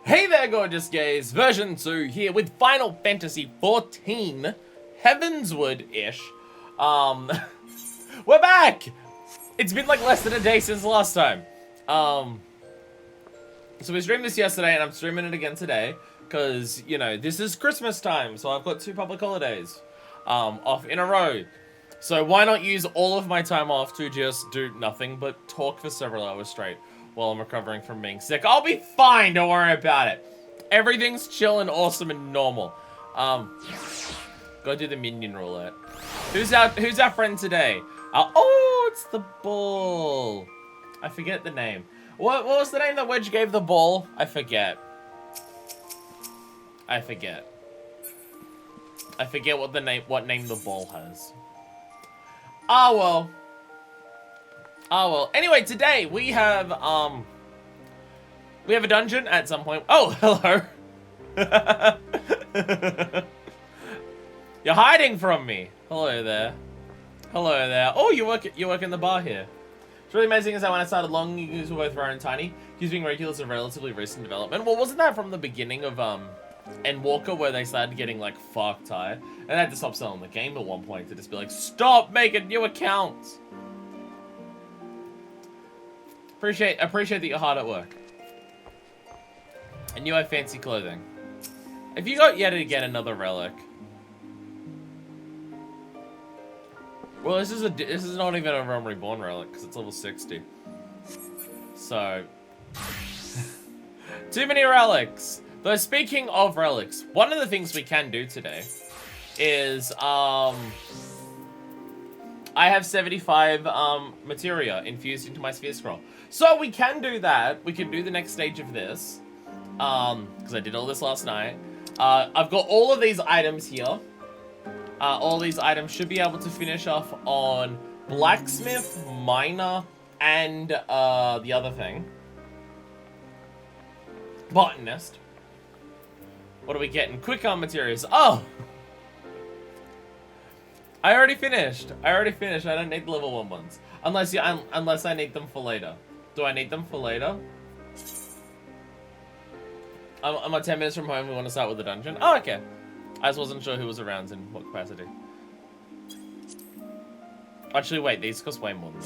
Hey there, gorgeous gays! Version 2 here with Final Fantasy XIV, Heavensward-ish. We're back! It's been like less than a day since last time. So we streamed this yesterday and I'm streaming it again today. Because, you know, this is Christmas time, so I've got 2 public holidays off in a row. So why not use all of my time off to just do nothing but talk for several hours straight while I'm recovering from being sick. I'll be fine, don't worry about it. Everything's chill and awesome and normal. Go do the minion roulette. Who's our friend today? Oh, it's the ball. I forget the name. What was the name that Wedge gave the ball? I forget what name the ball has. Ah well. Anyway, today we have a dungeon at some point. Oh, hello. You're hiding from me. Hello there. Oh, you work in the bar here. It's really amazing is that when I started long, you were both rare and tiny. Using regulars of relatively recent development. Well, wasn't that from the beginning of Endwalker where they started getting like fucked high? And I had to stop selling the game at one point to just be like, stop making new accounts. Appreciate that you're hard at work. And you have fancy clothing. If you got yet again another relic. Well, this is not even a Realm Reborn relic because it's level 60. So too many relics. Though speaking of relics, one of the things we can do today is I have 75 materia infused into my sphere scroll. So we can do that. We can do the next stage of this. Because I did all this last night. I've got all of these items here. All these items should be able to finish off on Blacksmith, Miner, and the other thing. Botanist. What are we getting? Quick arm materials. Oh! I already finished. I don't need the level 1 ones. Unless I need them for later. Do I need them for later? I'm at 10 minutes from home. We want to start with the dungeon. Oh, okay. I just wasn't sure who was around in what capacity. Actually, wait. These cost way more than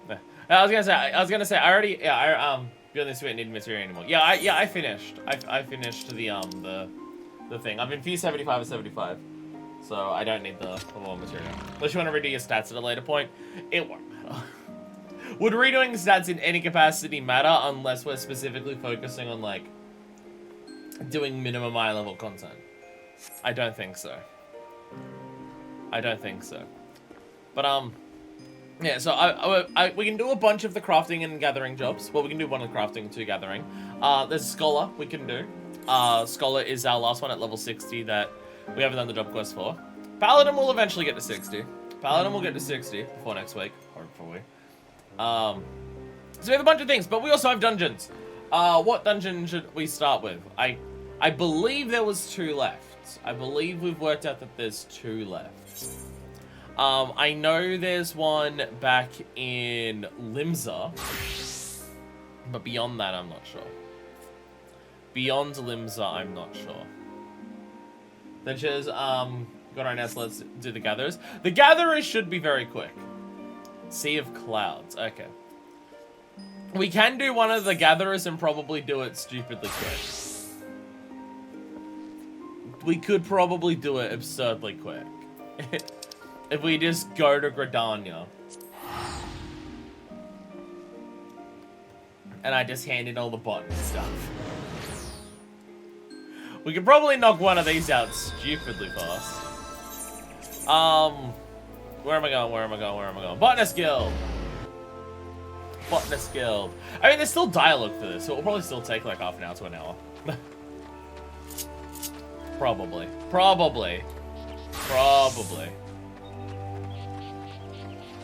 that. I was gonna say. I already. Yeah. You don't need material anymore. Yeah. I finished. I finished the thing. I've infused 75 or 75. So I don't need the more material. Unless you want to redo your stats at a later point, it won't matter. Would redoing stats in any capacity matter unless we're specifically focusing on like doing minimum eye level content? I don't think so. But yeah. So we can do a bunch of the crafting and gathering jobs. Well, we can do one of the crafting and 2 gathering. There's Scholar we can do. Scholar is our last one at level 60 that we haven't done the job quest for. Paladin will eventually get to 60. Paladin will get to 60 before next week, hopefully. So we have a bunch of things, but we also have dungeons. What dungeon should we start with? I believe there was 2 left. I believe we've worked out that there's 2 left. I know there's one back in Limsa, but beyond that, I'm not sure. Beyond Limsa, I'm not sure. Which is, got right now, so let's do the gatherers. The gatherers should be very quick. Sea of Clouds, okay. We can do one of the gatherers and probably do it stupidly quick. We could probably do it absurdly quick. If we just go to Gridania. And I just hand in all the button stuff. We could probably knock one of these out stupidly fast. Where am I going? Botanist Guild! I mean, there's still dialogue for this, so it'll probably still take like half an hour to an hour. Probably.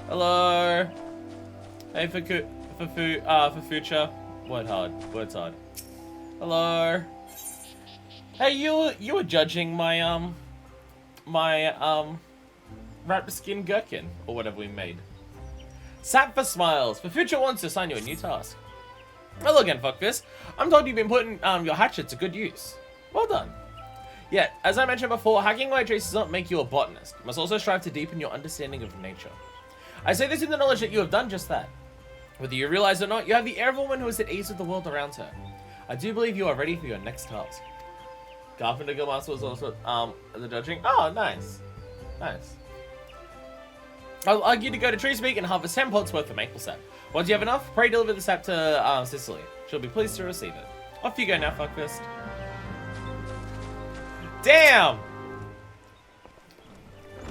Hello! Hey, for future. Words hard. Hello! Hey, you were judging my wrapped skin gherkin, or whatever we made. Sap for smiles. For future wants to assign you a new task. Hello again, fuckfist. I'm told you've been putting your hatchet to good use. Well done. Yet, as I mentioned before, hacking away trees does not make you a botanist. You must also strive to deepen your understanding of nature. I say this in the knowledge that you have done just that. Whether you realize or not, you have the air of a woman who is at ease with the world around her. I do believe you are ready for your next task. Carpenter Guildmaster was also the judging. Oh, nice. Nice. I'll argue to go to Treespeak and harvest 10 pots worth of maple sap. Once you have enough, pray deliver the sap to Sicily. She'll be pleased to receive it. Off you go now, fuckfist. Damn!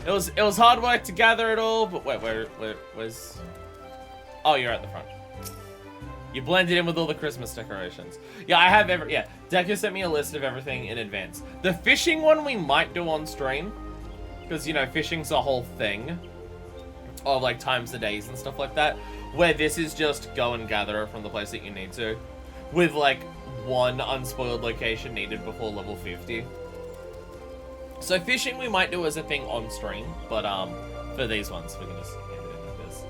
It was hard work to gather it all, but wait, where's... Oh, you're at the front. You blended in with all the Christmas decorations. Yeah, I have yeah, Deku sent me a list of everything in advance. The fishing one we might do on stream, because, you know, fishing's a whole thing of, like, times the days and stuff like that, where this is just go and gather it from the place that you need to, with, like, one unspoiled location needed before level 50. So fishing we might do as a thing on stream, but for these ones we can just hand it in like this.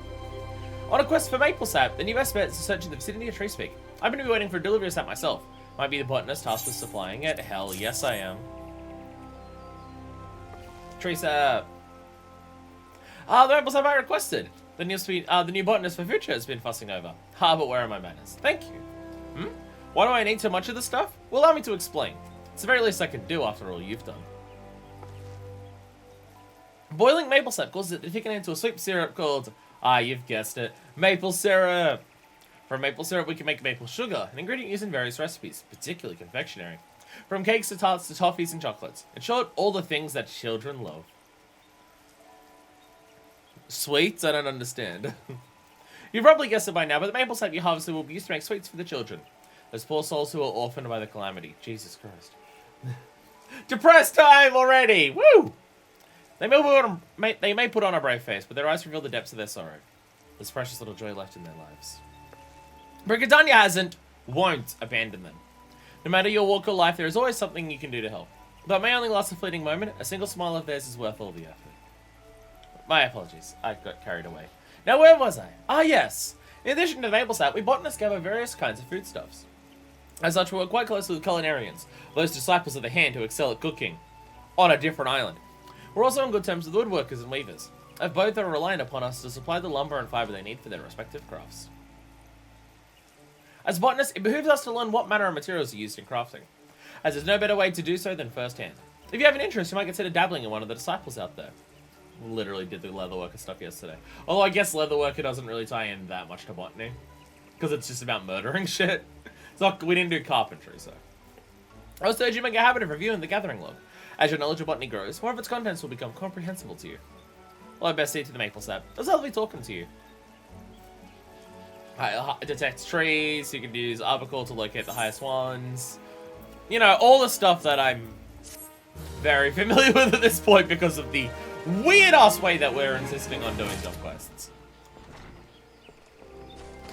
On a quest for maple sap, the new best bet is to search in the vicinity of Treespeak. I'm going to be waiting for a delivery of sap myself. Might be the botanist tasked with supplying it. Hell yes I am. Tree sap. The maple sap I requested. The new botanist for future has been fussing over. But where are my manners? Thank you. Why do I need so much of this stuff? Well, allow me to explain. It's the very least I can do after all you've done. Boiling maple sap causes it to thicken into a sweet syrup called, you've guessed it, maple syrup. From maple syrup we can make maple sugar, an ingredient used in various recipes, particularly confectionery. From cakes to tarts to toffees and chocolates. In short, all the things that children love. Sweets? I don't understand. You've probably guessed it by now, but the maple sap you harvested will be used to make sweets for the children. Those poor souls who are orphaned by the calamity. Jesus Christ. Depressed time already! Woo! They may put on a brave face, but their eyes reveal the depths of their sorrow. There's precious little joy left in their lives. Brigadania won't abandon them. No matter your walk of life, there is always something you can do to help. Though it may only last a fleeting moment, a single smile of theirs is worth all the effort. My apologies, I got carried away. Now where was I? Ah yes! In addition to the maple sap, we botanists gather various kinds of foodstuffs. As such, we work quite closely with culinarians, those disciples of the hand who excel at cooking, on a different island. We're also on good terms with woodworkers and weavers, as both are reliant upon us to supply the lumber and fibre they need for their respective crafts. As botanists, it behooves us to learn what manner of materials are used in crafting, as there's no better way to do so than firsthand. If you have an interest, you might consider dabbling in one of the disciples out there. We literally did the leatherworker stuff yesterday. Although I guess leatherworker doesn't really tie in that much to botany, because it's just about murdering shit. So we didn't do carpentry, so. I also urge you to make a habit of reviewing the gathering log. As your knowledge of botany grows, more of its contents will become comprehensible to you. Hello, Bessie, to the maple sap. It's lovely talking to you. It detects trees, you can use Arbicol to locate the highest ones. You know, all the stuff that I'm very familiar with at this point because of the weird-ass way that we're insisting on doing jump quests.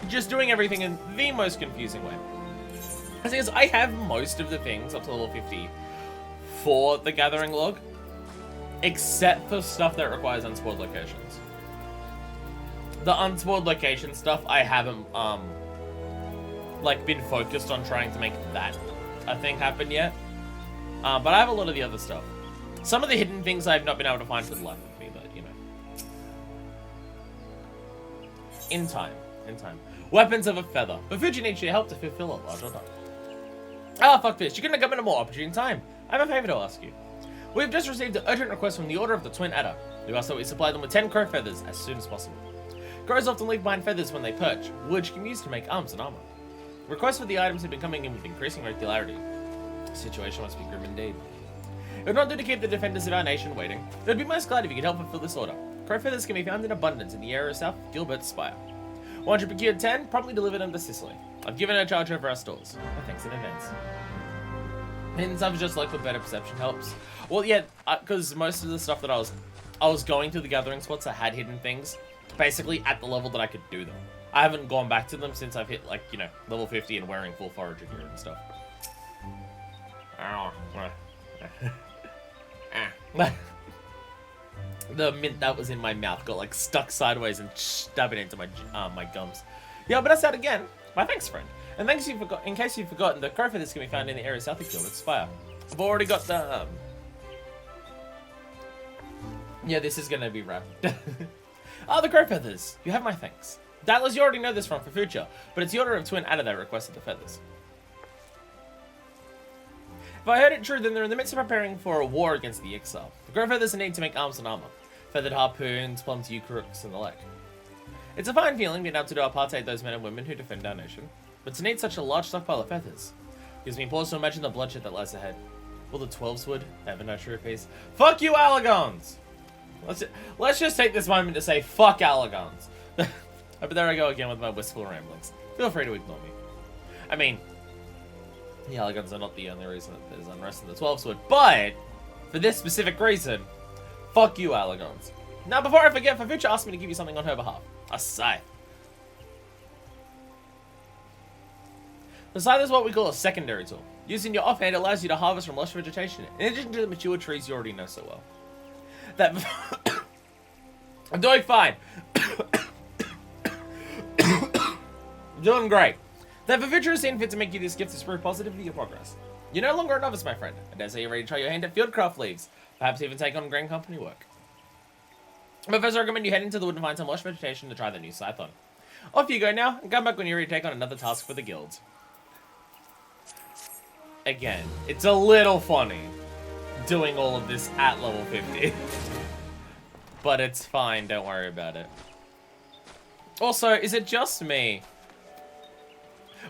Just doing everything in the most confusing way. The thing is, I have most of the things up to level 50 for the gathering log, except for stuff that requires unspoiled locations. The unspoiled location stuff, I haven't, like, been focused on trying to make that a thing happen yet. But I have a lot of the other stuff. Some of the hidden things I've not been able to find for the life of me, but, you know. In time. Weapons of a feather. But Fuji needs your help to fulfill a large order. Ah, fuck this. You couldn't have come in a more opportune time. I have a favor to ask you. We've just received an urgent request from the Order of the Twin Adder. We ask that we supply them with 10 crow feathers as soon as possible. Crows often leave behind feathers when they perch, which can be used to make arms and armor. Requests for the items have been coming in with increasing regularity. The situation must be grim indeed. It would not do to keep the defenders of our nation waiting. I'd be most glad if you could help fulfill this order. Crow feathers can be found in abundance in the area south of Gilbert's Spire. Once you procured 10, promptly deliver them to Sicily. I've given her charge over our stores. Thanks in advance. And some just like with better perception helps. Well, yeah, because most of the stuff that I was going to the gathering spots, I had hidden things, basically at the level that I could do them. I haven't gone back to them since I've hit, like, you know, level 50 and wearing full forager gear and stuff. The mint that was in my mouth got, like, stuck sideways and stabbing into my my gums. Yeah, but that's that again. My thanks, friend. And in case you've forgotten, the crow feathers can be found in the area south of Gilded Spire. I've already got the... Yeah, this is gonna be rap. The crow feathers. You have my thanks. Doubtless you already know this from for future, but it's the Order of Twin Adder that requested the feathers. If I heard it true, then they're in the midst of preparing for a war against the Exile. The crow feathers are needed to make arms and armor. Feathered harpoons, plum to crooks, and the like. It's a fine feeling being able to do our part to aid those men and women who defend our nation. But to need such a large stockpile of feathers gives me pause to imagine the bloodshed that lies ahead. Will the 12s ever know true peace? Fuck you, Allagons! Let's just take this moment to say fuck Allagons. But there I go again with my wistful ramblings. Feel free to ignore me. I mean, the Allagons are not the only reason that there's unrest in the 12s, but for this specific reason, fuck you, Allagons. Now, before I forget, for future, ask me to give you something on her behalf. A scythe. The scythe is what we call a secondary tool. Using your offhand allows you to harvest from lush vegetation, in addition to the mature trees you already know so well. That... I'm doing fine. I'm doing great. That for future is seen fit to make you this gift is proof positive of your progress. You're no longer a novice, my friend. I dare say you're ready to try your hand at fieldcraft leaves. Perhaps even take on Grand Company work. But first I recommend you head into the wood and find some lush vegetation to try the new scythe on. Off you go now, and come back when you're ready to take on another task for the guild. Again, it's a little funny doing all of this at level 50. But it's fine, don't worry about it. Also, is it just me?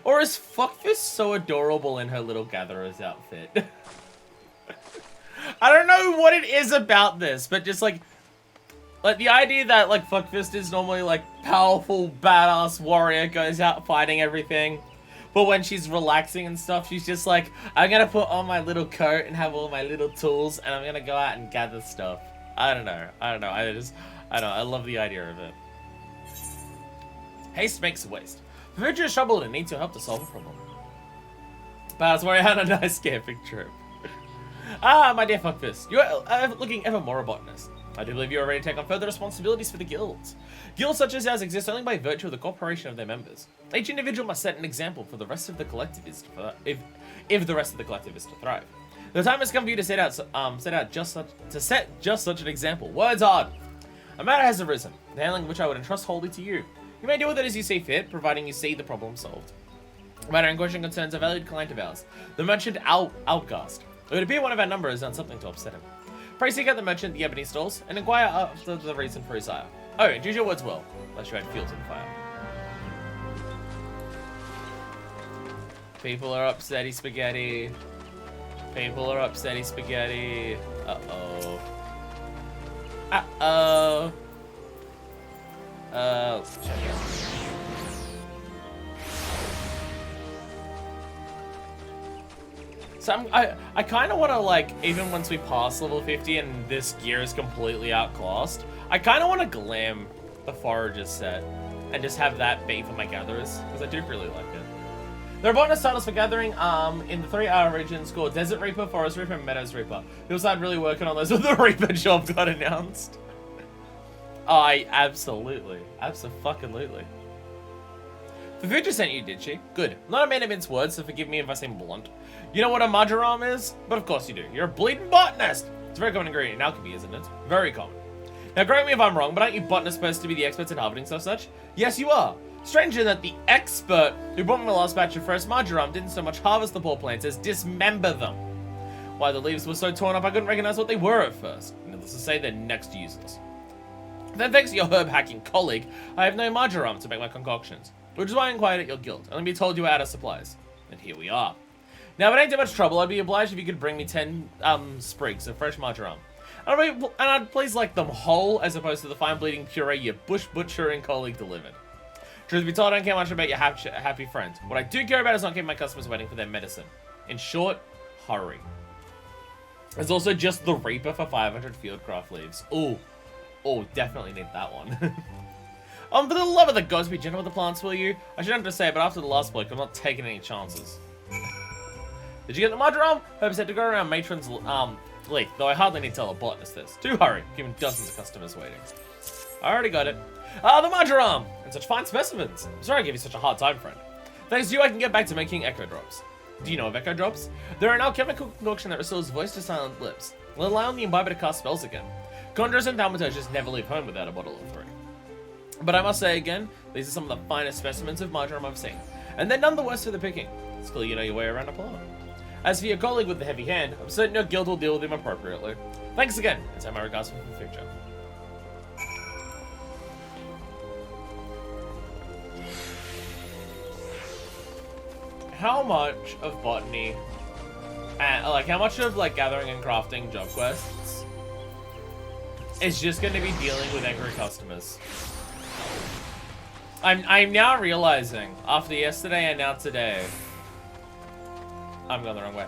Or is Fuckfist so adorable in her little gatherer's outfit? I don't know what it is about this, but just like the idea that like Fuckfist is normally like powerful, badass warrior, goes out fighting everything. But when she's relaxing and stuff, she's just like, I'm gonna put on my little coat and have all my little tools and I'm gonna go out and gather stuff. I don't know. I love the idea of it. Haste makes waste. The future is troubled and needs your help to solve a problem. Badass warrior had a nice camping trip. My dear Fuckfist, you are looking ever more a botanist. I do believe you are ready to take on further responsibilities for the guilds. Guilds such as ours exist only by virtue of the cooperation of their members. Each individual must set an example for the rest of the collective if the rest of the collective is to thrive. The time has come for you to set just such an example. Words hard. A matter has arisen, the handling of which I would entrust wholly to you. You may deal with it as you see fit, providing you see the problem solved. The matter in question concerns a valued client of ours, the merchant Outcast. It would appear one of our number has done something to upset him. Pray seek out the merchant at the Ebony Stalls and inquire after the reason for his ire. Oh, and use your words well, lest you add fuel to the fire. People are upsetty spaghetti. People are upsetty spaghetti. Uh-oh. Uh-oh. Let's check it out. So I kind of want to, like, even once we pass level 50 and this gear is completely outclassed, I kind of want to glam the Foragers set and just have that be for my gatherers, because I do really like it. There are bonus titles for gathering in the 3R regions called Desert Reaper, Forest Reaper, and Meadows Reaper. People started really working on those when the Reaper job got announced. Absolutely. The future sent you, did she? Good. Not a man of mince words, so forgive me if I seem blunt. You know what a Majoram is? But of course you do. You're a bleeding botanist! It's a very common ingredient in alchemy, isn't it? Very common. Now, correct me if I'm wrong, but aren't you botanists supposed to be the experts at harvesting stuff such? Yes, you are. Strange in that the expert who brought me the last batch of fresh Majoram didn't so much harvest the poor plants as dismember them. Why the leaves were so torn up I couldn't recognize what they were at first. Needless to say, they're next to useless. Then thanks to your herb hacking colleague, I have no Majoram to make my concoctions. Which is why I inquired at your guild, and be told you were out of supplies. And here we are. Now, if it ain't too much trouble, I'd be obliged if you could bring me 10 sprigs of fresh Majoram. And I'd please like them whole, as opposed to the fine bleeding puree your bush butchering colleague delivered. Truth be told, I don't care much about your happy friend. What I do care about is not keeping my customers waiting for their medicine. In short, hurry. There's also just the Reaper for 500 fieldcraft leaves. Ooh, definitely need that one. For the love of the gods, be gentle with the plants, will you? I shouldn't have to say it, but after the last bloke, I'm not taking any chances. Did you get the Majoram? Herb said to go around Matron's leaf, though I hardly need to tell a botanist this. Do hurry, keeping dozens of customers waiting. I already got it. The Majoram! And such fine specimens. I'm sorry I gave you such a hard time, friend. Thanks to you, I can get back to making echo drops. Do you know of echo drops? They're an alchemical concoction that restores voice to silent lips, will allow the imbiber to cast spells again. Conjurers and thaumaturges never leave home without a bottle or 3. But I must say again, these are some of the finest specimens of marjoram I've seen, and they're none the worse for the picking. It's clear you know your way around a plot. As for your colleague with the heavy hand, I'm certain your guild will deal with him appropriately. Thanks again, and send my regards for the future. How much of botany, and how much of gathering and crafting job quests is just going to be dealing with angry customers? I'm now realizing after yesterday and now today, I'm going the wrong way.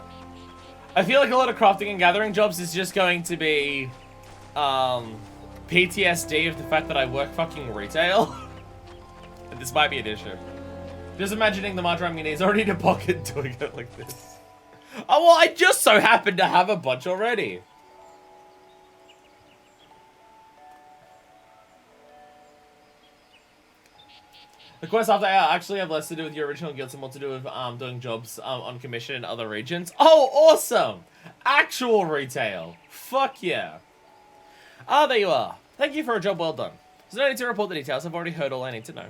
I feel like a lot of crafting and gathering jobs is just going to be PTSD of the fact that I work fucking retail. And this might be an issue. Just imagining the marjoram is already in a pocket doing it like this. Oh, well, I just so happen to have a bunch already. The quest after actually have less to do with your original guilds and more to do with doing jobs on commission in other regions. Oh, awesome! Actual retail. Fuck yeah. Ah, there you are. Thank you for a job well done. There's no need to report the details. I've already heard all I need to know.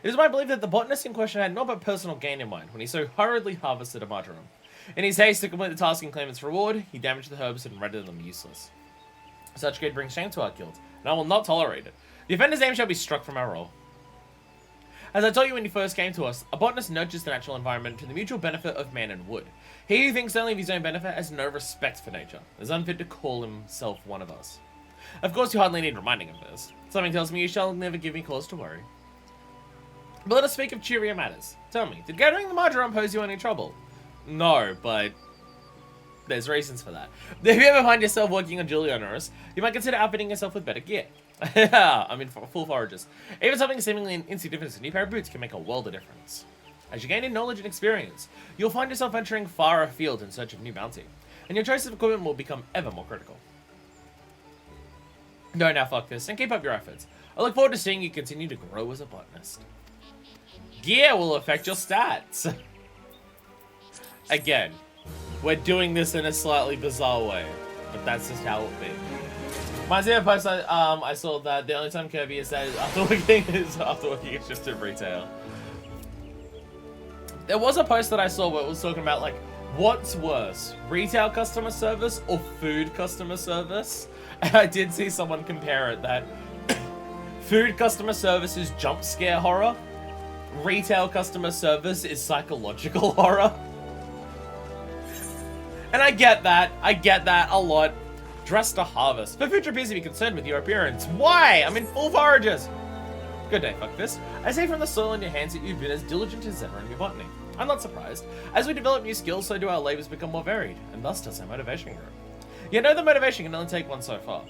It is my belief that the botanist in question had not but personal gain in mind when he so hurriedly harvested a marjoram. In his haste to complete the task and claim its reward, he damaged the herbs and rendered them useless. Such greed brings shame to our guild, and I will not tolerate it. The offender's name shall be struck from our roll. As I told you when you first came to us, a botanist nurtures the natural environment to the mutual benefit of man and wood. He who thinks only of his own benefit has no respect for nature, is unfit to call himself one of us. Of course, you hardly need reminding of this. Something tells me you shall never give me cause to worry. But let us speak of cheerier matters. Tell me, did gathering the marjoram pose you any trouble? No, but there's reasons for that. If you ever find yourself working on jewelry owners, you might consider outfitting yourself with better gear. I mean, full forages. Even something seemingly insignificant as a new pair of boots can make a world of difference. As you gain in knowledge and experience, you'll find yourself venturing far afield in search of new bounty, and your choice of equipment will become ever more critical. No, now fuck this, and keep up your efforts. I look forward to seeing you continue to grow as a botanist. Gear will affect your stats. Again, we're doing this in a slightly bizarre way, but that's just how it be. Reminds me of a post I saw that the only time Kirby is that after working is just in retail. There was a post that I saw where it was talking about what's worse, retail customer service or food customer service? And I did see someone compare it that food customer service is jump scare horror, retail customer service is psychological horror. And I get that a lot. Dress to harvest. The future appears to be concerned with your appearance. Why? I'm in full forages. Good day, fuck this. I see from the soil in your hands that you've been as diligent as ever in your botany. I'm not surprised. As we develop new skills, so do our labors become more varied, and thus does our motivation grow. Yet know the motivation can only take one so far.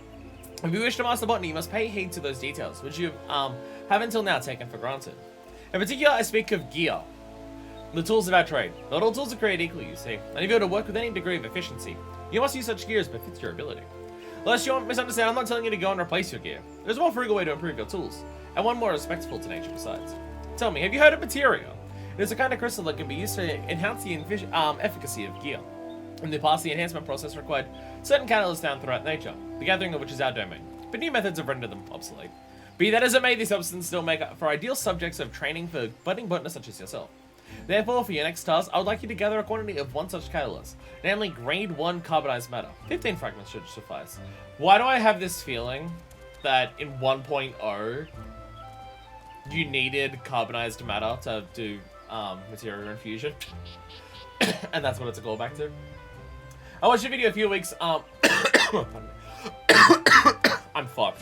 If you wish to master botany, you must pay heed to those details, which you have until now taken for granted. In particular, I speak of gear. The tools of our trade. Not all tools are created equally, you see, and if you are to work with any degree of efficiency, you must use such gear as befits your ability. Lest you misunderstand, I'm not telling you to go and replace your gear. There's a more frugal way to improve your tools, and one more respectful to nature besides. Tell me, have you heard of materia? It is a kind of crystal that can be used to enhance the efficacy of gear. In the past, the enhancement process required certain catalysts found throughout nature, the gathering of which is our domain, but new methods have rendered them obsolete. Be that as it may, these substances still make for ideal subjects of training for budding botanists such as yourself. Therefore, for your next task, I would like you to gather a quantity of one such catalyst, namely grade 1 carbonized matter. 15 fragments should suffice. Why do I have this feeling that in 1.0, you needed carbonized matter to do materia infusion? And that's what it's a callback to. I watched a video a few weeks, I'm fucked.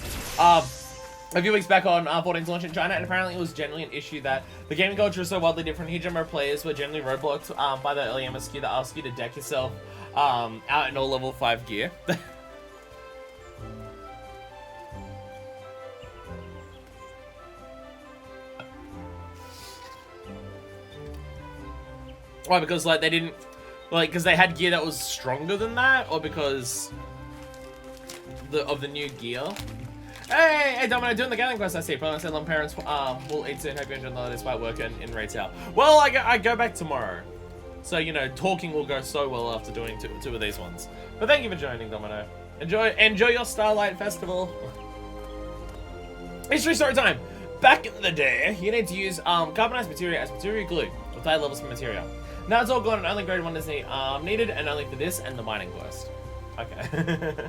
A few weeks back on 14's launch in China, and apparently it was generally an issue that the gaming culture is so wildly different. Hijama players were generally roadblocked by the early MSQ that ask you to deck yourself out in all level 5 gear. Why? Because they didn't because they had gear that was stronger than that, or because of the new gear? Hey, Domino, doing the gathering quest I see. Probably said long parents will eat soon. Hope you enjoy the holidays despite work in retail. Well, I go back tomorrow. So, you know, talking will go so well after doing two of these ones. But thank you for joining, Domino. Enjoy your Starlight Festival. History story time. Back in the day, you need to use carbonized materia as material glue with high levels of materia. Now it's all gone and only grade 1 is needed, and only for this and the mining quest. Okay.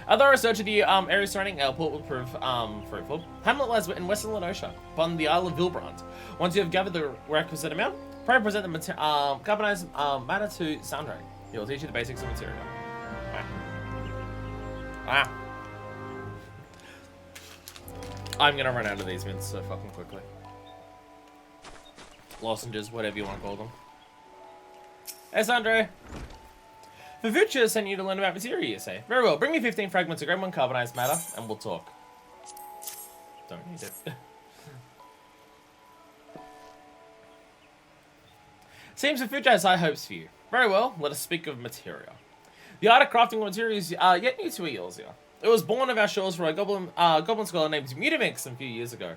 Although research of the area surrounding airport will prove fruitful, Hamlet lies in western Lanosha, upon the Isle of Vilbrand. Once you have gathered the requisite amount, pray present the carbonized matter to Sandra. He will teach you the basics of material. Ah. I'm gonna run out of these mints so fucking quickly. Lozenges, whatever you want to call them. Hey, Sandra. The future sent you to learn about materia, you say. Very well, bring me 15 fragments of grade 1 carbonized matter, and we'll talk. Don't need it. Seems the future has high hopes for you. Very well, let us speak of materia. The art of crafting materials is yet new to Eorzea. It was born of our shores for a goblin scholar named Mutamix a few years ago.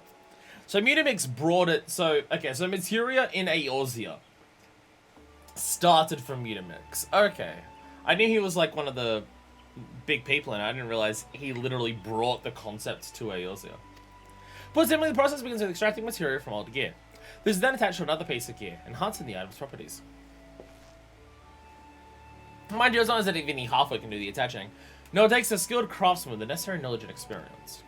So Mutamix brought it, so materia in Eorzea started from Mutamix. Okay. I knew he was like one of the big people, and I didn't realize he literally brought the concept to Eorzea. Put simply, the process begins with extracting material from old gear. This is then attached to another piece of gear, enhancing the item's properties. Mind you, as long as even halfway can do the attaching, no, it takes a skilled craftsman with the necessary knowledge and experience.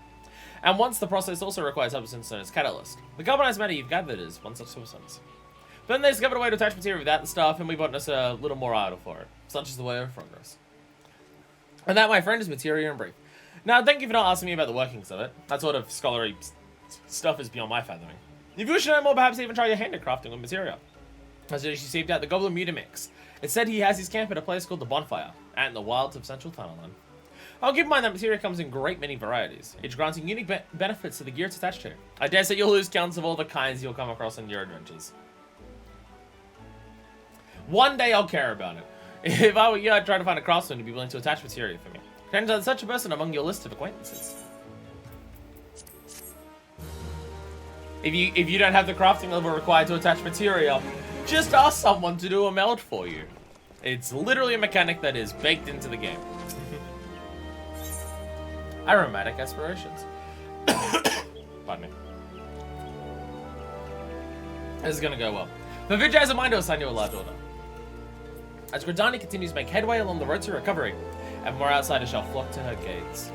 And once the process also requires substance known as catalyst. The carbonized matter you've gathered is one such substance. But then they discovered a way to attach material without the stuff, and we bought us a little more idle for it, such as the way of progress. And that, my friend, is materia in brief. Now, thank you for not asking me about the workings of it. That sort of scholarly stuff is beyond my fathoming. If you wish to know more, perhaps even try your hand at crafting with materia. As soon as you seeped out the Goblin Mutamix, it said he has his camp at a place called the Bonfire, out in the wilds of Central Thailand. I'll keep in mind that materia comes in great many varieties, each granting unique benefits to the gear it's attached to. I dare say you'll lose counts of all the kinds you'll come across in your adventures. One day I'll care about it. If I were you, I'd try to find a craftsman to be willing to attach materia for me. Consider such a person among your list of acquaintances. If you don't have the crafting level required to attach materia, just ask someone to do a meld for you. It's literally a mechanic that is baked into the game. Aromatic aspirations. Pardon me. This is gonna go well. The Vijay has a mind to assign you a large order. As Gridani continues to make headway along the road to recovery, and more outsiders shall flock to her gates.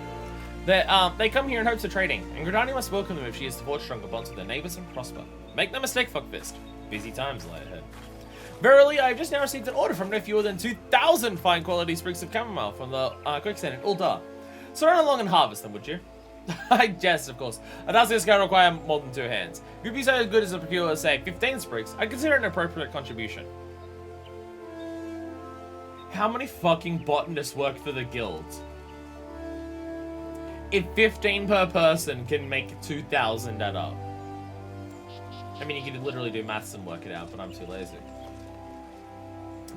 They come here in hopes of trading, and Gridani must welcome them if she is to forge stronger bonds with their neighbors and prosper. Make no mistake, Fuckfist. Busy times lie ahead. Verily, I have just now received an order from no fewer than 2,000 fine quality sprigs of chamomile from the quicksand in Uldar. So run along and harvest them, would you? I jest, of course. A task is going to require more than 2 hands. If you'd be so good as to procure, say, 15 sprigs, I consider it an appropriate contribution. How many fucking botanists work for the guild? If 15 per person can make 2,000 add up. I mean, you could literally do maths and work it out, but I'm too lazy.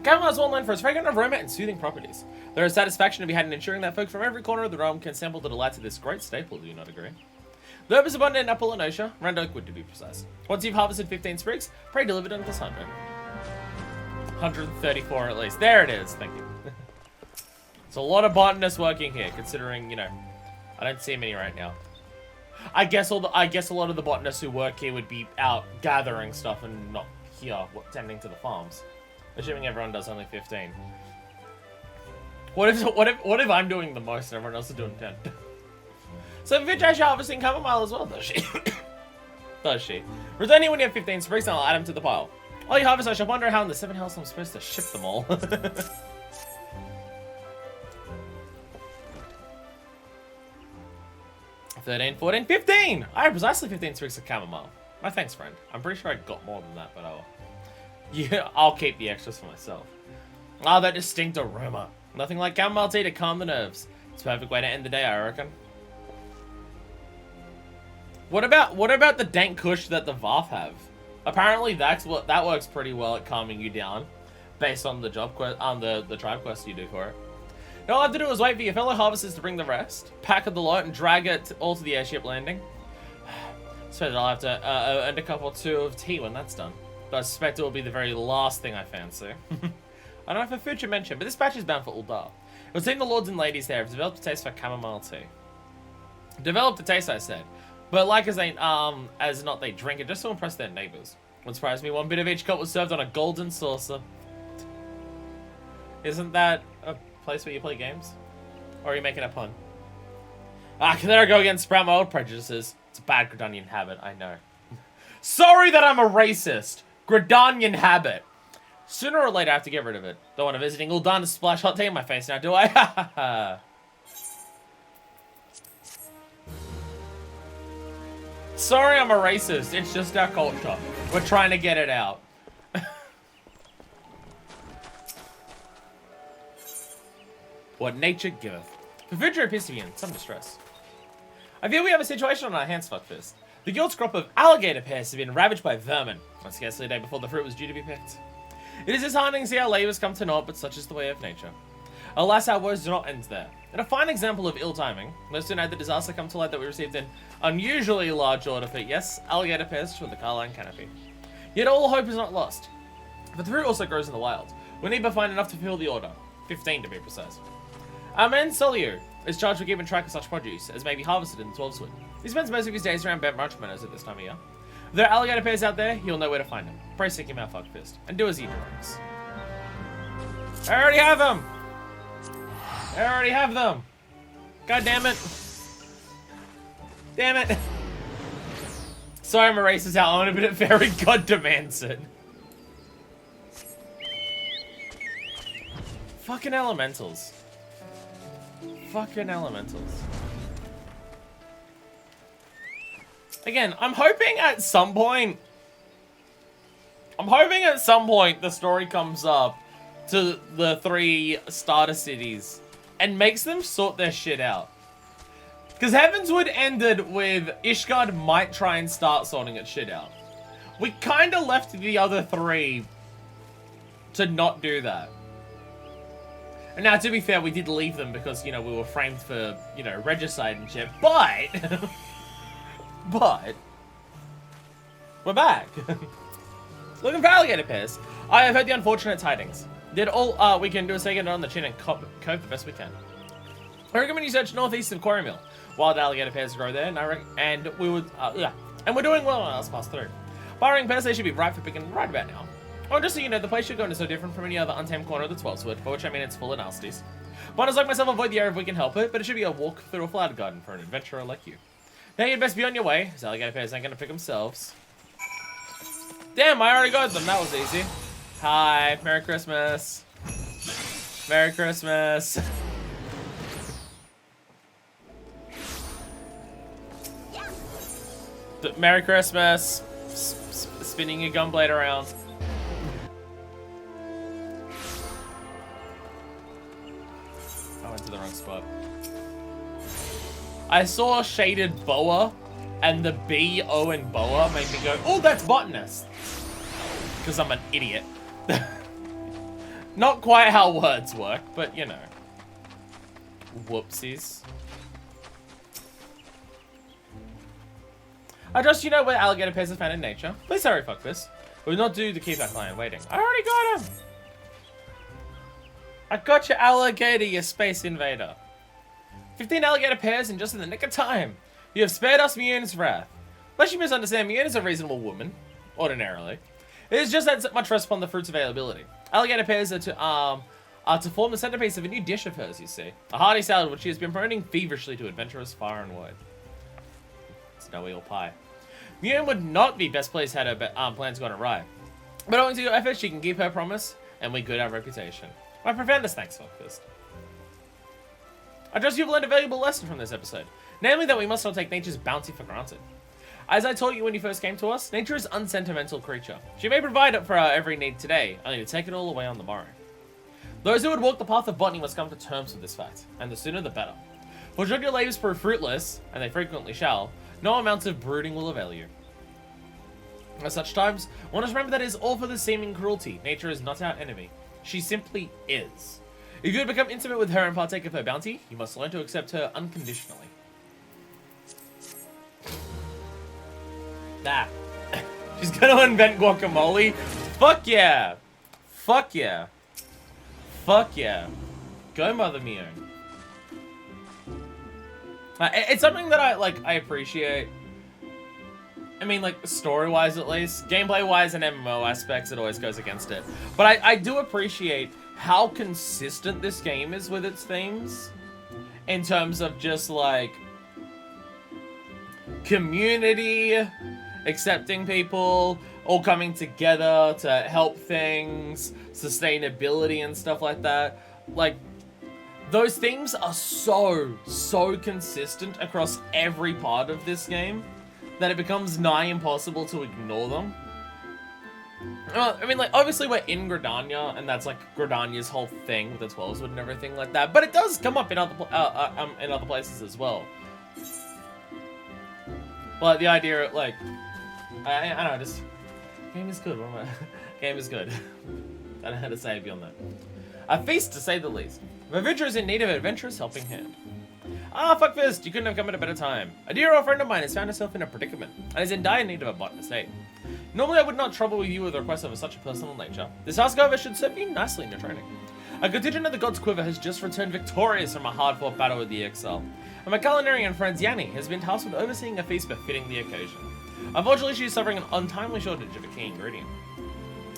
Chamomile is well known for its fragrant aroma and soothing properties. There is satisfaction to be had in ensuring that folk from every corner of the realm can sample the delights of this great staple, do you not agree? The herb is abundant in Apollonosia, around Oakwood to be precise. Once you've harvested 15 sprigs, pray deliver them to Sandra. 134 at least. There it is, thank you. It's a lot of botanists working here, considering, you know, I don't see many right now. I guess a lot of the botanists who work here would be out gathering stuff and not here tending to the farms. Assuming everyone does only 15. What if I'm doing the most and everyone else is doing 10? So Vijay harvesting chamomile as well, does she? Does she? Return here when you have 15 sprigs and I'll add them to the pile. While you harvest, I shall wonder how in the 7 hells I'm supposed to ship them all. 13, 14, 15! I have precisely 15 sprigs of chamomile. My thanks, friend. I'm pretty sure I got more than that, but yeah, I'll keep the extras for myself. Ah, that distinct aroma. Nothing like chamomile tea to calm the nerves. It's a perfect way to end the day, I reckon. What about the dank kush that the Varth have? Apparently that works pretty well at calming you down, based on the job quest, on the tribe quest you do for it. Now all I have to do is wait for your fellow harvesters to bring the rest, pack up the lot, and drag it all to the airship landing. So that I'll have to earn a cup or two of tea when that's done. But I suspect it will be the very last thing I fancy. I don't know if a future mention, but this batch is bound for Uldar. It would seem the lords and ladies there have developed a taste for chamomile tea. Developed a taste, I said. But like as not they drink it just to impress their neighbours. What surprised me, one bit of each cup was served on a golden saucer. Isn't that a place where you play games? Or are you making a pun? Ah, there I go again, sprout my old prejudices. It's a bad Gridanian habit, I know. Sorry that I'm a racist. Gridanian habit. Sooner or later I have to get rid of it. Don't want to visiting Uldan to splash hot tea in my face now, do I? Sorry I'm a racist. It's just our culture. We're trying to get it out. What nature giveth. Pavudra appears to be in some distress. I feel we have a situation on our hands, fuckfist. The guild's crop of alligator pears has been ravaged by vermin. On scarcely a day before the fruit was due to be picked. It is disheartening to see our labours come to naught, but such is the way of nature. Alas, our woes do not end there. In a fine example of ill timing, no sooner had the disaster come to light that we received an unusually large order for, yes, alligator pears for the Carline canopy. Yet all hope is not lost. But the fruit also grows in the wild. We need but find enough to fill the order. 15 to be precise. Our man Solio is charged with keeping track of such produce as may be harvested in the 12-Wood. He spends most of his days around Bent March Meadows at this time of year. If there are alligator pears out there, he'll know where to find them. Pray seek him out, fuckfist, and do as he directs. I already have them! I already have them! God damn it! Damn it! Sorry I'm a racist out on it, but it very God demands it. Fucking elementals. Fucking elementals. Again, I'm hoping at some point the story comes up to the 3 starter cities and makes them sort their shit out. Because Heavensward ended with Ishgard might try and start sorting its shit out. We kind of left the other 3 to not do that. And now, to be fair, we did leave them because, you know, we were framed for, you know, regicide and shit. But, but, we're back. Looking for alligator pears. I have heard the unfortunate tidings. Did all we can do is take it on the chin and cope the best we can. I recommend you search northeast of Quarry Mill. Wild alligator pears grow there, and we would, and we're doing well on us pass through. Barring pears, they should be ripe for picking right about now. Oh, just so you know, the place you're going is so different from any other untamed corner of the 12-Wood, by which I mean it's full of nasties. Miners like myself avoid the area if we can help it, but it should be a walk through a flower garden for an adventurer like you. Now you'd best be on your way, as alligator pears ain't gonna pick themselves. Damn, I already got them, that was easy. Hi, Merry Christmas. Merry Christmas. Merry Christmas. Spinning your gunblade around. I went to the wrong spot. I saw shaded boa, and the B-O in boa made me go, oh, that's botanist. Because I'm an idiot. Not quite how words work, but you know. Whoopsies. I trust you know where alligator pears are found in nature. Please hurry, fuck this. We will not do to keep our client waiting. I already got him! I got your alligator, you space invader. 15 alligator pears in just in the nick of time. You have spared us Mione's wrath. Lest you misunderstand, Mione is a reasonable woman. Ordinarily. It is just that much rest upon the fruit's availability. Alligator pears are to form the centerpiece of a new dish of hers, you see. A hearty salad which she has been promoting feverishly to adventurers far and wide. Snow eel pie. Mione would not be best pleased had her plans gone awry. But owing to your efforts, she can keep her promise, and we good our reputation. My profoundest thanks, Fuckfist. I trust you've learned a valuable lesson from this episode, namely that we must not take nature's bounty for granted. As I taught you when you first came to us, nature is an unsentimental creature. She may provide it for our every need today, only to take it all away on the morrow. Those who would walk the path of botany must come to terms with this fact, and the sooner the better. For should your labours prove fruitless, and they frequently shall, no amount of brooding will avail you. At such times, one must remember that it is all for the seeming cruelty. Nature is not our enemy. She simply is. If you would become intimate with her and partake of her bounty, you must learn to accept her unconditionally. Nah. She's gonna invent guacamole? Fuck yeah! Fuck yeah. Fuck yeah. Go Mother Mio. It's something that I appreciate. I mean, like, story-wise at least. Gameplay-wise and MMO aspects, it always goes against it. But I do appreciate how consistent this game is with its themes. In terms of just, like, community, accepting people, all coming together to help things, sustainability and stuff like that. Like, those themes are so consistent across every part of this game that it becomes nigh impossible to ignore them. Well, I mean, like, obviously we're in Gridania, and that's, like, Gridania's whole thing with its Wellswood and everything like that, but it does come up in other places as well. But the idea, like, I don't know, just, game is good, what am I, game is good. I don't know how to say it beyond that. A feast, to say the least. If a venturer is in need of an adventurous helping hand. Ah, fuck fist, you couldn't have come at a better time. A dear old friend of mine has found herself in a predicament, and is in dire need of a botanist aid. Normally I would not trouble you with requests of such a personal nature. This task, however, should serve you nicely in your training. A contingent of the God's Quiver has just returned victorious from a hard-fought battle with the Exile, and my culinarian friend Yanni has been tasked with overseeing a feast befitting the occasion. Unfortunately, she is suffering an untimely shortage of a key ingredient.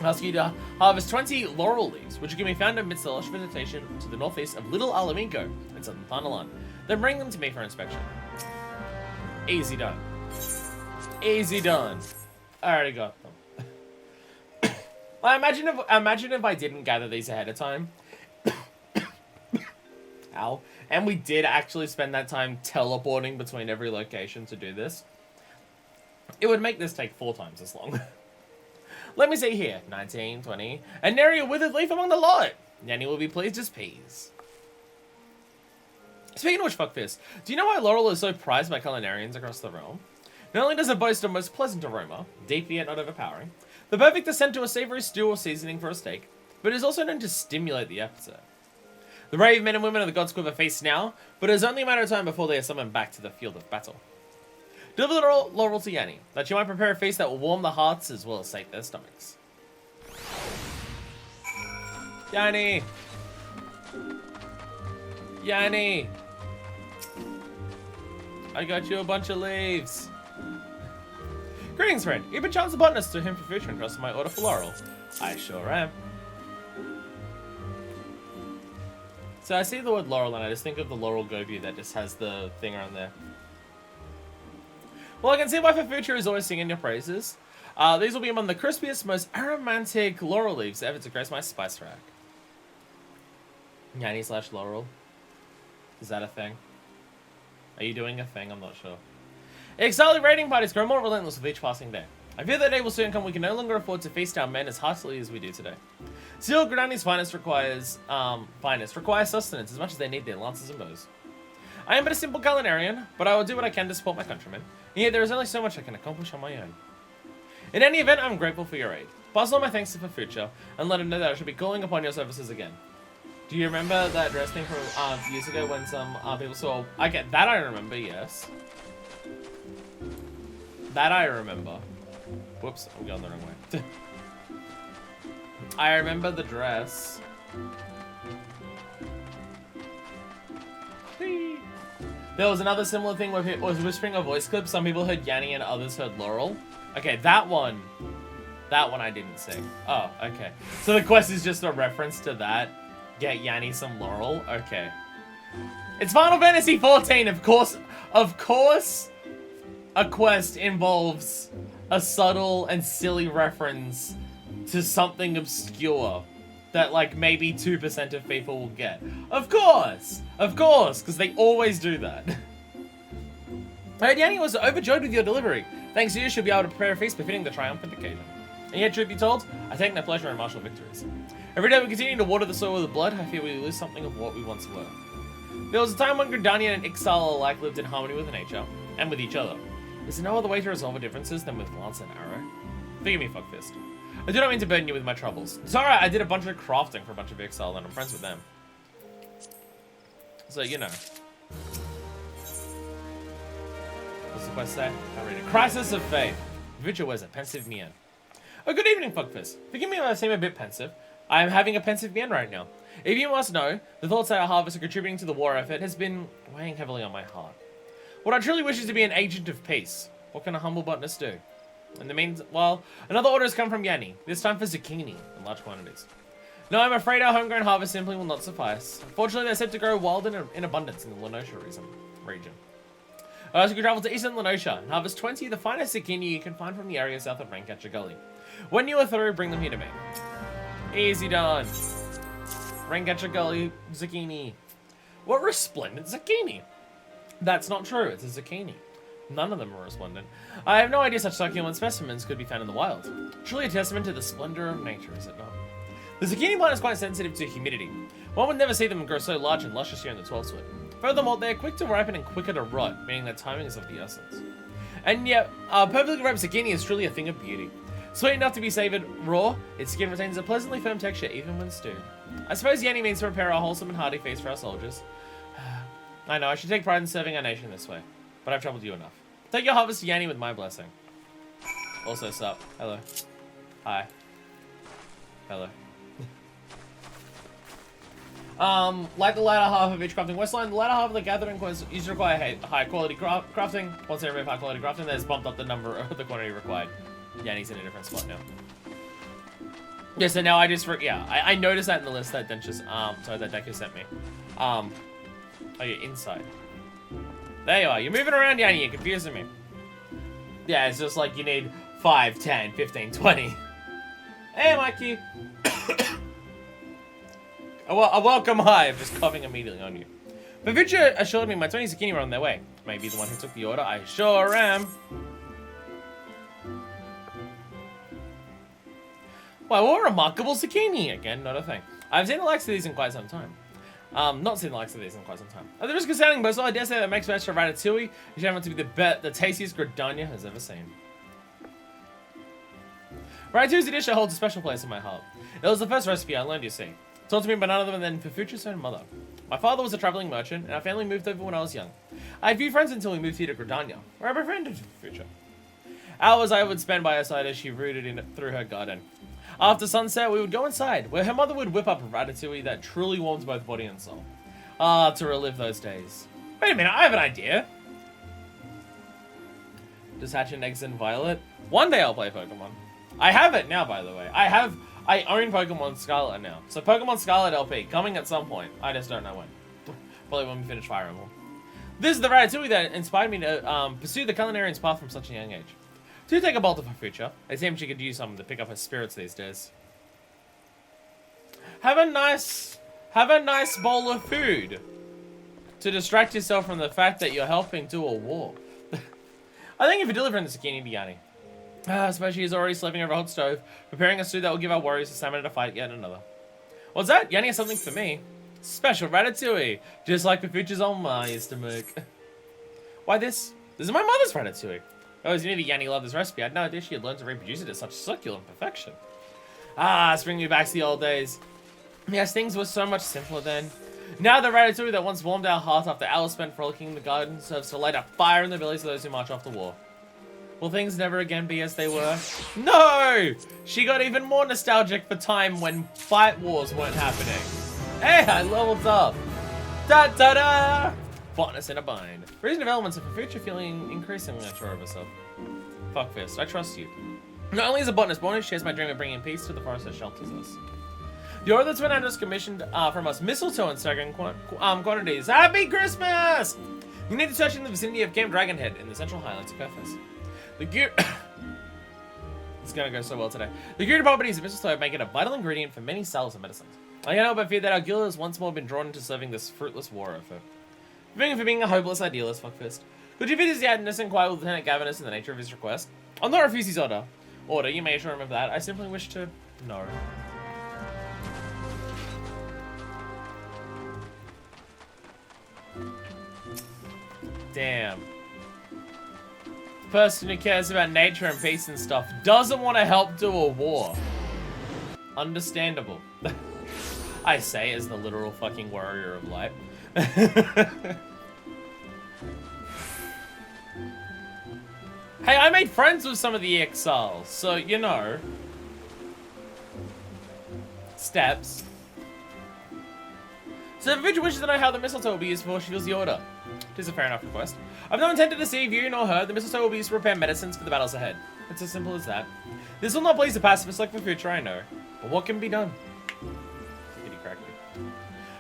I ask you to harvest 20 laurel leaves, which can be found amidst the lush vegetation to the northeast of Little Alaminco in southern Thanalan. Then bring them to me for inspection. Easy done. Easy done. I already got them. Imagine if I didn't gather these ahead of time. Ow. And we did actually spend that time teleporting between every location to do this. It would make this take 4 times as long. Let me see here. 19, 20. And nary a withered leaf among the lot. Nanny will be pleased as peas. Speaking of which, fuckfist, do you know why laurel is so prized by culinarians across the realm? Not only does it boast a most pleasant aroma, deep yet not overpowering, the perfect descent to a savory stew or seasoning for a steak, but it is also known to stimulate the appetite. The brave men and women of the God's Quiver feast now, but it is only a matter of time before they are summoned back to the field of battle. Deliver the laurel to Yanni, that she might prepare a feast that will warm the hearts as well as sate their stomachs. Yanni! Yanni! I got you a bunch of leaves. Greetings, friend. You've been challenged the botanist to him for future entrust in my order for laurel. I sure am. So I see the word laurel and I just think of the laurel gobu that just has the thing around there. Well, I can see why Future is always singing your praises. These will be among the crispiest, most aromatic laurel leaves ever to grace my spice rack. Yanni / laurel. Is that a thing? Are you doing a thing? I'm not sure. Exiled raiding parties grow more relentless with each passing day. I fear that day will soon come we can no longer afford to feast our men as heartily as we do today. Still, Gridania's finest requires sustenance as much as they need their lances and bows. I am but a simple culinarian, but I will do what I can to support my countrymen, and yet there is only so much I can accomplish on my own. In any event, I am grateful for your aid. Pass on my thanks to Future, and let him know that I shall be calling upon your services again. Do you remember that dress thing from years ago when some people saw... Okay, that I remember, yes. That I remember. Whoops, I'm going the wrong way. I remember the dress. There was another similar thing where it was whispering a voice clip. Some people heard Yanni and others heard Laurel. Okay, that one I didn't see. Oh, okay. So the quest is just a reference to that. Get Yanni some Laurel. Okay. It's Final Fantasy XIV, of course. Of course, a quest involves a subtle and silly reference to something obscure that, like, maybe 2% of people will get. Of course, because they always do that. Yanni was overjoyed with your delivery. Thanks to you, she'll be able to prepare a feast befitting the triumphant occasion. And yet, truth be told, I take no pleasure in martial victories. Every day we continue to water the soil with blood, I fear we lose something of what we once were. There was a time when Gridania and Ixal alike lived in harmony with nature, and with each other. Is there no other way to resolve our differences than with lance and arrow? Forgive me, fuckfist. I do not mean to burden you with my troubles. It's alright, I did a bunch of crafting for a bunch of Ixal, and I'm friends with them. So, you know. What's the quest say? I read it. Crisis of Faith. Vigil wears a pensive mien. Oh, good evening, Fuckfist. Forgive me if I seem a bit pensive. I am having a pensive mien right now. If you must know, the thoughts that our harvest are contributing to the war effort has been weighing heavily on my heart. What I truly wish is to be an agent of peace. What can a humble botanist do? In the meanwhile, another order has come from Yanni, this time for zucchini in large quantities. No, I'm afraid our homegrown harvest simply will not suffice. Fortunately, they're said to grow wild in abundance in the Lenosha region. I also could travel to eastern Lenosha and harvest 20 of the finest zucchini you can find from the area south of Raincatcher Gully. When you are through, bring them here to me. Easy done. Raincatcher Gully zucchini. What resplendent zucchini! That's not true, it's a zucchini. None of them are resplendent. I have no idea such succulent specimens could be found in the wild. Truly a testament to the splendor of nature, is it not? The zucchini plant is quite sensitive to humidity. One would never see them grow so large and luscious here in the 12th wood. Furthermore, they are quick to ripen and quicker to rot, meaning that timing is of the essence. And yet, perfectly ripe zucchini is truly a thing of beauty. Sweet enough to be savoured raw, its skin retains a pleasantly firm texture even when stewed. I suppose Yanni means to prepare a wholesome and hearty feast for our soldiers. I know, I should take pride in serving our nation this way, but I've troubled you enough. Take your harvest to Yanni with my blessing. Also, sup. Hello. Hi. Hello. Like the latter half of each crafting questline, the latter half of the gathering quest used to require high quality crafting. Once they remove high quality crafting, they just bumped up the number of the quantity required. Yanni's in a different spot now. Yeah, so now I just I noticed that in the list that that Deku sent me. Oh, you're inside. There you are. You're moving around, Yanni. You're confusing me. Yeah, it's just like you need 5, 10, 15, 20. Hey, Mikey. A welcome hive is coughing immediately on you. But Victor assured me my 20 zucchini were on their way. Maybe the one who took the order. I sure am. Wow, what a remarkable zucchini! Again, not a thing. I've seen the likes of these in quite some time. Not seen the likes of these in quite some time. At the risk of sounding boastful, I dare say that makes for extra ratatouille, which happens to be the tastiest gradania has ever seen. Ratatouille's a dish that holds a special place in my heart. It was the first recipe I learned, you see. Taught to me by none other than Pafucha's own mother. My father was a traveling merchant, and our family moved over when I was young. I had few friends until we moved here to Gradania, where I befriended Pafucha. Hours I would spend by her side as she rooted through her garden. After sunset, we would go inside, where her mother would whip up a ratatouille that truly warms both body and soul. Ah, to relive those days. Wait a minute, I have an idea. Just hatch an eggs in Violet. One day I'll play Pokemon. I have it now, by the way. I own Pokemon Scarlet now. So Pokemon Scarlet LP, coming at some point. I just don't know when. Probably when we finish Fire Emblem. This is the ratatouille that inspired me to pursue the culinarian's path from such a young age. Do take a bolt of her future. It seems she could use something to pick up her spirits these days. Have a nice bowl of food to distract yourself from the fact that you're helping do a war. I thank you for delivering the zucchini to Yanni. I suppose she is already slaving over a hot stove, preparing a stew that will give our warriors the stamina to fight yet another. What's that? Yanni has something for me. Special ratatouille, just like the future's own Ma used to make. Why this? This is my mother's ratatouille. I always knew that Yanni loved this recipe. I had no idea she had learned to reproduce it at such succulent perfection. Ah, it's bringing me back to the old days. Yes, things were so much simpler then. Now the ratatouille that once warmed our hearts after hours spent frolicking in the garden serves to light a fire in the bellies of those who march off to war. Will things never again be as they were? No! She got even more nostalgic for time when fight wars weren't happening. Hey, I leveled up! Da-da-da! Botanist in a bind. Reason of elements of a future feeling increasingly unsure of herself. Fuckfist, I trust you. Not only is a botanist born, she shares my dream of bringing peace to the forest that shelters us. The order that's been just commissioned from us mistletoe in staggering quantities. Happy Christmas! You need to search in the vicinity of Camp Dragonhead in the central highlands of Kefis. The gear... It's gonna go so well today. The geared properties of mistletoe make it a vital ingredient for many salves and medicines. I can't help but fear that our guild has once more been drawn into serving this fruitless war effort. Forgiving for being a hopeless idealist, fuckfist. Could you visit the Adness and inquire with Lieutenant Gavin as to the nature of his request? I'll not refuse his order. You may assure him of that. I simply wish to know. Damn. The person who cares about nature and peace and stuff doesn't want to help do a war. Understandable. I say as the literal fucking warrior of light. Hey, I made friends with some of the exiles, so, you know. Steps. So the Vigil wishes to know how the mistletoe will be used before she fills the order. It is a fair enough request. I've not intended to deceive you nor her. The mistletoe will be used to prepare medicines for the battles ahead. It's as simple as that. This will not please the pacifists like the future, I know. But what can be done? Kitty cracked me.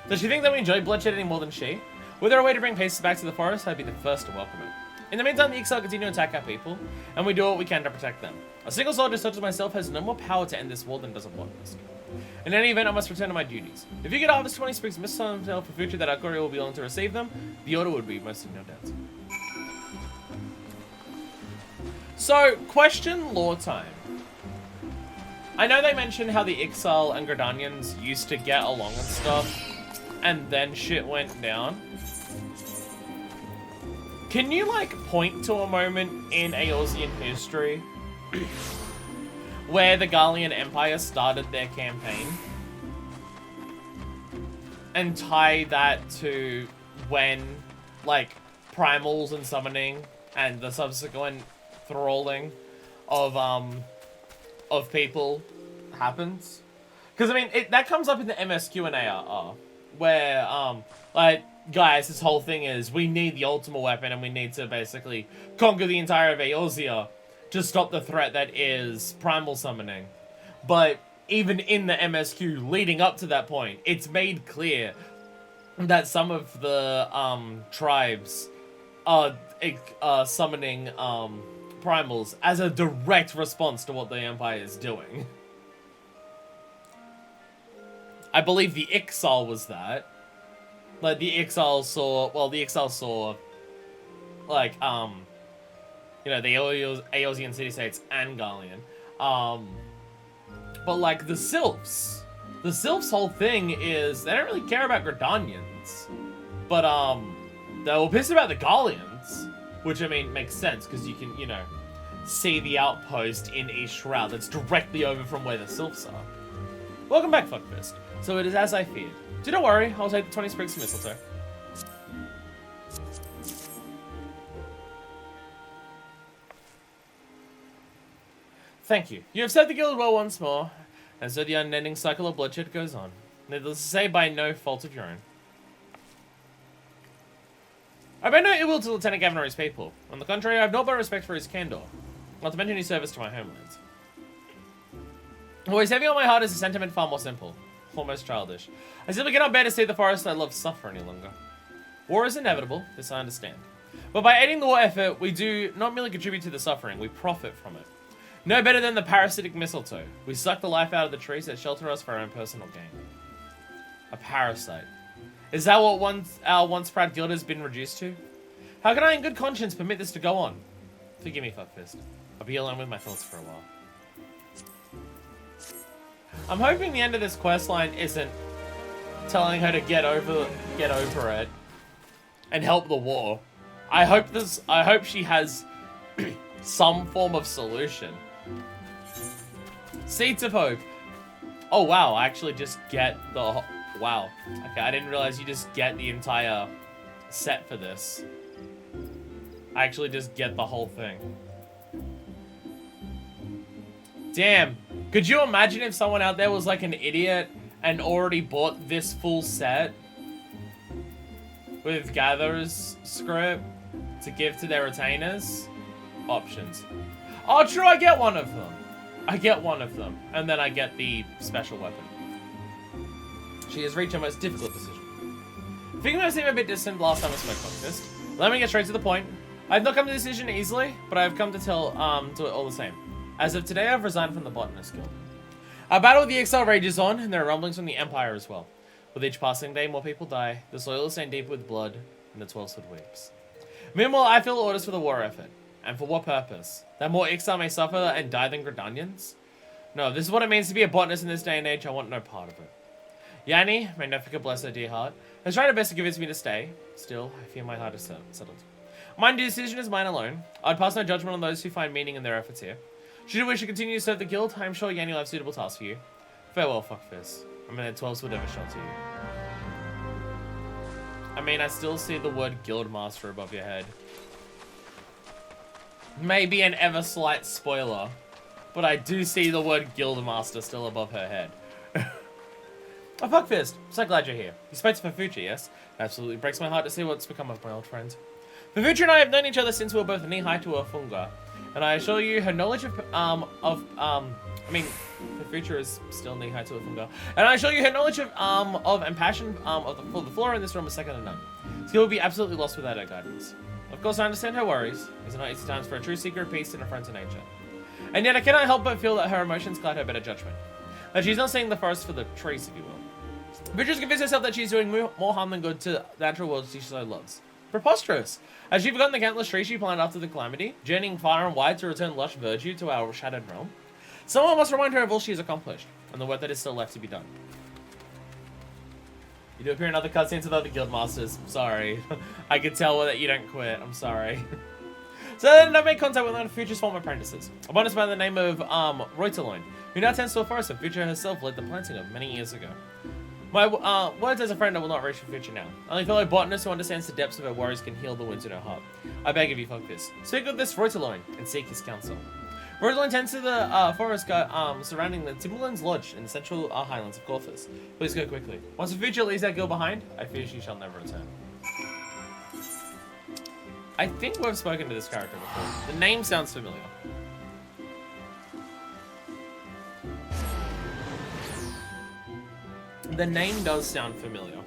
Does she think that we enjoy bloodshed any more than she? Were there a way to bring peace back to the forest, I'd be the first to welcome it. In the meantime, the exile continue to attack our people, and we do what we can to protect them. A single soldier such as myself has no more power to end this war than does a botanist. In any event, I must return to my duties. If you could harvest 20 sprigs of mistletoe for future that our courier will be willing to receive them, the order would be mostly no doubt. So, question lore time. I know they mentioned how the Ixal and Gridanians used to get along and stuff, and then shit went down. Can you, like, point to a moment in Eorzean history where the Gallian Empire started their campaign and tie that to when, like, primals and summoning and the subsequent thralling of people happens? Because, I mean, that comes up in the MSQ and ARR, where, like, guys, this whole thing is we need the ultimate weapon and we need to basically conquer the entire of Eorzea to stop the threat that is primal summoning. But even in the MSQ leading up to that point, it's made clear that some of the tribes are summoning primals as a direct response to what the Empire is doing. I believe the Ixal was that. Like, the Ixal saw, like, you know, the Eorzean city-states and Gallian. But, like, the Sylphs whole thing is, they don't really care about Gridanians. But, they were pissed about the Gallians, which, I mean, makes sense, because you can, you know, see the outpost in East Shroud that's directly over from where the Sylphs are. Welcome back, Fuckfist. So it is as I feared. So don't worry, I'll take the 20 sprigs of mistletoe. Thank you. You have served the guild well once more, and so the unending cycle of bloodshed goes on. Needless to say, by no fault of your own. I bear no ill will to Lieutenant Gavin or his people. On the contrary, I have not but respect for his candor, not to mention his service to my homelands. Always heavy on my heart is a sentiment far more simple. Almost childish. I simply cannot bear to see the forest I love suffer any longer. War is inevitable, this I understand. But by aiding the war effort, we do not merely contribute to the suffering, we profit from it. No better than the parasitic mistletoe. We suck the life out of the trees that shelter us for our own personal gain. A parasite. Is that what our once proud guild has been reduced to? How can I in good conscience permit this to go on? Forgive me, Fuckfist. I'll be alone with my thoughts for a while. I'm hoping the end of this questline isn't telling her to get over it and help the war. I hope she has some form of solution. Seeds of Hope. Oh wow, I actually just get the wow. Okay, I didn't realize you just get the entire set for this. I actually just get the whole thing. Damn. Could you imagine if someone out there was like an idiot and already bought this full set with Gatherer's script to give to their retainers? Options. Oh, true, I get one of them. I get one of them. And then I get the special weapon. She has reached her most difficult decision. Thinking I seemed a bit distant last time I spoke about this. Let me get straight to the point. I have not come to a decision easily, but I have come to tell to it all the same. As of today, I've resigned from the Botanist Guild. Our battle with the Exile rages on, and there are rumblings from the Empire as well. With each passing day, more people die, the soil is stained deep with blood, and the 12-sword weeps. Meanwhile, I fill orders for the war effort. And for what purpose? That more Exile may suffer and die than Gridanians? No, this is what it means to be a botanist in this day and age. I want no part of it. Yanni, Magnifica, bless her dear heart, has tried her best to convince me to stay. Still, I fear my heart is settled. My decision is mine alone. I'd pass no judgment on those who find meaning in their efforts here. Should you wish to continue to serve the guild, I am sure Yanni will have suitable tasks for you. Farewell, Fuckfist. I'm in a 12-sword ever shelter you. I mean, I still see the word Guildmaster above your head. Maybe an ever slight spoiler, but I do see the word Guildmaster still above her head. Oh, Fuckfist, so glad you're here. You spoke to Fufuchi, yes? Absolutely breaks my heart to see what's become of my old friend. Fufuchi and I have known each other since we were both knee-high to a funga, and I assure you her knowledge of Fufuchi is still knee-high to a funga, and I assure you her knowledge of and passion for the flora in this room is second to none. Skill would be absolutely lost without her guidance. Of course, I understand her worries. These are not easy times for a true seeker of peace and a friend to nature. And yet I cannot help but feel that her emotions cloud her better judgment. That she's not seeing the forest for the trees, if you will. Fufuchi's convinced herself that she's doing more harm than good to the natural world she so loves. Preposterous! Has she forgotten the countless trees she planted after the calamity, journeying far and wide to return lush verdure to our shattered realm? Someone must remind her of all she has accomplished, and the work that is still left to be done. You do appear in other cutscenes with other guildmasters. Sorry. I could tell that you don't quit. I'm sorry. So then I made contact with one of Future's former apprentices, a bonus by the name of Reuterloin, who now tends to a forest that Future herself led the planting of many years ago. My words as a friend I will not reach for Future now. Only fellow botanist who understands the depths of her worries can heal the wounds in her heart. I beg of you, Fuckfist. Speak with this Reuterloin and seek his counsel. Reuterloin tends to the forest surrounding the Timberlands Lodge in the central highlands of Gorthus. Please go quickly. Once the Future leaves that girl behind, I fear she shall never return. I think we've spoken to this character before. The name sounds familiar. The name does sound familiar.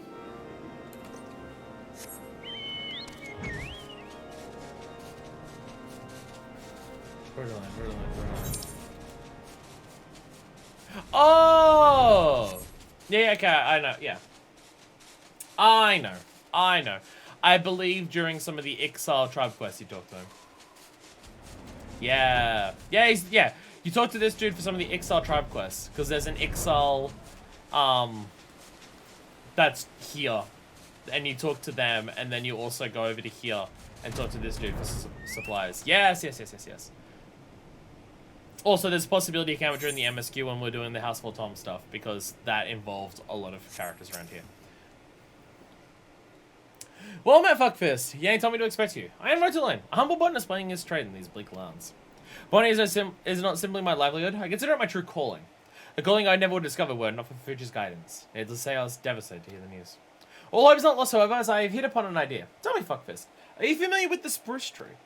Oh! Yeah, okay, I know, yeah. I know. I believe during some of the Exile tribe quests you talked to him. Yeah. Yeah. You talk to this dude for some of the Exile tribe quests, because there's an Exile, that's here. And you talk to them, and then you also go over to here and talk to this dude for supplies. Yes. Also, there's a possibility you can during the MSQ when we're doing the House of Tom stuff, because that involved a lot of characters around here. Well met, Fuckfist. You ain't told me to expect you. I am Reuterloin, a humble botanist playing his trade in these bleak lands. Botany is not simply my livelihood, I consider it my true calling. A calling I never would discover were not for Future's guidance. Needless to say, I was devastated to hear the news. All hope is not lost, however, as I have hit upon an idea. Tell me, Fuckfist, are you familiar with the spruce tree?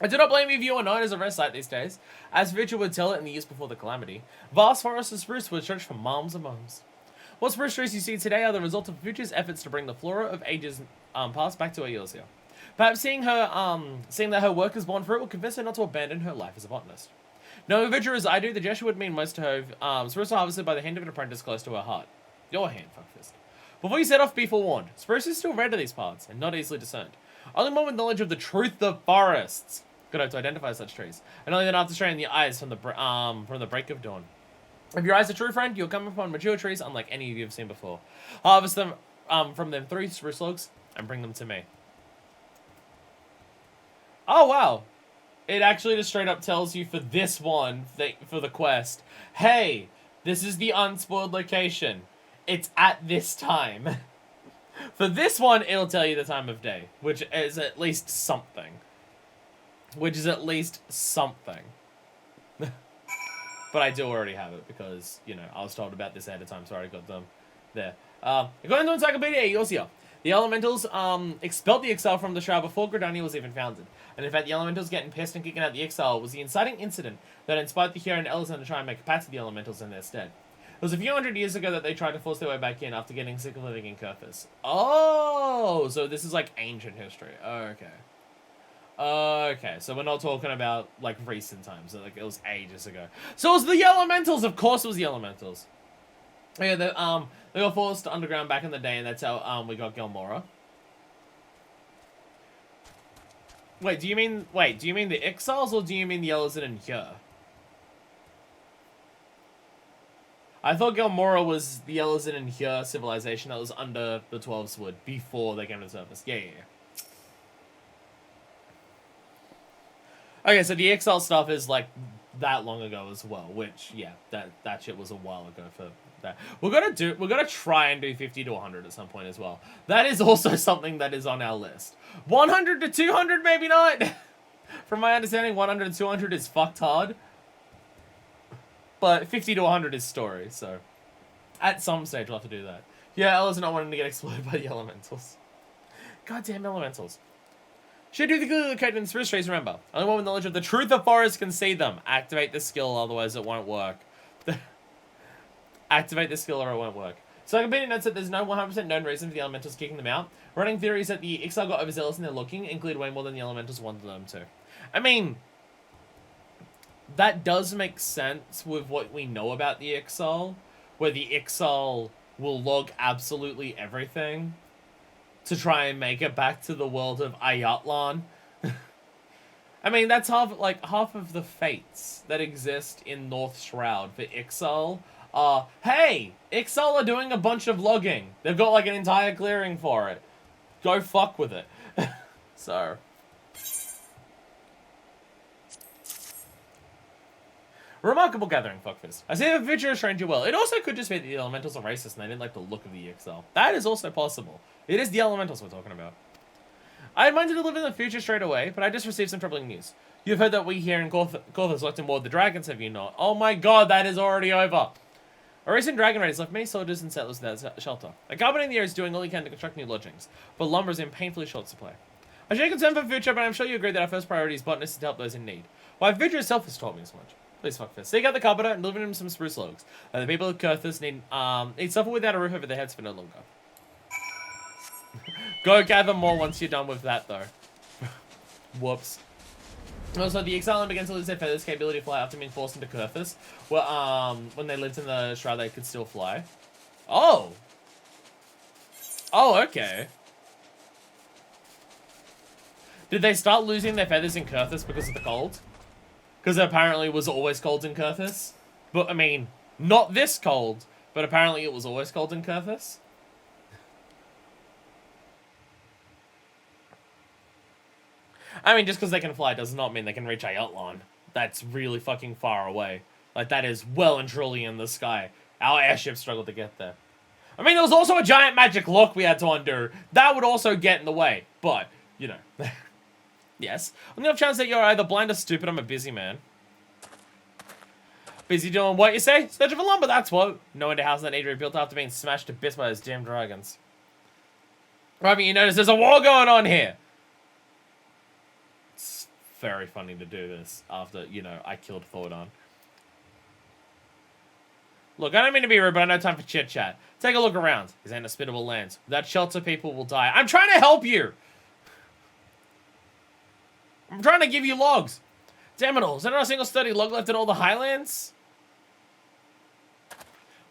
I do not blame you if you are known as a rare sight these days. As Future would tell it in the years before the calamity, vast forests of spruce would stretch for miles and miles. What spruce trees you see today are the result of Future's efforts to bring the flora of ages past back to Eorzea. Perhaps seeing that her work is born for it will convince her not to abandon her life as a botanist. Knowing Future as I do, the gesture would mean most to her. Spruce are harvested by the hand of an apprentice close to her heart. Your hand, Fuckfist. Before you set off, be forewarned. Spruce is still rare to these parts, and not easily discerned. Only one with knowledge of the truth of forests could hope to identify such trees, and only then after straining the eyes from the break of dawn. If your eyes are true, friend, you'll come upon mature trees unlike any you've seen before. Harvest them from them 3 spruce logs and bring them to me. Oh, wow. It actually just straight up tells you for this one, for the quest, hey, this is the unspoiled location. It's at this time. For this one, it'll tell you the time of day, which is at least something. But I do already have it because, you know, I was told about this ahead of time, so I already got them there. According to Encyclopedia Eorzea, the Elementals expelled the Exile from the Shroud before Gridania was even founded. And in fact, the Elementals getting pissed and kicking out the Exile was the inciting incident that inspired the hero and Ellison to try and make a pact to the Elementals in their stead. It was a few hundred years ago that they tried to force their way back in after getting sick of living in Kurthus. Oh, so this is like ancient history. Okay, so we're not talking about, like, recent times. Like, it was ages ago. So it was the Elementals! Of course it was the Elementals. Yeah, they got forced underground back in the day, and that's how, we got Gelmora. Wait, do you mean the Exiles, or do you mean the Ellison and here? I thought Gelmora was the Ellison and here civilization that was under the 12swood before they came to the surface. Yeah. Okay, so the Exile stuff is, like, that long ago as well, which, yeah, that shit was a while ago for that. We're gonna try and do 50 to 100 at some point as well. That is also something that is on our list. 100 to 200, maybe not. From my understanding, 100 to 200 is fucked hard. But 50 to 100 is story, so at some stage we'll have to do that. Yeah, Ella's not wanting to get exploded by the elementals. Goddamn elementals. Should do the good located in spirit trace, remember. Only one with knowledge of the truth of forest can see them. Activate the skill, otherwise it won't work. Activate the skill or it won't work. So Wikipedia notes that there's no 100% known reason for the elementals kicking them out. Running theories that the Ixal got overzealous in their looking include way more than the elementals wanted them to. I mean, that does make sense with what we know about the Ixal, where the Ixal will log absolutely everything to try and make it back to the world of Ayatlan. I mean, that's half of the fates that exist in North Shroud for Ixal are, hey, Ixal are doing a bunch of logging. They've got like an entire clearing for it. Go fuck with it. So. Remarkable gathering, fuckfist. I see the future has trained you well. It also could just be that the elementals are racist and they didn't like the look of the Ixal. That is also possible. It is the elementals we're talking about. I had minded to live in the future straight away, but I just received some troubling news. You've heard that we here in Korthos locked in war with the dragons, have you not? Oh my god, that is already over. A recent dragon raid has left many soldiers and settlers without shelter. A government in the area is doing all he can to construct new lodgings, but lumber is in painfully short supply. I share concern for the future, but I'm sure you agree that our first priority is botanists to help those in need. Why, future itself has taught me as much. Please fuckfist. Seek out the carpenter and deliver him some spruce logs. The people of Kurthus need suffer without a roof over their heads for no longer. Go gather more once you're done with that, though. Whoops. Also, the Exile began to lose their feathers capability to fly after being forced into Kurthus. Well, when they lived in the Shroud, they could still fly. Oh! Oh, okay. Did they start losing their feathers in Kurthus because of the cold? Because apparently it was always cold in Kurthus. But, I mean, not this cold, but apparently it was always cold in Kurthus. I mean, just because they can fly does not mean they can reach Ayotlan. That's really fucking far away. Like, that is well and truly in the sky. Our airship struggled to get there. I mean, there was also a giant magic lock we had to undo. That would also get in the way. But, you know. Yes. On the off chance that you're either blind or stupid, I'm a busy man. Busy doing what, you say? Searching for lumber, that's what. No wonder house that need rebuilt after being smashed to bits by those damn dragons. Right, you notice there's a war going on here. It's very funny to do this after, you know, I killed Thordon. Look, I don't mean to be rude, but I know time for chit-chat. Take a look around. These ain't hospitable lands. Without shelter, people will die. I'm trying to help you! I'm trying to give you logs. Damn it all. Is there not a single sturdy log left in all the highlands?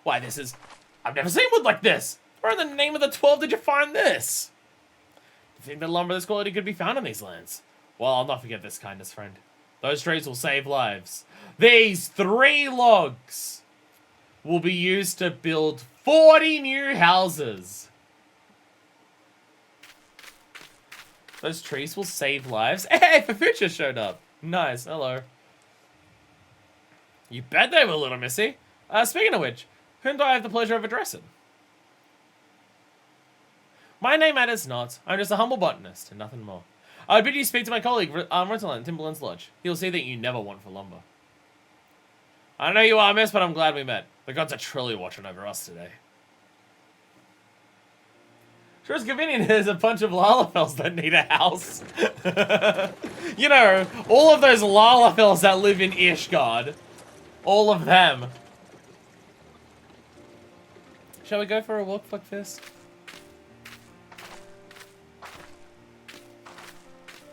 Why, this is... I've never seen wood like this. Where in the name of the 12 did you find this? Do you think that lumber of this quality could be found on these lands? Well, I'll not forget this kindness, friend. Those trees will save lives. These 3 logs will be used to build 40 new houses. Those trees will save lives. Hey, Fafucha showed up. Nice, hello. You bet they were, little missy. Speaking of which, whom do I have the pleasure of addressing? My name matters not. I'm just a humble botanist, and nothing more. I bid you speak to my colleague, Rotalan, Timberland's Lodge. He'll see that you never want for lumber. I know you are, miss, but I'm glad we met. The gods are truly watching over us today. Sure, it's convenient there's a bunch of Lalafels that need a house. You know, all of those Lalafels that live in Ishgard. All of them. Shall we go for a walk, Fuckfist?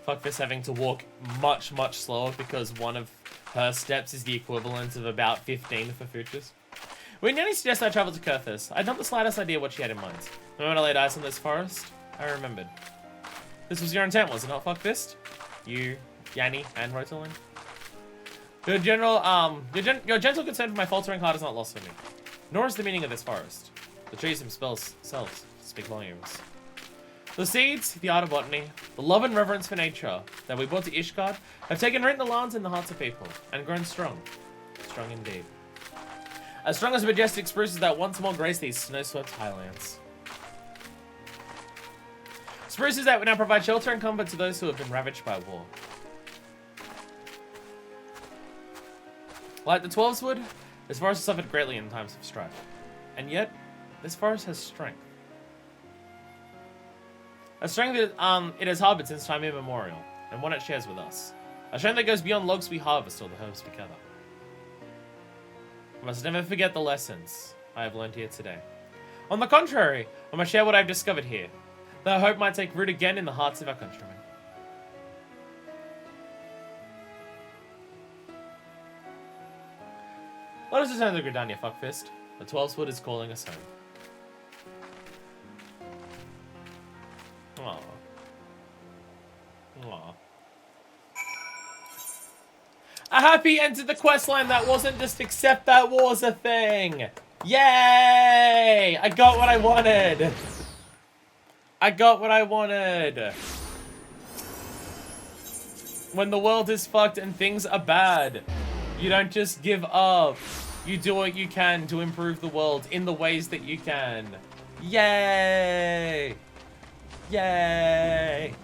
Fuckfist having to walk much, much slower because one of her steps is the equivalent of about 15 for Fuchs. When Nanny suggested I travel to Kurthus, I had not the slightest idea what she had in mind. The moment I laid eyes on this forest, I remembered. This was your intent, was it not, Fuckfist? You, Yanni, and Rotalin? Your gentle concern for my faltering heart is not lost for me. Nor is the meaning of this forest. The trees themselves speak volumes. The seeds, the art of botany, the love and reverence for nature that we brought to Ishgard have taken root in the lands and the hearts of people, and grown strong. Strong indeed. As strong as majestic spruces that once more grace these snow-swept highlands. Spruces that would now provide shelter and comfort to those who have been ravaged by war. Like the Twelveswood, this forest has suffered greatly in times of strife. And yet, this forest has strength. A strength that it has harbored since time immemorial, and one it shares with us. A strength that goes beyond logs we harvest or the herbs we gather. I must never forget the lessons I have learned here today. On the contrary, I must share what I have discovered here, that I hope might take root again in the hearts of our countrymen. Let us return to Gridania, fuckfist. The Twelveswood is calling us home. Aww. Aww. A happy end to the questline that wasn't just accept that war's a thing! Yay! I got what I wanted! I got what I wanted! When the world is fucked and things are bad, you don't just give up. You do what you can to improve the world in the ways that you can. Yay! Yay!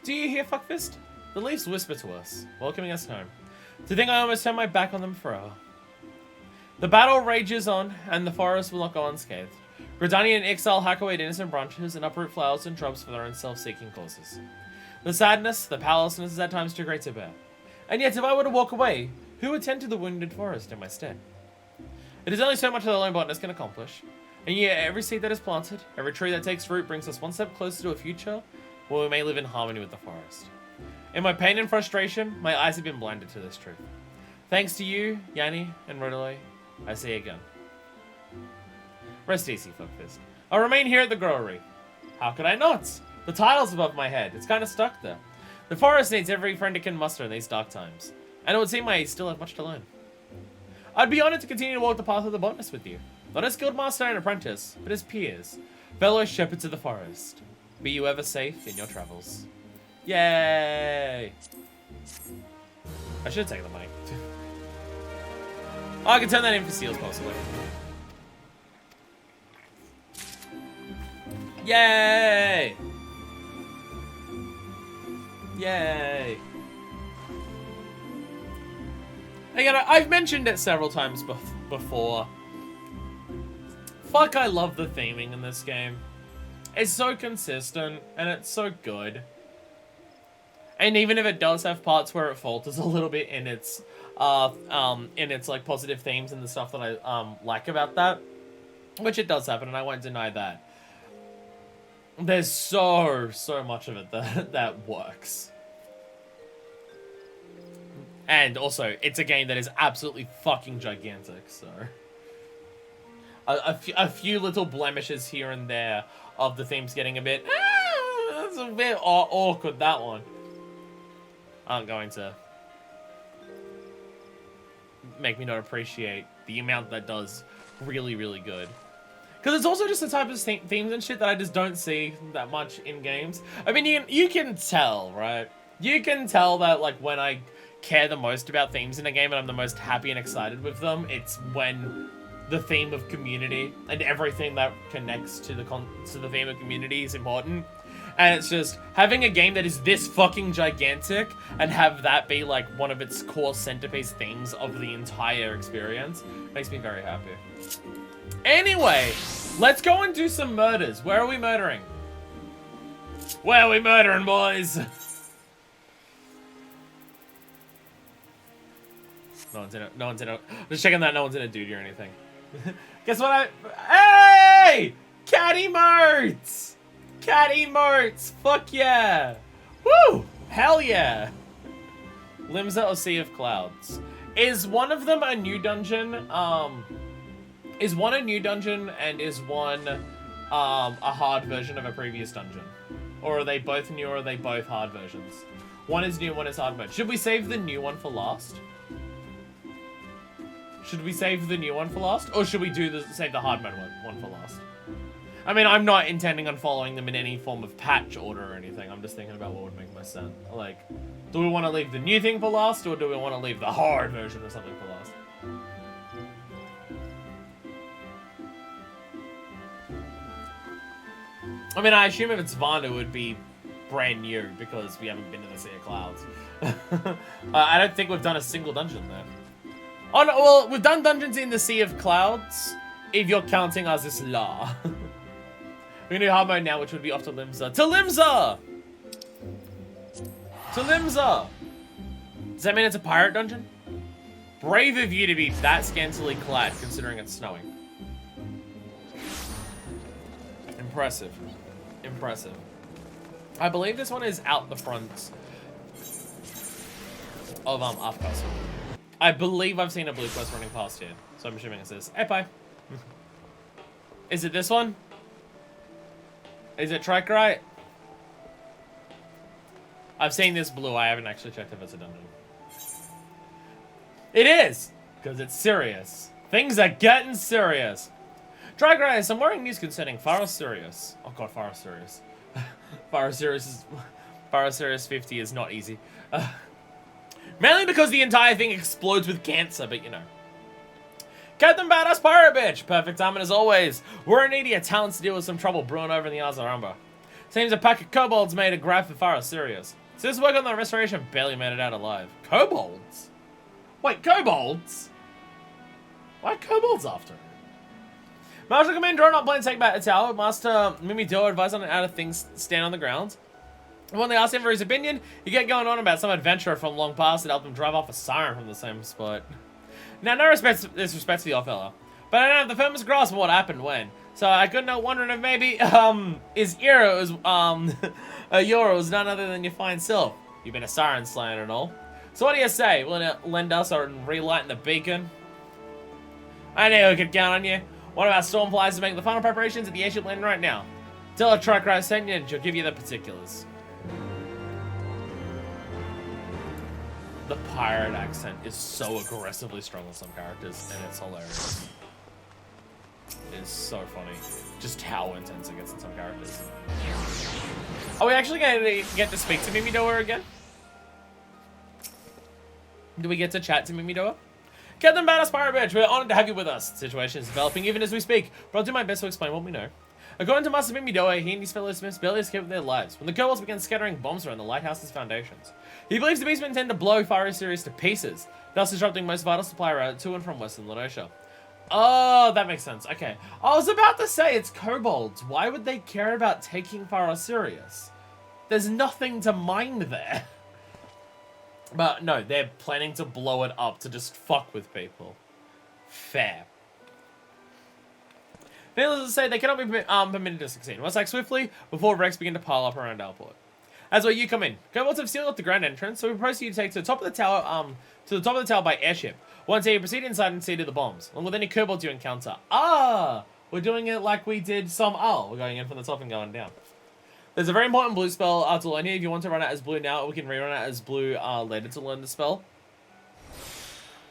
Do you hear, fuckfist? The leaves whisper to us, welcoming us home. To think I almost turned my back on them forever. The battle rages on, and the forest will not go unscathed. Gridania and Ixal hack away at innocent branches and uproot flowers and shrubs for their own self-seeking causes. The sadness, the powerlessness is at times too great to bear. And yet, if I were to walk away, who would tend to the wounded forest in my stead? It is only so much that a lone botanist can accomplish. And yet, every seed that is planted, every tree that takes root brings us one step closer to a future where we may live in harmony with the forest. In my pain and frustration, my eyes have been blinded to this truth. Thanks to you, Yanni, and Rodoloi, I see again. Rest easy, fuckfist. I'll remain here at the Growery. How could I not? The title's above my head. It's kind of stuck there. The forest needs every friend it can muster in these dark times. And it would seem I still have much to learn. I'd be honored to continue to walk the path of the botanist with you. Not as guildmaster and apprentice, but as peers. Fellow shepherds of the forest. Be you ever safe in your travels. Yay! I should take the mic. Oh, I can turn that in for seals, possibly. Yay! Yay! Again, I've mentioned it several times before. Fuck, I love the theming in this game. It's so consistent, and it's so good. And even if it does have parts where it falters a little bit in its like positive themes and the stuff that I like about that, which it does happen, and I won't deny that. There's so much of it that works. And also, it's a game that is absolutely fucking gigantic, so... A few little blemishes here and there of the themes getting a bit... that's a bit awkward, that one. Aren't going to make me not appreciate the amount that does really, really good. Because it's also just the type of themes and shit that I just don't see that much in games. I mean, you can tell, right? You can tell that, like, when I care the most about themes in a game and I'm the most happy and excited with them, it's when the theme of community and everything that connects to the theme of community is important. And it's just, having a game that is this fucking gigantic and have that be, like, one of its core centerpiece themes of the entire experience makes me very happy. Anyway, let's go and do some murders. Where are we murdering? Where are we murdering, boys? No one's in a... Just checking that no one's in a duty or anything. Guess what Hey! Cat emotes! Cat emotes! Fuck yeah! Woo! Hell yeah! Limsa or Sea of Clouds. Is one of them a new dungeon? Is one a new dungeon and is one a hard version of a previous dungeon? Or are they both new or are they both hard versions? One is new, one is hard mode. Should we save the new one for last? Should we save the new one for last? Or should we save the hard mode one for last? I mean, I'm not intending on following them in any form of patch order or anything. I'm just thinking about what would make most sense. Like, do we want to leave the new thing for last, or do we want to leave the hard version or something for last? I mean, I assume if it's Vanda, it would be brand new, because we haven't been to the Sea of Clouds. I don't think we've done a single dungeon there. Oh, no, well, we've done dungeons in the Sea of Clouds, if you're counting as this law. We're gonna do hard mode now, which would be off to Limsa. To Limsa! To Limsa! Does that mean it's a pirate dungeon? Brave of you to be that scantily clad, considering it's snowing. Impressive. Impressive. I believe this one is out the front of Afcastle. I believe I've seen a blue quest running past here, so I'm assuming it's this. Hey, bye. Is it this one? Is it Trikerite? I've seen this blue. I haven't actually checked if it's a dungeon. It is! Because it's serious. Things are getting serious. Trikerite has some worrying news concerning Faro Sirius. Oh god, Faro Sirius. Faro Sirius 50 is not easy. Mainly because the entire thing explodes with cancer, but you know. Captain Badass Pirate Bitch! Perfect timing as always. We're in need of your talents to deal with some trouble brewing over in the Azaramba. Seems a pack of kobolds made a grab for Faro Sirius. So this work on the restoration barely made it out alive. Kobolds? Wait, kobolds? Why kobolds after it? Master Commander, not playing take back the tower. Master Mimi Do advised on how things stand on the ground. And when they asked him for his opinion, he get going on about some adventurer from long past that helped him drive off a siren from the same spot. Now, no disrespect to the old fella, but I don't have the firmest grasp of what happened when. So I couldn't help wondering if maybe, his era was, Euro was none other than your fine self. You've been a siren slayer and all. So what do you say? Willing to lend us or relighting the beacon? I knew we could count on you. One of our stormflies is making the final preparations at the airship landing right now. Tell her Trikerite sent you and she'll give you the particulars. The pirate accent is so aggressively strong with some characters, and it's hilarious. It is so funny. Just how intense it gets in some characters. Are we actually going to get to speak to Mimidoa again? Do we get to chat to Mimidoa? Captain Badass Pirate Bitch, we're honored to have you with us. The situation is developing even as we speak, but I'll do my best to explain what we know. According to Master Mimidoa, he and his fellow smiths barely escaped with their lives when the kobolds began scattering bombs around the lighthouse's foundations. He believes the beastmen intend to blow Faro Sirius to pieces, thus disrupting most vital supply route to and from Western Laodicea. Oh, that makes sense. Okay. I was about to say it's kobolds. Why would they care about taking Faro Sirius? There's nothing to mine there. But no, they're planning to blow it up to just fuck with people. Fair. Needless to say, they cannot be permitted to succeed. Must act swiftly before wrecks begin to pile up around our port. That's where you come in. Kobolds have sealed up the grand entrance, so we propose you to take to the top of the tower, by airship. Once you proceed inside and see to the bombs, along with any kobolds you encounter. Ah, we're doing it like we did some. Oh, we're going in from the top and going down. There's a very important blue spell to learn here. If you want to run it as blue now, we can rerun it as blue later to learn the spell.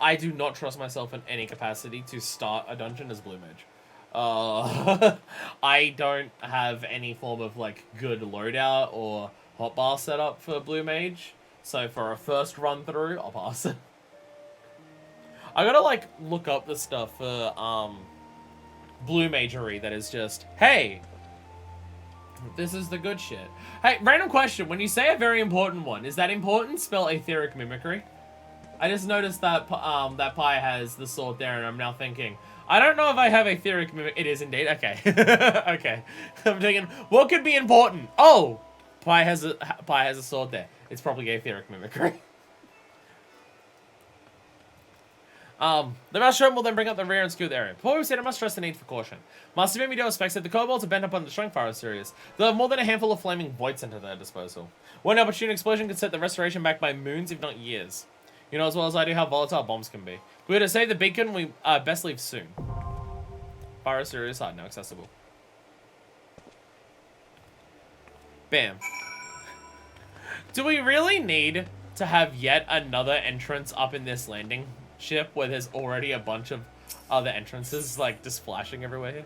I do not trust myself in any capacity to start a dungeon as blue mage. I don't have any form of like good loadout or hotbar setup for blue mage, so for a first run through, I'll pass. I gotta like look up the stuff for blue magery that is just, hey, this is the good shit. Hey, random question, when you say a very important one, is that important spell etheric mimicry? I just noticed that that Pi has the sword there, and I'm now thinking, I don't know if I have etheric mimic. It is indeed. Okay. Okay. I'm thinking, what could be important? Oh, Pi has a sword there. It's probably etheric mimicry. The Master will then bring up the rear and skew area. Before we said, I must stress the need for caution. Master Mimido expects that the kobolds are bent upon destroying Faro Sirius. They'll have more than a handful of flaming voids at their disposal. One opportune explosion could set the restoration back by moons, if not years. You know as well as I do how volatile bombs can be. If we're to save the beacon, we best leave soon. Faro Sirius hard now accessible. Bam. Do we really need to have yet another entrance up in this landing ship where there's already a bunch of other entrances, like, just flashing everywhere here.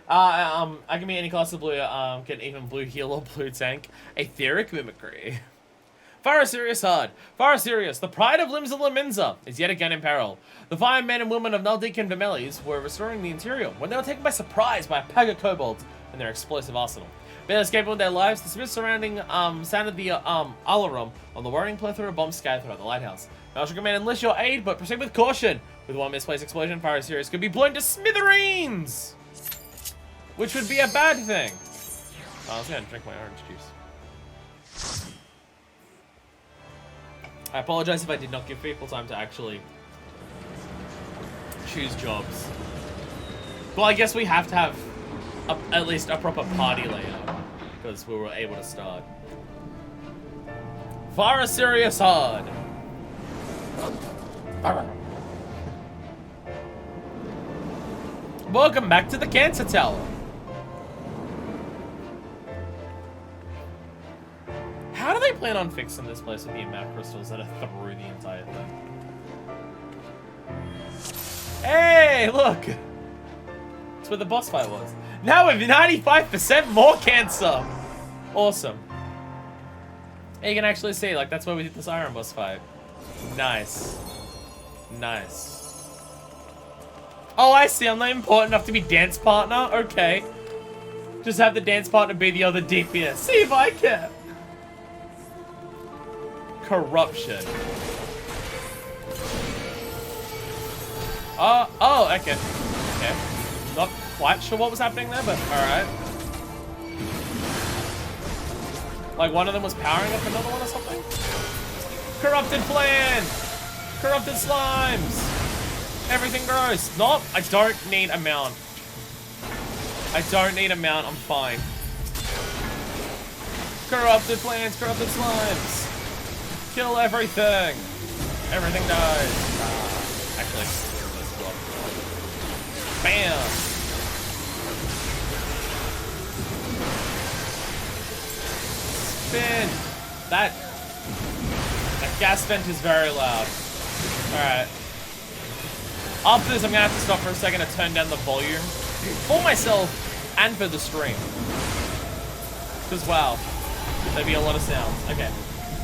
I can be any class of blue, get even blue heal or blue tank. Etheric Mimicry. Fire Sirius hard. Fire Sirius, the pride of limbs of Laminza, is yet again in peril. The fine men and women of Naldik and Vermelis were restoring the interior when they were taken by surprise by a pack of kobolds and their explosive arsenal. Barely escaping with their lives, the smiths surrounding sounded the alarm on the worrying plethora of bombs scattered throughout the lighthouse. I shall command enlist your aid, but proceed with caution. With one misplaced explosion, Fire Sirius could be blown to smithereens, which would be a bad thing. Oh, I was gonna drink my orange juice. I apologize if I did not give people time to actually choose jobs. Well, I guess we have to have at least a proper party layout, because we were able to start. Fire Sirius hard. Welcome back to the Cancer Tower. How do they plan on fixing this place with the amount of crystals that are through the entire thing? Hey, look! That's where the boss fight was. Now with 95% more cancer! Awesome. And you can actually see, like, that's where we did this iron boss fight. Nice. Nice. Oh, I see. I'm not important enough to be dance partner? Okay. Just have the dance partner be the other DPS. See if I can. Corruption. Oh, okay. Okay. Not quite sure what was happening there, but alright. Like one of them was powering up another one or something? Corrupted plan! Corrupted slimes! Everything gross. Nope, I don't need a mount. I don't need a mount, I'm fine. Corrupted plants, corrupted slimes. Kill everything. Everything dies. Actually, bam. Spin. That gas vent is very loud. Alright. After this, I'm gonna have to stop for a second to turn down the volume for myself and for the stream. Because, wow, there'd be a lot of sounds. Okay.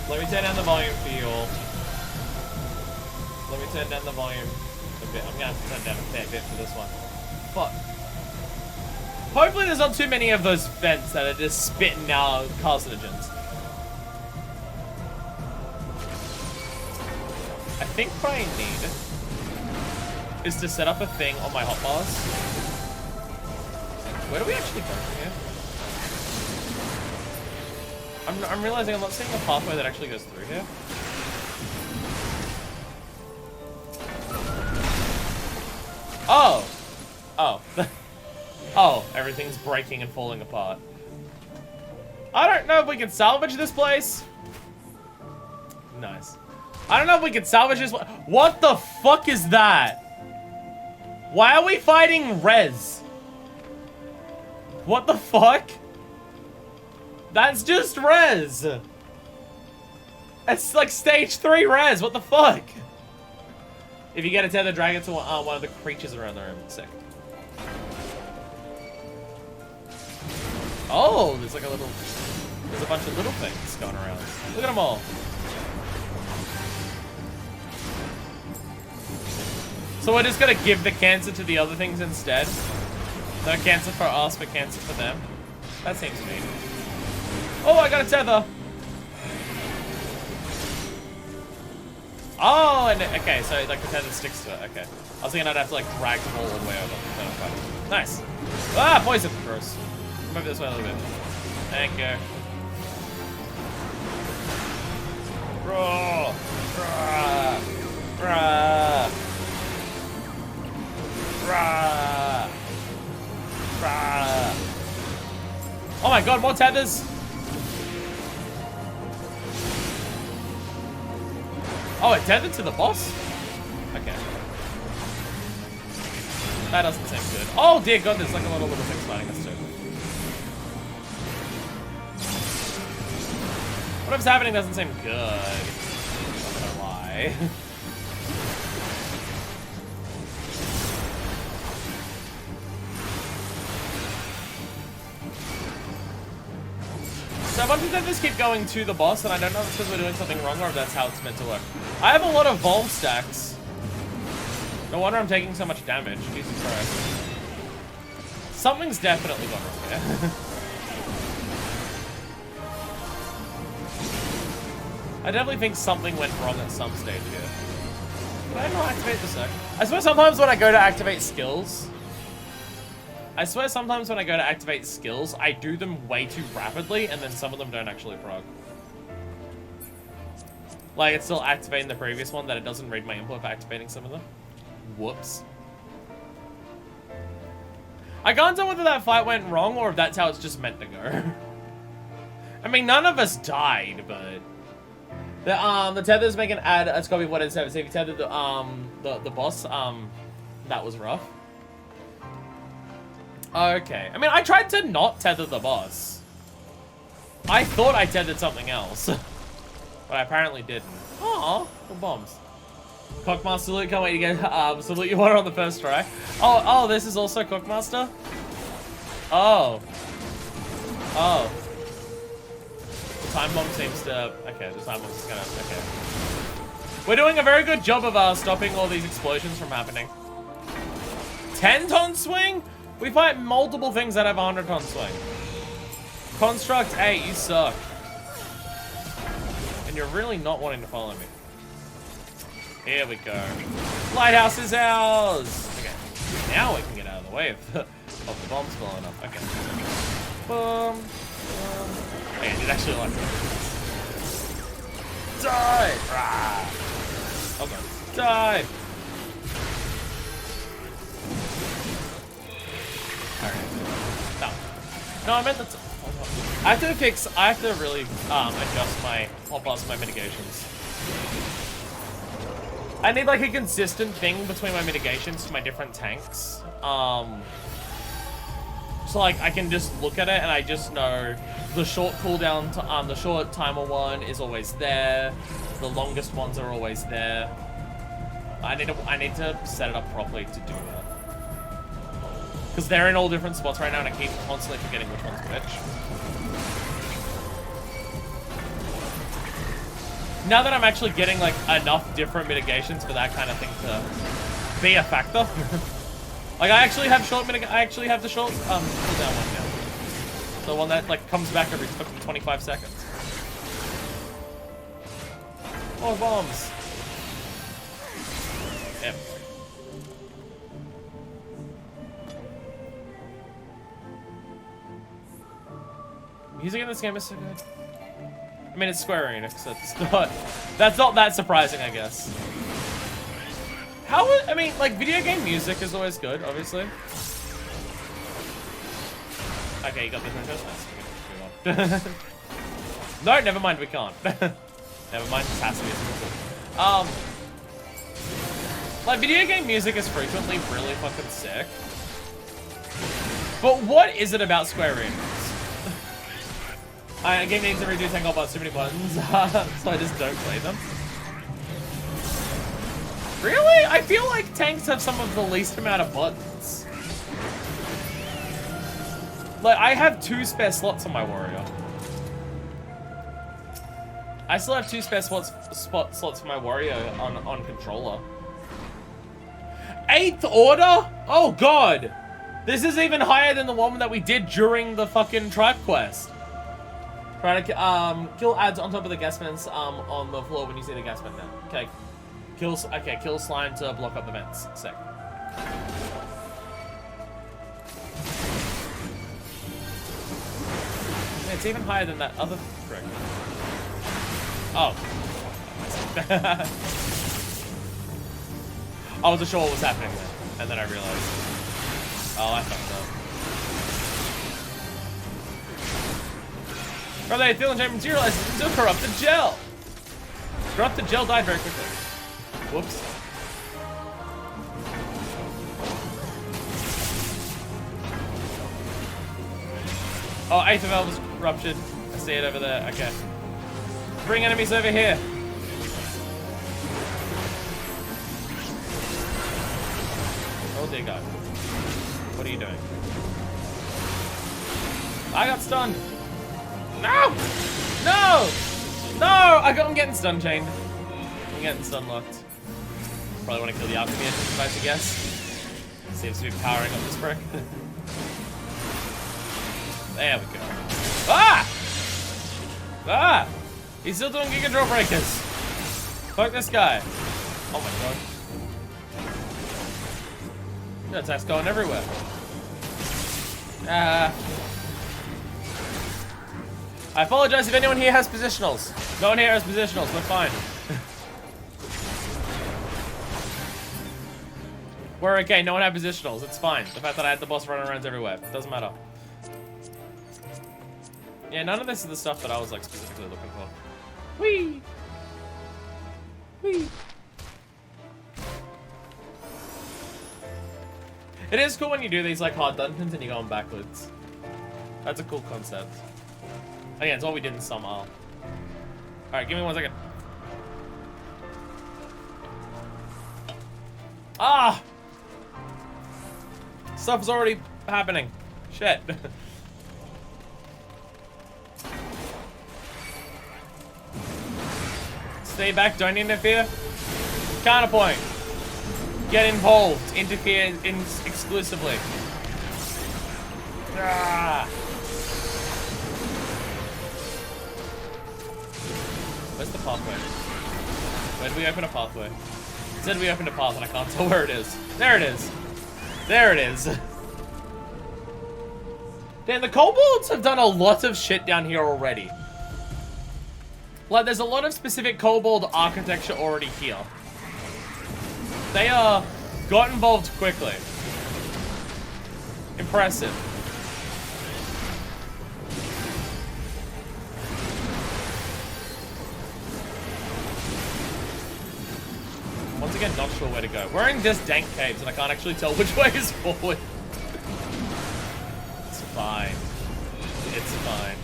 Let me turn down the volume for you all. Let me turn down the volume a bit. I'm gonna have to turn down a fair bit for this one. But hopefully there's not too many of those vents that are just spitting out carcinogens. I think what I need is to set up a thing on my hotbars. Where do we actually go from here? I'm realizing I'm not seeing a pathway that actually goes through here. Oh! Oh. Oh, everything's breaking and falling apart. I don't know if we can salvage this place. Nice. I don't know if we can salvage this. What the fuck is that? Why are we fighting Rez? What the fuck? That's just Rez. It's like stage 3 Rez. What the fuck? If you get a tether dragon to one of the creatures around the room, sick. Oh, there's like a bunch of little things going around. Look at them all. So we're just gonna give the cancer to the other things instead. No cancer for us, but cancer for them. That seems mean. Oh, I got a tether. Oh, and okay, so like the tether sticks to it. Okay, I was thinking I'd have to like drag them all the way over. No, okay. Nice. Ah, poison. Gross. Come over this way a little bit. Thank you. Raw. Raw. Raw. Rah! Rah! Oh my god, more tethers! Oh, it tethered to the boss? Okay. That doesn't seem good. Oh dear god, there's like a lot of little things fighting us too. Whatever's happening doesn't seem good. I'm not gonna lie. bunch of tethers keep going to the boss, and I don't know if it's because we're doing something wrong or if that's how it's meant to work. I have a lot of Volm stacks. No wonder I'm taking so much damage. Jesus Christ. Something's definitely gone wrong here. I definitely think something went wrong at some stage here. Did I not activate the sec? I swear sometimes when I go to activate skills, I do them way too rapidly, and then some of them don't actually prog. Like, it's still activating the previous one, that it doesn't read my input for activating some of them. Whoops. I can't tell whether that fight went wrong, or if that's how it's just meant to go. I mean, none of us died, but... The tethers make an ad, it's gotta be 1 in 7. So if you tethered the boss, that was rough. Okay. I mean, I tried to not tether the boss. I thought I tethered something else. But I apparently didn't. Aw, the bombs. Cockmaster salute, can't wait to get salute you water on the first try. Oh, this is also Cockmaster? Oh. Oh. Time bomb seems to... Okay, the time bomb is gonna... Okay. We're doing a very good job of stopping all these explosions from happening. 10-ton swing? We fight multiple things that have a 100-ton swing. Construct 8, you suck. And you're really not wanting to follow me. Here we go. Lighthouse is ours! Okay, now we can get out of the way of the bombs blowing up. Okay. Boom. Okay, it actually like die! Rah. Okay, die! Alright. No, I meant that's... I have to really adjust my mitigations. I need like a consistent thing between my mitigations to my different tanks. So like I can just look at it and I just know the short cooldown, the short timer one is always there. The longest ones are always there. I need to set it up properly to do that. Because they're in all different spots right now and I keep constantly forgetting which one's which. Now that I'm actually getting like enough different mitigations for that kind of thing to be a factor. Like I actually have the short cooldown one now. The one that like comes back every 25 seconds. Oh, bombs. Yep. Music in this game is so good. I mean, it's Square Enix, so that's not that surprising, I guess. I mean, like, video game music is always good, obviously. Okay, you got this one. Nice. No, never mind, we can't. Never mind, this has to be a simple. Like, video game music is frequently really fucking sick. But what is it about Square Enix? A game needs to redo tank buttons, too many buttons, so I just don't play them. Really? I feel like tanks have some of the least amount of buttons. Like, I have 2 spare slots on my warrior. I still have 2 spare slots for my warrior on controller. 8th order? Oh god! This is even higher than the one that we did during the fucking tribe quest. Try to kill ads on top of the gas vents on the floor when you see the gas vent down. Okay. Kill slime to block up the vents. Sick. Yeah, it's even higher than that other trick. Oh. I wasn't sure what was happening then, and then I realized. Oh, I fucked up. Bro, they feel enchantment materializes into corrupted gel. Corrupted gel died very quickly. Whoops. Oh, 8th of Elves ruptured. I see it over there. Okay. Bring enemies over here. Oh dear God. What are you doing? I got stunned. No! No! No! I'm getting stun chained. I'm getting stun locked. Probably want to kill the alchemy if I had to guess. Seems to be powering up this brick. There we go. Ah! Ah! He's still doing Giga Drill Breakers. Fuck this guy. Oh my god. That attack's going everywhere. Ah. I apologize if anyone here has positionals. No one here has positionals, we're fine. We're okay, no one had positionals, it's fine. The fact that I had the boss running around everywhere, doesn't matter. Yeah, none of this is the stuff that I was like specifically looking for. Whee! Whee! It is cool when you do these like hard dungeons and you go on backwards. That's a cool concept. Again, it's what we did in some Alright, give me 1 second. Ah! Stuff's already happening. Shit. Stay back, don't interfere. Counterpoint. Get involved. Interfere exclusively. Ah. Where's the pathway? Where did we open a pathway? It said we opened a path and I can't tell where it is. There it is. There it is. Damn, the kobolds have done a lot of shit down here already. Like, there's a lot of specific kobold architecture already here. They got involved quickly. Impressive. Once again, not sure where to go. We're in just dank caves and I can't actually tell which way is forward. It's fine. It's fine.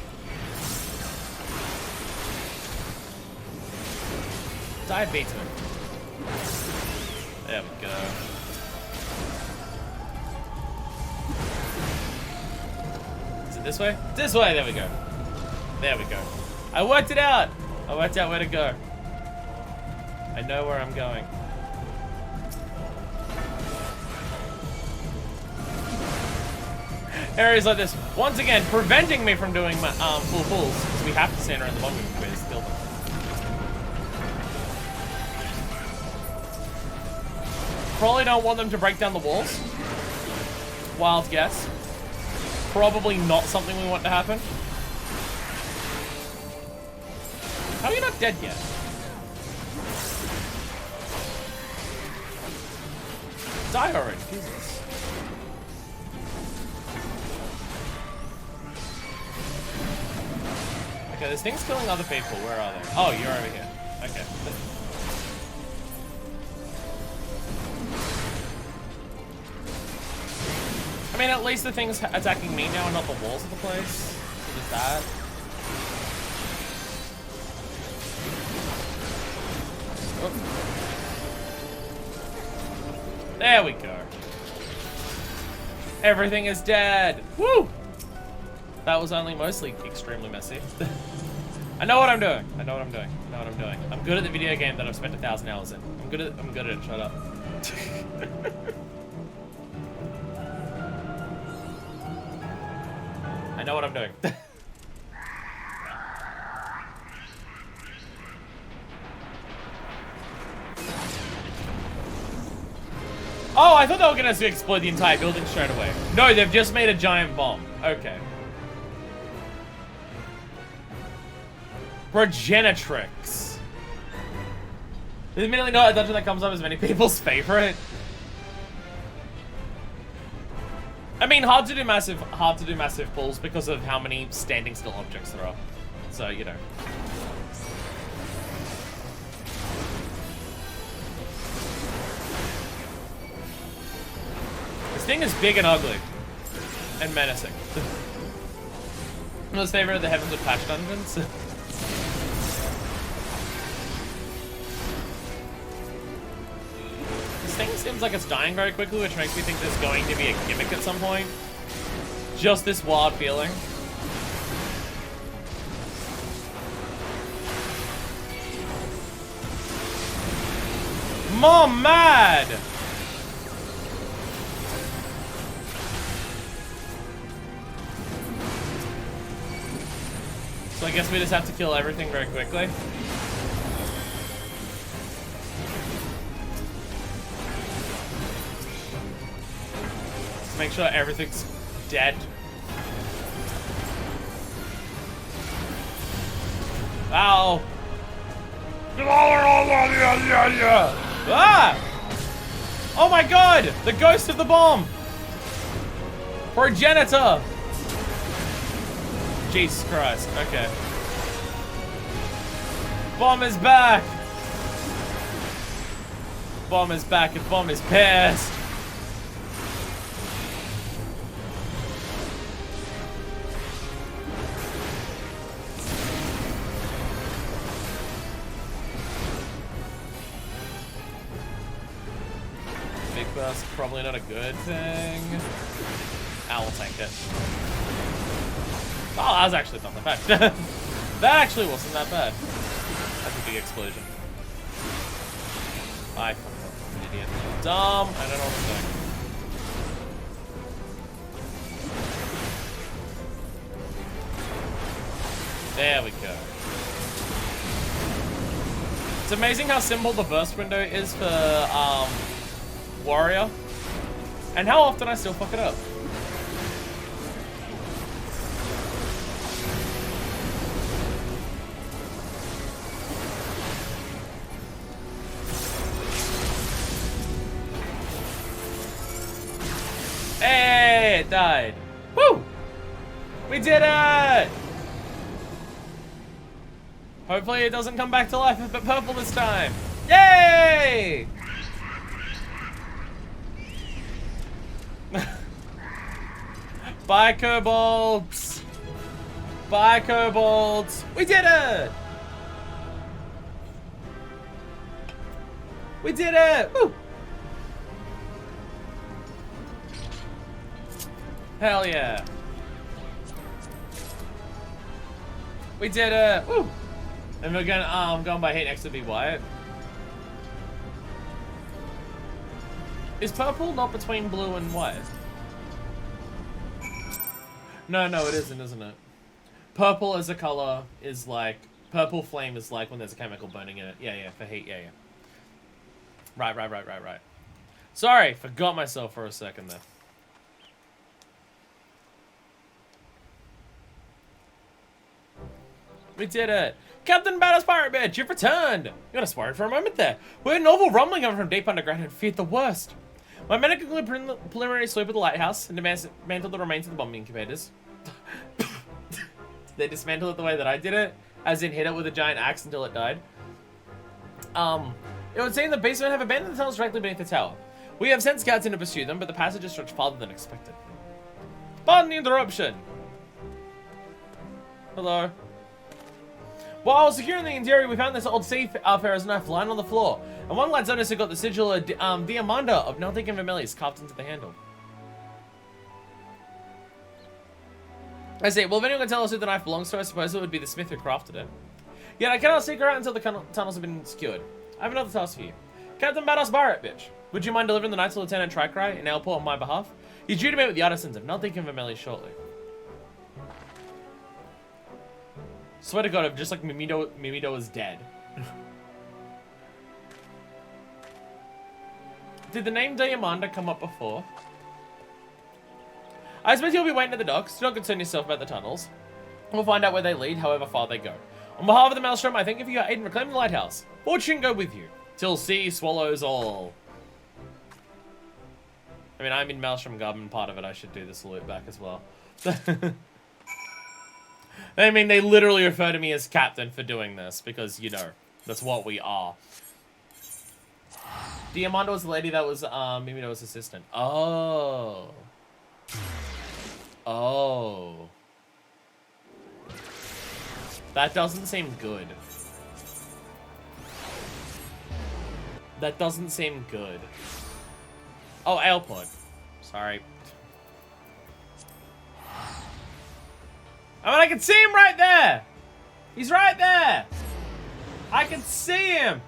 Diabetes. There we go. Is it this way? This way, there we go. There we go. I worked it out. I worked out where to go. I know where I'm going. Areas like this, once again, preventing me from doing my full pulls, because we have to stand around the bottom of the way to kill them. Probably don't want them to break down the walls. Wild guess. Probably not something we want to happen. How are you not dead yet? Die already, Jesus. Okay, this thing's killing other people. Where are they? Oh, you're over here. Okay. I mean, at least the thing's attacking me now and not the walls of the place. So there's that. Oh. There we go. Everything is dead. Woo! That was only mostly extremely messy. I know what I'm doing. I know what I'm doing. I know what I'm doing. I'm good at the video game that I've spent 1,000 hours in. I'm good at it. Shut up. I know what I'm doing. Oh, I thought they were gonna explode the entire building straight away. No, they've just made a giant bomb. Okay. Progenitrix. Admittedly not a dungeon that comes up as many people's favorite. I mean, hard to do massive pulls because of how many standing still objects there are. So, you know. This thing is big and ugly. And menacing. Most favorite of the Heavensward patch dungeons. This thing seems like it's dying very quickly, which makes me think there's going to be a gimmick at some point. Just this wild feeling. Mom mad! So I guess we just have to kill everything very quickly. Just make sure everything's dead. Ow! Ah! Oh my god! The ghost of the bomb! Progenitor! Jesus Christ, okay. Bomb is back! Bomb is back and bomb is pissed! Big burst, probably not a good thing. I'll take it. Oh, that was actually not that bad. That actually wasn't that bad. That's a big explosion. I fucked up. I'm an idiot. Dumb. I don't know what I'm doing. There we go. It's amazing how simple the burst window is for Warrior. And how often I still fuck it up. Hey, it died. Woo! We did it! Hopefully it doesn't come back to life but purple this time. Yay! Bye, kobolds. Bye, kobolds. We did it! We did it! Woo! Hell yeah. We did it! Woo! And we're gonna going by heat next to be Wyatt. Is purple not between blue and white? No, it isn't it? Purple as a color is like, purple flame is like when there's a chemical burning in it. Yeah, for heat, yeah. Right. Sorry, forgot myself for a second there. We did it! Captain Badass Pirate Bitch, you've returned! You got us worried for a moment there. We heard an awful rumbling coming from deep underground and feared the worst. My men had concluded preliminary sweep of the lighthouse and dismantled the remains of the bomb incubators. They dismantled it the way that I did it, as in hit it with a giant axe until it died. It would seem the basement have abandoned the tunnels directly beneath the tower. We have sent scouts in to pursue them, but the passages stretch farther than expected. Pardon the interruption! Hello. While securing the interior, we found this old seafarer's knife lying on the floor, and one lad's noticed it got the sigil of Diamanda of Naltic and Vermilius carved into the handle. I say, well, if anyone can tell us who the knife belongs to, I suppose it would be the smith who crafted it. Yet I cannot seek her out until the tunnels have been secured. I have another task for you. Captain Badass Pirate Bitch, would you mind delivering the knife to Lieutenant Tricry in Airport on my behalf? He's due to meet with the artisans of Naltic and Vermilius shortly. Swear to God, if just like Mimito is dead. Did the name Diamanda come up before? I suppose you'll be waiting at the docks. Do not concern yourself about the tunnels. We'll find out where they lead, however far they go. On behalf of the Maelstrom, I thank you for your aid in reclaiming the lighthouse. Fortune go with you, till sea swallows all. I mean, I'm in Maelstrom Garden, part of it. I should do the salute back as well. I mean, they literally refer to me as captain for doing this, because, you know, that's what we are. Diamanda was the lady that was, Mimito's assistant. Oh. Oh. That doesn't seem good. That doesn't seem good. Oh, Airport. Sorry. I mean, I can see him right there! He's right there! I can see him!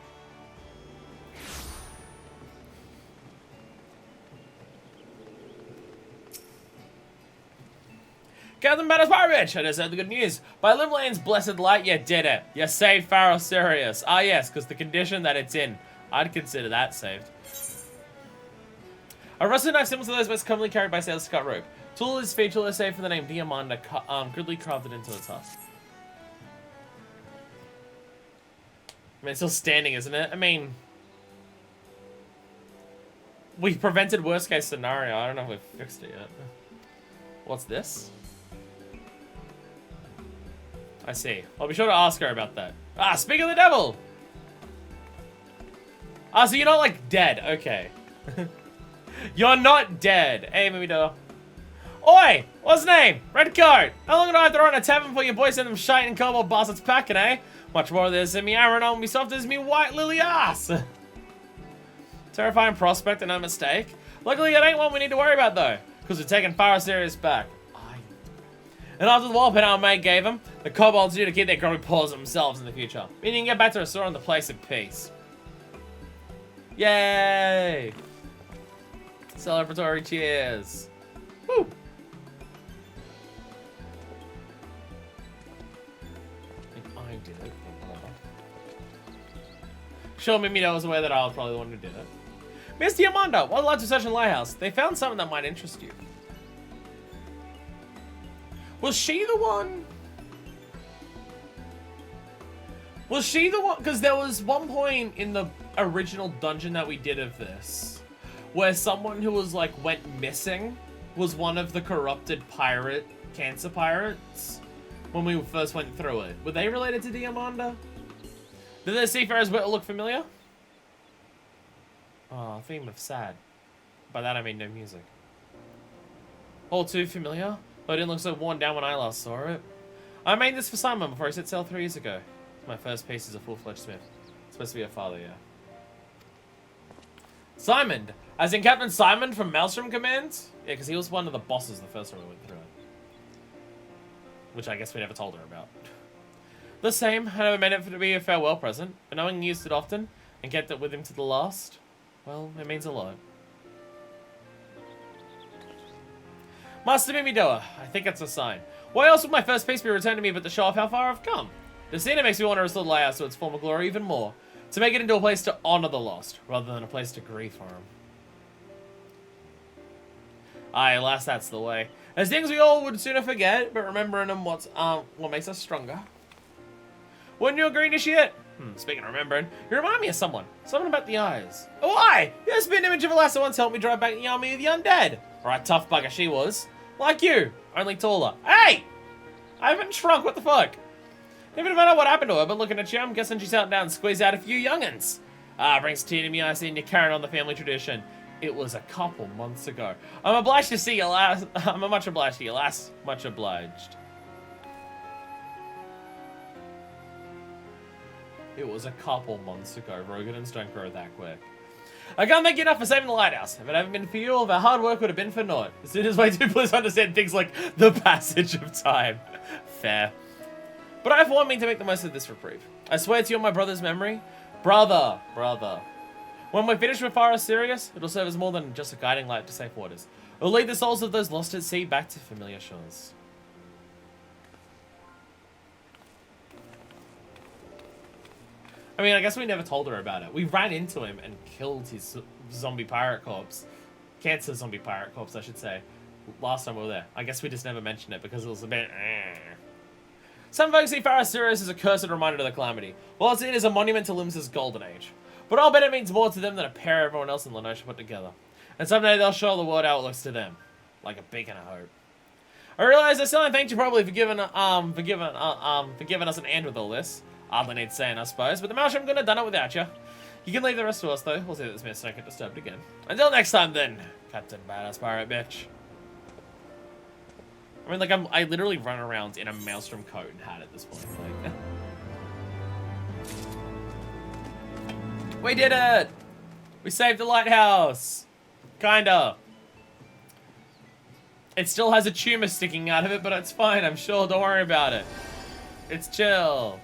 Captain Badass Pirate Bitch, I just heard the good news. By Limlane's blessed light, you did it. You saved Pharaoh Sirius. Ah yes, because the condition that it's in, I'd consider that saved. A rusted knife similar to those most commonly carried by sailors to cut rope. Tool is featureless save for the name Diamanda, crudely crafted into its husk. I mean, it's still standing, isn't it? I mean, we prevented worst case scenario. I don't know if we've fixed it yet. What's this? I see. I'll be sure to ask her about that. Ah, speak of the devil! Ah, so you're not, like, dead. Okay. You're not dead. Hey, Mimido. Oi! What's his name? Red coat! How long do I have to run a tavern before your boy send them shite and cobalt bastards packing, eh? Much more of this than me Aaron on me soft as me white lily ass! Terrifying prospect and no mistake. Luckily, it ain't one we need to worry about, though. Because we're taking Pharaoh Sirius back. And after the wall pin our mate gave him, the kobolds due to keep their grubby paws themselves in the future. Meaning you can get back to restoring the place of peace. Yay! Celebratory cheers. Woo! I did it. Sure, Mimito was aware that I was probably the one who did it. Miss Diamanda, what led to such a lighthouse? They found something that might interest you. Was she the one? Was she the one? Because there was one point in the original dungeon that we did of this where someone who was like went missing was one of the corrupted pirate, cancer pirates when we first went through it. Were they related to Diamanda? Did the seafarers look familiar? Oh, theme of sad. By that I mean no music. All too familiar? But it didn't look so worn down when I last saw it. I made this for Simon before he set sail 3 years ago. My first piece is a full-fledged smith. It's supposed to be a father, yeah. Simon! As in Captain Simon from Maelstrom Command? Yeah, because he was one of the bosses the first time we went through it. Which I guess we never told her about. The same, I never meant it to be a farewell present, but knowing he used it often, and kept it with him to the last, well, it means a lot. Master Mimidoa, I think that's a sign. Why else would my first piece be returned to me but to show off how far I've come? The scene makes me want to restore the lighthouse to its former glory even more. To make it into a place to honor the lost, rather than a place to grieve for him. Aye, alas, that's the way. There's things we all would sooner forget, but remembering them what makes us stronger. Wouldn't you agree, Initiate? Speaking of remembering, you remind me of someone. Someone about the eyes. Oh, aye! Yes, be an image of a lass that once helped me drive back the army of the undead. Alright, tough bugger she was. Like you, only taller. Hey! I haven't shrunk, what the fuck? Even if I know what happened to her, but looking at you, I'm guessing she's out down and squeezed out a few young'uns. Ah, brings a tear to me, I see you're carrying on the family tradition. It was a couple months ago. I'm obliged to see you, lass. I'm much obliged to you, lass. Much obliged. It was a couple months ago. Rogadins don't grow that quick. I can't thank you enough for saving the lighthouse. If it hadn't been for you, all of our hard work would have been for naught. As soon as way too please understand things like the passage of time. Fair. But I for one mean to make the most of this reprieve. I swear to you on my brother's memory. Brother. When we're finished with Pharaoh Sirius, it'll serve as more than just a guiding light to safe waters. It'll lead the souls of those lost at sea back to familiar shores. I mean, I guess we never told her about it. We ran into him and killed his zombie pirate corpse. Cancer zombie pirate corpse, I should say. Last time we were there. I guess we just never mentioned it because it was a bit... Some folks see Pharaoh Sirius as a cursed reminder of the calamity, whilst it is a monument to Limsa's golden age. But I'll bet it means more to them than a pair everyone else in Lenosha put together. And someday they'll show the world how it looks to them. Like a beacon of hope. I realize I still ain't thanked you probably for giving us an hand with all this. Hardly need saying, I suppose, but the Maelstrom couldn't have done it without you. You can leave the rest to us, though. We'll see that this mess don't get disturbed again. Until next time, then, Captain Badass Pirate Bitch. I mean, like, I literally run around in a Maelstrom coat and hat at this point. Like, we did it! We saved the lighthouse! Kinda. It still has a tumor sticking out of it, but it's fine, I'm sure. Don't worry about it. It's chill.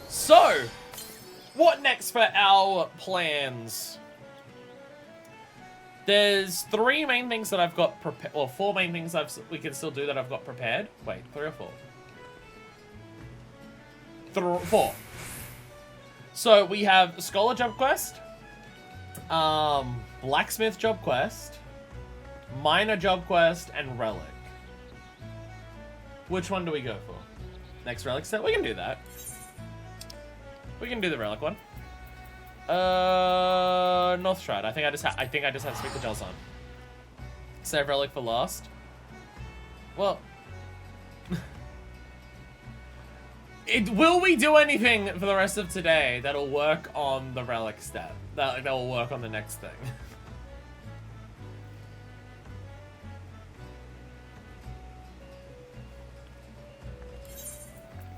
So, what next for our plans? There's 3 main things that I've got prepared, or 4 main things we can still do that I've got prepared. Wait, 3 or 4? 4. So we have Scholar Job Quest, Blacksmith Job Quest, Miner Job Quest, and Relic. Which one do we go for? Next Relic set? We can do that. We can do the Relic one. North Shroud. I think I just had to speak to Jelson. Save Relic for last. Well, will we do anything for the rest of today that'll work on the Relic step? That will work on the next thing.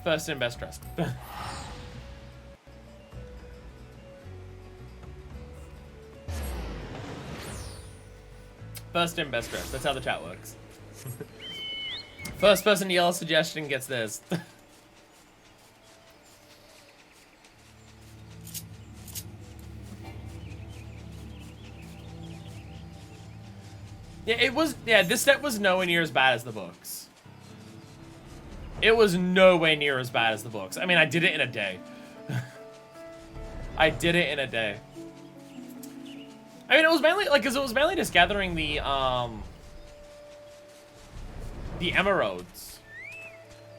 First in, best dressed. First in, best dressed. That's how the chat works. First person to yell a suggestion gets theirs. Yeah, this step was nowhere near as bad as the books. It was nowhere near as bad as the books. I mean, I did it in a day. I did it in a day. I mean, it was mainly, like, because it was mainly just gathering the emeralds.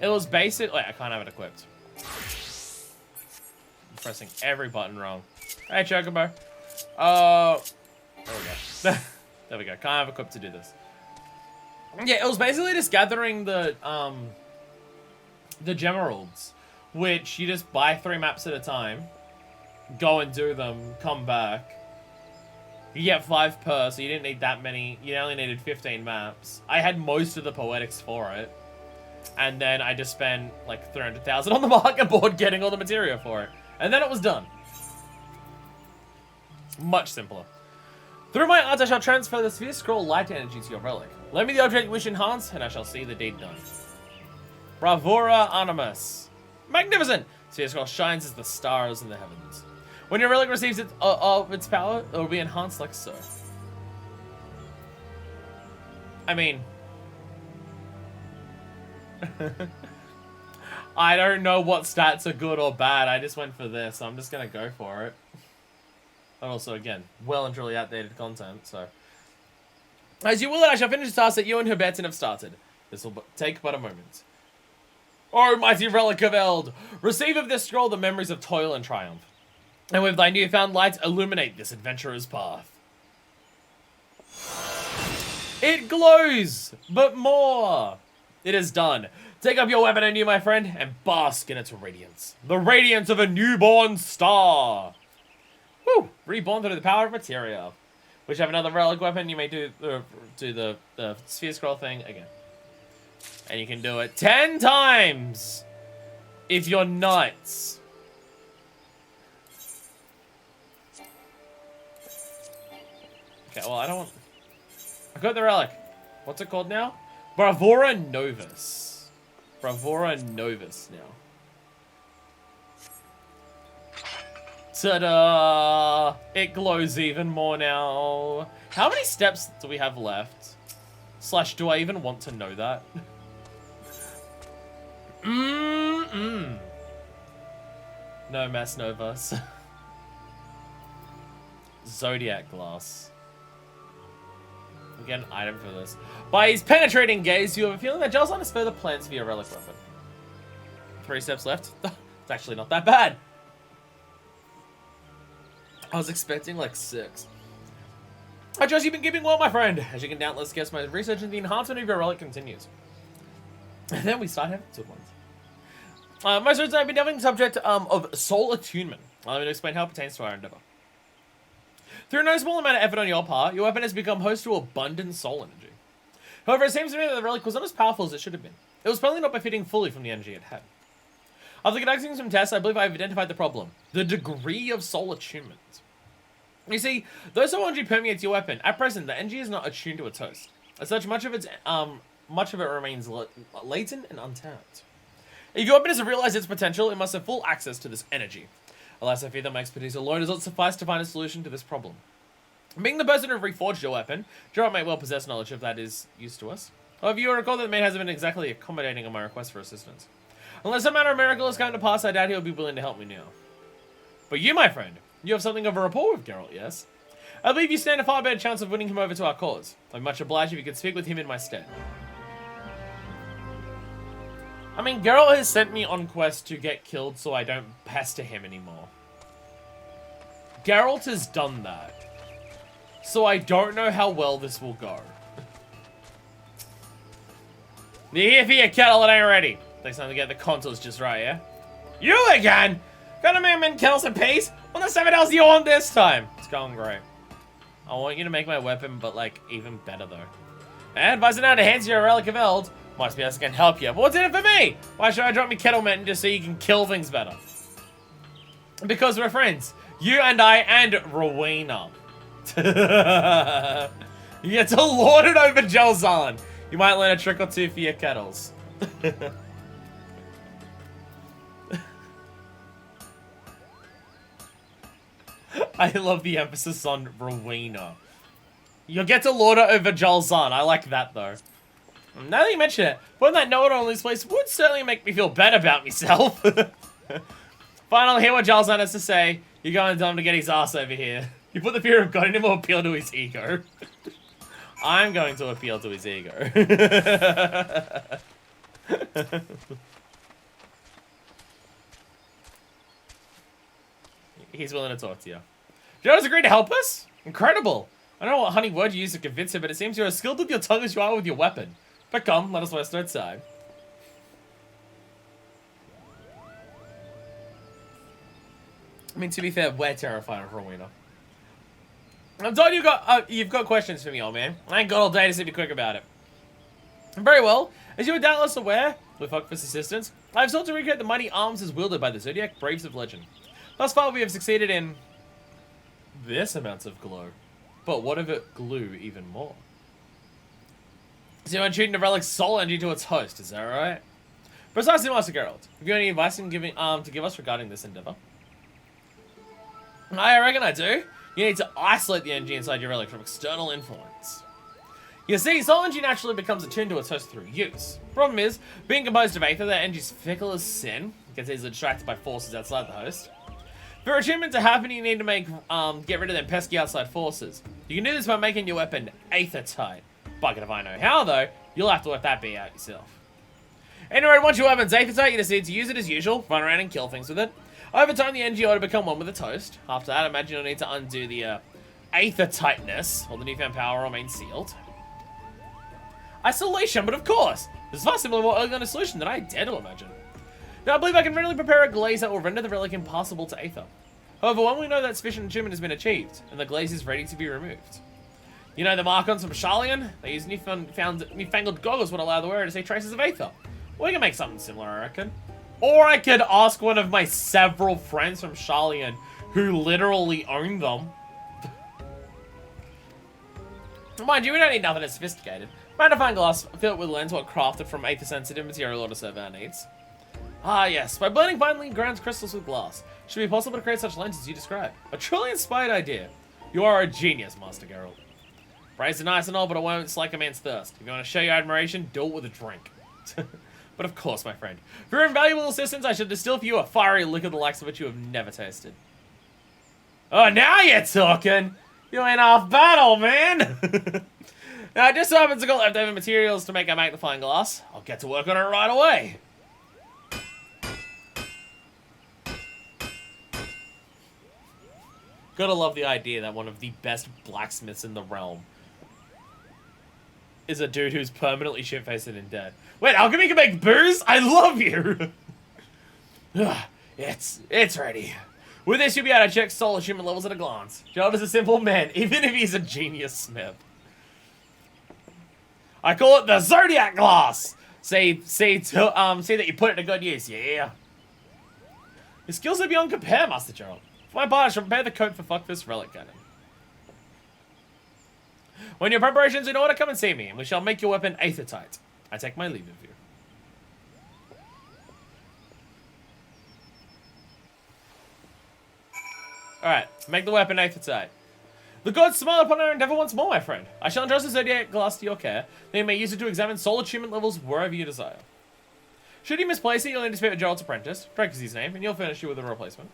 It was basic, like, I can't have it equipped. I'm pressing every button wrong. Hey, Chocobo. There we go. There we go. Can't have equipped to do this. Yeah, it was basically just gathering the gemeralds, which you just buy 3 maps at a time, go and do them, come back. You get 5 per, so you didn't need that many. You only needed 15 maps. I had most of the poetics for it. And then I just spent like 300,000 on the market board getting all the material for it. And then it was done. Much simpler. Through my art, I shall transfer the sphere scroll light energy to your relic. Let me the object you wish enhance, and I shall see the deed done. Bravura Animus. Magnificent! Sphere scroll shines as the stars in the heavens. When your relic receives its power, it will be enhanced like so. I mean... I don't know what stats are good or bad. I just went for this, so I'm just going to go for it. And also, again, well and truly outdated content, so... As you will it, I shall finish the task that you and Herbetin have started. This will take but a moment. O mighty relic of Eld! Receive of this scroll the memories of toil and triumph. And with thy newfound light, illuminate this adventurer's path. It glows, but more. It is done. Take up your weapon anew, my friend, and bask in its radiance. The radiance of a newborn star. Woo! Reborn through the power of materia. Which have another relic weapon, you may do the sphere scroll thing again. And you can do it 10 times if you're nuts. Okay, well, I don't want... I got the relic. What's it called now? Bravura Novus. Bravura Novus now. Ta-da! It glows even more now. How many steps do we have left? Slash, do I even want to know that? No mess, Novus. Zodiac Glass. Again, item for this. By his penetrating gaze, you have a feeling that Gelson has further plans for your relic weapon. 3 steps left. It's actually not that bad. I was expecting like 6. I trust you've been keeping well, my friend. As you can doubtless guess, my research into the enhancement of your relic continues. And then we start having 2 ones. My research I've been delving the subject of soul attunement. Let me explain how it pertains to our endeavor. Through no small amount of effort on your part, your weapon has become host to abundant soul energy. However, it seems to me that the relic was not as powerful as it should have been. It was probably not benefiting fully from the energy it had. After conducting some tests, I believe I have identified the problem. The degree of soul attunement. You see, though soul energy permeates your weapon, at present, the energy is not attuned to its host. As such, much of it remains latent and untapped. If your weapon is to realize its potential, it must have full access to this energy. Alas, I fear that my expertise alone does not suffice to find a solution to this problem. Being the person who reforged your weapon, Geralt may well possess knowledge if that is used to us. However, you will recall that the man hasn't been exactly accommodating on my request for assistance. Unless some matter of miracle has come to pass, I doubt he'll be willing to help me now. But you, my friend, you have something of a rapport with Geralt, yes? I believe you stand a far better chance of winning him over to our cause. I'd much obliged if you could speak with him in my stead. I mean, Geralt has sent me on quest to get killed so I don't pester him anymore. Geralt has done that. So I don't know how well this will go. You're here for your kettle, it ain't ready. Takes time to get the contours just right, yeah? You again? Gonna make them in kettles and peas? What the 7 else do you want this time? It's going great. I want you to make my weapon, but like, even better though. And advising now to hand you a relic of Eld. Must be us can help you. But what's in it for me? Why should I drop me kettle mitten just so you can kill things better? Because we're friends. You and I and Rowena. You get to lord it over Jelzan. You might learn a trick or two for your kettles. I love the emphasis on Rowena. You'll get to lord it over Jelzan. I like that though. Now that you mention it, putting that note on this place would certainly make me feel better about myself. Finally, hear what Jelzan has to say. You're going to tell him to get his ass over here. You put the fear of God in him or appeal to his ego. I'm going to appeal to his ego. He's willing to talk to you. Joe's agreed to help us? Incredible. I don't know what honey word you used to convince him, but it seems you're as skilled with your tongue as you are with your weapon. But come, let us waste no time. I mean, to be fair, we're terrified of Rowena. I'm told you've got questions for me, old man. I ain't got all day to be quick about it. Very well. As you are doubtless aware, with Huckfist's assistance, I have sought to recreate the mighty arms as wielded by the Zodiac Braves of Legend. Thus far, we have succeeded in this amount of glow. But what if it glue even more? So you're treating the relic's soul energy to its host, is that right? Precisely, Master Geralt. Have you any advice to give us regarding this endeavor? I reckon I do. You need to isolate the energy inside your relic from external influence. You see, soul energy naturally becomes attuned to its host through use. Problem is, being composed of aether, that energy's fickle as sin. It gets easily distracted by forces outside the host. For attunement to happen, you need to get rid of them pesky outside forces. You can do this by making your weapon aether tight. Bugger if I know how, though. You'll have to work that bit out yourself. Anyway, once your weapon's aether tight, you just need to use it as usual, run around and kill things with it. Over time, the energy ought to become one with its host. After that, I imagine you'll need to undo the aether tightness, while the newfound power remains sealed. Isolation, but of course! This is far simpler, more elegant a solution than I dare to imagine. Now, I believe I can readily prepare a glaze that will render the relic impossible to aether. However, when we know that sufficient attunement has been achieved, and the glaze is ready to be removed. You know the Markons from Sharlayan? They use newfangled goggles would allow the wearer to see traces of aether. We can make something similar, I reckon. Or I could ask one of my several friends from Sharlayan who literally own them. Mind you, we don't need nothing as sophisticated. Magnifying glass filled with lens, what crafted from aether-sensitive material to serve our needs. Ah yes, by blending finely ground crystals with glass, it should be possible to create such lenses you describe. A truly inspired idea. You are a genius, Master Geralt. Praise are nice and all, but it won't slake a man's thirst. If you want to show your admiration, do it with a drink. But of course, my friend, for your invaluable assistance, I should distill for you a fiery liquor the likes of which you have never tasted. Oh, now you're talking! You ain't half bad, old man! Now, I just so happens to got leftover materials to make a magnifying glass. I'll get to work on it right away. Gotta love the idea that one of the best blacksmiths in the realm is a dude who's permanently shit-faced and dead. Wait, alchemy can make booze? I love you! It's ready. With this, you'll be able to check soul attunement levels at a glance. Gerald is a simple man, even if he's a genius smith. I call it the Zodiac Glass! See that you put it to good use, yeah? Your skills are beyond compare, Master Gerald. For my part, I shall prepare the coat for Fuckfist Relic Cannon. When your preparations in order, come and see me, and we shall make your weapon aether tight. I take my leave of you. Alright, make the weapon aether tight. The gods smile upon our endeavor once more, my friend. I shall entrust the Zodiac glass to your care, that you may use it to examine soul attunement levels wherever you desire. Should you misplace it, you'll need to speak with Gerald's apprentice, Drake is his name, and he'll furnish you with a replacement.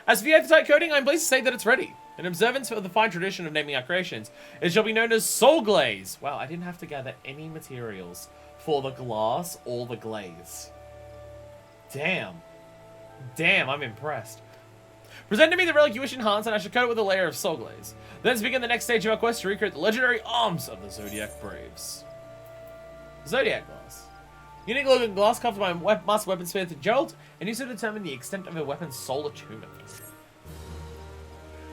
As for the aetherite coating, I'm pleased to say that it's ready. In observance of the fine tradition of naming our creations, it shall be known as Soul Glaze. Wow, I didn't have to gather any materials for the glass or the glaze. Damn. Damn, I'm impressed. Present to me the relic you wish enhanced, and I shall coat it with a layer of Soul Glaze. Then begin the next stage of our quest to recreate the legendary arms of the Zodiac Braves. Zodiac glass. Unique looking glass covered by master weapon sphere to Gerald, and use it to determine the extent of a weapon's soul attunement.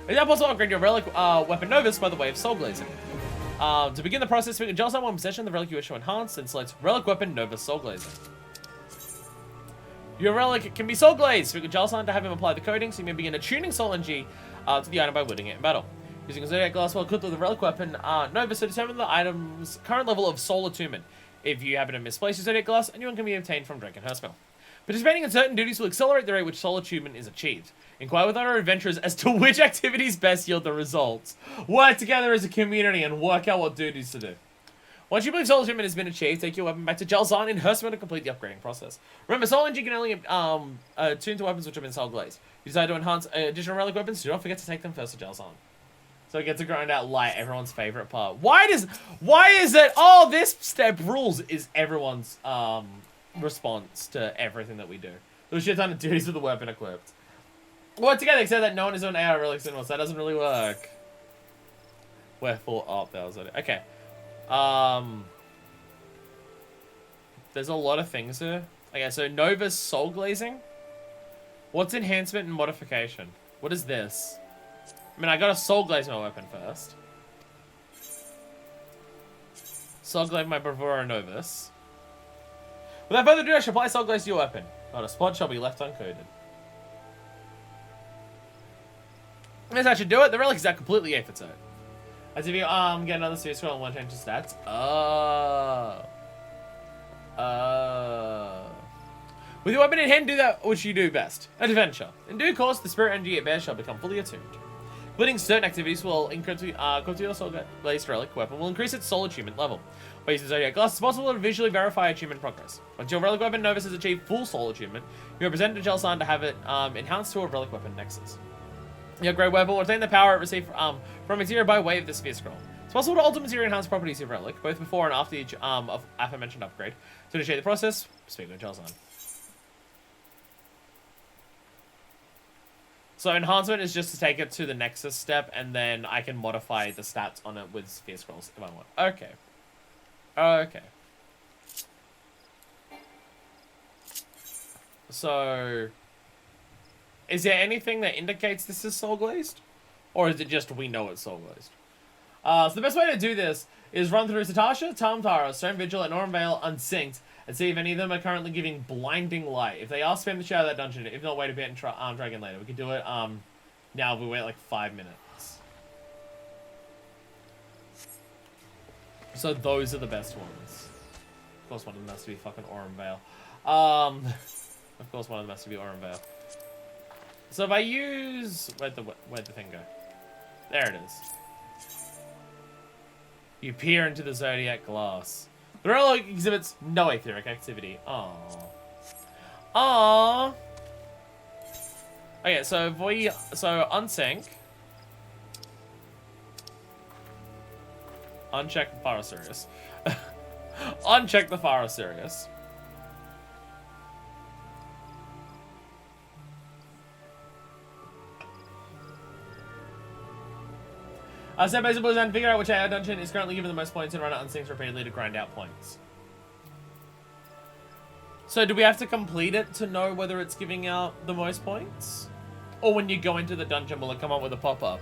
It's now possible to upgrade your relic weapon Novus by the way of soul glazing. To begin the process, we can Gerald's one possession of the relic you wish to enhance, and select relic weapon Novus soul glazing. Your relic can be soul glazed, so we can Gerald's to have him apply the coating, so you may begin attuning soul energy to the item by wielding it in battle. Using a Zodiac glass while equipped with the relic weapon Novus to determine the item's current level of soul attunement. If you happen to misplace your Zodiac glass, a new one can be obtained from Drake and Herspell. Participating in certain duties will accelerate the rate which soul attunement is achieved. Inquire with our adventurers as to which activities best yield the results. Work together as a community and work out what duties to do. Once you believe soul attunement has been achieved, take your weapon back to Jalzahn in Herspell to complete the upgrading process. Remember, soul energy can only attune to weapons which have been soul glazed. If you decide to enhance additional relic weapons, do not forget to take them first to Jalzahn. So we get to grind out light, everyone's favorite part. Why is it, oh, this step rules is everyone's response to everything that we do. There's a shit ton of duties with the weapon equipped. Work together, except that no one is doing AR relics anymore, so that doesn't really work. Wherefore, oh, that was it. Okay. There's a lot of things here. Okay, so Nova's soul glazing. What's enhancement and modification? What is this? I mean, I gotta soul glaze my weapon first. Soul glaze my Bravura Novus. Without further ado, I shall apply soul glaze to your weapon. Not a spot shall be left uncoated. Yes, I should do it. The relic is now completely FFXIV. As if you get another sphere scroll and want to change the stats. With your weapon in hand, do that which you do best. Adventure. In due course, the spirit energy it bears shall become fully attuned. Completing certain activities will increase your soul glazed relic weapon will increase its soul attunement level. By using Zodiac glass, it's possible to visually verify attunement progress. Once your relic weapon Novus has achieved full soul attunement, you are presented to Jalzahn to have it enhanced to a relic weapon Nexus. Your upgrade weapon will retain the power it received from Materia by way of the Sphere Scroll. It's possible to alter Materia enhance properties of relic, both before and after each of aforementioned upgrade. To initiate the process, speak with Jalzahn. So enhancement is just to take it to the Nexus step, and then I can modify the stats on it with Sphere Scrolls if I want. Okay. Okay. So, is there anything that indicates this is soul glazed? Or is it just we know it's soul glazed? So the best way to do this is run through Satasha, Tamtara, Stone Vigil, and Orenvale unsynced, and see if any of them are currently giving blinding light. If they are, spam the shit out of that dungeon. If not, wait a bit and try again later. We could do it now if we wait like 5 minutes. So those are the best ones. Of course one of them has to be fucking Orenvale. Of course one of them has to be Orenvale. So if I use... Where'd the thing go? There it is. You peer into the Zodiac glass. The relic exhibits no etheric activity. Aww. Aww. Okay, so if we... So, unsync. Uncheck the Fire Sirius. Uncheck the Fire Sirius. Set basic blues and figure out which AI dungeon is currently given the most points and run it unsynced repeatedly to grind out points. So do we have to complete it to know whether it's giving out the most points? Or when you go into the dungeon, will it come up with a pop-up?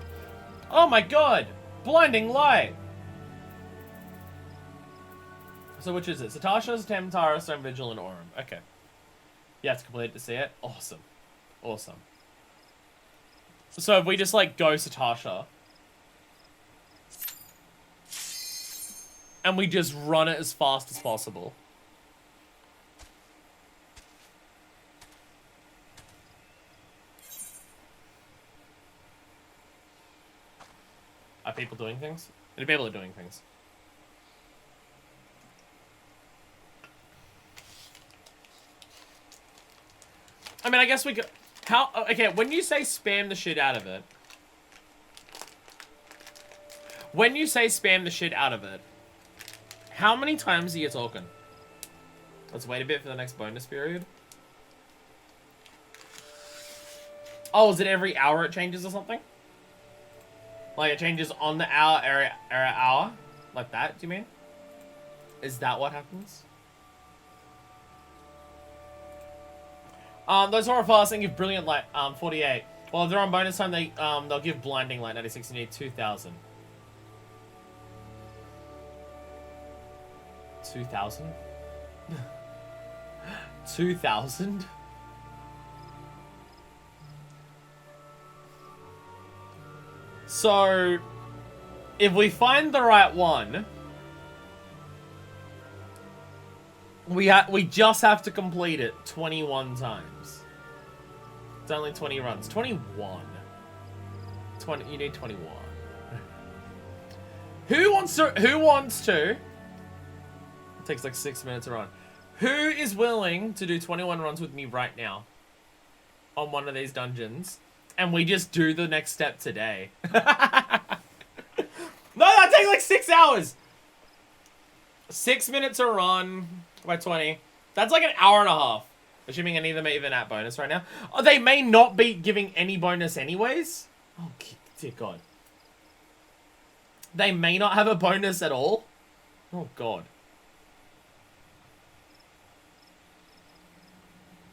Oh my god! Blinding light! So which is it? Satasha's, Tamtara, Stone Vigil, and Aurum. Okay. You have to complete it to see it? Awesome. Awesome. So if we just like go Satasha... and we just run it as fast as possible. Are people doing things? People are doing things. I mean, I guess we could... How... Okay, when you say spam the shit out of it... When you say spam the shit out of it, how many times are you talking? Let's wait a bit for the next bonus period. Oh, is it every hour it changes or something? Like, it changes on the hour? Like that, do you mean? Is that what happens? Those horror fasting give brilliant light, 48. Well, if they're on bonus time, they'll give blinding light, 96, you need 2,000. 2,000? 2,000? So, if we find the right one, we just have to complete it 21 times. It's only 20 runs. 21. 20. You need 21. Who wants to? It takes like 6 minutes to run. Who is willing to do 21 runs with me right now on one of these dungeons? And we just do the next step today. No, that takes like 6 hours. 6 minutes a run by 20. That's like an hour and a half. Assuming any of them are even at bonus right now. Oh, they may not be giving any bonus anyways. Oh, dear God. They may not have a bonus at all. Oh, God.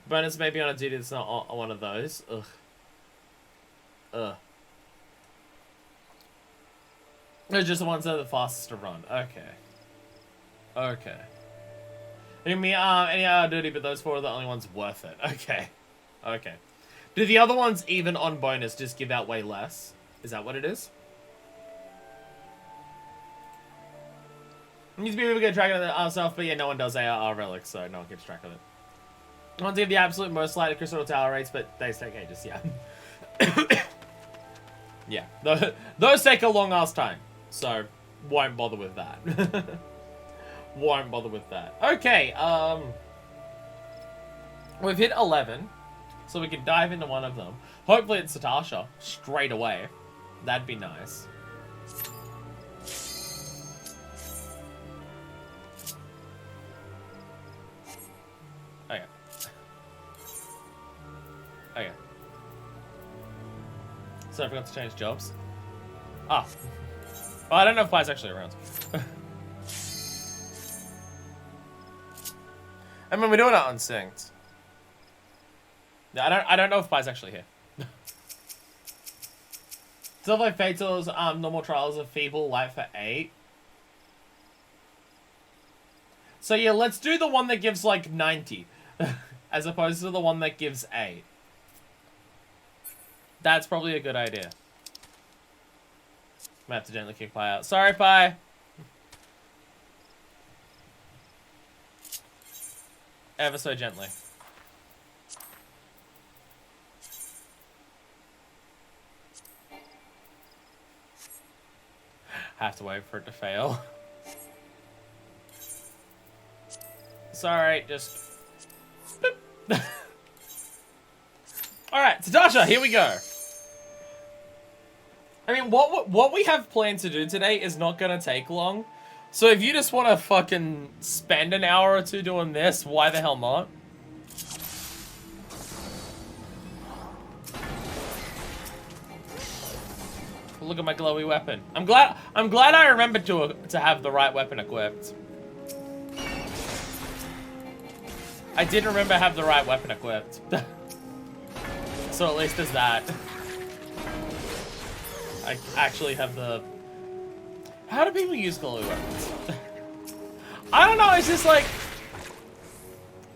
Bonus may be on a duty that's not on one of those. Ugh. They're just the ones that are the fastest to run. Okay. Okay. Any other duty, but those four are the only ones worth it. Okay. Okay. Do the other ones, even on bonus, just give out way less? Is that what it is? It needs to be able to get track of it ourselves, but yeah, no one does ARR relics, so no one keeps track of it. I want to give the absolute most light crystal tower rates, but they take ages, yeah. Yeah, those take a long ass time, so won't bother with that. Won't bother with that. Okay, we've hit 11, so we can dive into one of them. Hopefully it's Satasha straight away. That'd be nice. Okay. Okay. So I forgot to change jobs. Ah. Well, I don't know if Pi's actually around. I mean, we're doing it unsynced. Yeah, I don't know if Pi's actually here. Stuff like Fatals, normal trials of feeble, light for 8. So yeah, let's do the one that gives like 90. As opposed to the one that gives 8. That's probably a good idea. I have to gently kick Pi out. Sorry, Pi. Ever so gently. Have to wait for it to fail. Sorry, just... Alright, Satasha, here we go. I mean, what we have planned to do today is not gonna take long. So if you just want to fucking spend an hour or two doing this, why the hell not? Look at my glowy weapon. I'm glad I remembered to have the right weapon equipped. I did remember to have the right weapon equipped. So at least there's that. I actually have the... How do people use glowy weapons? I don't know, it's just like...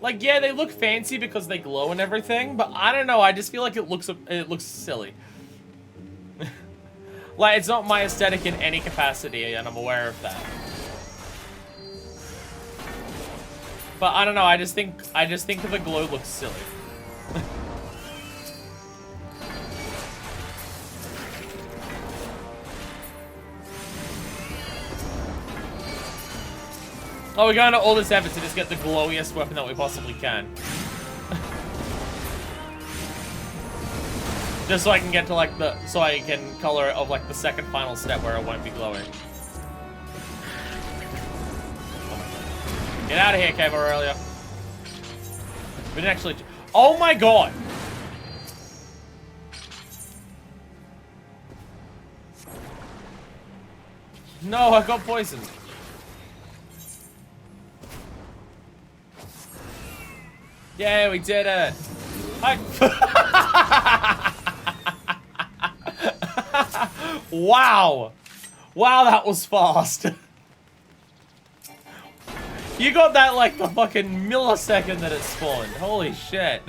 Like, yeah, they look fancy because they glow and everything, but I don't know, I just feel like it looks silly. Like, it's not my aesthetic in any capacity, and I'm aware of that. But I don't know, I just think the glow looks silly. Oh, we're going to all this effort to just get the glowiest weapon that we possibly can. Just so I can get to like so I can color it of like the second final step where it won't be glowing. Get out of here, Cave Aurelia. We didn't actually. Oh my god! No, I got poisoned. Yeah, we did it. Wow. Wow, that was fast. You got that like the fucking millisecond that it spawned. Holy shit.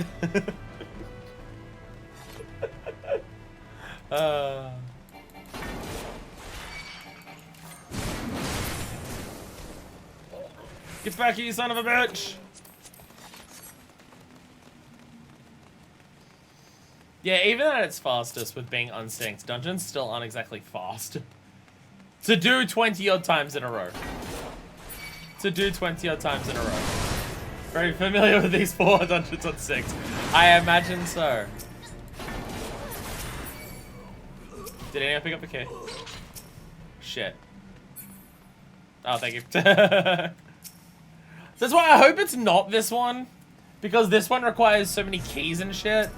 Get back here, you son of a bitch. Yeah, even at its fastest with being unsynced, dungeons still aren't exactly fast. To do 20 odd times in a row. To do 20 odd times in a row. Very familiar with these 4 dungeons on 6. I imagine so. Did anyone pick up the key? Shit. Oh, thank you. That's why I hope it's not this one. Because this one requires so many keys and shit.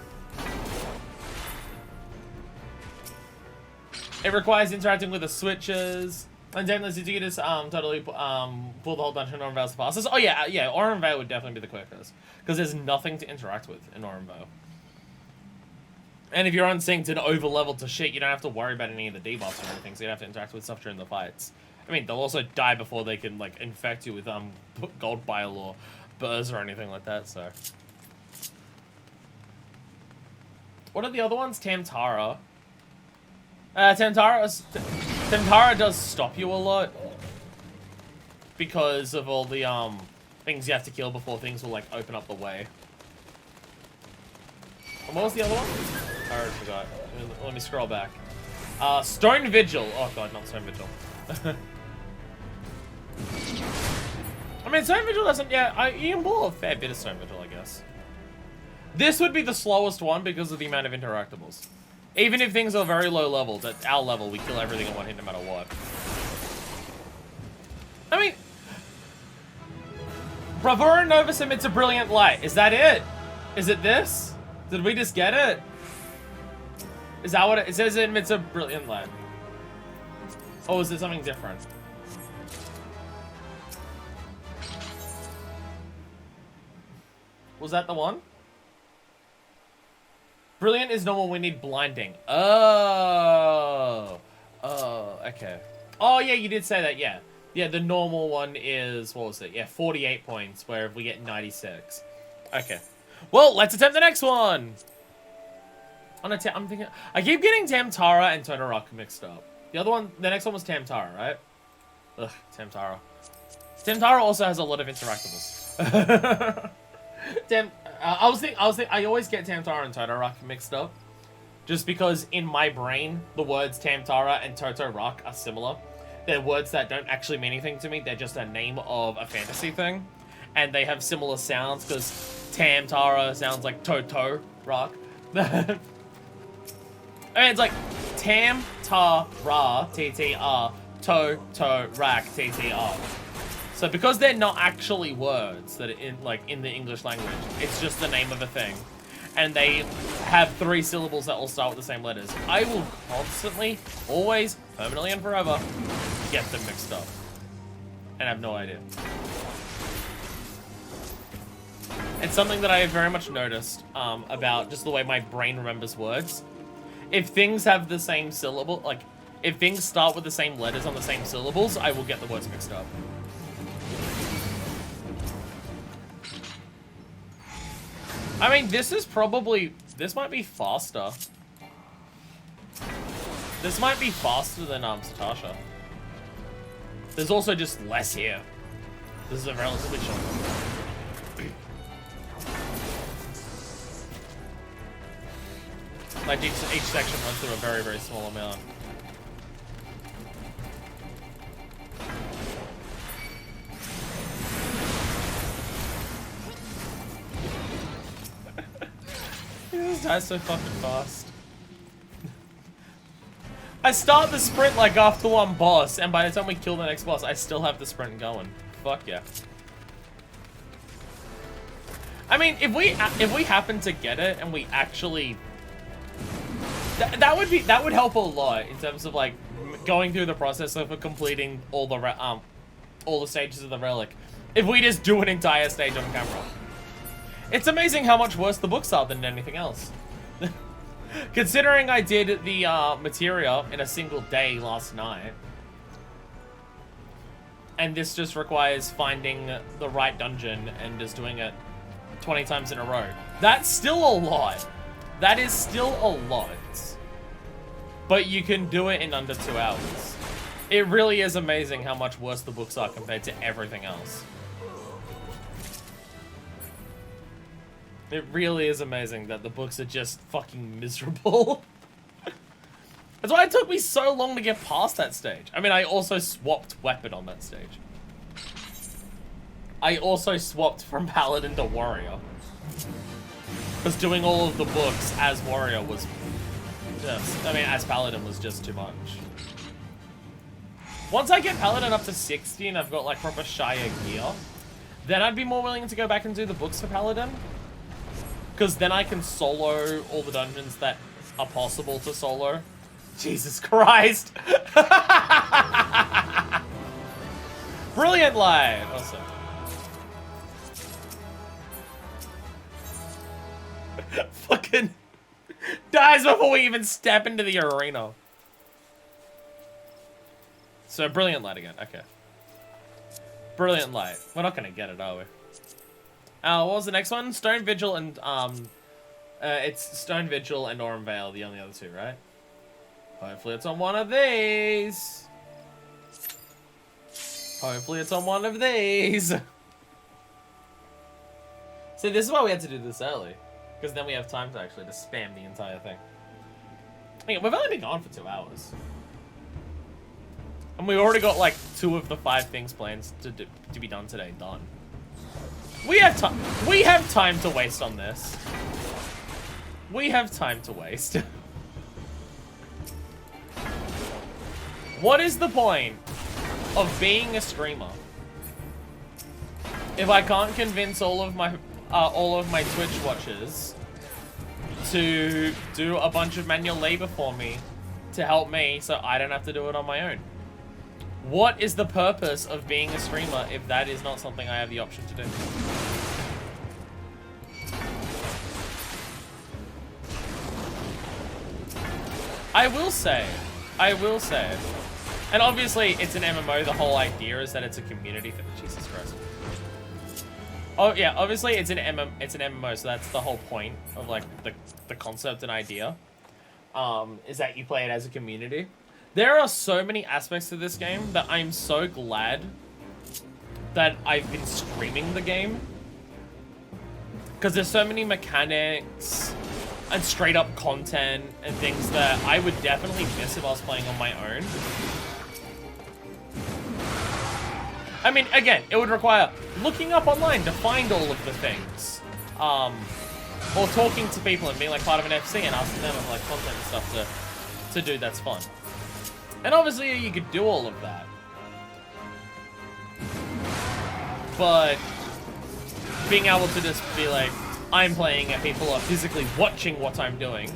It requires interacting with the switches. And definitely, since you can just totally pull the whole dungeon in Orenvale's the fastest. Oh yeah, yeah, Orenvale would definitely be the quickest. Because there's nothing to interact with in Orenvale. And if you're unsynced and over-leveled to shit, you don't have to worry about any of the debuffs or anything, so you don't have to interact with stuff during the fights. I mean, they'll also die before they can, like, infect you with, gold bile or burrs or anything like that, so. What are the other ones? Tamtara. Tamtara does stop you a lot. Because of all the, things you have to kill before things will, like, open up the way. And what was the other one? I already forgot. Let me scroll back. Stone Vigil. Oh god, not Stone Vigil. I mean, Stone Vigil doesn't... Yeah, you can pull a fair bit of Stone Vigil, I guess. This would be the slowest one because of the amount of interactables. Even if things are very low leveled, at our level, we kill everything in one hit no matter what. I mean... Bravura Novus emits a brilliant light. Is that it? Is it this? Did we just get it? Is that what it says? It emits a brilliant light. Oh, is it something different? Was that the one? Brilliant is normal, we need blinding. Oh. Oh, okay. Oh, yeah, you did say that, yeah. Yeah, the normal one is, what was it? Yeah, 48 points, where if we get 96. Okay. Well, let's attempt the next one! I'm thinking... I keep getting Tamtara and Todorok mixed up. The other one, the next one was Tamtara, right? Ugh, Tamtara. Tamtara also has a lot of interactables. I always get Tamtara and Todorok mixed up. Just because in my brain, the words Tamtara and Totorock are similar. They're words that don't actually mean anything to me. They're just a name of a fantasy thing. And they have similar sounds, because Tamtara sounds like Toto Rock. And it's like Tam-ta-ra, T-T-R, To-to-rak, T-T-R. So because they're not actually words that are in the English language, it's just the name of a thing. And they have 3 syllables that all start with the same letters. I will constantly, always, permanently and forever, get them mixed up. And I have no idea. It's something that I have very much noticed about just the way my brain remembers words. If things have the same syllable, like, if things start with the same letters on the same syllables, I will get the words mixed up. I mean, this might be faster. This might be faster than Satasha. There's also just less here. This is a relatively short one. Like each section runs through a very, very small amount. just die so fucking fast? I start the sprint like after one boss, and by the time we kill the next boss, I still have the sprint going. Fuck yeah. I mean, if we happen to get it and we actually, that would help a lot in terms of like going through the process of completing all the stages of the relic. If we just do an entire stage on camera, it's amazing how much worse the books are than anything else. Considering I did the materia in a single day last night, and this just requires finding the right dungeon and just doing it 20 times in a row. That's still a lot. That is still a lot. But you can do it in under 2 hours. It really is amazing how much worse the books are compared to everything else. It really is amazing that the books are just fucking miserable. That's why it took me so long to get past that stage. I mean, I also swapped weapon on that stage. I also swapped from Paladin to Warrior. Because doing all of the books as Warrior was just, I mean, as Paladin was just too much. Once I get Paladin up to 60 and I've got like proper Shire gear, then I'd be more willing to go back and do the books for Paladin. Because then I can solo all the dungeons that are possible to solo. Jesus Christ! Brilliant light! Awesome. Fucking dies before we even step into the arena. So, brilliant light again. Okay. Brilliant light. We're not gonna get it, are we? What was the next one? Stone Vigil and, it's Stone Vigil and Aurum Vale, the only other two, right? Hopefully it's on one of these. Hopefully it's on one of these. See, this is why we had to do this early. Because then we have time to actually just spam the entire thing. Okay, we've only been gone for 2 hours. And we've already got like 2 of the 5 things planned to be done today done. We have time. We have time to waste on this. We have time to waste. What is the point of being a streamer if I can't convince all of my Twitch watchers to do a bunch of manual labor for me to help me so I don't have to do it on my own? What is the purpose of being a streamer if that is not something I have the option to do? I will say, and obviously it's an MMO, the whole idea is that it's a community thing. Jesus Christ. Oh yeah, obviously it's an MMO, so that's the whole point of like the concept and idea, is that you play it as a community. There are so many aspects to this game that I'm so glad that I've been streaming the game. Because there's so many mechanics and straight up content and things that I would definitely miss if I was playing on my own. I mean, again, it would require looking up online to find all of the things. Or talking to people and being like part of an FC and asking them like content and stuff to do that's fun. And obviously you could do all of that. But being able to just be like, I'm playing and people are physically watching what I'm doing,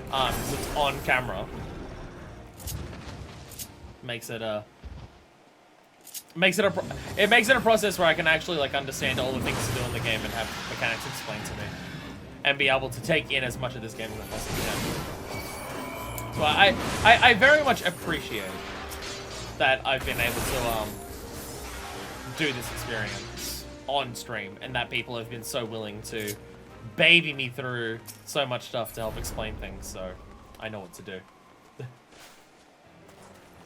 because it's on camera, makes it a process where I can actually like understand all the things to do in the game and have mechanics explained to me, and be able to take in as much of this game as I possibly can. So I very much appreciate that I've been able to do this experience on stream, and that people have been so willing to baby me through so much stuff to help explain things, so I know what to do.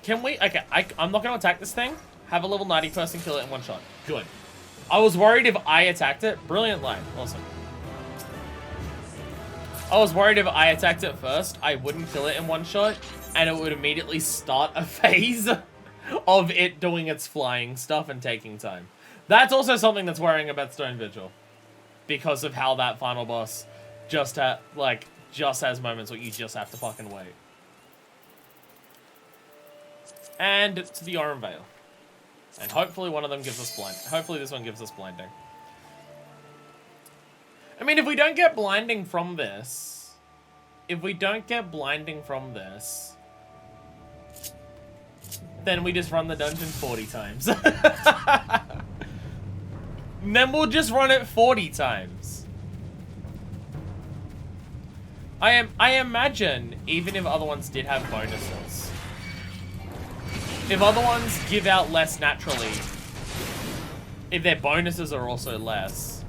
Can we? Okay, I'm not going to attack this thing. Have a level 90 person kill it in one shot. Good. I was worried if I attacked it. Brilliant line. Awesome. I was worried if I attacked it first, I wouldn't kill it in one shot, and it would immediately start a phase of it doing its flying stuff and taking time. That's also something that's worrying about Stone Vigil, because of how that final boss just just has moments where you just have to fucking wait. And to the Oran Veil. And hopefully one of them gives us blind. Hopefully this one gives us blinding. I mean, if we don't get blinding from this... then we just run the dungeon 40 times. And then we'll just run it 40 times. I imagine, even if other ones did have bonuses, if other ones give out less naturally, if their bonuses are also less,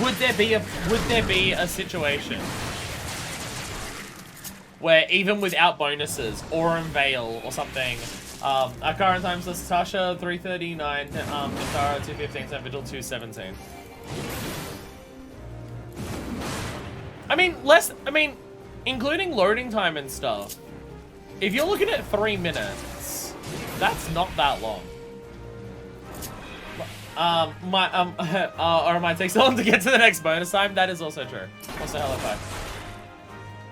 would there be a situation where even without bonuses, Oran Veil or something, our current times is Tasha 339, Nithara 215, Stone Vigil 217. I mean, including loading time and stuff, if you're looking at 3 minutes, that's not that long. Or it might take so long to get to the next bonus time. That is also true. Also, hello, bye.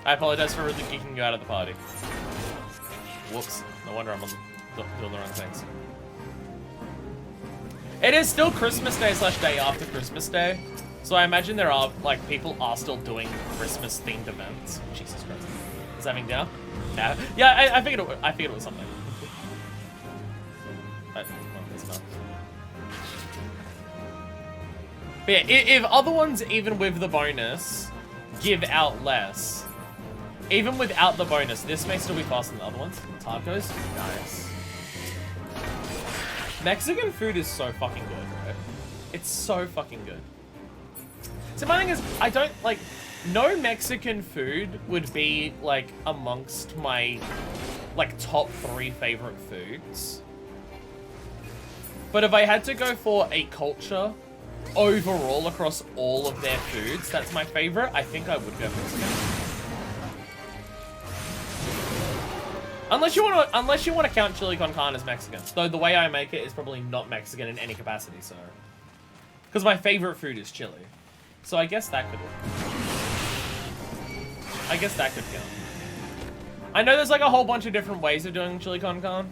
I apologize for really geeking you out of the party. Whoops. No wonder I'm doing the wrong things. It is still Christmas Day / day after Christmas Day. So I imagine there are, like, people are still doing Christmas-themed events. Jesus Christ. Is that having dinner? Yeah. Yeah, I figured it was something. Well, it's not. But yeah, if other ones, even with the bonus, give out less, even without the bonus, this may still be faster than the other ones. Tacos? Nice. Mexican food is so fucking good, right? It's so fucking good. So my thing is, I don't, like, no Mexican food would be, like, amongst my, like, top 3 favorite foods. But if I had to go for a culture overall across all of their foods, that's my favorite, I think I would go Mexican. Unless you want to count chili con carne as Mexican. Though the way I make it is probably not Mexican in any capacity, so. Because my favorite food is chili. So I guess that could work. I guess that could count. I know there's like a whole bunch of different ways of doing chili con carne.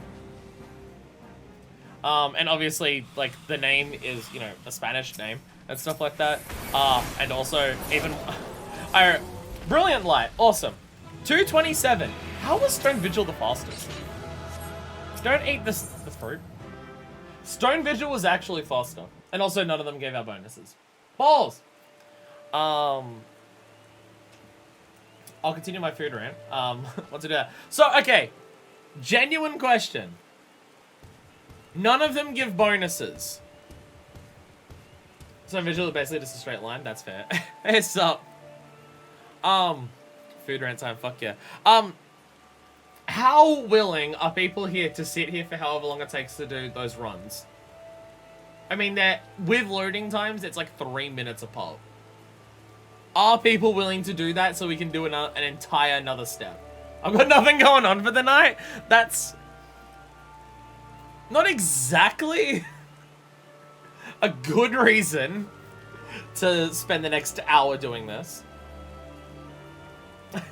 And obviously, like, the name is, you know, a Spanish name and stuff like that. And also, even... Brilliant Light. Awesome. 227. How was Stone Vigil the fastest? Don't eat the fruit. Stone Vigil was actually faster. And also, none of them gave out bonuses. Balls! I'll continue my food rant. What to do that? So, okay. Genuine question. None of them give bonuses. So Vigil is basically just a straight line. That's fair. Hey, sup? Food rant time. Fuck yeah. How willing are people here to sit here for however long it takes to do those runs? I mean, with loading times, it's like 3 minutes a pop. Are people willing to do that so we can do an entire another step? I've got nothing going on for the night. That's not exactly a good reason to spend the next hour doing this. I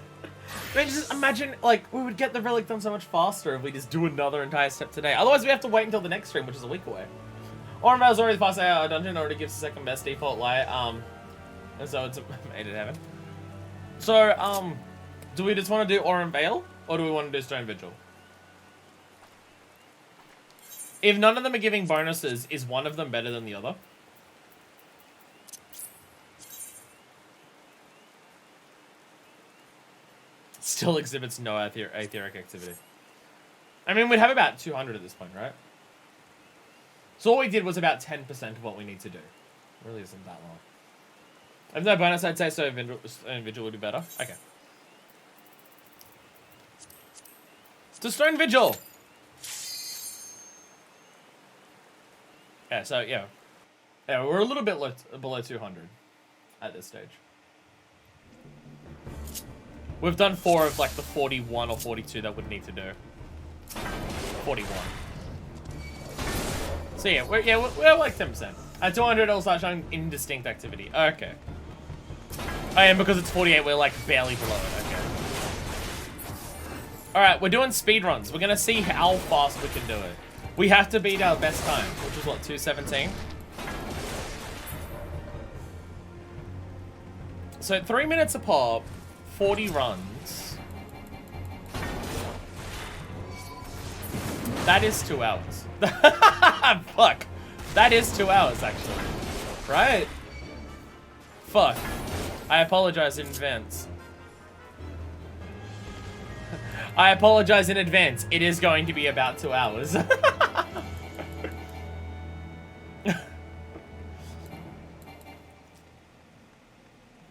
mean, just imagine, like, we would get the relic done so much faster if we just do another entire step today. Otherwise, we have to wait until the next stream, which is a week away. Oranvale's already past our dungeon, already gives the second best default light, and so it's made it heaven. So, do we just want to do Oranvale, or do we want to do Stone Vigil? If none of them are giving bonuses, is one of them better than the other? Still exhibits no aetheric activity. I mean, we'd have about 200 at this point, right? So all we did was about 10% of what we need to do. It really isn't that long. If no bonus, I'd say Stone Vigil would be better. Okay. To Stone Vigil! Yeah, so, yeah. Yeah, we're a little bit below 200 at this stage. We've done 4 of, like, the 41 or 42 that we'd need to do. 41. So, yeah, we're like 10%. At 200, it'll start showing indistinct activity. Okay. Oh, and because it's 48, we're like barely below it. Okay. Alright, we're doing speed runs. We're gonna see how fast we can do it. We have to beat our best time, which is what, 2:17? So 3 minutes a pop, 40 runs. That is 2 hours. Fuck. That is 2 hours, actually. Right? Fuck. I apologize in advance. I apologize in advance. It is going to be about 2 hours.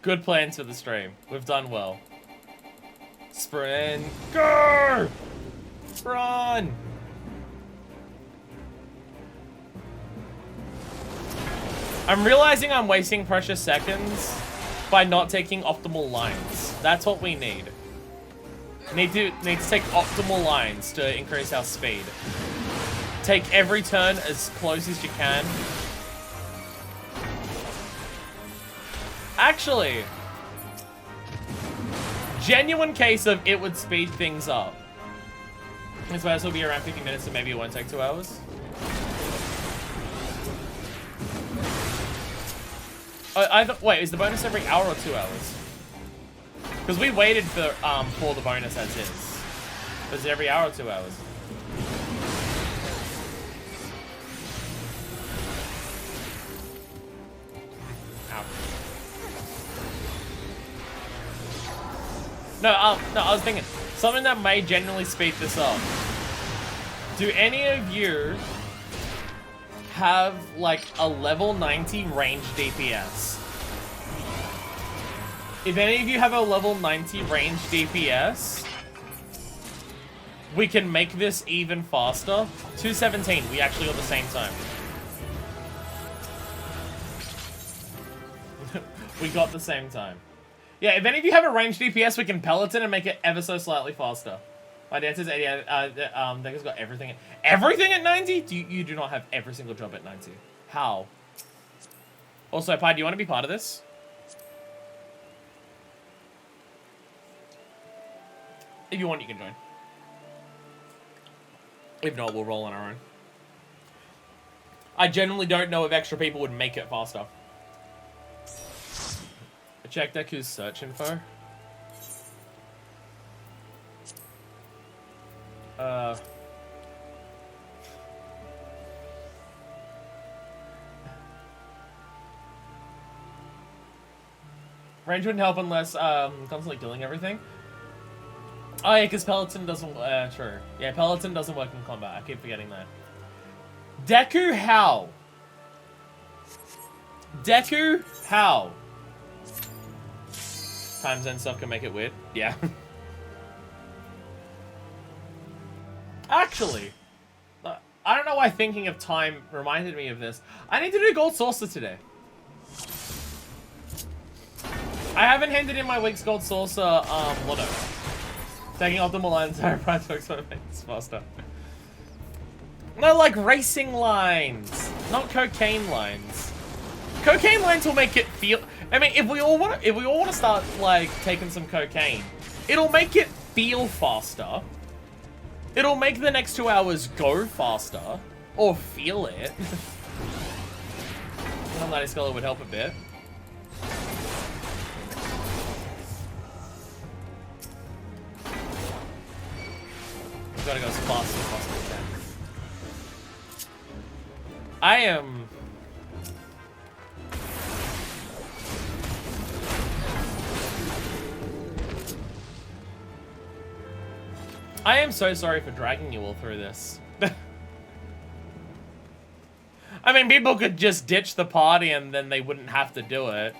Good plans for the stream. We've done well. Sprint. Go! Run! I'm realizing I'm wasting precious seconds by not taking optimal lines. That's what we need. Need to take optimal lines to increase our speed. Take every turn as close as you can. Actually, genuine case of it would speed things up. This might will be around 50 minutes, so maybe it won't take 2 hours. Wait, is the bonus every hour or 2 hours? Because we waited for the bonus as is. Was it every hour or 2 hours? Ow. No, I was thinking something that may genuinely speed this up. Do any of you have like a level 90 range DPS? If any of you have a level 90 range DPS, we can make this even faster. 2:17, we actually got the same time. We got the same time. Yeah, if any of you have a range DPS, we can pellet it and make it ever so slightly faster. My dad says 88, Dega's got everything. Everything at 90? You do not have every single job at 90. How? Also, Pi, do you want to be part of this? If you want, you can join. If not, we'll roll on our own. I genuinely don't know if extra people would make it faster. Check Deku's search info. Range wouldn't help unless constantly killing everything. Oh yeah, because Peloton doesn't. True. Yeah, Peloton doesn't work in combat. I keep forgetting that. Deku, how? Deku, how? Time zone stuff can make it weird. Yeah. Actually, I don't know why thinking of time reminded me of this. I need to do Gold Saucer today. I haven't handed in my week's Gold Saucer lotto. Taking optimal lines, higher price works for makes faster. No, like racing lines, not cocaine lines. Cocaine lines will make it feel. I mean, if we all want to start like taking some cocaine, it'll make it feel faster. It'll make the next 2 hours go faster, or feel it. Nighty Scholar would help a bit. We've got to go as fast as possible. I am. I am so sorry for dragging you all through this. I mean, people could just ditch the party and then they wouldn't have to do it.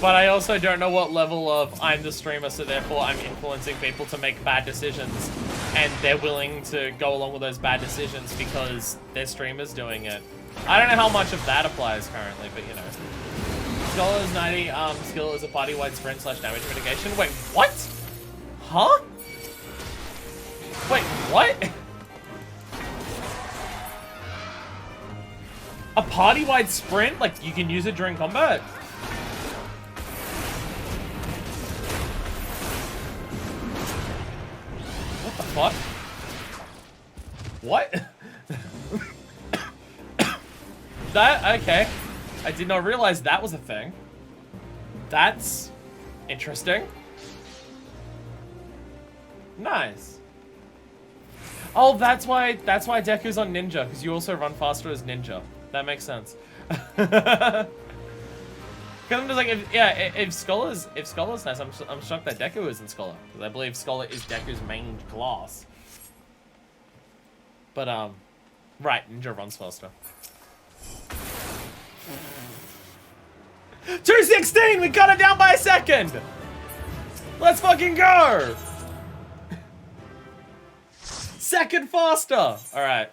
But I also don't know what level of I'm the streamer, so therefore I'm influencing people to make bad decisions. And they're willing to go along with those bad decisions because their streamer's doing it. I don't know how much of that applies currently, but you know. Scholar's 90 skill is a party-wide sprint / damage mitigation. Wait, what? Huh? Wait, what? A party-wide sprint? Like, you can use it during combat? What the fuck? What? That, okay. I did not realize that was a thing. That's interesting. Nice. Oh, that's why Deku's on Ninja, because you also run faster as Ninja. That makes sense. Because I'm just like, if Scholar's nice, I'm shocked that Deku isn't Scholar, because I believe Scholar is Deku's main class. But right, Ninja runs faster. 216! We cut it down by a second! Let's fucking go! Second faster! Alright.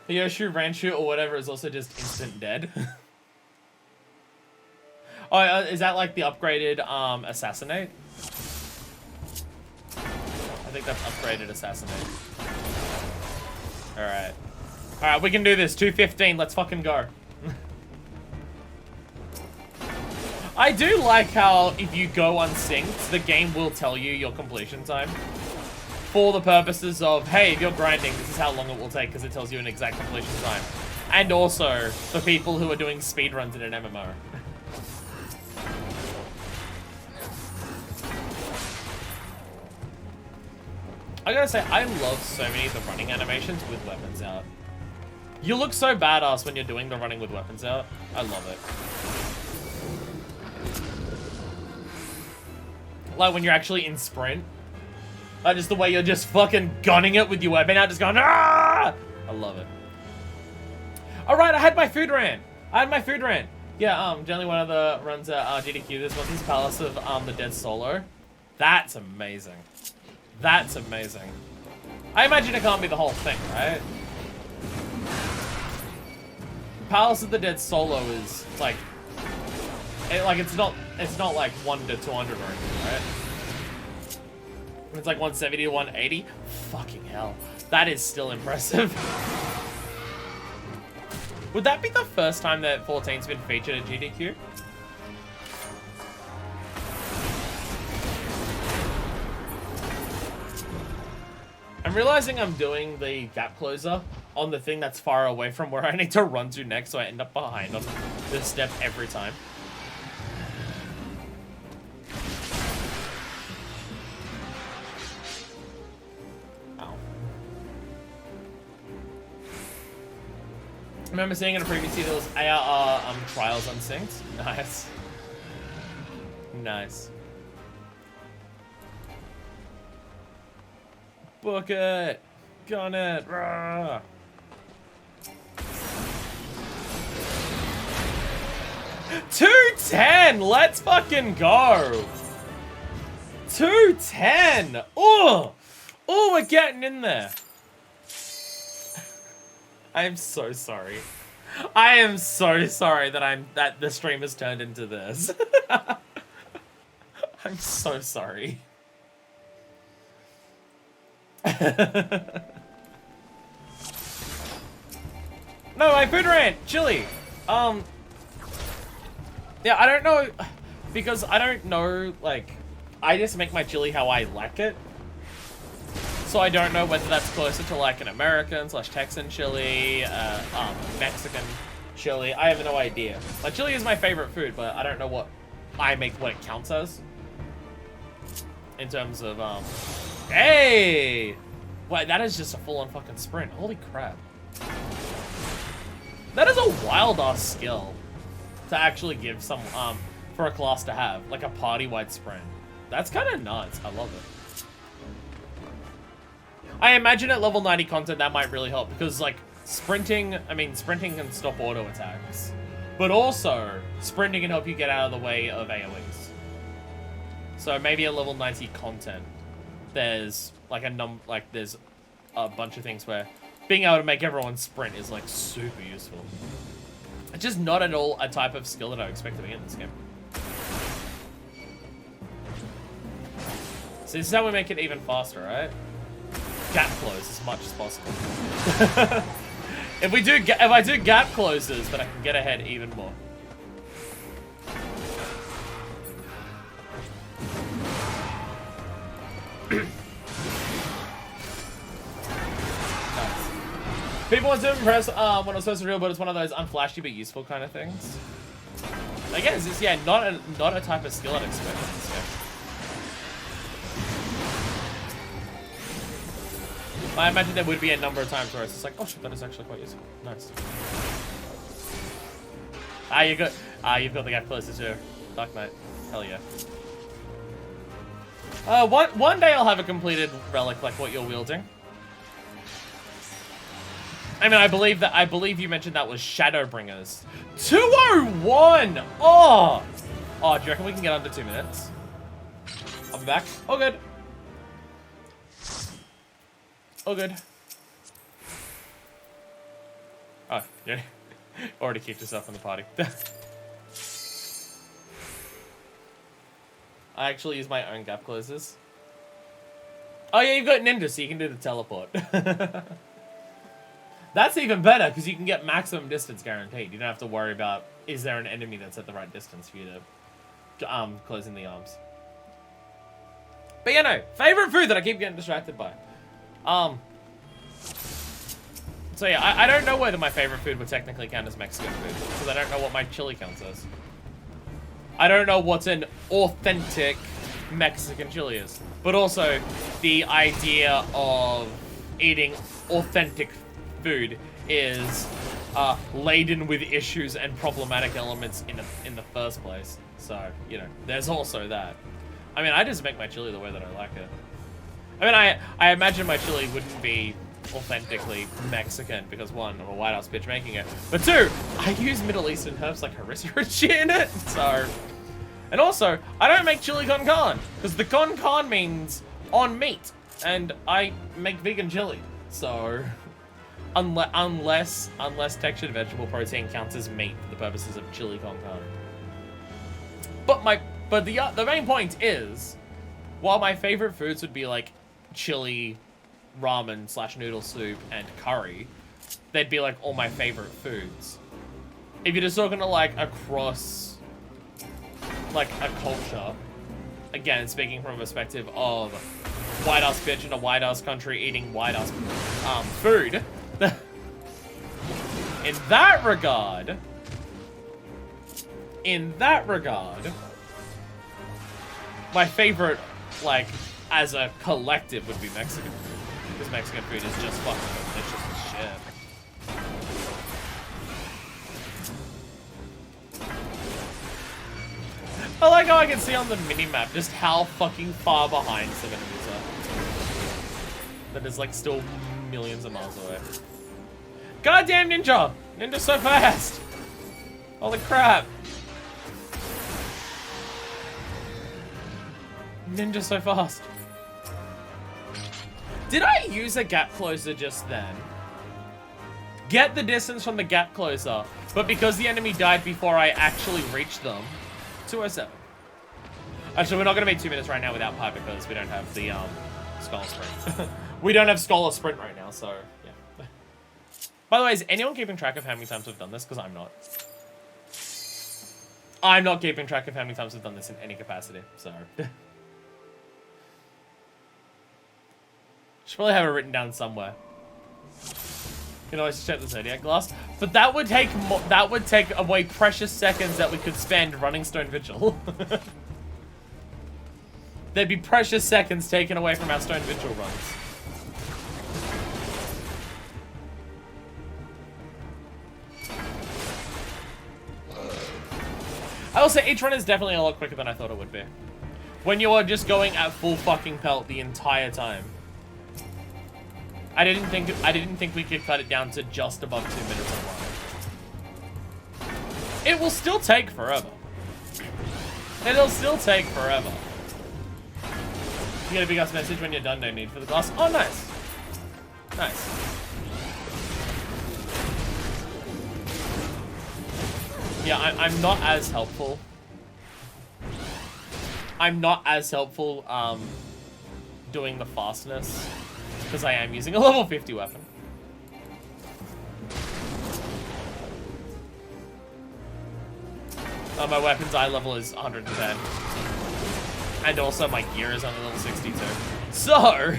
The Yoshu, Ranchu, or whatever is also just instant dead. Oh, is that like the upgraded Assassinate? I think that's upgraded Assassinate. Alright. Alright, we can do this. 215, let's fucking go. I do like how if you go unsynced, the game will tell you your completion time. For the purposes of, hey, if you're grinding, this is how long it will take, because it tells you an exact completion time. And also, for people who are doing speedruns in an MMO. I gotta say, I love so many of the running animations with weapons out. You look so badass when you're doing the running with weapons out. I love it. Like when you're actually in sprint. Like just the way you're just fucking gunning it with your weapon out, just going, ah! I love it. Alright, I had my food rant. Yeah, generally one of the runs at GDQ. This one's Palace of the Dead Solo. That's amazing. That's amazing. I imagine it can't be the whole thing, right? Palace of the Dead Solo is like, it's not like 1 to 200 or anything, right? It's like 170 to 180. Fucking hell, that is still impressive. Would that be the first time that 14's been featured at GDQ? I'm realizing I'm doing the gap closer on the thing that's far away from where I need to run to next, so I end up behind on this step every time. Ow. I remember seeing in a previous video there was ARR trials unsynced. Nice. Nice. Book it! Gun it! Rah. $210! Let's fucking go! 210! Oh! Oh, we're getting in there. I am so sorry. I am so sorry that the stream has turned into this. I'm so sorry. No, my food rant, chili. Yeah, I don't know, because I don't know, like, I just make my chili how I like it. So I don't know whether that's closer to like an American / Texan chili, Mexican chili. I have no idea. Like, chili is my favorite food, but I don't know what it counts as. In terms of, hey! Wait, that is just a full-on fucking sprint. Holy crap. That is a wild-ass skill to actually give some, for a class to have. Like a party-wide sprint. That's kind of nuts. I love it. I imagine at level 90 content that might really help because, like, sprinting can stop auto attacks. But also, sprinting can help you get out of the way of AoEs. So maybe at level 90 content, there's like there's a bunch of things where being able to make everyone sprint is like super useful. It's just not at all a type of skill that I expect to be in this game. So this is how we make it even faster, right? gap close as much as possible. If I do gap closes, then I can get ahead even more. Nice. People want to impress when I was supposed to real, but it's one of those unflashy but useful kind of things. I guess it's not a type of skill I'd expect. I imagine there would be a number of times where it's just like, oh shit, that is actually quite useful. Nice. You've got the gap closer too. Dark Knight. Hell yeah. One day I'll have a completed relic like what you're wielding. I mean, I believe you mentioned that was Shadowbringers. 201! Oh! Oh, do you reckon we can get under 2 minutes? I'll be back. Oh, good. Oh, good. Oh, yeah. Already kicked yourself in the party. I actually use my own gap closes. Oh, yeah, you've got Ninja, so you can do the teleport. That's even better, because you can get maximum distance guaranteed. You don't have to worry about, is there an enemy that's at the right distance for you to close in the arms. But yeah, no. Favorite food that I keep getting distracted by. So yeah, I don't know whether my favorite food would technically count as Mexican food, because I don't know what my chili counts as. I don't know what's an authentic Mexican chili is. But also, the idea of eating authentic food is laden with issues and problematic elements in the first place. So, you know, there's also that. I mean, I just make my chili the way that I like it. I mean, I imagine my chili wouldn't be authentically Mexican because one, I'm a white house bitch making it, but two, I use Middle Eastern herbs like harissa and shit in it, so. And also, I don't make chili con carne because the con carne means on meat, and I make vegan chili, so unless textured vegetable protein counts as meat for the purposes of chili con carne. But the main point is, while my favorite foods would be like chili, ramen / noodle soup, and curry, they'd be like all my favorite foods. If you're just talking to like across like a culture, again speaking from a perspective of white ass bitch in a white ass country eating white ass food, in that regard, my favorite, like, as a collective would be Mexican food. Because Mexican food is just fucking delicious as shit. I like how I can see on the mini-map just how fucking far behind some enemies are. That is, like, still millions of miles away. Goddamn Ninja! Ninja's so fast! Holy crap! Ninja's so fast. Did I use a gap closer just then? Get the distance from the gap closer, but because the enemy died before I actually reached them, 207. Actually, we're not going to be 2 minutes right now without pipe because we don't have the Scholar Sprint. We don't have Scholar Sprint right now, so yeah. By the way, is anyone keeping track of how many times we've done this? Because I'm not. I'm not keeping track of how many times we've done this in any capacity, so. Should probably have it written down somewhere. You can always check the Zodiac glass, but that would take away precious seconds that we could spend running Stone Vigil. There'd be precious seconds taken away from our Stone Vigil runs. I will say each run is definitely a lot quicker than I thought it would be. When you are just going at full fucking pelt the entire time. I didn't think we could cut it down to just above 2 minutes of run. It will still take forever. It'll still take forever. You get a big ass message when you're done, no need for the glass. Oh, nice. Nice. Yeah, I'm not as helpful. I'm not as helpful doing the fastness. Because I am using a level 50 weapon. My weapon's eye level is 110. And also my gear is only level 62. So...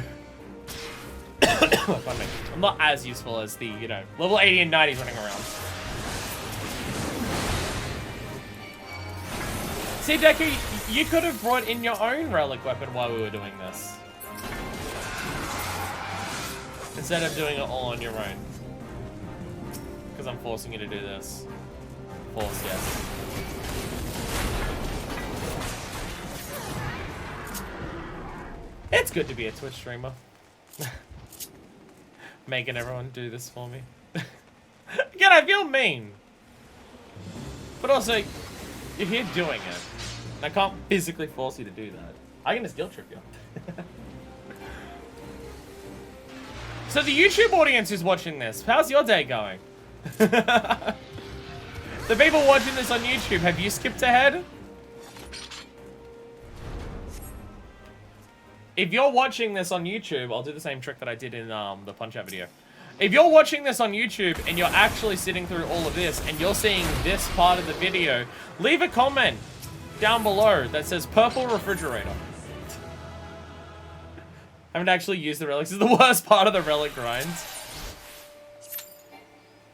pardon me. I'm not as useful as the, you know, level 80 and 90s running around. See, Deku, you could have brought in your own relic weapon while we were doing this. Instead of doing it all on your own. Because I'm forcing you to do this. Force, yes. It's good to be a Twitch streamer. Making everyone do this for me. Again, I feel mean. But also, you're here doing it. I can't physically force you to do that. I can just guilt trip you. So the YouTube audience who's watching this, how's your day going? The people watching this on YouTube, have you skipped ahead? If you're watching this on YouTube, I'll do the same trick that I did in the Punch-Out video. If you're watching this on YouTube and you're actually sitting through all of this and you're seeing this part of the video, leave a comment down below that says purple refrigerator. I haven't actually used the relics. This is the worst part of the relic grinds.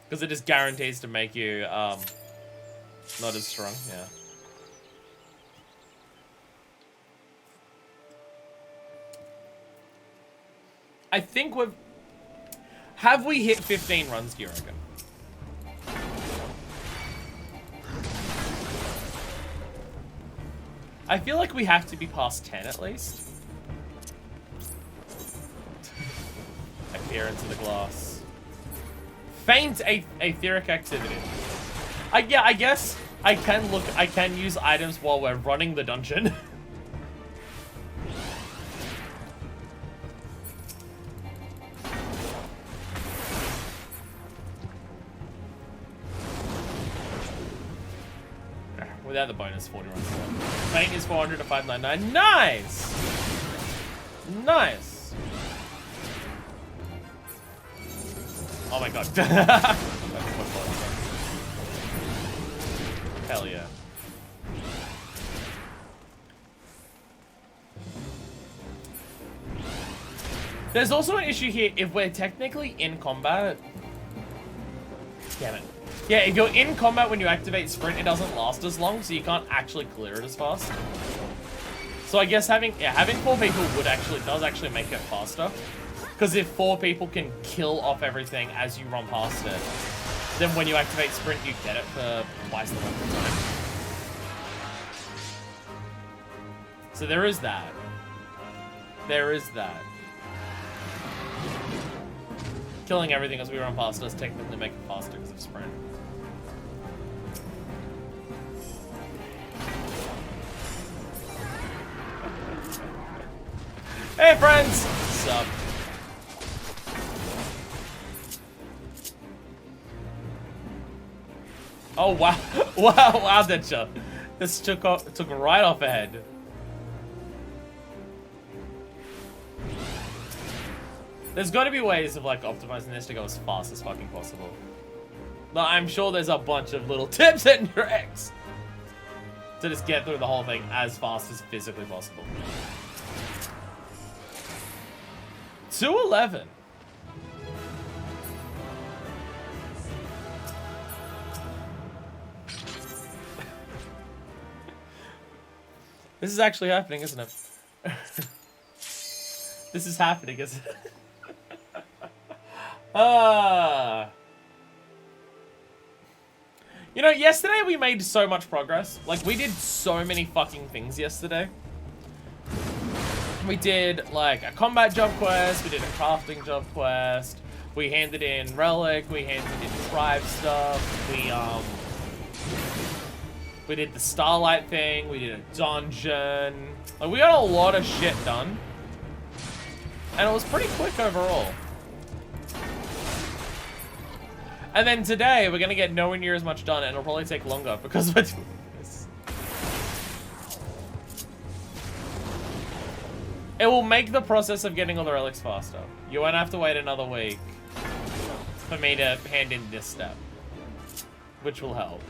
Because it just guarantees to make you not as strong, yeah. I think we've... Have we hit 15 runs, do you reckon? I feel like we have to be past 10 at least. I peer into the glass. Faint etheric activity. Yeah, I guess I can use items while we're running the dungeon. Without the bonus, 40 runs. Faint is 400 to 599. Nice! Nice! Oh my god. Hell yeah. There's also an issue here if we're technically in combat. Damn it. Yeah, if you're in combat when you activate sprint, it doesn't last as long, so you can't actually clear it as fast. So I guess having 4 people does actually make it faster. Because if 4 people can kill off everything as you run past it, then when you activate sprint, you get it for twice the length of time. So there is that. There is that. Killing everything as we run past does technically make it faster because of sprint. Hey friends! What's up? Oh wow. Wow, Deadshot. This took right off ahead. There's gotta be ways of like optimizing this to go as fast as fucking possible. No, I'm sure there's a bunch of little tips and tricks to just get through the whole thing as fast as physically possible. 211. This is actually happening, isn't it? This is happening, isn't it? You know, yesterday we made so much progress. Like, we did so many fucking things yesterday. We did, like, a combat job quest. We did a crafting job quest. We handed in relic. We handed in tribe stuff. We did the starlight thing. We did a dungeon. Like, we got a lot of shit done. And it was pretty quick overall. And then today, we're gonna get nowhere near as much done, and it'll probably take longer because we're doing this. It will make the process of getting all the relics faster. You won't have to wait another week for me to hand in this step, which will help.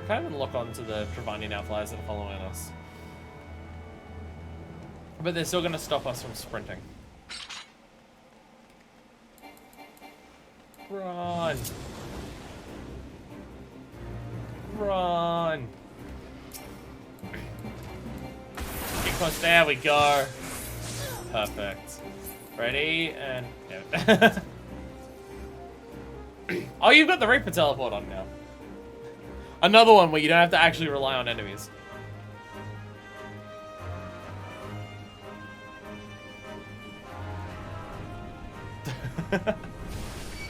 Can't even look onto the Travanian outflies that are following us. But they're still going to stop us from sprinting. Run! Run! Get close. There we go. Perfect. Ready? And... yeah. Oh, you've got the Reaper teleport on now. Another one where you don't have to actually rely on enemies.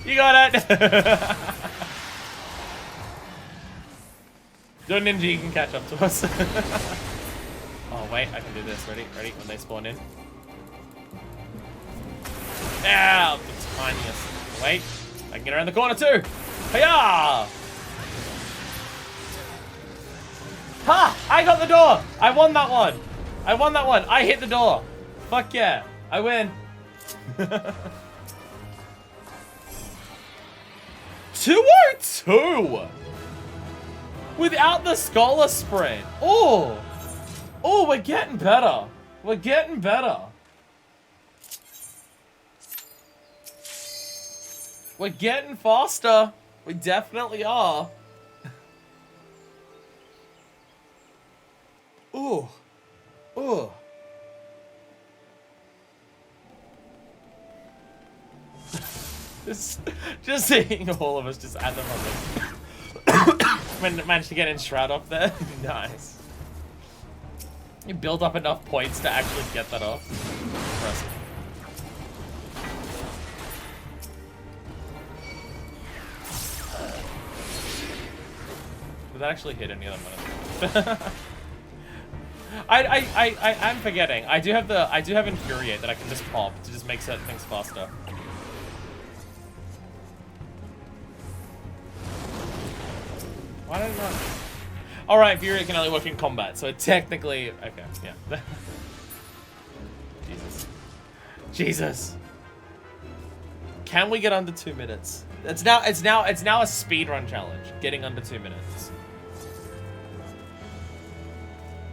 You got it! Do a ninja, you can catch up to us. Oh, wait, I can do this. Ready? Ready? When they spawn in. Ow! The tiniest. Wait, I can get around the corner too! Hiya! Ha! I got the door! I won that one! I won that one! I hit the door! Fuck yeah! I win! 202! Without the scholar spread. Oh! Oh, we're getting better. We're getting better. We're getting faster. We definitely are. Ooh. Ooh. Just seeing all of us just at the moment. Managed to get in Shroud off there. Nice. You build up enough points to actually get that off. Impressive. Did that actually hit any of them? I'm forgetting. I do have Infuriate that I can just pop to just make certain things faster. Why don't I not? Alright, Infuriate can only work in combat, so technically okay, yeah. Jesus. Jesus. Can we get under 2 minutes? It's now a speedrun challenge, getting under 2 minutes.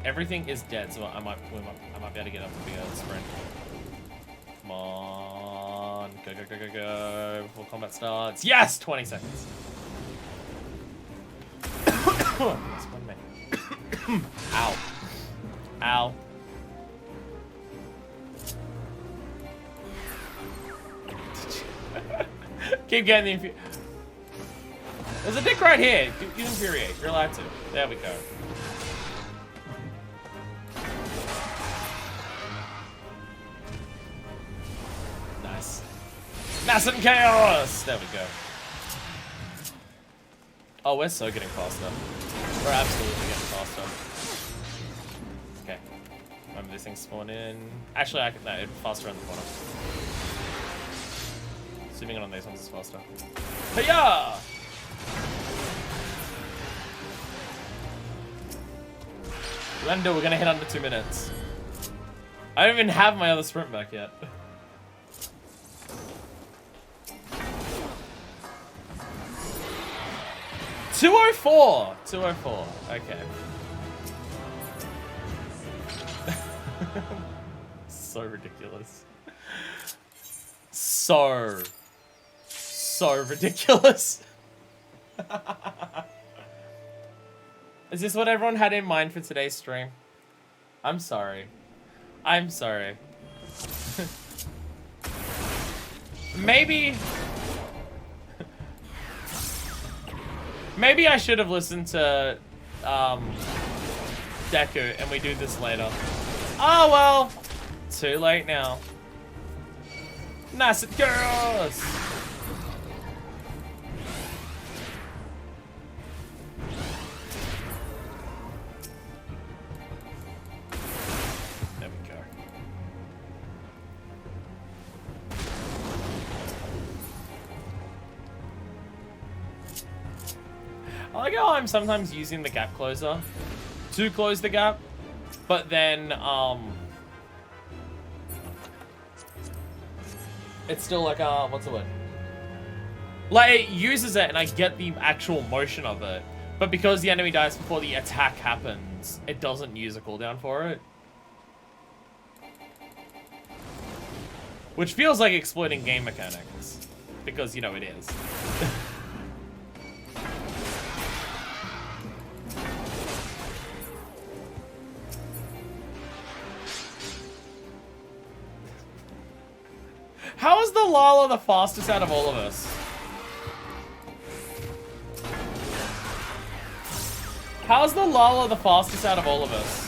Everything is dead, so I might be able to get up to bigger sprint. Come on. Go, go, go, go, go. Before combat starts. Yes! 20 seconds. Ow. Ow. Keep getting the There's a dick right here. Use Infuriate. You're allowed to. There we go. Nice. Massive chaos! There we go. Oh, we're so getting faster. We're absolutely getting faster. Okay. Remember these things spawn in. Actually, I can no, it's faster around the corner. Zooming in on these ones is faster. Hiya! Lando, we're gonna hit under 2 minutes. I don't even have my other sprint back yet. $204! $204. Okay. So ridiculous. So ridiculous. Is this what everyone had in mind for today's stream? I'm sorry. I'm sorry. Maybe I should have listened to Deku and we do this later. Oh well, too late now. Nice girls. There we go. like how I'm sometimes using the gap closer to close the gap, but then, it's still like, what's the word? Like, it uses it and I get the actual motion of it, but because the enemy dies before the attack happens, it doesn't use a cooldown for it. Which feels like exploiting game mechanics, because, you know, it is. How is the Lala the fastest out of all of us? How is the Lala the fastest out of all of us?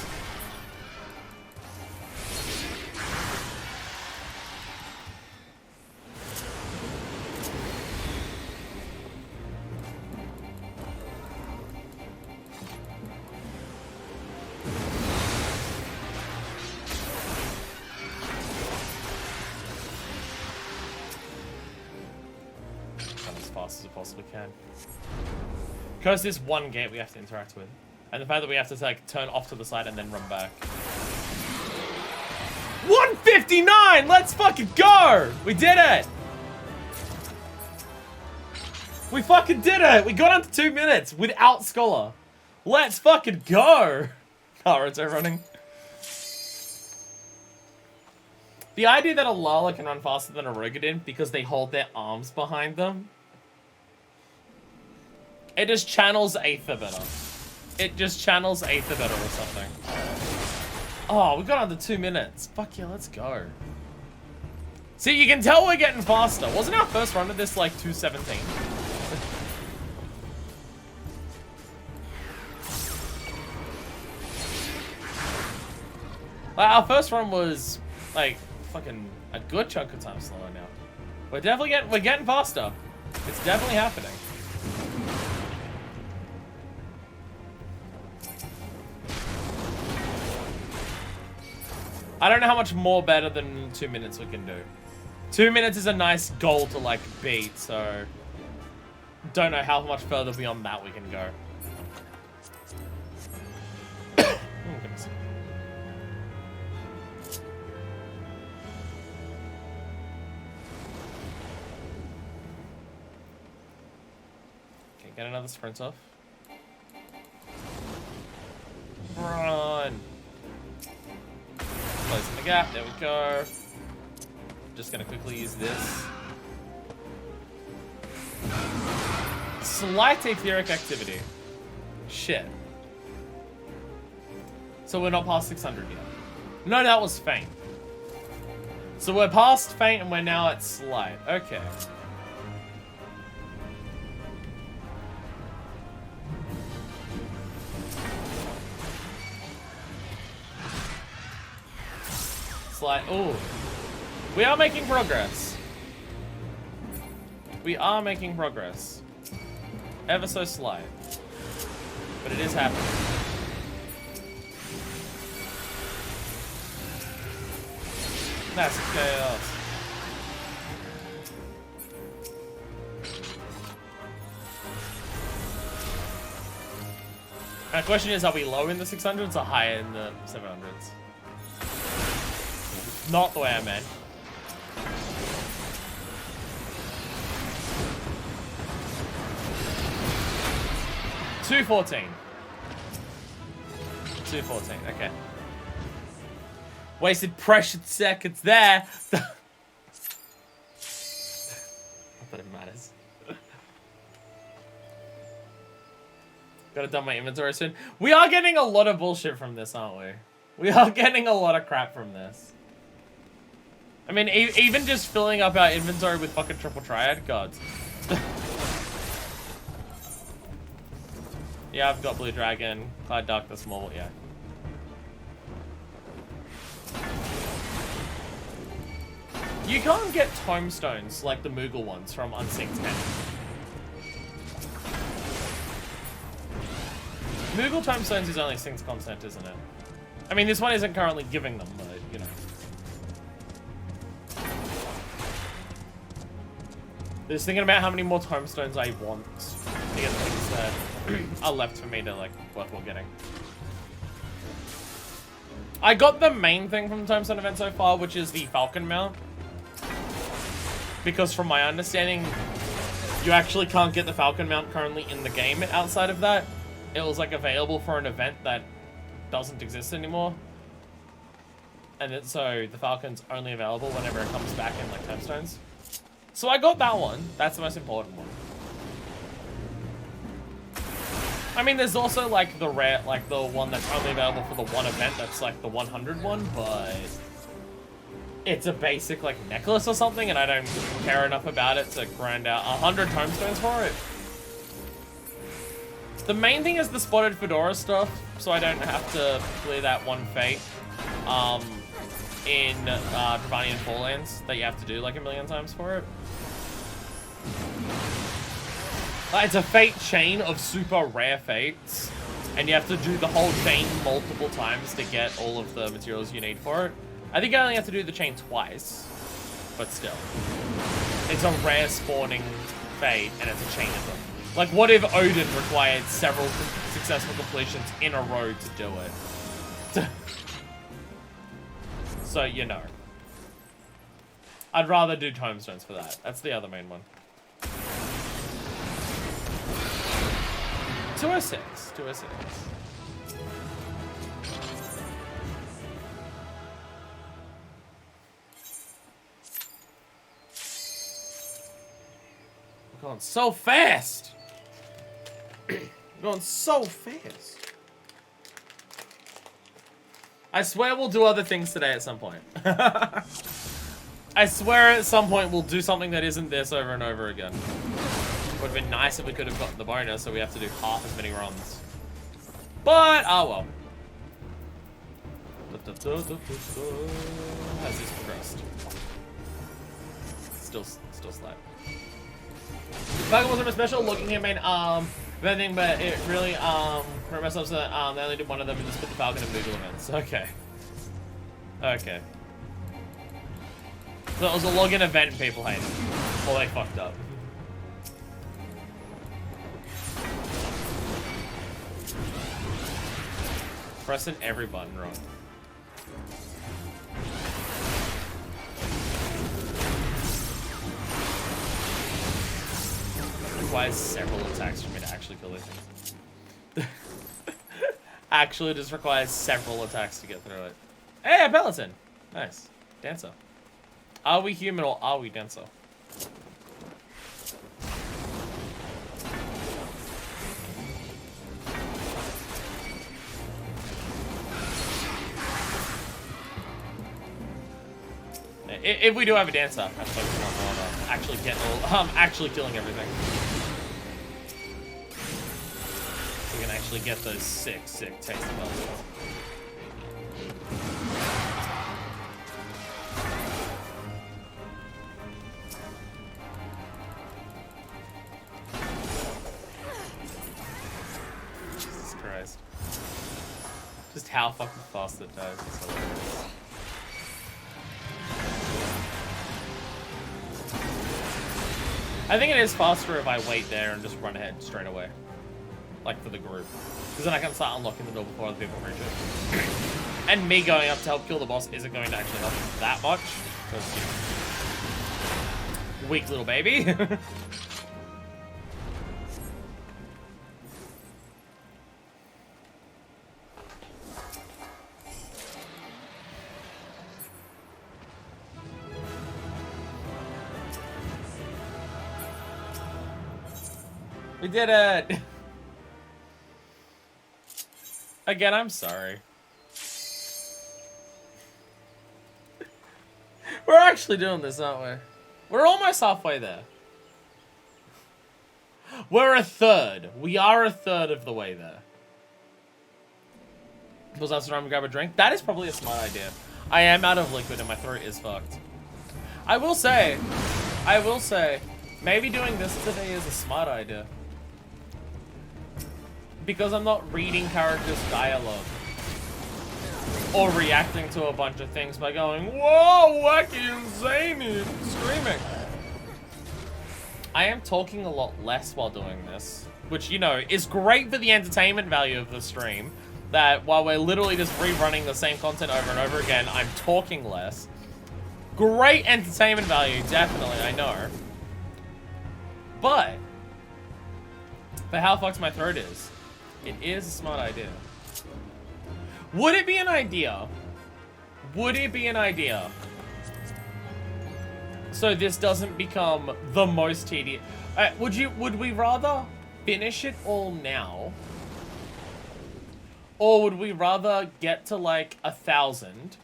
As it possibly can. Because there's one gate we have to interact with. And the fact that we have to like turn off to the side and then run back. 159! Let's fucking go! We did it! We fucking did it! We got under 2 minutes without Scholar. Let's fucking go! Naruto running. The idea that a Lala can run faster than a Rogadin because they hold their arms behind them. It just channels Aether better. It just channels Aether better or something. Oh, we got under 2 minutes. Fuck yeah, let's go. See, you can tell we're getting faster. Wasn't our first run of this like 2:17? Like, our first run was like fucking a good chunk of time slower now. We're getting faster. It's definitely happening. I don't know how much more better than 2 minutes we can do. 2 minutes is a nice goal to like beat, so don't know how much further beyond that we can go. Oh, goodness. Okay, get another sprint off. Run! Closing the gap, there we go. Just gonna quickly use this. Slight etheric activity. Shit. So we're not past 600 yet. No, that was faint. So we're past faint and we're now at slight. Okay. Slight. Oh, we are making progress. We are making progress. Ever so slight, but it is happening. Massive chaos. My question is, are we low in the 600s or higher in the 700s? Not the way I meant. $214. $214, okay. Wasted precious seconds there. Not that it matters. Gotta dump my inventory soon. We are getting a lot of bullshit from this, aren't we? We are getting a lot of crap from this. I mean, even just filling up our inventory with fucking triple triad gods. Yeah, I've got Blue Dragon, Cloud Darkness, Small, yeah. You can't get tomestones like the Moogle ones from Unsynced 10. Moogle tomestones is only synced content, isn't it? I mean, this one isn't currently giving them, but, you know. Just thinking about how many more tomestones I want to get things there. are left for me to, like, worthwhile getting. I got the main thing from the Tombstone event so far, which is the Falcon mount. Because from my understanding, you actually can't get the Falcon mount currently in the game outside of that. It was, like, available for an event that doesn't exist anymore. And so the Falcon's only available whenever it comes back in, like, Tombstones. So I got that one. That's the most important one. I mean, there's also, like, the rare, like, the one that's only available for the one event that's, like, the 100 one, but it's a basic, like, necklace or something, and I don't care enough about it to grind out 100 tombstones for it. The main thing is the spotted fedora stuff, so I don't have to clear that one fate in Dravanian Forelands that you have to do, like, a million times for it. It's a fate chain of super rare fates, and you have to do the whole chain multiple times to get all of the materials you need for it. I think I only have to do the chain twice, but still. It's a rare spawning fate, and it's a chain of them. Like, what if Odin required several successful completions in a row to do it? So, you know. I'd rather do tombstones for that. That's the other main one. 206. 206. We're going so fast. We're going so fast. I swear we'll do other things today at some point. I swear at some point we'll do something that isn't this over and over again. Would have been nice if we could have gotten the bonus, so we have to do half as many runs. But, oh well. Has this progressed? Still slight. Falcon wasn't special, looking here, man, anything, but it really, hurt myself so that, they only did one of them and just put the Falcon in Vigil events. Okay. Okay. So it was a login event and people hated it. Well, they fucked up. Pressing every button wrong. It requires several attacks for me to actually kill these things. Actually, just requires several attacks to get through it. Hey, a Peloton! Nice. Dancer. Are we human or are we dancer? If we do have a dancer, I'm focusing on more of actually getting all, actually killing everything. We can actually get those sick taste bugs. Jesus Christ. Just how fucking fast it does is hilarious. I think it is faster if I wait there and just run ahead straight away. Like for the group. Because then I can start unlocking the door before other people reach it. And me going up to help kill the boss isn't going to actually help that much. Because, you know, weak little baby. We did it! Again, I'm sorry. We're actually doing this, aren't we? We're almost halfway there. We're a third. We are a third of the way there. Was that time to grab a drink? That is probably a smart idea. I am out of liquid and my throat is fucked. I will say, maybe doing this today is a smart idea. Because I'm not reading characters' dialogue. Or reacting to a bunch of things by going, whoa, wacky and zany, screaming. I am talking a lot less while doing this. which, you know, is great for the entertainment value of the stream, that while we're literally just rerunning the same content over and over again, I'm talking less. Great entertainment value, definitely, I know. But, for how fucked my throat is, it is a smart idea. Would it be an idea? Would it be an idea? So this doesn't become the most tedious. Would we rather finish it all now? Or would we rather get to like 1,000,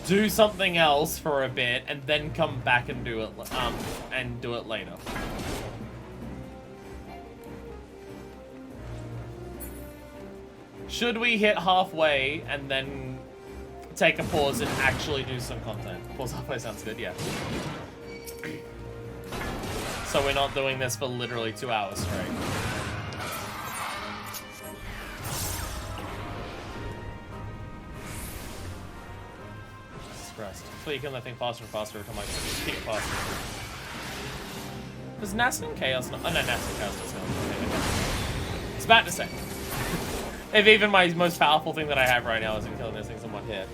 do something else for a bit, and then come back and do it later? Should we hit halfway and then take a pause and actually do some content? Pause halfway sounds good, yeah. So we're not doing this for literally 2 hours straight. Jesus Christ. Hopefully you can let things faster and faster until my keep it faster. Does Nasty and Chaos not? Oh no, Nasty and Chaos doesn't. Okay. It's bad to say. If even my most powerful thing that I have right now isn't killing those things in one hit.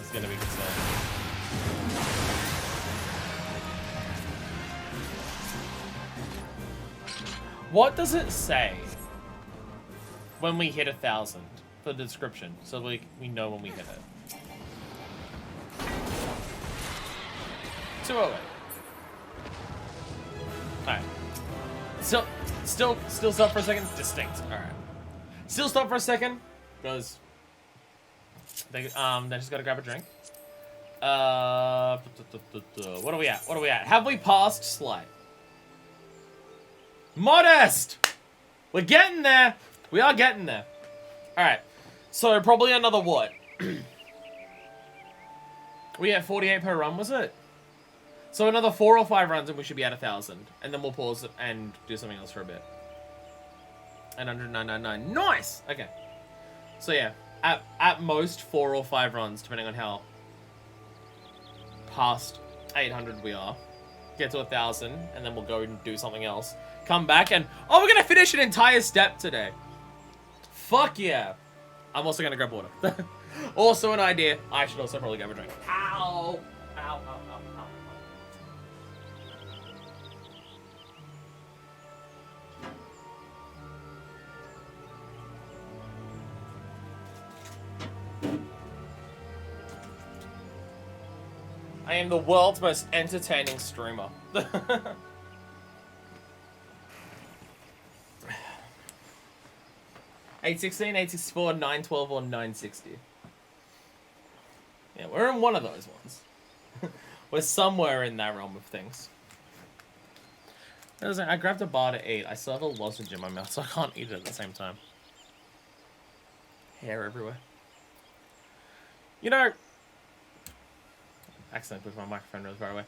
It's gonna be concerned. What does it say when we hit 1,000 for the description, so we know when we hit it? 208. Alright. Still stop for a second. Distinct. Alright. Still stop for a second. Because they just gotta grab a drink. What are we at? What are we at? Have we passed Slight? Modest! We're getting there. We are getting there. Alright. So probably another what? We had 48 per run, was it? So another 4 or 5 runs and we should be at 1,000. And then we'll pause and do something else for a bit. And 109.99. Nice! Okay. So yeah, at most 4 or 5 runs, depending on how past 800 we are. Get to 1,000, and then we'll go and do something else. Come back and... Oh, we're gonna finish an entire step today. Fuck yeah. I'm also gonna grab water. Also an idea. I should also probably grab a drink. Ow! Ow, ow, ow, ow. I am the world's most entertaining streamer. 816, 864, 912, or 960. Yeah, we're in one of those ones. We're somewhere in that realm of things. I grabbed a bar to eat. I still have a lozenge in my mouth, so I can't eat it at the same time. Hair everywhere. You know... Accidentally pushed my microphone really far away.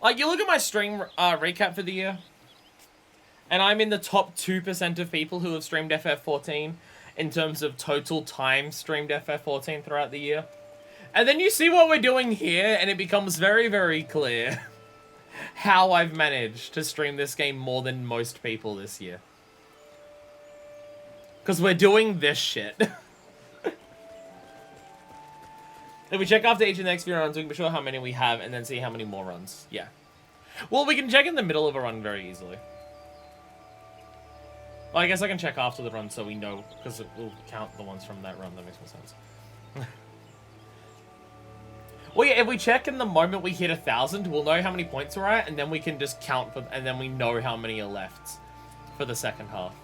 Like, you look at my stream recap for the year, and I'm in the top 2% of people who have streamed FF14 in terms of total time streamed FF14 throughout the year. And then you see what we're doing here, and it becomes very, very clear how I've managed to stream this game more than most people this year. Because we're doing this shit. If we check after each of the next few runs, we can be sure how many we have and then see how many more runs. Yeah. Well, we can check in the middle of a run very easily. Well, I guess I can check after the run so we know, because it will count the ones from that run. That makes more sense. Well, yeah, if we check in the moment we hit 1,000, we'll know how many points we're at, and then we can just count for, and then we know how many are left for the second half.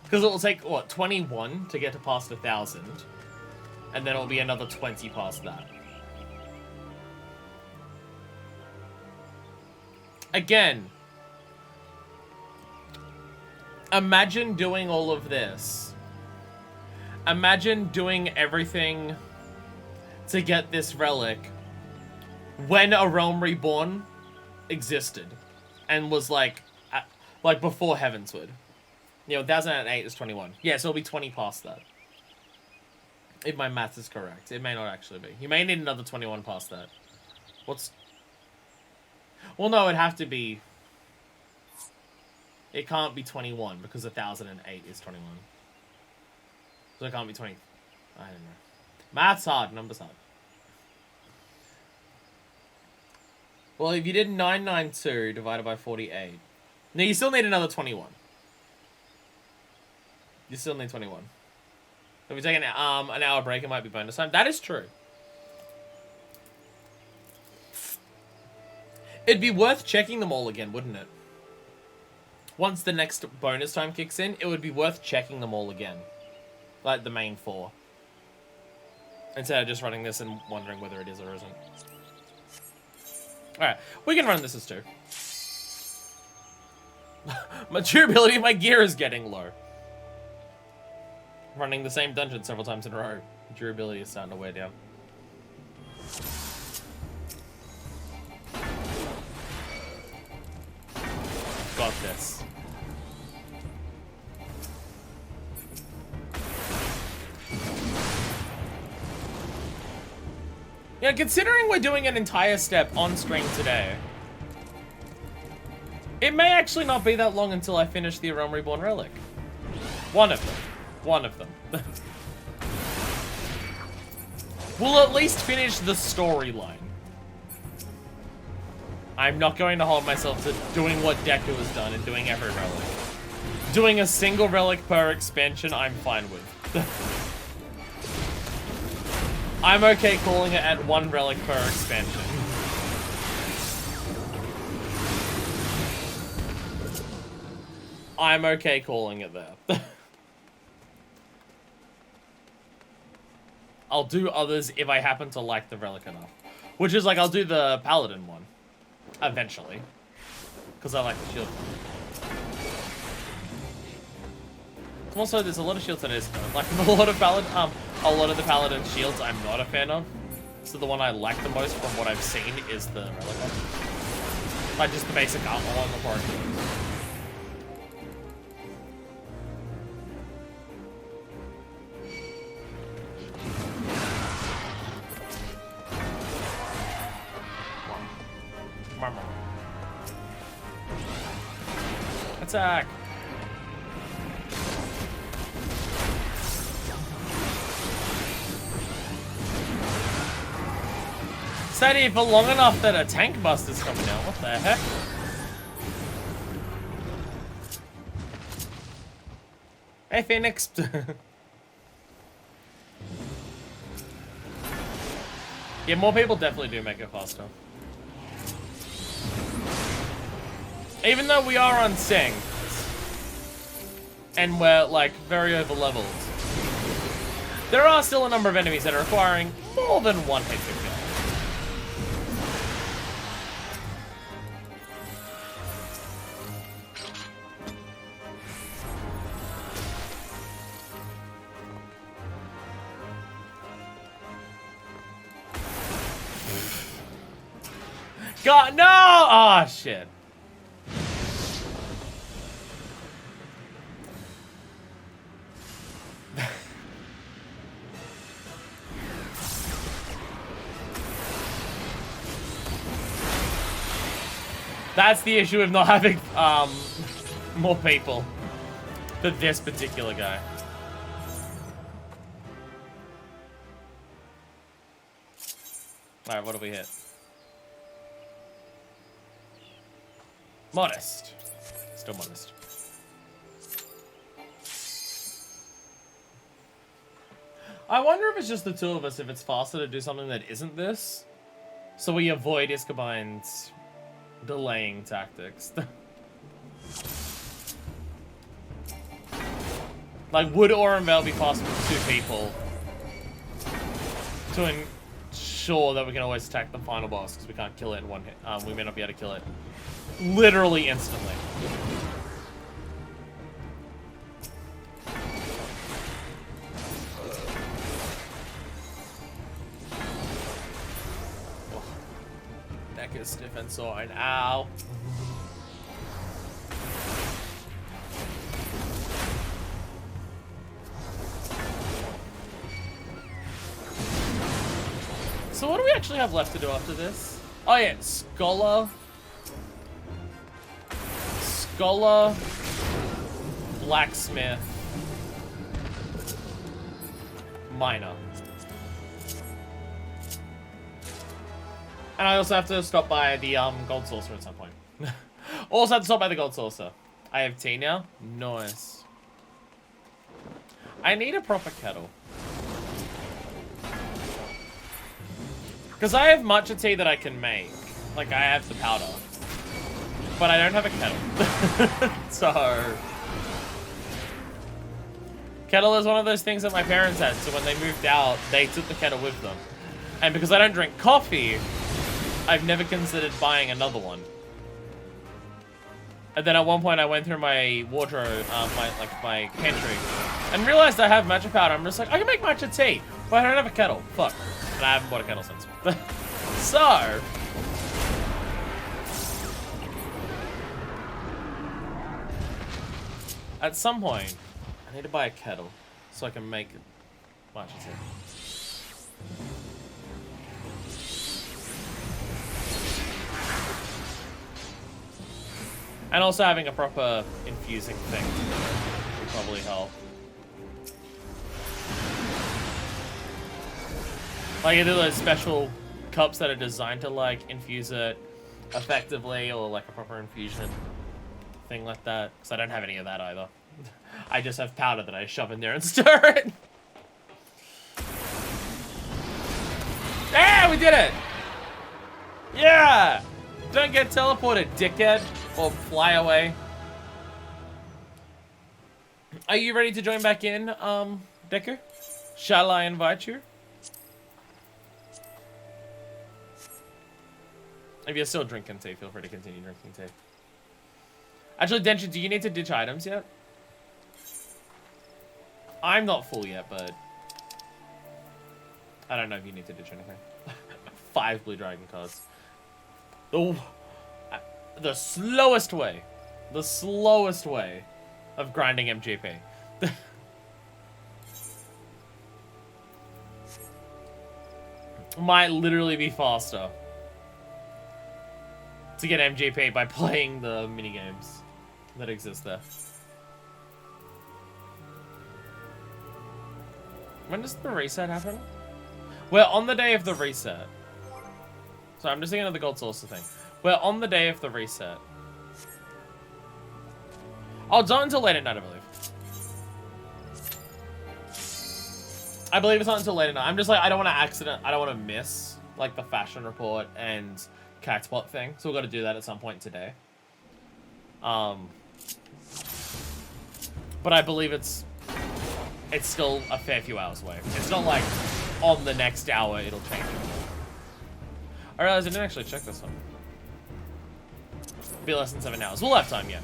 Because it will take, what, 21 to get to past 1,000. And then it'll be another 20 past that. Again, imagine doing all of this. Imagine doing everything to get this relic when A Realm Reborn existed and was like before Heavensward. You know, 1008 is 21. Yeah, so it'll be 20 past that. If my math is correct. It may not actually be. You may need another 21 past that. What's... Well, no, it'd have to be... It can't be 21 because 1008 is 21. So it can't be 20. I don't know. Math's hard. Numbers hard. Well, if you did 992 divided by 48... No, you still need another 21. You still need 21. If we take an hour break, it might be bonus time. That is true. It'd be worth checking them all again, wouldn't it? Once the next bonus time kicks in, it would be worth checking them all again. Like the main 4. Instead of just running this and wondering whether it is or isn't. Alright, we can run this as 2. My durability of my gear is getting low. Running the same dungeon several times in a row. Durability is starting to wear down. Got this. Yeah, considering we're doing an entire step on stream today, it may actually not be that long until I finish the Realm Reborn Relic. One of them. One of them. We'll at least finish the storyline. I'm not going to hold myself to doing what Deku has done and doing every relic. Doing a single relic per expansion, I'm fine with. I'm okay calling it at 1 relic per expansion. I'm okay calling it there. I'll do others if I happen to like the relic enough. Which is like, I'll do the Paladin one. Eventually. Because I like the shield. Also, there's a lot of shields that is good. Like, a lot of the Paladin shields I'm not a fan of. So the one I like the most from what I've seen is the relic one. Like, just the basic armor one before I do it. Attack! Stayed here for long enough that a tank buster's coming out. What the heck? Hey, Phoenix! Yeah, more people definitely do make it faster. Even though we are on Sing, and we're, like, very over-leveled, there are still a number of enemies that are requiring more than 1 hit to kill. God, no! Oh, shit. That's the issue of not having, more people for this particular guy. Alright, what do we hit? Modest. Still modest. I wonder if it's just the 2 of us, if it's faster to do something that isn't this. So we avoid Iskabine's delaying tactics. Like, would Orenvale be possible with 2 people to ensure that we can always attack the final boss, because we can't kill it in 1 hit. We may not be able to kill it literally instantly. Neck is stiff and sore, and ow. So what do we actually have left to do after this? Oh yeah, Scholar, Blacksmith, Miner. And I also have to stop by the Gold Saucer at some point. Also have to stop by the Gold Saucer. I have tea now. Nice. I need a proper kettle. Because I have matcha tea that I can make. Like, I have the powder. But I don't have a kettle. So... Kettle is one of those things that my parents had. So when they moved out, they took the kettle with them. And because I don't drink coffee, I've never considered buying another one. And then at one point I went through my wardrobe, my pantry, and realized I have matcha powder. I'm just like, I can make matcha tea, but I don't have a kettle. Fuck. And I haven't bought a kettle since. So... at some point, I need to buy a kettle so I can make matcha tea. And also having a proper infusing thing would probably help. Like either those special cups that are designed to like infuse it effectively, or like a proper infusion thing like that. Because I don't have any of that either. I just have powder that I shove in there and stir it. Yeah, we did it! Yeah! Don't get teleported, dickhead. Or fly away. Are you ready to join back in, Decker? Shall I invite you? If you're still drinking tea, feel free to continue drinking tea. Actually, Denshin, do you need to ditch items yet? I'm not full yet, but... I don't know if you need to ditch anything. 5 blue dragon cards. Oh... the slowest way of grinding MGP. Might literally be faster to get MGP by playing the minigames that exist there. When does the reset happen? We're on the day of the reset. So I'm just thinking of the gold saucer thing. We're on the day of the reset. Oh, it's not until late at night, I believe. I believe it's not until late at night. I'm just like, I don't want to miss, like, the fashion report and Catspot thing. So we've got to do that at some point today. But I believe it's still a fair few hours away. It's not like, on the next hour, it'll change. I realized I didn't actually check this one. Be less than 7 hours. We'll have time, yeah.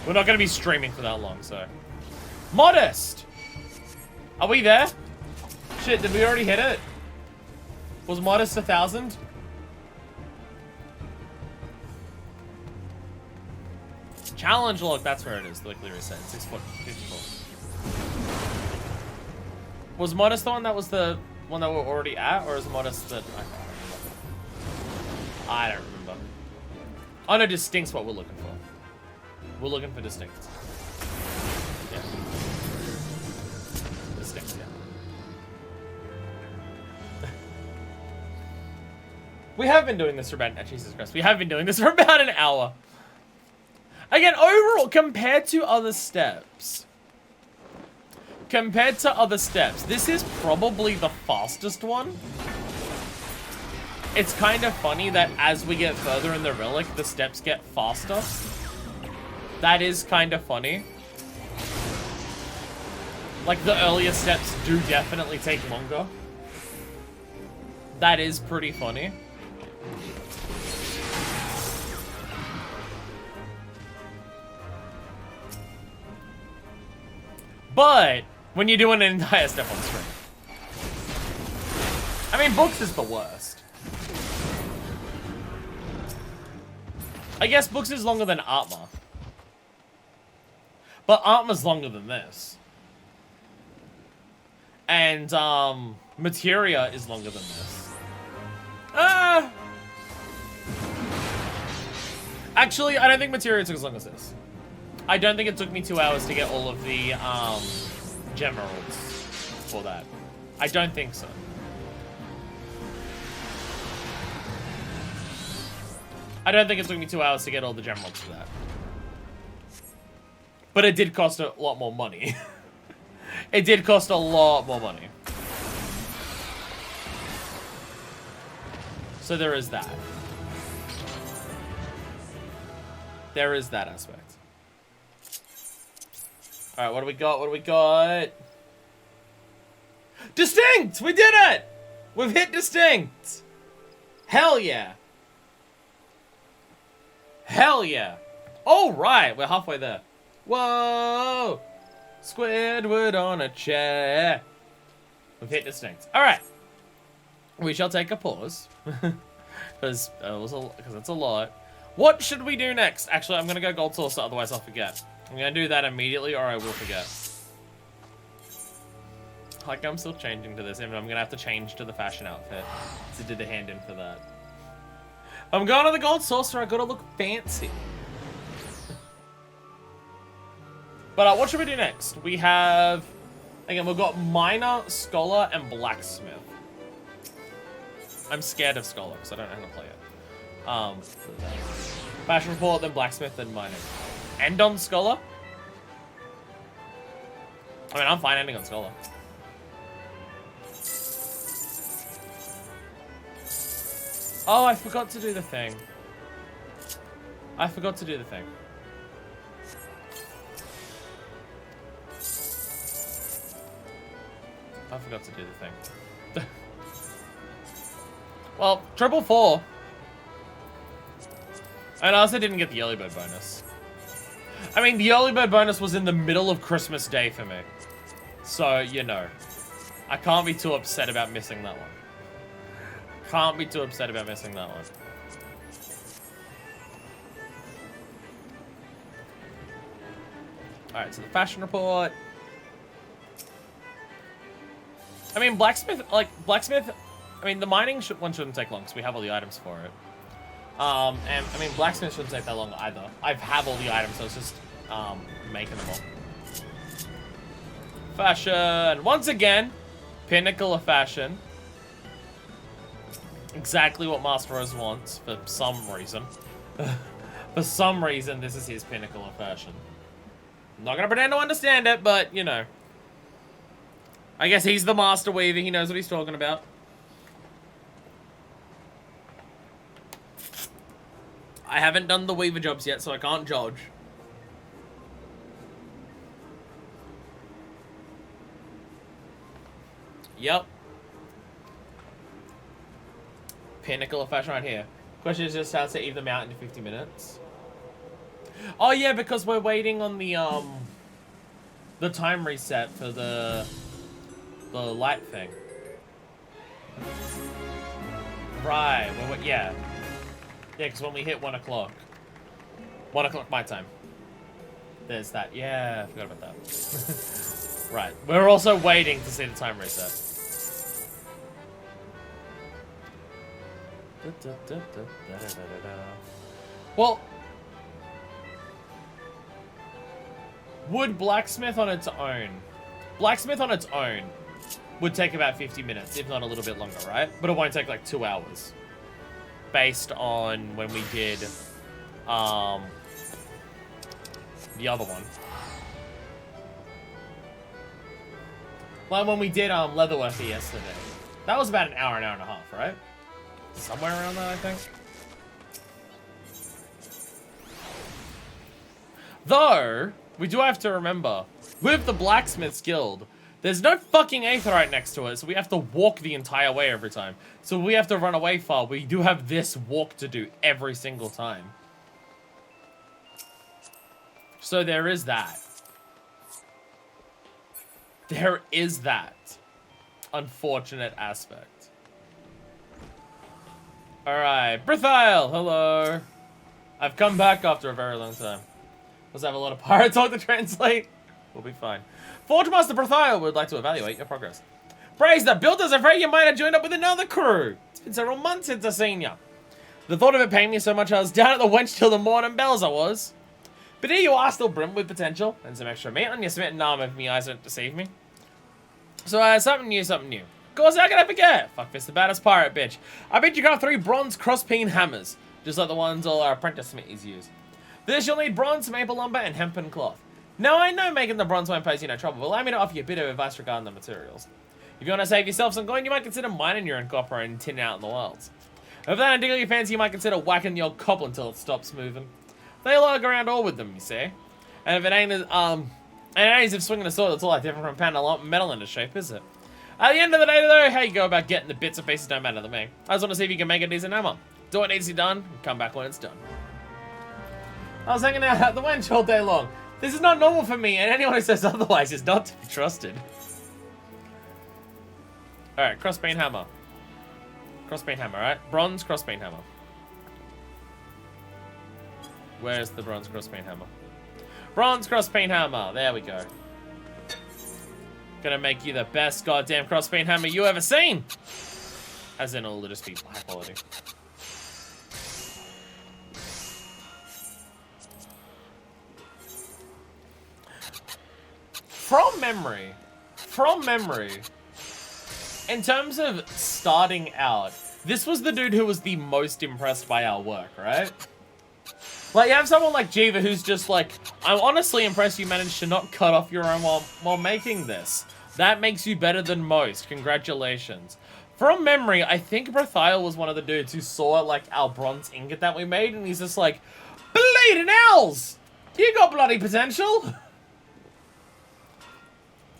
We're not going to be streaming for that long, so. Modest! Are we there? Shit, did we already hit it? Was Modest 1,000? Challenge log, that's where it is. The weekly reset. 654. Was Modest the one that was the one that we're already at? Or is Modest the... I can't remember. I don't remember. Oh no, Distinct's what we're looking for. We're looking for Distinct. Yeah. Distinct, yeah. We have been doing this for about... Jesus Christ. We have been doing this for about an hour. Again, overall, compared to other steps... this is probably the fastest one. It's kind of funny that as we get further in the relic, the steps get faster. That is kind of funny. Like, the earlier steps do definitely take longer. That is pretty funny. But, when you're doing an entire step on screen. I mean, books is the worst. I guess books is longer than Atma. But Atma's longer than this. And, Materia is longer than this. Actually, I don't think materia took as long as this. I don't think it took me 2 hours to get all of the gemeralds for that. I don't think so. I don't think it took me 2 hours to get all the gemeralds for that. But it did cost a lot more money. It did cost a lot more money. So there is that. There is that aspect. Alright, what do we got? What do we got? Distinct! We did it! We've hit distinct! Hell yeah! Hell yeah! Alright, we're halfway there. Whoa! Squidward on a chair. We've hit distinct. Alright. We shall take a pause. Because it's a lot. What should we do next? Actually, I'm going to go gold saucer, otherwise I'll forget. I'm going to do that immediately or I will forget. Like, I'm still changing to this, even I'm going to have to change to the fashion outfit to do the hand in for that. I'm going to the gold saucer, I got to look fancy. But what should we do next? We have, again, we've got miner, scholar, and blacksmith. I'm scared of scholar because I don't know how to play it. Fashion report, then blacksmith, then mining. End on scholar? I mean, I'm fine ending on scholar. Oh, I forgot to do the thing. I forgot to do the thing. I forgot to do the thing. Well, 444. And I also didn't get the early bird bonus. I mean, the early bird bonus was in the middle of Christmas Day for me. So, you know. I can't be too upset about missing that one. Can't be too upset about missing that one. Alright, so the fashion report. I mean, blacksmith, I mean, the mining one shouldn't take long because we have all the items for it. And, I mean, blacksmith shouldn't take that long either. I have all the items, so it's just, making them all. Fashion. Once again, pinnacle of fashion. Exactly what Master Rose wants, for some reason. For some reason, this is his pinnacle of fashion. I'm not gonna pretend to understand it, but, you know. I guess he's the master weaver, he knows what he's talking about. I haven't done the weaver jobs yet, so I can't judge. Yep. Pinnacle of fashion right here. Question is just how to even them out into 50 minutes. Oh yeah, because we're waiting on the time reset for the light thing. Right, well, yeah. Yeah, because when we hit 1 o'clock. 1 o'clock my time. There's that. Yeah, I forgot about that. Right. We're also waiting to see the time reset. Well, would blacksmith on its own? Blacksmith on its own would take about 50 minutes, if not a little bit longer, right? But it won't take like 2 hours. Based on when we did the other one. Like when we did Leatherworthy yesterday. That was about an hour and a half, right? Somewhere around that, I think. Though, we do have to remember, with the Blacksmith's Guild, there's no fucking aetheryte next to it, so we have to walk the entire way every time. So we have to run away far. We do have this walk to do every single time. So there is that. There is that unfortunate aspect. Alright, Brithail, hello. I've come back after a very long time. Let's have a lot of pirate talk to translate. We'll be fine. Forge Master Brithail would like to evaluate your progress. Praise the builders, afraid you might have joined up with another crew. It's been several months since I've seen you. The thought of it paying me so much, I was down at the wench till the morning bells I was. But here you are, still brim with potential, and some extra meat on your smitten arm if me eyes don't deceive me. So, something new, something new. Of course, how can I forget? Fuck this, the baddest pirate bitch. I bet you got 3 bronze cross-peen hammers, just like the ones all our apprentice smithies use. For this, you'll need bronze, maple lumber, and hempen cloth. Now, I know making the bronze won't pose you no trouble, but allow me to offer you a bit of advice regarding the materials. If you want to save yourself some coin, you might consider mining your own copper and tinning out in the wilds. If that don't tickle your fancy, you might consider whacking the old cobble until it stops moving. They lug around all with them, you see. And if it ain't as if swinging a sword, that's all that different from pounding metal into shape, is it? At the end of the day, though, how you go about getting the bits and pieces don't matter to me. I just want to see if you can make a decent hammer. Do what needs to be done, and come back when it's done. I was hanging out at the wench all day long. This is not normal for me, and anyone who says otherwise is not to be trusted. Alright, crossbeam hammer. Crossbeam hammer, right? Bronze crossbeam hammer. Where's the bronze crossbeam hammer? Bronze crossbeam hammer. There we go. Gonna make you the best goddamn crossbeam hammer you ever seen. As in, it'll just be high quality. From memory, in terms of starting out, this was the dude who was the most impressed by our work, right? Like, you have someone like Jiva who's just like, I'm honestly impressed you managed to not cut off your own while making this. That makes you better than most. Congratulations. From memory, I think Brathiel was one of the dudes who saw, like, our bronze ingot that we made, and he's just like, bleeding owls! You got bloody potential!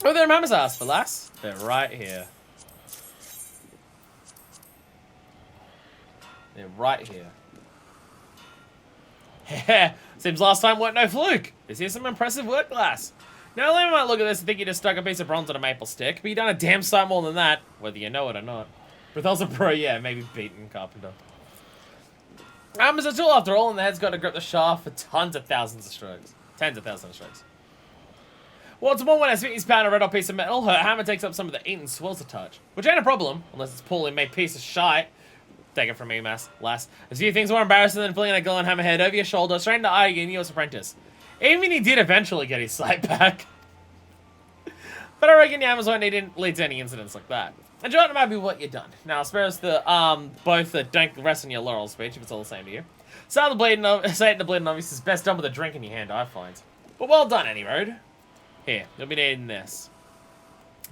Oh, there are mamas asked for, lass. They're right here. They're right here. Heh, seems last time weren't no fluke. This is some impressive work, lass. Now, Lemon might look at this and think you just stuck a piece of bronze on a maple stick, but you done a damn sight more than that, whether you know it or not. Brathiel's a pro, yeah, maybe beaten carpenter. Hammer's a tool after all, and the head's got to grip the shaft for tons of thousands of strokes. Tens of thousands of strokes. What's more, when I spit his pound a red hot piece of metal, her hammer takes up some of the eaten swells a touch. Which ain't a problem, unless it's poorly made piece of shite. Take it from me, lass. There's a few things more embarrassing than flinging a glowing hammerhead over your shoulder straight into eye in your apprentice. Even he did eventually get his sight back. But I reckon your hammers won't lead to any incidents like that. Enjoy it might be what you've done. Now, spare us the, both the don't rest on your laurel speech, if it's all the same to you. Say it the bleeding novice is best done with a drink in your hand, I find. But well done, any road. Here, you'll be needing this.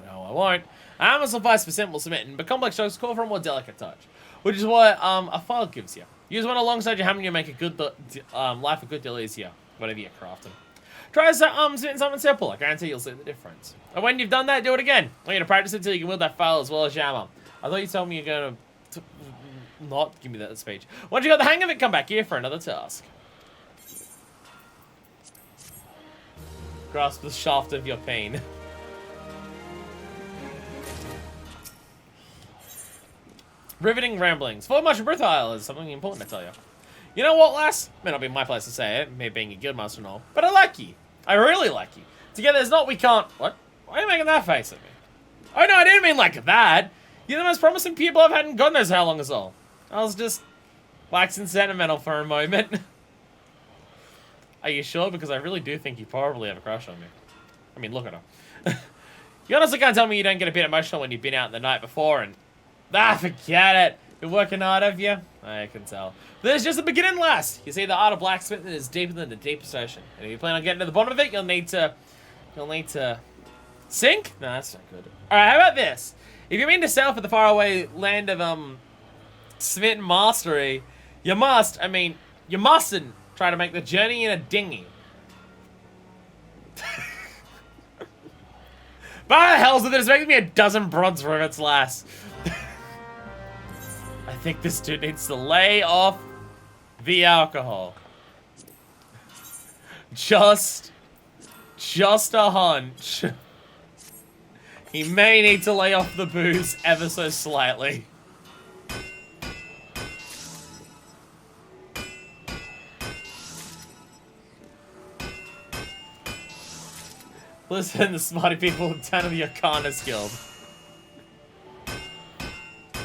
No, I won't. Hammers suffice for simple submitting, but complex strokes call for a more delicate touch. Which is what, a file gives you. Use one alongside your hammer and you'll make a good, life a good deal easier, whatever you're crafting. Try spitting something simple. I guarantee you'll see the difference. And when you've done that, do it again. I want you to practice it until you can wield that file as well as your hammer. I thought you told me you're going to not give me that speech. Once you got the hang of it, come back here for another task. Grasp the shaft of your pain. Riveting ramblings. For much Brathiel is something important to tell you. You know what, lass? May not be my place to say it, me being a guildmaster and all, but I like you. I really like you. Together is not we can't... What? Why are you making that face at me? Oh no, I didn't mean like that. You're the most promising people I've had in God knows how long as all. I was just waxing sentimental for a moment. Are you sure? Because I really do think you probably have a crush on me. I mean, look at her. You honestly can't tell me you don't get a bit emotional when you've been out the night before and... Ah, forget it. Been working hard, have you? I can tell. But there's just the beginning, lass. You see, the art of blacksmithing is deeper than the deepest ocean. And if you plan on getting to the bottom of it, you'll need to sink? No, that's not good. Alright, how about this? If you mean to sail for the faraway land of, smitten mastery, you mustn't try to make the journey in a dinghy. By the hell's of this, making me a dozen bronze rivets, lass. I think this dude needs to lay off the alcohol. Just a hunch. He may need to lay off the booze ever so slightly. Listen, the smarty people in town of the Arcana's Guild.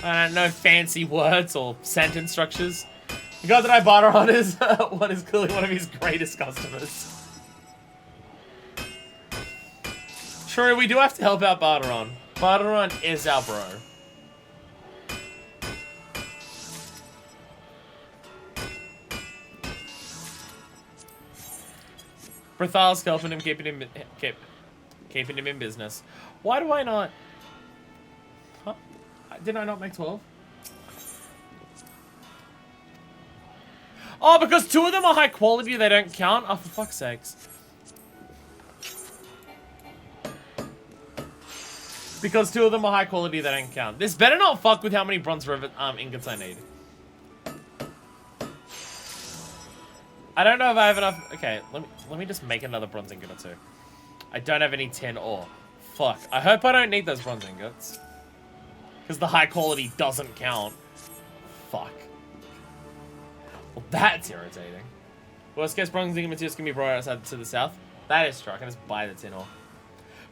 I don't know fancy words or sentence structures. The guy that I barter on is what is clearly one of his greatest customers. True, we do have to help out Barteron. Barteron is our bro. Brathal's helping him, keeping him in business. Why do I not? Huh? Did I not make 12? Oh, because 2 of them are high quality, they don't count? Oh, for fuck's sakes. Because 2 of them are high quality, they don't count. This better not fuck with how many bronze rivet ingots I need. I don't know if I have enough. Okay, let me just make another bronze ingot or 2. I don't have any tin ore. Fuck. I hope I don't need those bronze ingots. Because the high quality doesn't count. Fuck. Well, that's irritating. Worst case, bronze ingot materials can be brought outside to the south. That is true. I can just buy the tin ore.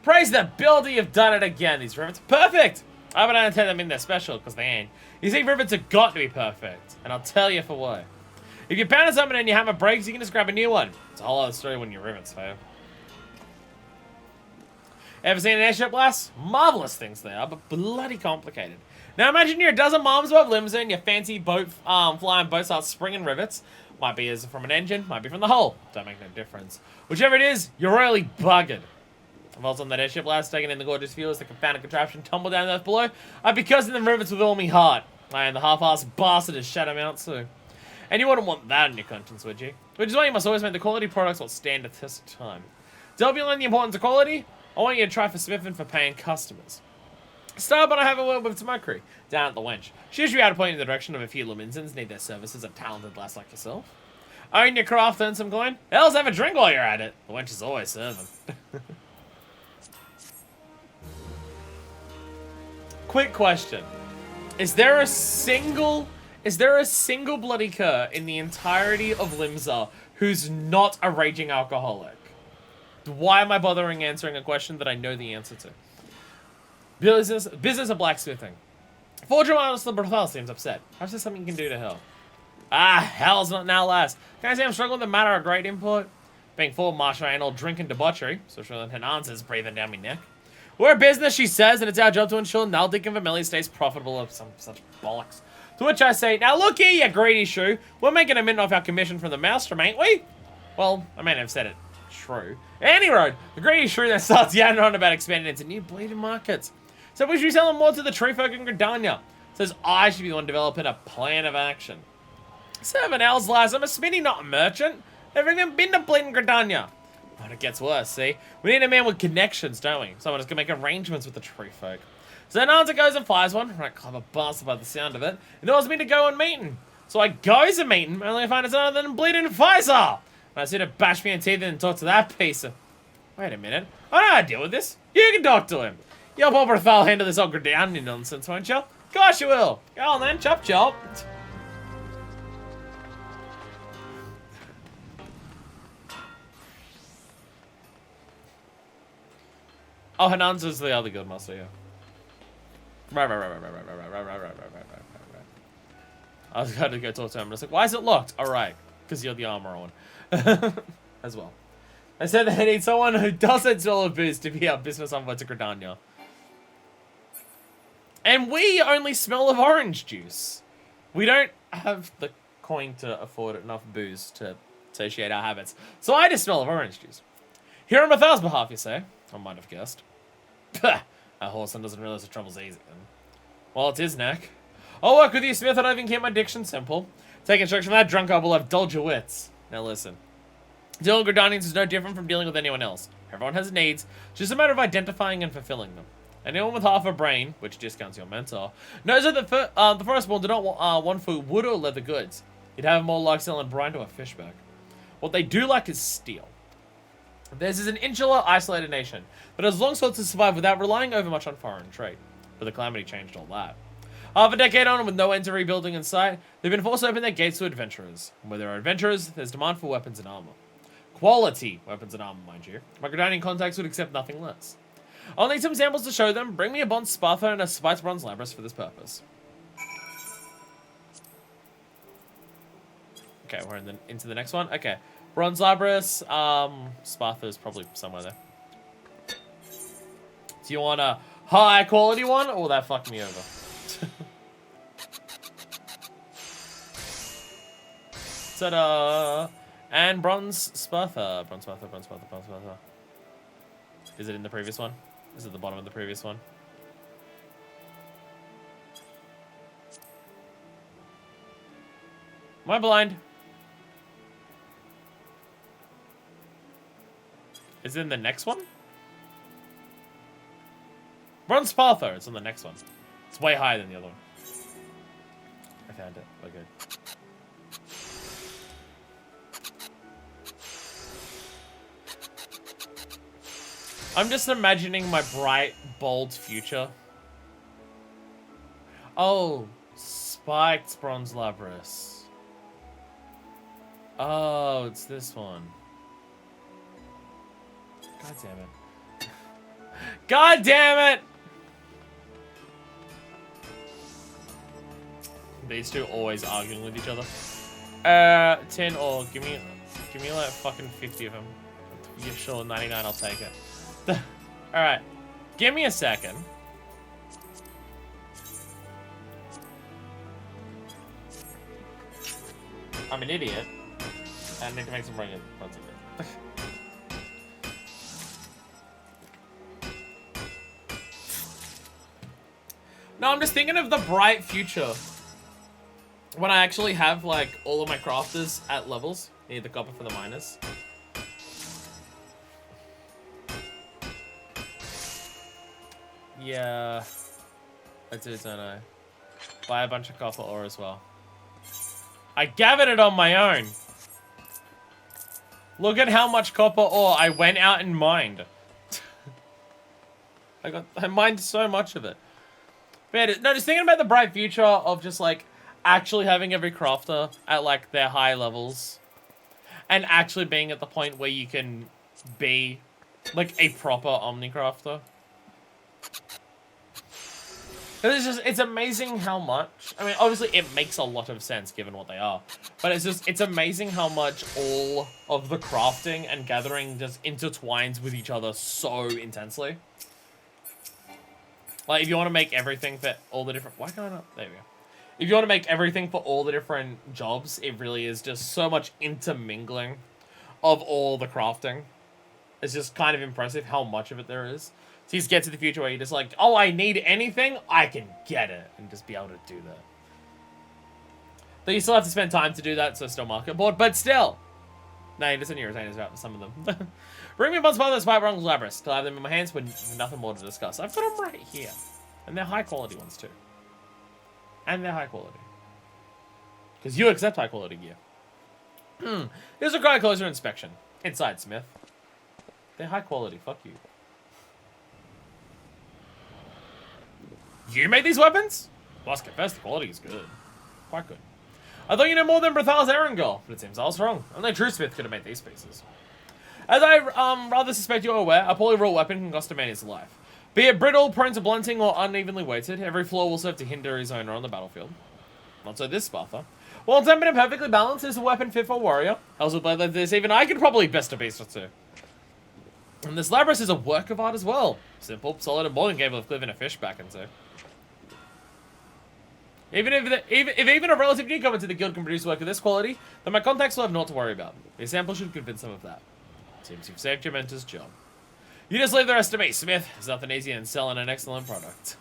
Praise the builder, you've done it again. These rivets are perfect. I would annotate them in there special, because they ain't. You see, rivets have got to be perfect. And I'll tell you for what. If you pound something and your hammer breaks, you can just grab a new one. It's a whole other story when your rivets fail. Ever seen an airship blast? Marvelous things they are, but bloody complicated. Now imagine you're a dozen miles above Limousin, your fancy boat, flying boat starts springing rivets. Might be as from an engine, might be from the hull. Don't make no difference. Whichever it is, you're royally buggered. I've also on that airship last, taking in the gorgeous view as the confounded contraption tumbled down the earth below. I'd be cursing the rivets with all me heart. I am the half-assed bastard as Shadow Mount Sue. And you wouldn't want that in your conscience, would you? Which is why you must always make the quality products what stand the test of time. To help you learn the importance of quality, I want you to try for smithing for paying customers. Start, but I have a word with Tomokri, down at the wench. She should be able to point you in the direction of a few Luminsons need their services of talented lass like yourself. Own your craft, earn some coin. Else have a drink while you're at it. The wench is always serving. Quick question. Is there a single bloody cur in the entirety of Limsa who's not a raging alcoholic? Why am I bothering answering a question that I know the answer to? Business of blacksmithing. Fortune honestly, Berthel seems upset. How's this something you can do to help? Ah, hell's not now last. Can I say I'm struggling with the matter of great import? Being full of martial and all drinking debauchery, so sure than answers breathing down my neck. We're a business, she says, and it's our job to ensure Naldic and Vermillion stays profitable of some such bollocks. To which I say, now look here, you greedy shrew. We're making a minute off our commission from the maelstrom, ain't we? Well, I may have said it true. Any road, the greedy shrew that starts yammering on about expanding into new bleeding markets. So we should be selling more to the tree folk in Gridania. Says I should be the one developing a plan of action. 7 hours last, I'm a smithy, not a merchant. Never even been to bleeding Gridania. But it gets worse, see? We need a man with connections, don't we? Someone who's gonna make arrangements with the tree folk. So then Answer goes and fires one. Right, clever bastard by the sound of it. It orders me to go and meeting. So I goes and meeting, only I find it's none other than bleeding Pfizer. And I see to bash me in teeth and talk to that piece of... Wait a minute. I know how to deal with this. You can talk to him. You'll Bob Rathal handle this ogre down nonsense, won't you? Gosh, you will. Go on then, chop chop. Oh, Hananza's the other guild master, yeah. Right. I was going to go talk to him, and I was like, why is it locked? Alright, because you're the armor on. As well. I said that I need someone who doesn't sell a booze to be our business envoy to Gridania. And we only smell of orange juice. We don't have the coin to afford enough booze to satiate our habits. So I just smell of orange juice. Here on Mathal's behalf, you say? I might have guessed. Pah! Our Horson doesn't realize the trouble's easy then. Well, it's his neck. I'll work with you, Smith. I don't even keep my diction simple. Take instruction from that drunk, I will have dulled your wits. Now listen. Dealing with Gridanians is no different from dealing with anyone else. Everyone has needs. It's just a matter of identifying and fulfilling them. Anyone with half a brain, which discounts your mentor, knows that the firstborn do not want for wood or leather goods. You'd have more like selling brine to a fishback. What they do like is steel. Theirs is an insular, isolated nation, but has long sought to survive without relying over much on foreign trade. But the calamity changed all that. Half a decade on, with no end to rebuilding in sight, they've been forced to open their gates to adventurers. And where there are adventurers, there's demand for weapons and armor. Quality weapons and armor, mind you. My Gridanian contacts would accept nothing less. I'll need some samples to show them. Bring me a Bond Spartha and a Spice Bronze Labrys for this purpose. Okay, we're into the next one. Okay. Bronze Labras. Spartha is probably somewhere there. Do you want a high quality one, or will that fuck me over? Ta-da! And Bronze Spartha. Bronze Spartha, Bronze Spartha, Bronze Spartha. Is it in the previous one? Is it the bottom of the previous one? Am I blind? Is it in the next one? Bronze Spartha, it's on the next one. It's way higher than the other one. I found it. We're good. I'm just imagining my bright, bold future. Oh, spiked Bronze Labras. Oh, it's this one. God damn it. God damn it! These two always arguing with each other. 10 or give me like fucking 50 of them. Yeah, sure, 99, I'll take it. Alright. Give me a second. I'm an idiot. I need to make some bring in once again. No, I'm just thinking of the bright future. When I actually have, like, all of my crafters at levels. Need the copper for the miners. Yeah. I do, don't I? Buy a bunch of copper ore as well. I gathered it on my own. Look at how much copper ore I went out and mined. I mined so much of it. But no, just thinking about the bright future of just like actually having every crafter at like their high levels. And actually being at the point where you can be like a proper Omnicrafter. It's amazing how much, I mean, obviously it makes a lot of sense given what they are, but it's amazing how much all of the crafting and gathering just intertwines with each other so intensely. Like, if you want to make everything for all the different, why can't I not, there we go. If you want to make everything for all the different jobs, it really is just so much intermingling of all the crafting. It's just kind of impressive how much of it there is. So you just get to the future where you're just like, oh, I need anything, I can get it, and just be able to do that. But you still have to spend time to do that, so still market board, but still. No, you just need your retainers out for some of them. Bring me a bunch of other Spike Bronze Labras, till I have them in my hands with nothing more to discuss. I've got them right here. And they're high quality ones too. And they're high quality. Because you accept high quality gear. Here's a closer inspection. Inside, Smith. They're high quality, fuck you. You made these weapons? Must confess, the quality is good. Quite good. I thought you knew more than Brathal's errand girl, but it seems I was wrong. Only a true smith could have made these pieces. As I rather suspect you are aware, a poorly wrought weapon can cost a man his life. Be it brittle, prone to blunting, or unevenly weighted, every flaw will serve to hinder his owner on the battlefield. Not so this Spartha. Well tempered and perfectly balanced, is a weapon fit for a warrior. Else with blade like this, even I could probably best a beast or two. And this Labras is a work of art as well. Simple, solid, and more than capable of clipping a fish back into. If even a relative newcomer to the guild can produce work of this quality, then my contacts will have naught to worry about. The sample should convince them of that. Seems you've saved your mentor's job. You just leave the rest to me, Smith. There's nothing easier than selling an excellent product.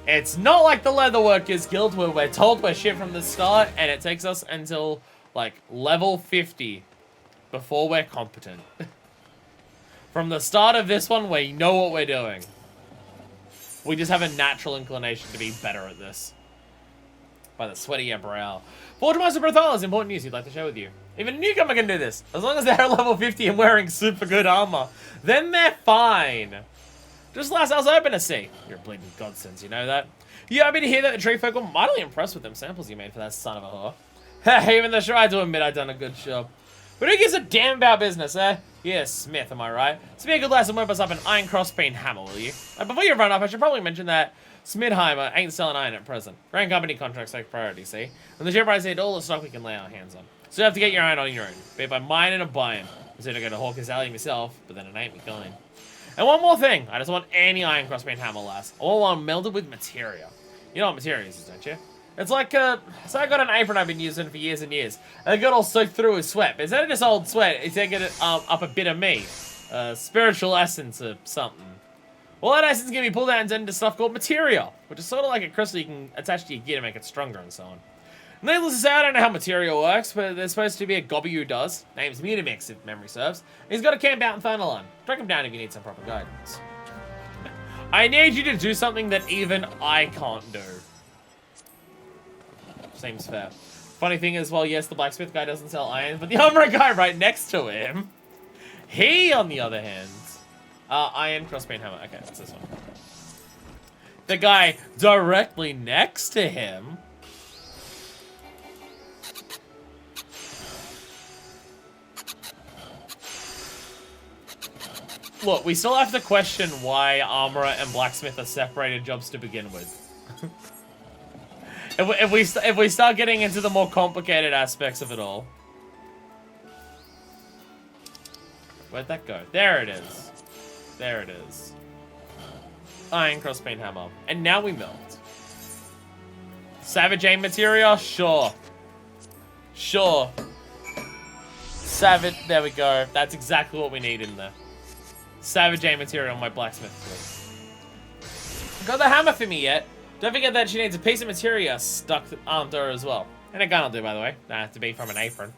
It's not like the Leatherworkers Guild where we're told we're shit from the start and it takes us until, like, level 50 before we're competent. From the start of this one, we know what we're doing. We just have a natural inclination to be better at this. By the sweat of your brow. Forge Master Brathal has important news he'd like to share with you. Even a newcomer can do this. As long as they're level 50 and wearing super good armor. Then they're fine. Just last I was hoping to see. You're a bleeding godsend, you know that? You happy to hear that the tree folk were mightily impressed with them samples you made for that son of a whore? Even though sure I do admit I've done a good job. But who gives a damn about business, eh? Yeah, Smith, am I right? So be a good lass and whip us up an iron crossbeam hammer, will you? Before you run off, I should probably mention that Smidheimer ain't selling iron at present. Grand company contracts take priority, see? And the ship price need all the stock we can lay our hands on. So you have to get your iron on your own. Be it by mining or buying. Instead of go to Hawker's Alley myself, but then it ain't me kind. And one more thing. I just want any iron crossbeam hammer lass. I want one melted with materia. You know what materia is, don't you? It's like so I got an apron I've been using for years and years. And it got all soaked through with sweat. But instead of just old sweat, it's taking it up a bit of me. Spiritual essence or something. Well, that essence can be pulled out and turned into stuff called materia, which is sort of like a crystal you can attach to your gear to make it stronger and so on. Needless to say, I don't know how materia works, but there's supposed to be a gobby who does. Name's Mutamix, if memory serves. He's got a camp out in Thanalan. Track him down if you need some proper guidance. I need you to do something that even I can't do. Seems fair. Funny thing is, well, yes, the blacksmith guy doesn't sell iron, but the armorer guy right next to him, he, on the other hand, iron crossbeam hammer. Okay, that's this one. The guy directly next to him. Look, we still have to question why armorer and blacksmith are separated jobs to begin with. if we start getting into the more complicated aspects of it all. Where'd that go? There it is. There it is. Iron crossbeam hammer. And now we melt. Savage aim materia? Sure. Sure. Savage, there we go. That's exactly what we need in there. Savage aim material on my blacksmith tool. Got the hammer for me yet? Don't forget that she needs a piece of materia stuck onto her as well. And a gun will do, by the way. Don't have to be from an apron.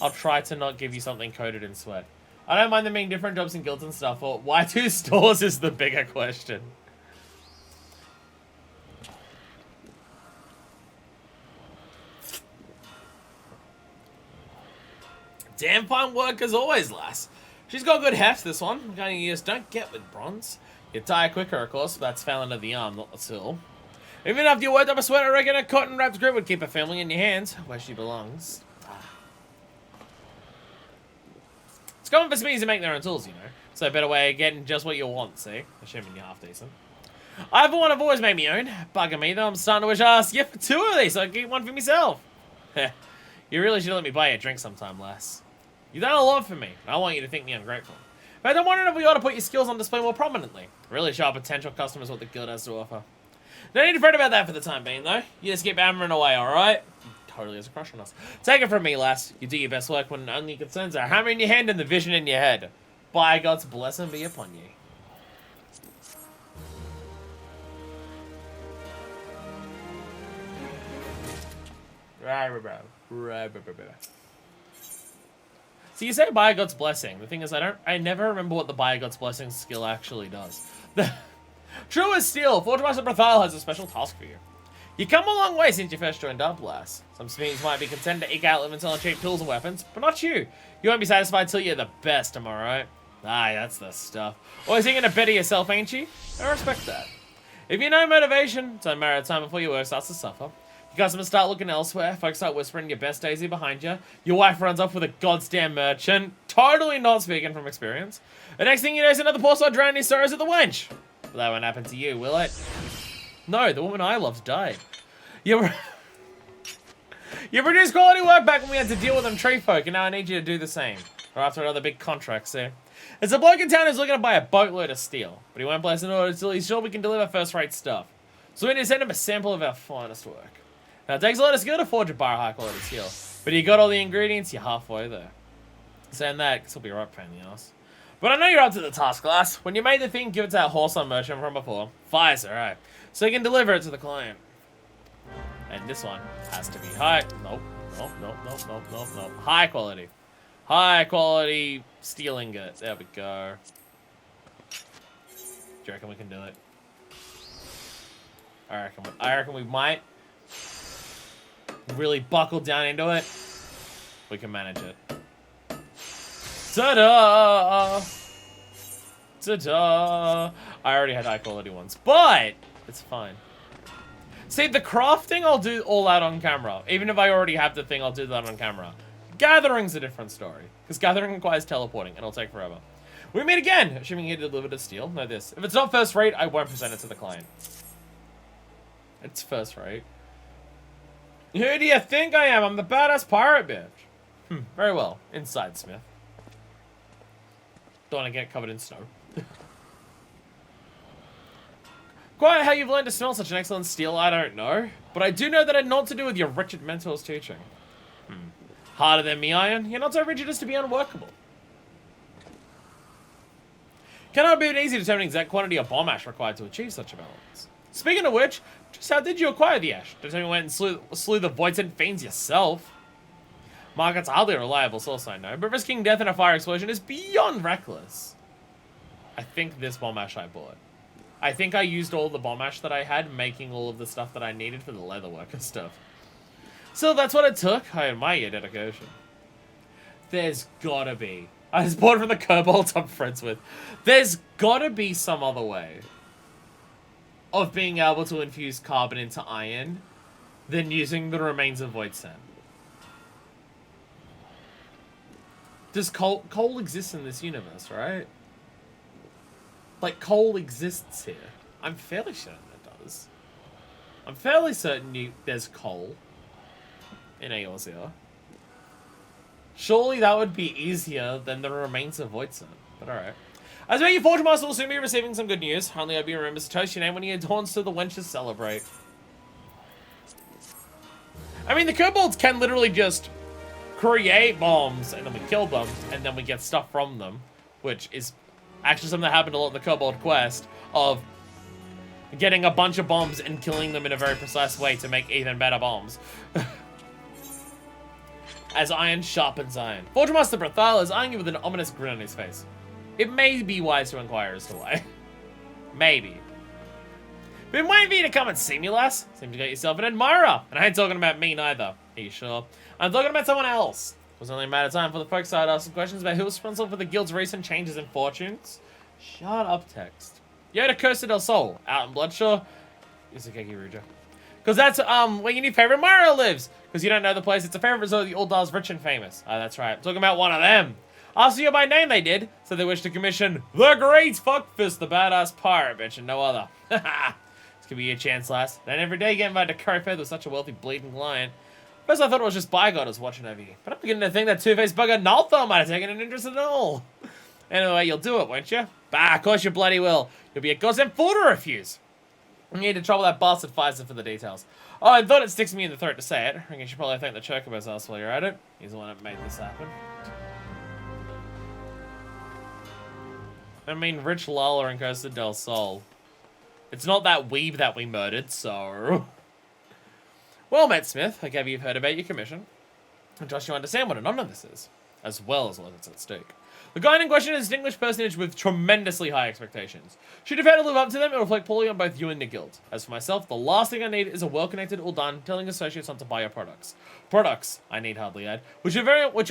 I'll try to not give you something coated in sweat. I don't mind them being different jobs in guilds and stuff, or why 2 stores is the bigger question. Damn fine work as always, lass. She's got good heft, this one. The kind you just don't get with bronze. You tire quicker, of course, but that's fell under the arm, not the tool. Even after you worked up a sweat, I reckon a cotton-wrapped grip would keep her firmly in your hands, where she belongs. It's common for Smees to make their own tools, you know. So a better way of getting just what you want, see? Assuming you're half decent. I, for one, have always made me own. Bugging me, though, I'm starting to wish I asked you for 2 of these so I can get one for myself. You really should let me buy you a drink sometime, lass. You've done a lot for me. I want you to think me ungrateful. But I'm wondering if we ought to put your skills on display more prominently. Really show our potential customers what the guild has to offer. No need to fret about that for the time being, though. You just keep hammering away, alright? Totally has a crush on us. Take it from me, lass. You do your best work when only concerns are a hammer in your hand and the vision in your head. By God's blessing be upon you. So you say by God's blessing. The thing is, I never remember what the by God's blessing skill actually does. True as steel, Forge Master Brathal has a special task for you. You come a long way since you first joined up, lass. Some Smees might be content to eke out living selling cheap tools and weapons, but not you. You won't be satisfied till you're the best, am I right? Aye, that's the stuff. Always thinking to better yourself, ain't you? I respect that. If you know motivation, it's a matter of time before your work starts to suffer. Your customers start looking elsewhere, folks start whispering your best days are behind you, your wife runs off with a goddamn merchant, totally not speaking from experience. The next thing you know is another poor sod drowning his sorrows at the wench. But that won't happen to you, will it? No, the woman I loved died. You produced quality work back when we had to deal with them tree folk, and now I need you to do the same. Or after another big contract, sir. There's a bloke in town who's looking to buy a boatload of steel, but he won't place an order until he's sure we can deliver first-rate stuff. So we need to send him a sample of our finest work. Now, it takes a lot of skill to forge a bar of high-quality steel, but you got all the ingredients, you're halfway there. Saying that, this will be a right pain in the ass. But I know you're up to the task, lass. When you made the thing, give it to that horse on merchant from before. Fires, alright. So you can deliver it to the client. And this one has to be high. Nope. High quality. High quality steel ingot. There we go. Do you reckon we can do it? I reckon we might. Really buckle down into it. We can manage it. Ta-da! Ta-da! I already had high quality ones, but it's fine. See, the crafting I'll do all out on camera. Even if I already have the thing, I'll do that on camera. Gathering's a different story, because gathering requires teleporting, and it'll take forever. We meet again! Assuming he delivered a steal. Know this. If it's not first rate, I won't present it to the client. It's first rate. Who do you think I am? I'm the badass pirate bitch. Very well. Inside, Smith. Don't want to get covered in snow. Quite how you've learned to smell such an excellent steel, I don't know. But I do know that it had naught to do with your wretched mentor's teaching. Harder than me, Iron. You're not so rigid as to be unworkable. Cannot be easy determining exact quantity of bomb ash required to achieve such a balance. Speaking of which, just how did you acquire the ash? Don't tell me you went and slew the Voidsent fiends yourself. Market's hardly a reliable source, I know, but risking death in a fire explosion is beyond reckless. I think this bomb ash I bought. I think I used all the bomb ash that I had, making all of the stuff that I needed for the leatherworker stuff. So that's what it took. I admire your dedication. There's gotta be. I was born from the kobolds I'm friends with. There's gotta be some other way of being able to infuse carbon into iron than using the remains of Voidsent. Does coal exist in this universe, right? Like, coal exists here. I'm fairly certain it does. I'm fairly certain there's coal in Eorzea. Surely that would be easier than the remains of Voidsent, but alright. As well, your Forge Master will soon be receiving some good news. Only hope he remembers to toast your name when he adorns to the wenches celebrate. I mean, the kobolds can literally just create bombs, and then we kill them, and then we get stuff from them, which is actually something that happened a lot in the Kobold quest, of getting a bunch of bombs and killing them in a very precise way to make even better bombs. As iron sharpens iron. Forge Master Brathal is eyeing you with an ominous grin on his face. It may be wise to inquire as to why. Maybe. Been waiting for you to come and see me, lass. Seem to get yourself an admirer. And I ain't talking about me neither. Are you sure? I'm talking about someone else. It was only a matter of time for the folks side asked some questions about who was responsible for the guild's recent changes in fortunes. Shut up, text. Yoda Costa del Sol, out in Bloodshaw. Isakeki Ruja. Because that's where your new favorite admirer lives. Because you don't know the place. It's a favorite resort of the Uldar's rich and famous. Ah, that's right. I'm talking about one of them. Asked you by name, they did. So they wish to commission the great Fuckfist, the badass pirate bitch, and no other. This could be your chance, lass. And every day getting invited to curry fed with such a wealthy bleeding client. First I thought it was just Bygodders watching over you. But I'm beginning to think that two-faced bugger Nalthar might have taken an interest in it all. Anyway, you'll do it, won't you? Bah, of course you bloody will. You'll be a goddamn fool to refuse. I need to trouble that bastard Pfizer for the details. Oh, I thought it sticks me in the throat to say it. I guess you probably thank the Chocobo's ass while you're at it. He's the one that made this happen. I mean, Rich Lala and Costa del Sol. It's not that weeb that we murdered, so... Well met, Smith. I gather you've heard about your commission. I trust you understand what an honor this is, as well as what it's at stake. The guy in question is a distinguished personage with tremendously high expectations. Should you fail to live up to them, it will reflect poorly on both you and the guild. As for myself, the last thing I need is a well-connected Uldan telling associates not to buy your products. Products, I need hardly add, which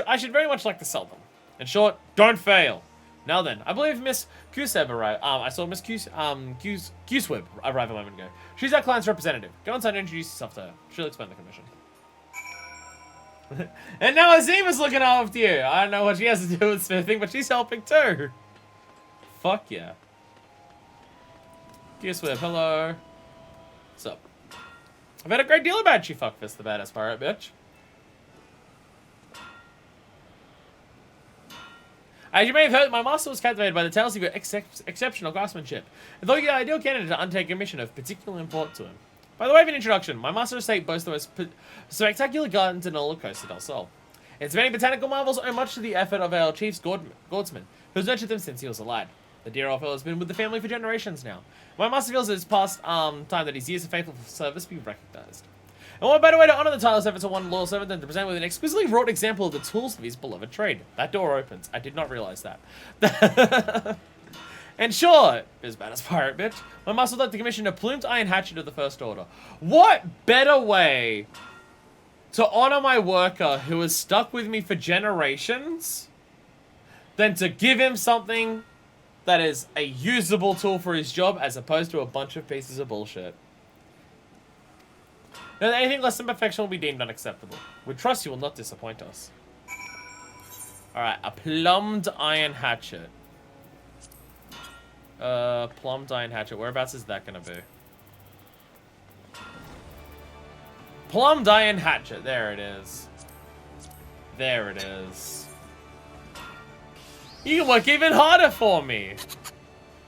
I should very much like to sell them. In short, don't fail. Now then, I believe Miss Kusev arrived. I saw Miss Kuswib arrive a moment ago. She's our client's representative. Go inside and introduce yourself to her. She'll explain the commission. And now Azima's looking after you. I don't know what she has to do with smithing, but she's helping too. Fuck yeah. Kuswib, hello. What's up? I've heard a great deal about you, Fuckfist, the badass pirate bitch. As you may have heard, my master was captivated by the tales of your exceptional craftsmanship, and thought you the ideal candidate to undertake a mission of particular import to him. By the way of an introduction, my master's estate boasts the most spectacular gardens in all of Costa del Sol. Its many botanical marvels owe much to the effort of our chief's Gwardsman, who's nurtured them since he was a lad. The dear old fellow has been with the family for generations now. My master feels it is past time that his years of faithful service be recognized. And what better way to honor the title servant to one loyal servant than to present with an exquisitely wrought example of the tools of his beloved trade. That door opens. I did not realize that. And sure, is badass pirate bitch, my master would like to commission a plumed iron hatchet of the First Order. What better way to honor my worker who has stuck with me for generations than to give him something that is a usable tool for his job as opposed to a bunch of pieces of bullshit. Now, anything less than perfection will be deemed unacceptable. We trust you will not disappoint us. Alright, a plumbed iron hatchet. Plum Dine Hatchet. Whereabouts is that gonna be? Plum Dine Hatchet. There it is. There it is. You can work even harder for me.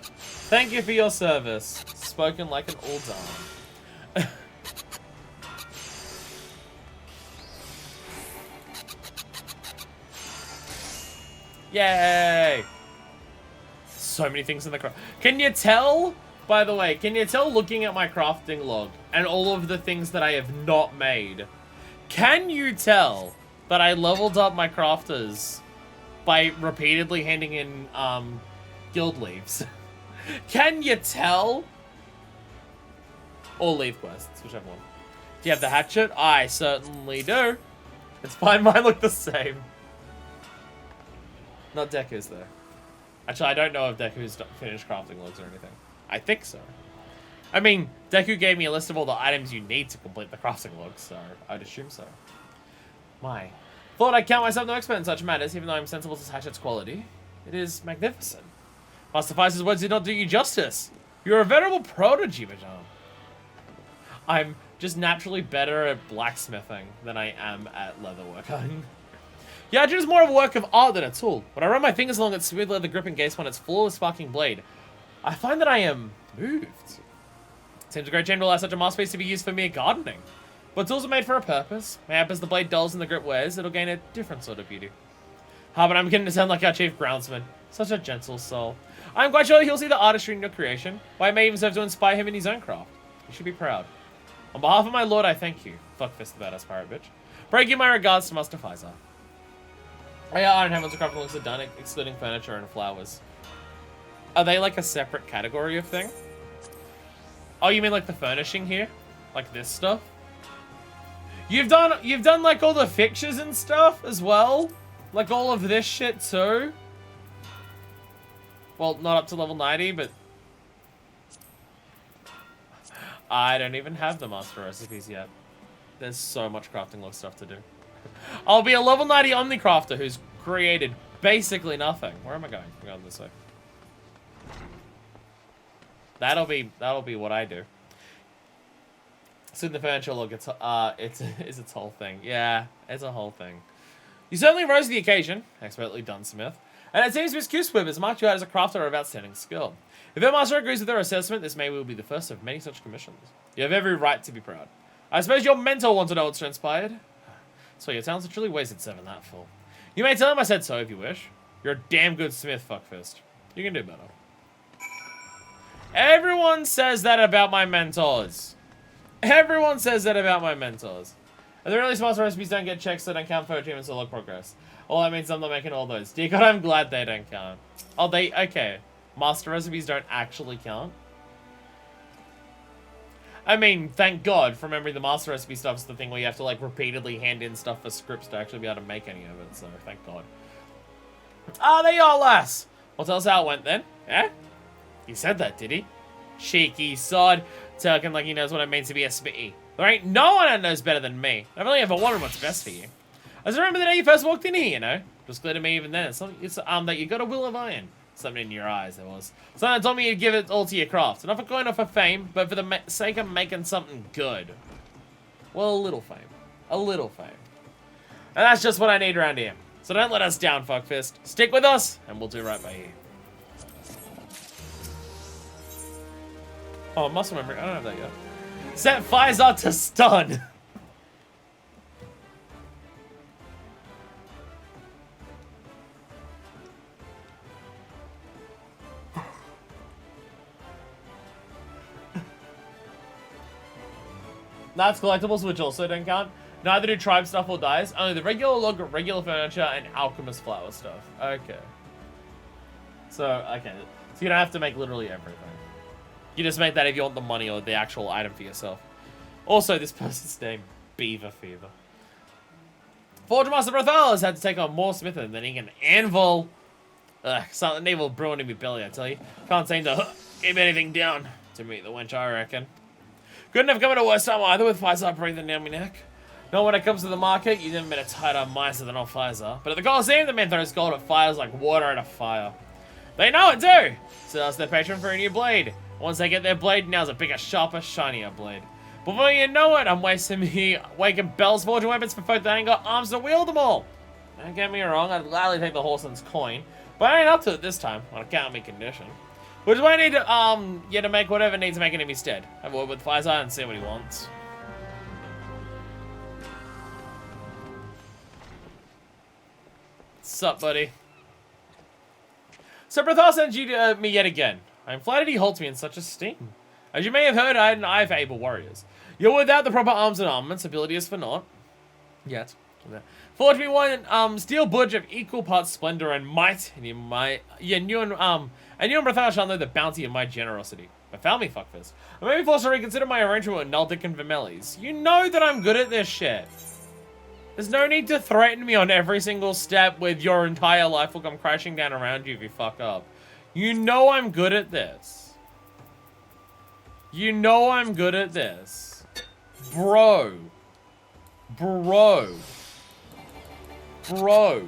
Thank you for your service. Spoken like an Uldan. Yay! So many things in the craft. Can you tell, by the way, can you tell looking at my crafting log and all of the things that I have not made? Can you tell that I leveled up my crafters by repeatedly handing in guild leaves? Can you tell? Or leave quests, whichever one. Do you have the hatchet? I certainly do. It's fine, mine look the same. Not Deku's, though. Actually, I don't know if Deku's finished crafting logs or anything. I think so. I mean, Deku gave me a list of all the items you need to complete the crafting logs, so I'd assume so. My. Thought I'd count myself no expert in such matters, even though I'm sensible to Hatchet's quality. It is magnificent. Master Fice's words did not do you justice. You're a veritable prodigy, Madame. I'm just naturally better at blacksmithing than I am at leatherworking. Yeah, it is more of a work of art than a tool. When I run my fingers along its smooth leather grip and gaze on its flawless sparking blade, I find that I am moved. Seems a great shame to allow such a masterpiece to be used for mere gardening. But tools are made for a purpose. Mayhap as the blade dulls and the grip wears, it'll gain a different sort of beauty. Ah, but I'm beginning to sound like our chief groundsman. Such a gentle soul. I'm quite sure he'll see the artistry in your creation. Why it may even serve to inspire him in his own craft. You should be proud. On behalf of my lord, I thank you. Fuckfist the badass pirate bitch. Pray give my regards to Master Fizer. Oh yeah, Iron Heavens crafting looks are done, excluding furniture and flowers. Are they like a separate category of thing? Oh, you mean like the furnishing here? Like this stuff? You've done like all the fixtures and stuff as well? Like all of this shit too? Well, not up to level 90, but I don't even have the master recipes yet. There's so much crafting log stuff to do. I'll be a level 90 Omnicrafter who's created basically nothing. Where am I going? I'm going this way. That'll be what I do. So in the furniture log, it's its whole thing. Yeah, it's a whole thing. You certainly rose to the occasion, expertly done, Smith. And it seems Miss Q-Squib has marked you out as a crafter of outstanding skill. If your master agrees with their assessment, this may well be the first of many such commissions. You have every right to be proud. I suppose your mentor wants to know what's transpired. So your talents are truly wasted serving that fool. You may tell him I said so if you wish. You're a damn good smith, fuckfist. You can do better. Everyone says that about my mentors. Everyone says that about my mentors. And the really smart recipes don't get checks, so don't count for achievements or log progress. Well, that means I'm not making all those. Dear God, I'm glad they don't count. Oh, okay. Master recipes don't actually count. I mean, thank God for remembering the master recipe stuff's the thing where you have to like repeatedly hand in stuff for scripts to actually be able to make any of it, so thank God. Ah, there you are, lass. Well, tell us how it went then. Eh? He said that, did he? Cheeky sod. Talking like he knows what it means to be a smitty. There ain't no one that knows better than me. I've only ever wanted what's best for you. I just remember the day you first walked in here, you know? It was clear to me even then. It's that you got a will of iron. Something in your eyes, there was. Something that told me you'd give it all to your craft. Not for coin or for fame, but for the sake of making something good. Well, a little fame. A little fame. And that's just what I need around here. So don't let us down, fuckfist. Stick with us, and we'll do right by you. Oh, muscle memory. I don't have that yet. Set Fizer to stun. That's collectibles, which also don't count. Neither do tribe stuff or dice. Only the regular log, regular furniture, and alchemist flower stuff. Okay. So, okay. So you don't have to make literally everything. You just make that if you want the money or the actual item for yourself. Also, this person's name, Beaver Fever. Forge Master Brothel has had to take on more smithing than he can anvil. Ugh, something evil brewing in my belly, I tell you. Can't seem to keep anything down to meet the wench, I reckon. Couldn't have come at a worse time either with Fizer breathing down my neck. Not when it comes to the market, you never met a tighter miser than old Fizer. But at the Coliseum, the man throws gold at fires like water at a fire. They know it too! So that's their patron for a new blade. Once they get their blade, now's a bigger, sharper, shinier blade. Before you know it, I'm waking bells, forging weapons for folk that ain't got arms to wield them all. Don't get me wrong, I'd gladly take the horseman's coin, but I ain't up to it this time, on account of my condition. Which is why I need to, to make whatever needs making him instead. Have a word with Fireside and see what he wants. Sup, buddy? So Brothar sends you to me yet again. I am flattered he holds me in such esteem. As you may have heard, I had an eye for able warriors. You're without the proper arms and armaments, ability is for naught. Yet. Forge me one steel budge of equal parts splendor and might, and you and Brothar shall know the bounty of my generosity. But found me, fuckfist. I may be forced to reconsider my arrangement with Nuldic and Vermelis. You know that I'm good at this shit. There's no need to threaten me on every single step with your entire life will come crashing down around you if you fuck up. You know I'm good at this. You know I'm good at this. Bro. Bro. Bro.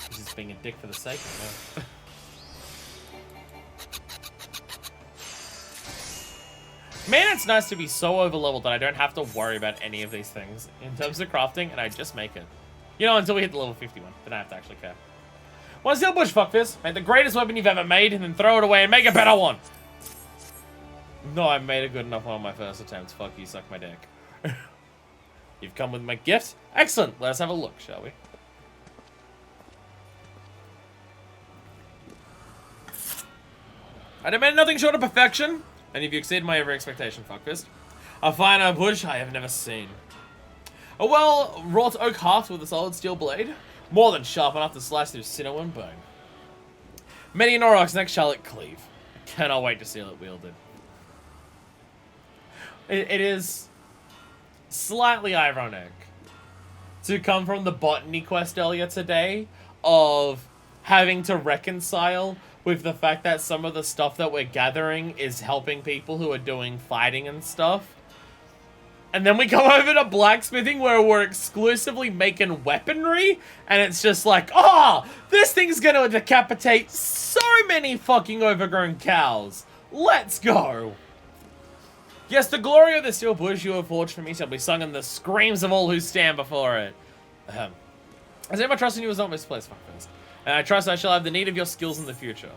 He's just being a dick for the sake of it. Man, it's nice to be so overleveled that I don't have to worry about any of these things in terms of crafting, and I just make it. You know, until we hit the level 51, then I have to actually care. One steel bush, fuckfist. Make the greatest weapon you've ever made, and then throw it away and make a better one. No, I made a good enough one on my first attempt. Fuck you, suck my dick. You've come with my gift? Excellent. Let us have a look, shall we? I demand nothing short of perfection. And if you exceed my every expectation, fuckfist. A finer bush I have never seen. A well-wrought oak haft with a solid steel blade. More than sharp enough to slice through sinew and bone. Many an aurochs next shall it cleave. I cannot wait to see it wielded. It is slightly ironic to come from the botany quest earlier today of having to reconcile with the fact that some of the stuff that we're gathering is helping people who are doing fighting and stuff. And then we go over to blacksmithing where we're exclusively making weaponry. And it's just like, oh, this thing's gonna decapitate so many fucking overgrown cows. Let's go. Yes, the glory of the steel bush you have forged for me shall be sung in the screams of all who stand before it. I say my trust in you is not misplaced, fuckfist. And I trust I shall have the need of your skills in the future.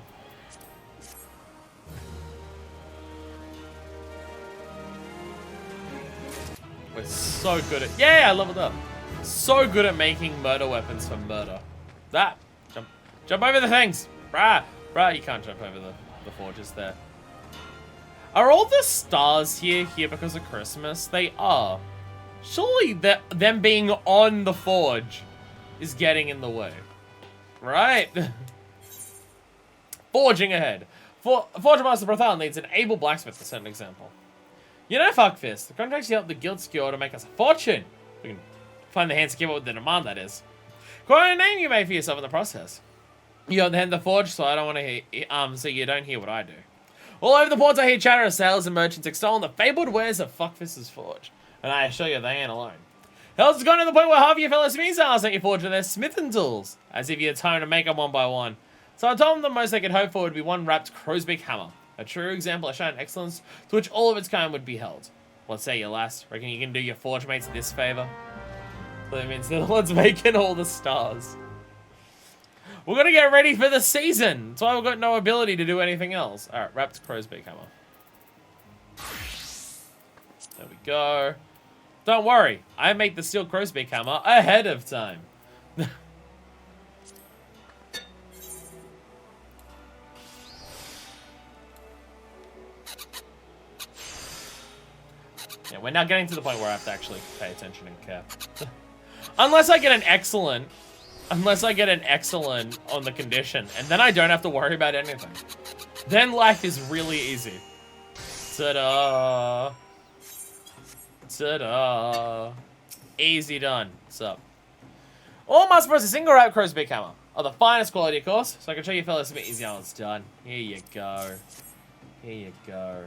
We're so good at... Yeah, I leveled up. So good at making murder weapons for murder. That. Jump over the things. Brah, you can't jump over the forges there. Are all the stars here because of Christmas? They are. Surely them being on the forge is getting in the way. Right. Forging ahead. Forge Master Brothar needs an able blacksmith to set an example. You know, fuckfist, the contracts you help the guild secure to make us a fortune. We can find the hands to keep up with the demand, that is. Quite a name you made for yourself in the process. You got the hand of the forge, so I don't want to hear, so you don't hear what I do. All over the ports I hear chatter of sailors and merchants extolling the fabled wares of fuckfist's forge. And I assure you, they ain't alone. Hell's gone to the point where half of your fellow smiths are sent you forge with their smithing tools, as if you had time to make them one by one. So I told them the most they could hope for would be one wrapped crow's beak hammer. A true example of shining excellence to which all of its kind would be held. What say you, lass? Reckon you can do your forge mates this favor? That means they're the ones making all the stars. We're gonna get ready for the season. That's why we've got no ability to do anything else. Alright, wrapped crow's beak hammer. There we go. Don't worry, I make the steel crow's beak hammer ahead of time. Yeah, we're now getting to the point where I have to actually pay attention and care. Unless I get an excellent on the condition, and then I don't have to worry about anything. Then life is really easy. Ta-da! Ta-da! Easy done. What's up? All my supposed to single wrap crow's beak hammer. Of the finest quality, of course, so I can show you fellas some easy how it's done. Here you go. Here you go.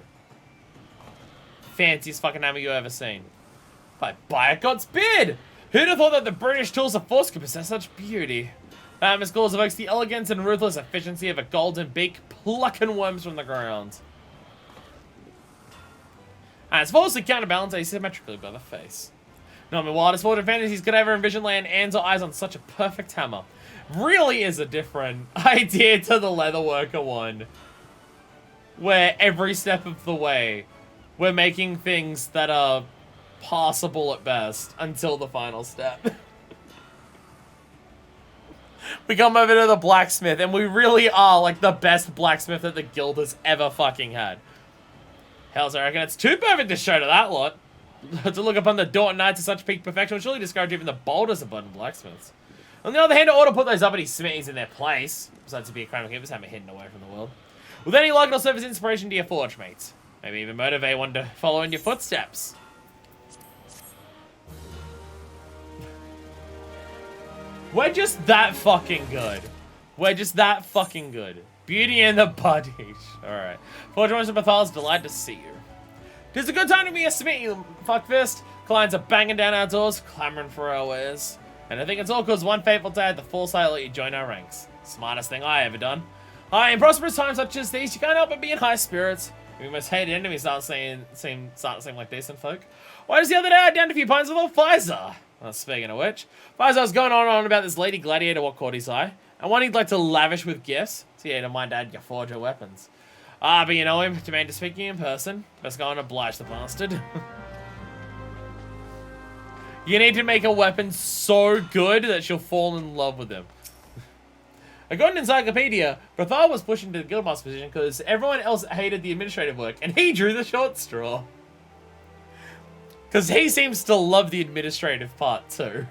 Fanciest fucking hammer you ever seen. I buy God's beard! Who'd have thought that the British tools of force could possess such beauty? Miss Claus evokes the elegance and ruthless efficiency of a golden beak plucking worms from the ground. And it's falsely counterbalanced asymmetrically by the face. Not my wildest fortune fantasies could ever envision laying hands or eyes on such a perfect hammer. Really is a different idea to the leatherworker one. Where every step of the way, we're making things that are passable at best until the final step. We come over to the blacksmith, and we really are like the best blacksmith that the guild has ever fucking had. Hells, I reckon it's too perfect to show to that lot. To look upon the Dorton Knights of such peak perfection would surely discourage even the boldest of modern blacksmiths. On the other hand, I ought to put those uppity smithies in their place, besides to be a crown of givers, have it hidden away from the world. With any luck, it'll serve as inspiration to your forge mates. Maybe even motivate one to follow in your footsteps. We're just that fucking good. We're just that fucking good. Beauty and the Buddies. Alright. Forge Mr. Bethal's delighted to see you. Tis a good time to be a smithy, fuckfist. Clients are banging down our doors, clamoring for our wares. And I think it's all because one fateful day had the foresight to let you join our ranks. Smartest thing I ever done. Aye, in prosperous times such as these, you can't help but be in high spirits. We most hated enemies start to seem like decent folk. Why does the other day I downed a few pints with old Pfizer? Well, speaking of which, Pfizer was going on about this lady gladiator what caught his eye. And one he'd like to lavish with gifts. So yeah, don't mind add your forge your weapons. Ah, but you know him, demand to speak to you in person. Best go and oblige the bastard. You need to make a weapon so good that she'll fall in love with him. According to Encyclopedia, Brothal was pushed into the guildmaster position because everyone else hated the administrative work, and he drew the short straw. Because he seems to love the administrative part too.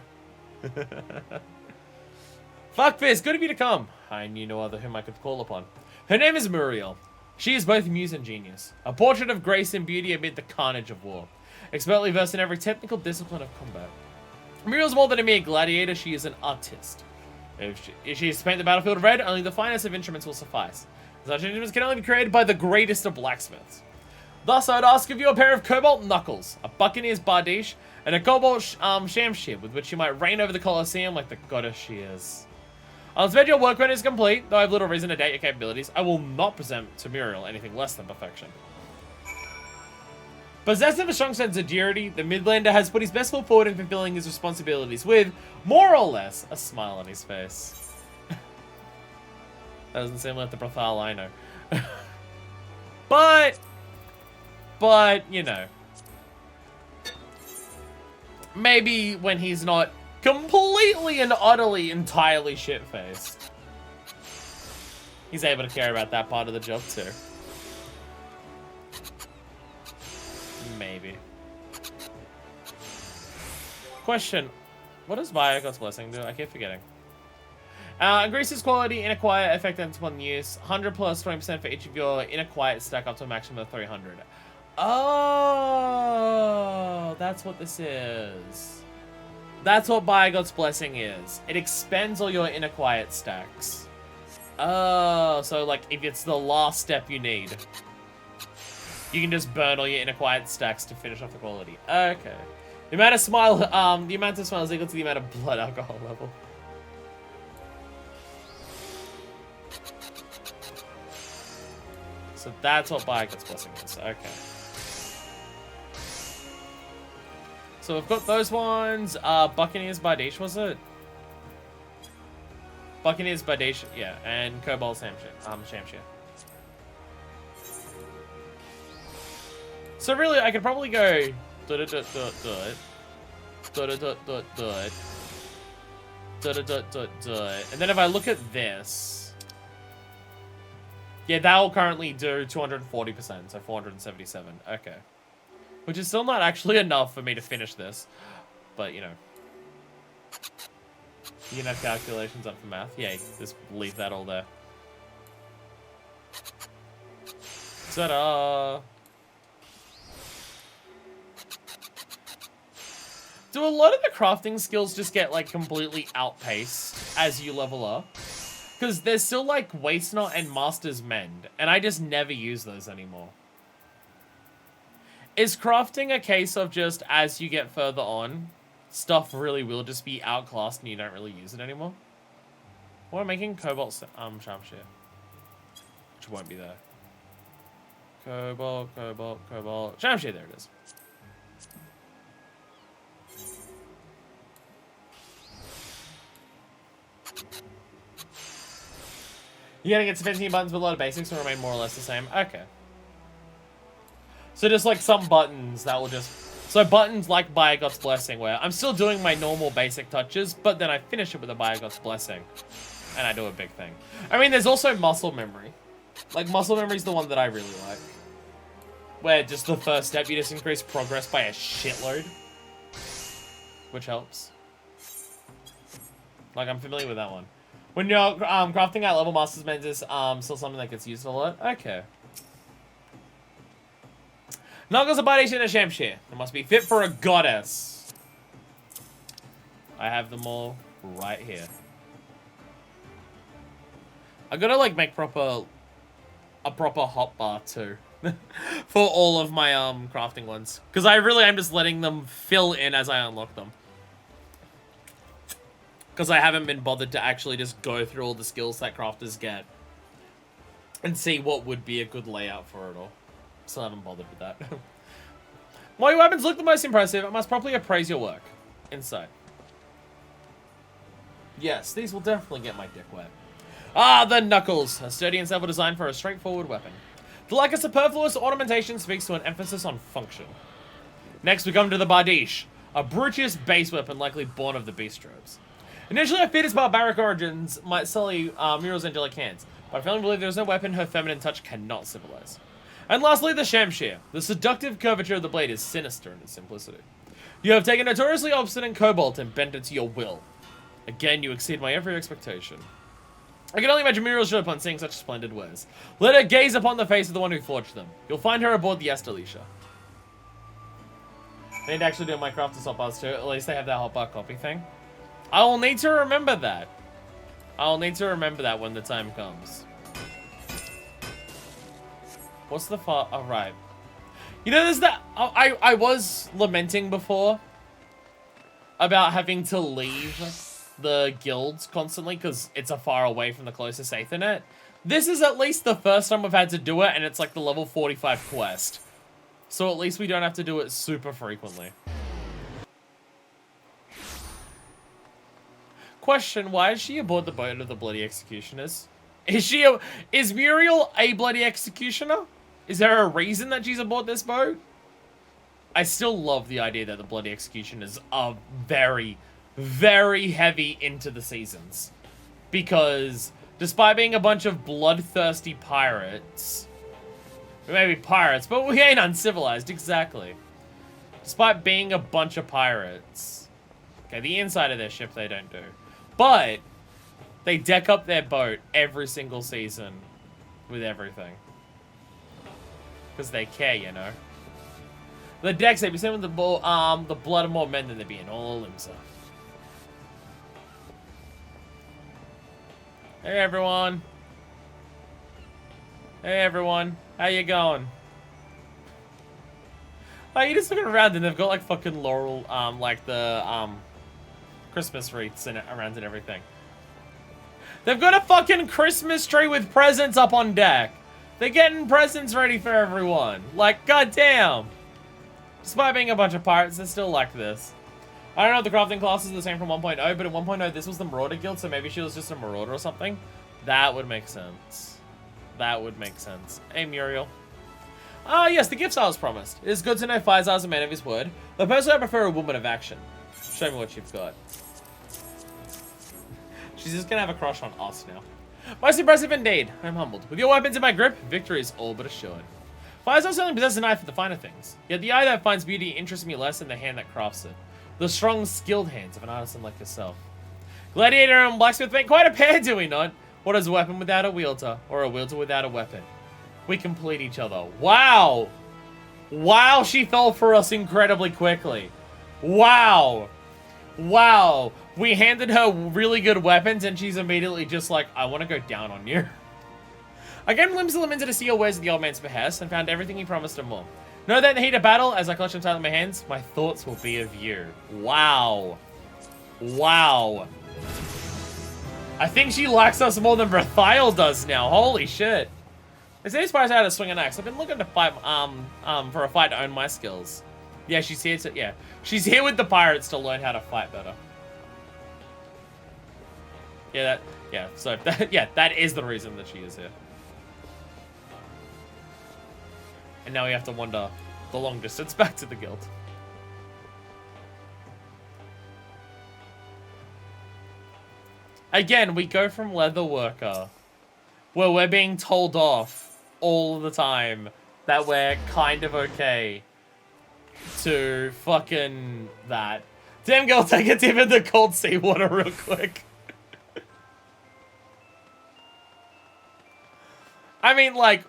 Fuck this, good of you to come. I knew no other whom I could call upon. Her name is Muriel. She is both muse and genius. A portrait of grace and beauty amid the carnage of war. Expertly versed in every technical discipline of combat. Muriel's more than a mere gladiator, she is an artist. If she is to paint the battlefield red, only the finest of instruments will suffice. Such instruments can only be created by the greatest of blacksmiths. Thus, I would ask of you a pair of cobalt knuckles, a buccaneer's bardiche, and a cobalt shamshir with which she might reign over the Colosseum like the goddess she is. I'll expect your workman is complete, though I have little reason to doubt your capabilities. I will not present to Muriel anything less than perfection. Possessed of a strong sense of duty, the Midlander has put his best foot forward in fulfilling his responsibilities with, more or less, a smile on his face. That doesn't seem like the Brothal I know. But, you know. Maybe when he's not completely and utterly entirely shit-faced, he's able to care about that part of the job too. Maybe. Question. What does Biogod's Blessing do? I keep forgetting. Increases quality, inner quiet, effect upon use. 100 plus 20% for each of your inner quiet stack up to a maximum of 300. Oh, that's what this is. That's what Biogod's Blessing is. It expends all your inner quiet stacks. Oh, so like if it's the last step you need, you can just burn all your inner quiet stacks to finish off the quality. Okay. The amount of smile is equal to the amount of blood alcohol level. So that's what Biogod's Blessing is. Okay. So we've got those ones. Buccaneer's Bardiche, was it? Buccaneer's Bardiche, yeah, and Cobalt Shamshir. So really, I could probably go and then if I look at this, yeah, that will currently do 240%, so 477. Okay. Which is still not actually enough for me to finish this. But, you know. You can have calculations up for math. Yeah, just leave that all there. Ta-da! Do a lot of the crafting skills just get, like, completely outpaced as you level up? Because there's still, like, Waste Not and Master's Mend. And I just never use those anymore. Is crafting a case of just as you get further on, stuff really will just be outclassed and you don't really use it anymore? What am I making? Cobalt sharpshooter. Which won't be there. Cobalt, cobalt, cobalt. Sharpshooter, there it is. You're gonna get some fancy buttons, but a lot of basics will remain more or less the same. Okay. So just like some buttons that will just... So buttons like By God's Blessing, where I'm still doing my normal basic touches, but then I finish it with a By God's Blessing. And I do a big thing. I mean, there's also muscle memory. Like, muscle memory is the one that I really like. Where just the first step, you just increase progress by a shitload. Which helps. Like, I'm familiar with that one. When you're crafting at level Master's Mend is still something that gets used a lot. Okay. Knuckles a body in a Shamshir. It must be fit for a goddess. I have them all right here. I gotta like make a proper hotbar too. For all of my crafting ones. Because I really am just letting them fill in as I unlock them. Because I haven't been bothered to actually just go through all the skills that crafters get. And see what would be a good layout for it all. Still haven't bothered with that. While your weapons look the most impressive, I must properly appraise your work. Inside. Yes, these will definitely get my dick wet. Ah, the Knuckles. A sturdy and stable design for a straightforward weapon. The like a superfluous ornamentation speaks to an emphasis on function. Next we come to the Bardiche. A brutish base weapon likely born of the beast robes. Initially, I feared its barbaric origins might sully Muriel's angelic hands, but I firmly believe there is no weapon her feminine touch cannot civilize. And lastly, the Shamshir. The seductive curvature of the blade is sinister in its simplicity. You have taken notoriously obstinate cobalt and bent it to your will. Again, you exceed my every expectation. I can only imagine Muriel's joy upon seeing such splendid wares. Let her gaze upon the face of the one who forged them. You'll find her aboard the Estalisha. I need to actually do my crafters hotbars too. At least they have that hotbar copy thing. I will need to remember that. I'll need to remember that when the time comes. What's the far? Oh, right. You know, there's that. I was lamenting before about having to leave the guilds constantly because it's a far away from the closest Aethernet. This is at least the first time we've had to do it, and it's like the level 45 quest. So at least we don't have to do it super frequently. Question, why is she aboard the boat of the bloody executioners? Is Muriel a bloody executioner? Is there a reason that she's aboard this boat? I still love the idea that the bloody executioners are very, very heavy into the seasons. Because despite being a bunch of bloodthirsty pirates, we may be pirates, but we ain't uncivilized, exactly. Despite being a bunch of pirates. Okay, the inside of their ship they don't do. But they deck up their boat every single season with everything. Because they care, you know. The decks, they'd be seen with the blood of more men than they'd be in all Limsa. Hey everyone. Hey everyone. How you going? Oh, you're just looking around and they've got like fucking laurel, like the, Christmas wreaths in it, around and everything. They've got a fucking Christmas tree with presents up on deck. They're getting presents ready for everyone. Like, goddamn. Despite being a bunch of pirates, they're still like this. I don't know if the crafting classes are the same from 1.0, but at 1.0 this was the Marauder Guild, so maybe she was just a Marauder or something. That would make sense. That would make sense. Hey, Muriel. Ah, yes, the gifts I was promised. It is good to know Faizar's a man of his word, but personally I prefer a woman of action. Show me what you've got. She's just gonna have a crush on us now. Most impressive indeed. I'm humbled. With your weapons in my grip, victory is all but assured. Faizar certainly possesses an eye for the finer things. Yet the eye that finds beauty interests me less than the hand that crafts it. The strong, skilled hands of an artisan like yourself. Gladiator and blacksmith make quite a pair, do we not? What is a weapon without a wielder, or a wielder without a weapon? We complete each other. Wow! Wow, she fell for us incredibly quickly. Wow! Wow! We handed her really good weapons and she's immediately just like, I want to go down on you. I gave Limsa lamented to see your wares at the old man's behest and found everything he promised and more. Know that in the heat of battle, as I clutch them tight in my hands, my thoughts will be of you. Wow. Wow. I think she likes us more than Brathiel does now. Holy shit. Is any surprise how to swing an axe? I've been looking to fight, for a fight to own my skills. Yeah, she's here to, yeah. She's here with the pirates to learn how to fight better. Yeah, so, that is the reason that she is here. And now we have to wander the long distance back to the guild. Again, we go from leather worker, where we're being told off all the time that we're kind of okay, to fucking that. Damn girl, take a dip in the cold seawater real quick. I mean, like...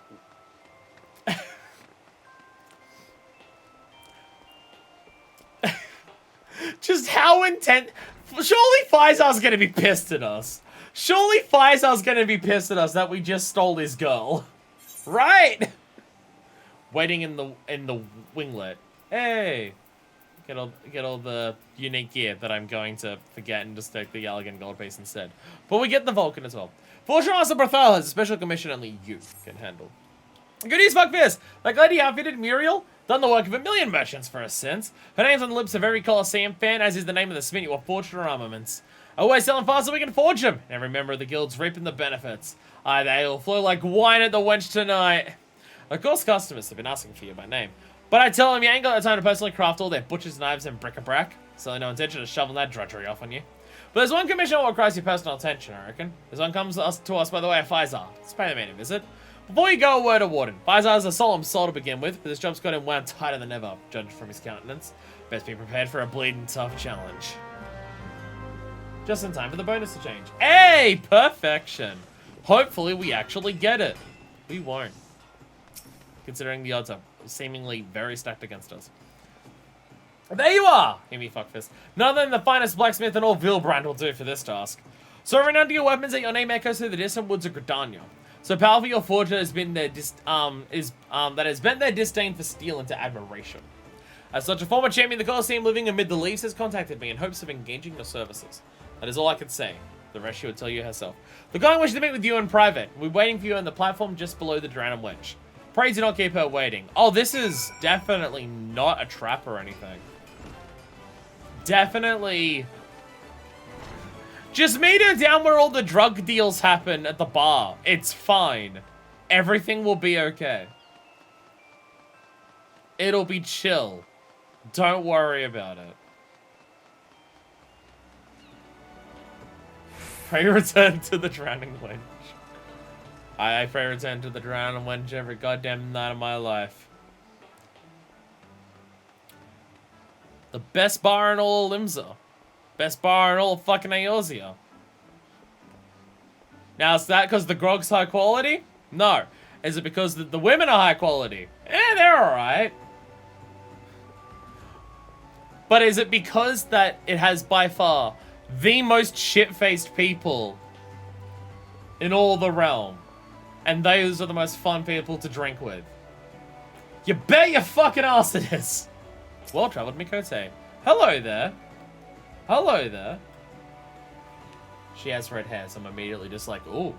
just how intense... Surely Faisal's gonna be pissed at us. Surely Faisal's gonna be pissed at us that we just stole his girl. Right? Waiting in the winglet. Hey! Get all the unique gear that I'm going to forget and just take the elegant gold piece instead. But we get the Vulcan as well. Fortune Master Brathiel has a special commission only you can handle. Good news, fuckfist! That lady outfitted Muriel, done the work of 1,000,000 merchants for a sense. Her name's on the lips of every Colosseum fan, as is the name of the smith or fortune or armaments. Always selling fast so we can forge them. Every member of the guild's reaping the benefits. Aye, they'll flow like wine at the wench tonight. Of course, customers have been asking for you by name. But I tell them you ain't got the time to personally craft all their butcher's knives and bric-a-brac. So no intention of shoveling that drudgery off on you. But there's one commission that requires your personal attention, I reckon. This one comes to us by the way of Faisal. Let's pay the man a visit. Before you go, a word of warning. Faisal is a solemn soul to begin with, but this job's got him wound tighter than ever, judged from his countenance. Best be prepared for a bleeding tough challenge. Just in time for the bonus to change. Hey! Perfection! Hopefully we actually get it. We won't. Considering the odds are seemingly very stacked against us. There you are! Hear me, fuckfist. None other than the finest blacksmith in all Vilbrand will do for this task. So renowned to your weapons that your name echoes through the distant woods of Gridania. So powerful your forger has been their that has bent their disdain for steel into admiration. As such, a former champion of the Colosseum living amid the leaves has contacted me in hopes of engaging your services. That is all I can say. The rest she would tell you herself. The guy wishes to meet with you in private. We're waiting for you on the platform just below the Dranum Wedge. Pray do not keep her waiting. Oh, this is definitely not a trap or anything. Definitely. Just meet her down where all the drug deals happen at the bar. It's fine. Everything will be okay. It'll be chill. Don't worry about it. Pray return to the drowning wench. I pray return to the drowning wench every goddamn night of my life. The best bar in all of Limsa. Best bar in all of fucking Eorzea. Now, is that because the grog's high quality? No. Is it because the women are high quality? Eh, they're alright. But is it because that it has by far the most shit-faced people in all the realm? And those are the most fun people to drink with? You bet your fucking ass it is. Well-traveled Mikote. Hello there. Hello there. She has red hair, so I'm immediately just like, ooh.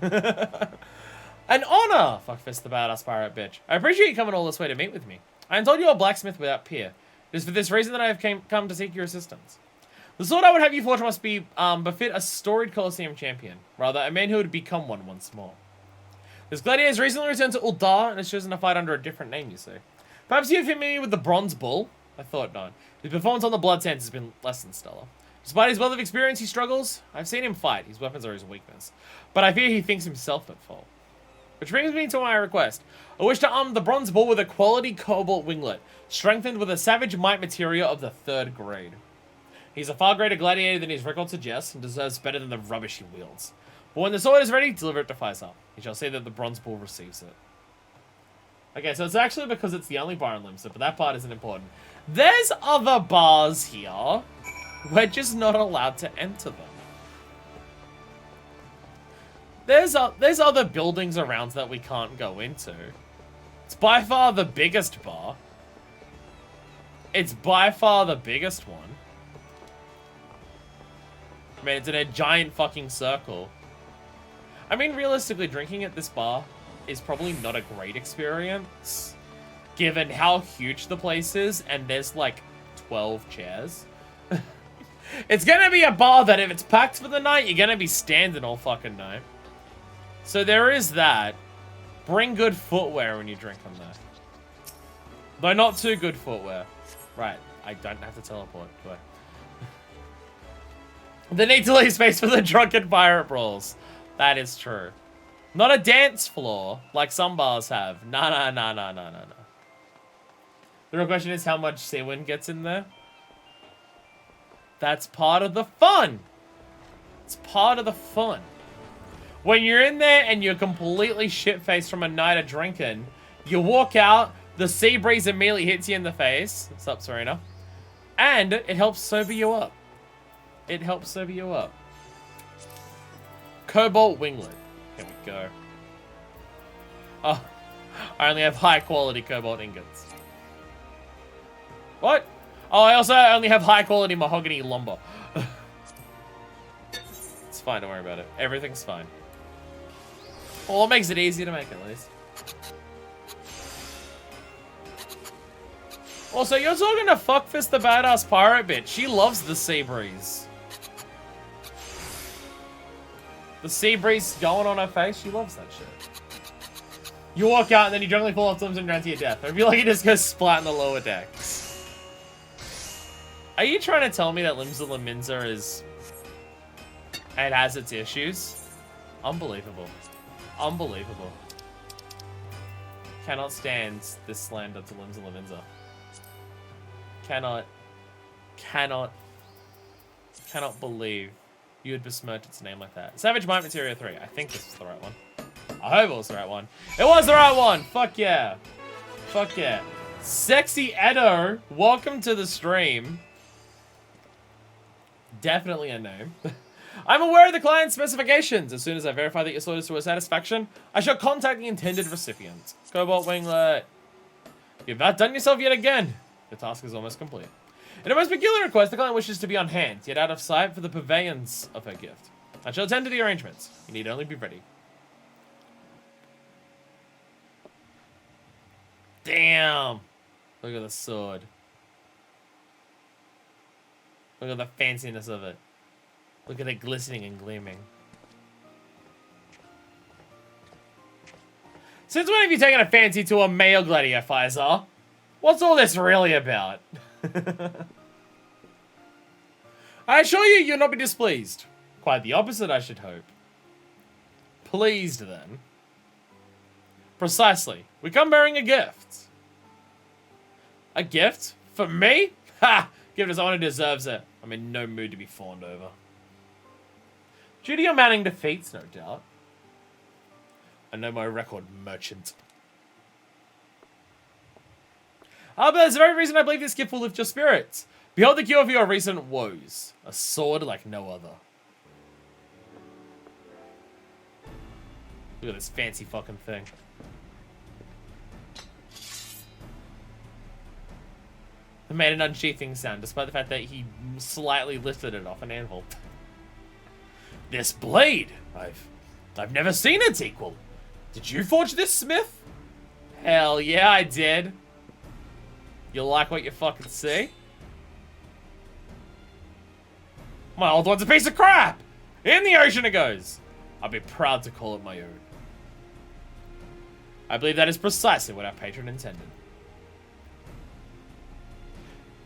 An honor! Fuckfist the badass pirate bitch. I appreciate you coming all this way to meet with me. I am told you are a blacksmith without peer. It is for this reason that I have come to seek your assistance. The sword I would have you forge must be befit a storied Colosseum champion. Rather, a man who would become one once more. This gladiator has recently returned to Uldar and has chosen to fight under a different name, you see. Perhaps you're familiar with the Bronze Bull? I thought not. His performance on the Blood Sands has been less than stellar. Despite his wealth of experience, he struggles. I've seen him fight. His weapons are his weakness. But I fear he thinks himself at fault. Which brings me to my request. I wish to arm the Bronze Bull with a quality cobalt winglet, strengthened with a savage might material of the 3rd grade. He's a far greater gladiator than his record suggests, and deserves better than the rubbish he wields. But when the sword is ready, deliver it to Faisal. He shall see that the Bronze Bull receives it. Okay, so it's actually because it's the only bar in Limsa, but that part isn't important. There's other bars here. We're just not allowed to enter them. There's other buildings around that we can't go into. It's by far the biggest bar. It's by far the biggest one. I mean, it's in a giant fucking circle. I mean, realistically, drinking at this bar is probably not a great experience, given how huge the place is, and there's like 12 chairs. It's gonna be a bar that if it's packed for the night, you're gonna be standing all fucking night. So there is that. Bring good footwear when you drink on there. Though not too good footwear. Right, I don't have to teleport, do I? They need to leave space for the drunken pirate brawls. That is true. Not a dance floor, like some bars have. No. The real question is how much Seawind gets in there. That's part of the fun. It's part of the fun. When you're in there and you're completely shit-faced from a night of drinking, you walk out, the sea breeze immediately hits you in the face. What's up, Serena? And it helps sober you up. It helps sober you up. Cobalt Winglet. Here we go. Oh, I only have high-quality cobalt ingots. What? Oh, I also only have high-quality mahogany lumber. It's fine, don't worry about it. Everything's fine. Well, it makes it easier to make, at least. Also, you're talking to Fuckfist the badass pirate bitch. She loves the sea breeze. The sea breeze going on her face, she loves that shit. You walk out and then you drunkenly fall off limbs and run to your death. I feel like you just go splat in the lower decks. Are you trying to tell me that Limbs of Laminza is... it has its issues? Unbelievable. Unbelievable. Cannot stand this slander to Limbs of Laminza. Cannot believe you would besmirch its name like that. Savage Might Materia 3. I think this is the right one. I hope it was the right one. It was the right one! Fuck yeah. Fuck yeah. Sexy Edo, welcome to the stream. Definitely a name. I'm aware of the client's specifications. As soon as I verify that your sword is to her satisfaction, I shall contact the intended recipient. Cobalt Winglet. You've outdone yourself yet again. The task is almost complete. In a most peculiar request, the client wishes to be on hand, yet out of sight for the purveyance of her gift. I shall attend to the arrangements. You need only be ready. Damn! Look at the sword. Look at the fanciness of it. Look at it glistening and gleaming. Since when have you taken a fancy to a male gladiator, Faisal? What's all this really about? I assure you, you'll not be displeased. Quite the opposite, I should hope. Pleased, then. Precisely. We come bearing a gift. A gift? For me? Ha! Give it as honor deserves it. I'm in no mood to be fawned over. Due to your manning defeats, no doubt. I know my record, merchant. Ah, but there's a very reason I believe this gift will lift your spirits. Behold the cure for your recent woes. A sword like no other. Look at this fancy fucking thing. It made an unsheathing sound, despite the fact that he slightly lifted it off an anvil. This blade! I've never seen its equal. Did you forge this, Smith? Hell yeah, I did. You like what you fucking see? My old one's a piece of crap! In the ocean it goes! I'd be proud to call it my own. I believe that is precisely what our patron intended.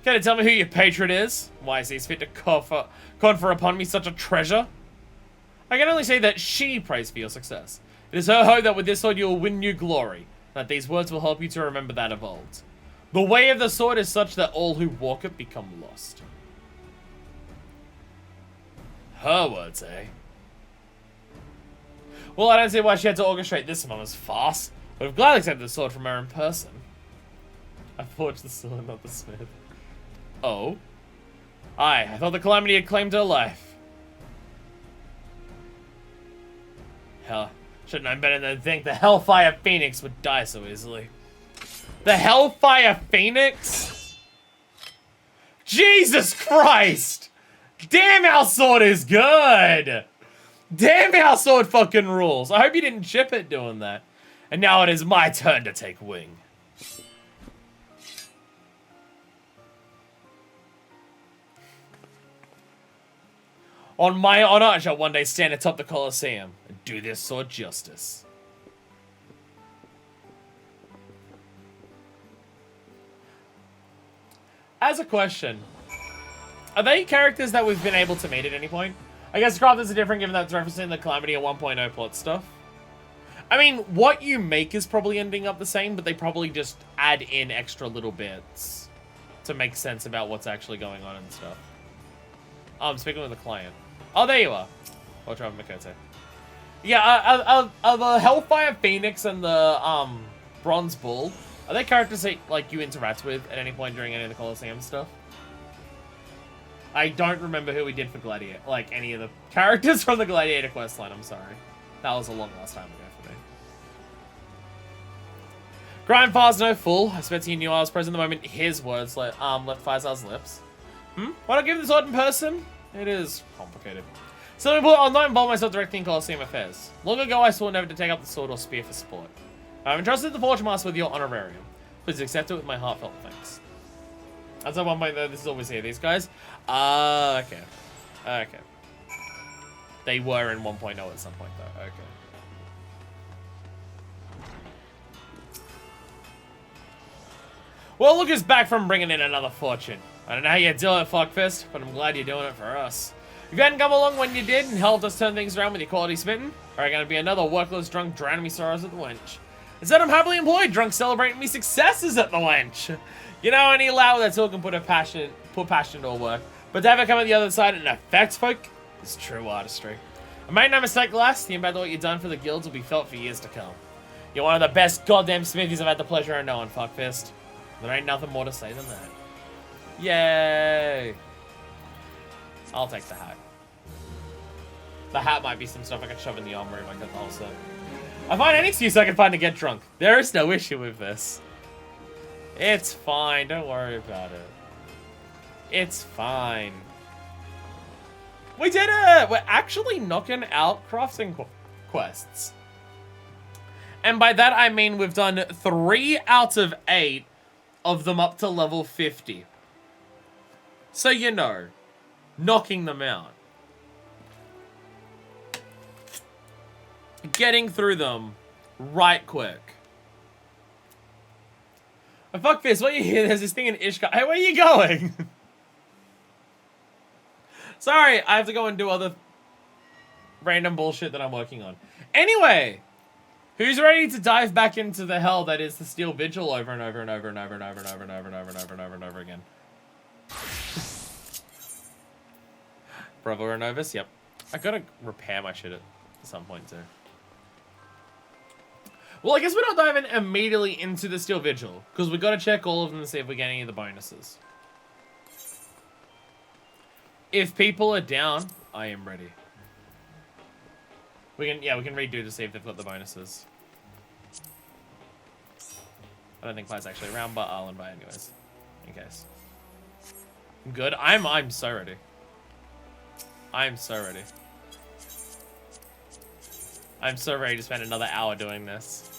Can you tell me who your patron is? Why he sees fit to confer upon me such a treasure? I can only say that she prays for your success. It is her hope that with this sword you will win new glory, that these words will help you to remember that of old. The way of the sword is such that all who walk it become lost. Her words, eh? Well, I don't see why she had to orchestrate this mama's farce. Would have gladly accepted the sword from her in person. I forged the sword, not the smith. Oh? Aye, I thought the calamity had claimed her life. Hell, should have known better than to think the Hellfire Phoenix would die so easily. The Hellfire Phoenix? Jesus Christ! Damn, our sword is good! Damn, our sword fucking rules. I hope you didn't chip it doing that. And now it is my turn to take wing. On my honor, I shall one day stand atop the Colosseum and do this sword justice. As a question, are they characters that we've been able to meet at any point? I guess crafters are different given that it's referencing the Calamity 1.0 plot stuff. I mean, what you make is probably ending up the same, but they probably just add in extra little bits to make sense about what's actually going on and stuff. I'm speaking with the client. Oh, there you are. I'll try with Makoto. Yeah, are the Hellfire Phoenix and the Bronze Bull, are they characters that like you interact with at any point during any of the Colosseum stuff? I don't remember who we did for Gladiator, like any of the characters from the Gladiator questline, I'm sorry. That was a long last time ago for me. Grindfire's no fool. I expect he knew I was present the moment his words left Firestar's lips. Why not give this sword in person? It is complicated. So I'll not involve myself directly in Colosseum affairs. Long ago I swore never to take up the sword or spear for sport. I've entrusted the Forge Master with your honorarium. Please accept it with my heartfelt thanks. That's at one point though, this is always here, these guys. Okay. Okay. They were in 1.0 at some point though, okay. Well, look who's back from bringing in another fortune. I don't know how you do it, Fuckfist, but I'm glad you're doing it for us. If you hadn't come along when you did and helped us turn things around with your quality smitten, are going to be another workless drunk drowning me sorrows at the wench. Instead, I'm happily employed, drunk celebrating me successes at the wench. You know, any loud that talk can put passion to a work, but to have it come at the other side and affect folk is true artistry. I made no mistake, lass, the impact of what you've done for the guilds will be felt for years to come. You're one of the best goddamn smithies I've had the pleasure of knowing, Fuckfist. There ain't nothing more to say than that. Yay! I'll take the hat. The hat might be some stuff I can shove in the armory if I get the whole set. I find any excuse I can find to get drunk. There is no issue with this. It's fine, don't worry about it. It's fine. We did it! We're actually knocking out crafting quests. And by that I mean we've done 3 out of 8 of them up to level 50. So you know, knocking them out. Getting through them right quick. Oh, fuck this, what are you here? There's this thing in Ishka. Hey, where are you going? Sorry, I have to go and do other random bullshit that I'm working on. Anyway, who's ready to dive back into the hell that is the Steel Vigil over and over and over and over and over and over and over and over and over and over and over again? Bravo or Novus? Yep. I gotta repair my shit at some point too. Well, I guess we're not diving immediately into the Steel Vigil, because we gotta check all of them to see if we get any of the bonuses. If people are down, I am ready. We can redo to see if they've got the bonuses. I don't think Clyde's actually around, but I'll invite anyways, in case. Good. I'm so ready. I'm so ready. I'm so ready to spend another hour doing this.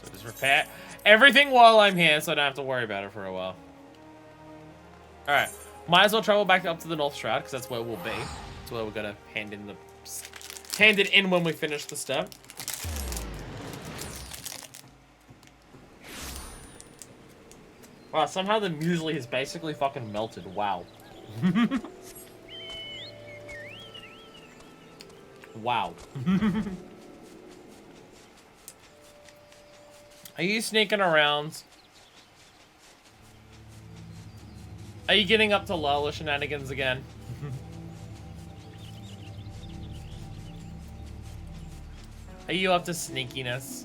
So just repair everything while I'm here so I don't have to worry about it for a while. Alright. Might as well travel back up to the North Shroud because that's where we'll be. That's where we're gonna hand it in when we finish the step. Wow, somehow the muesli has basically fucking melted. Wow. Wow. Are you sneaking around? Are you getting up to Lala shenanigans again? Are you up to sneakiness?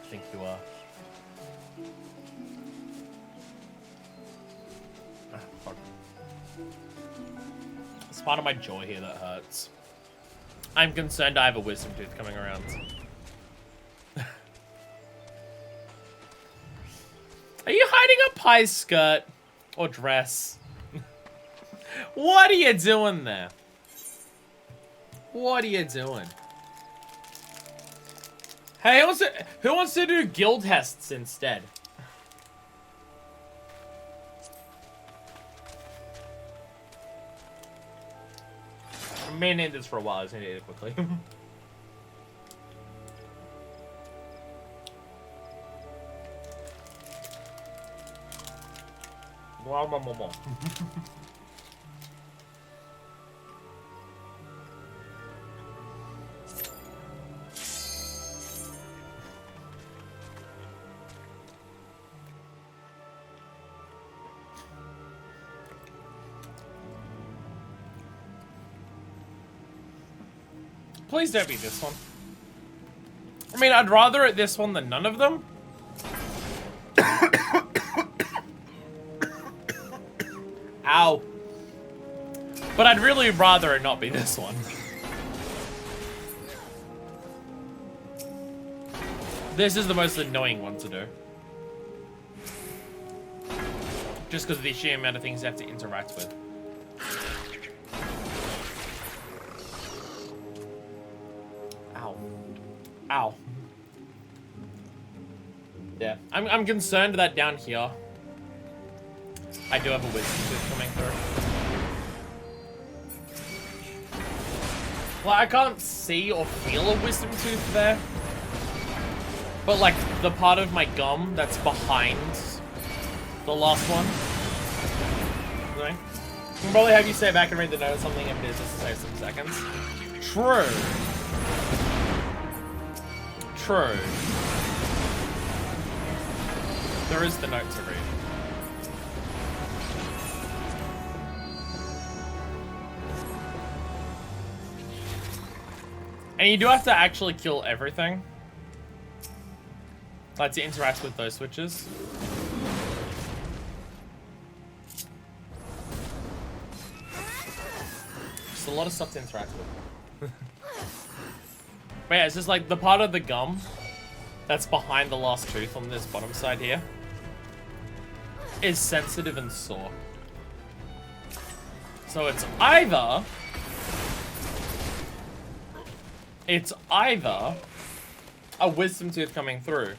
I think you are. Ah, fuck. It's part of my jaw here that hurts. I'm concerned I have a wisdom tooth coming around. High skirt. Or dress. What are you doing there? What are you doing? Hey, who wants to do guild tests instead? I may need this for a while. I just need to eat it quickly. Please don't be this one. I mean, I'd rather it this one than none of them. Ow. But I'd really rather it not be this one. This is the most annoying one to do. Just because of the sheer amount of things you have to interact with. Ow. Ow. Yeah, I'm concerned that down here, I do have a wisdom tooth coming through. Well, I can't see or feel a wisdom tooth there. But like the part of my gum that's behind the last one. Anyway, I can probably have you stay back and read the note or something if it is just to save some seconds. True. True. There is the note to read. And you do have to actually kill everything. Like to interact with those switches. Just a lot of stuff to interact with. But yeah, it's just like the part of the gum that's behind the last tooth on this bottom side here is sensitive and sore. So it's either a wisdom tooth coming through,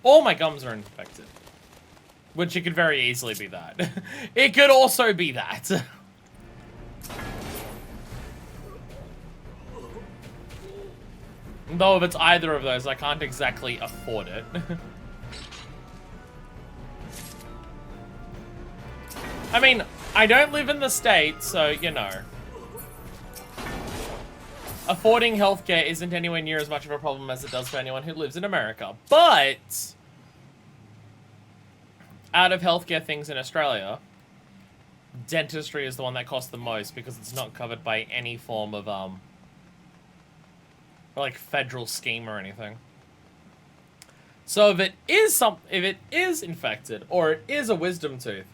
or my gums are infected. Which it could very easily be that. It could also be that. Though if it's either of those, I can't exactly afford it. I mean, I don't live in the States, so, you know. Affording healthcare isn't anywhere near as much of a problem as it does for anyone who lives in America. But out of healthcare things in Australia, dentistry is the one that costs the most because it's not covered by any form of like federal scheme or anything. So if it is infected or it is a wisdom tooth,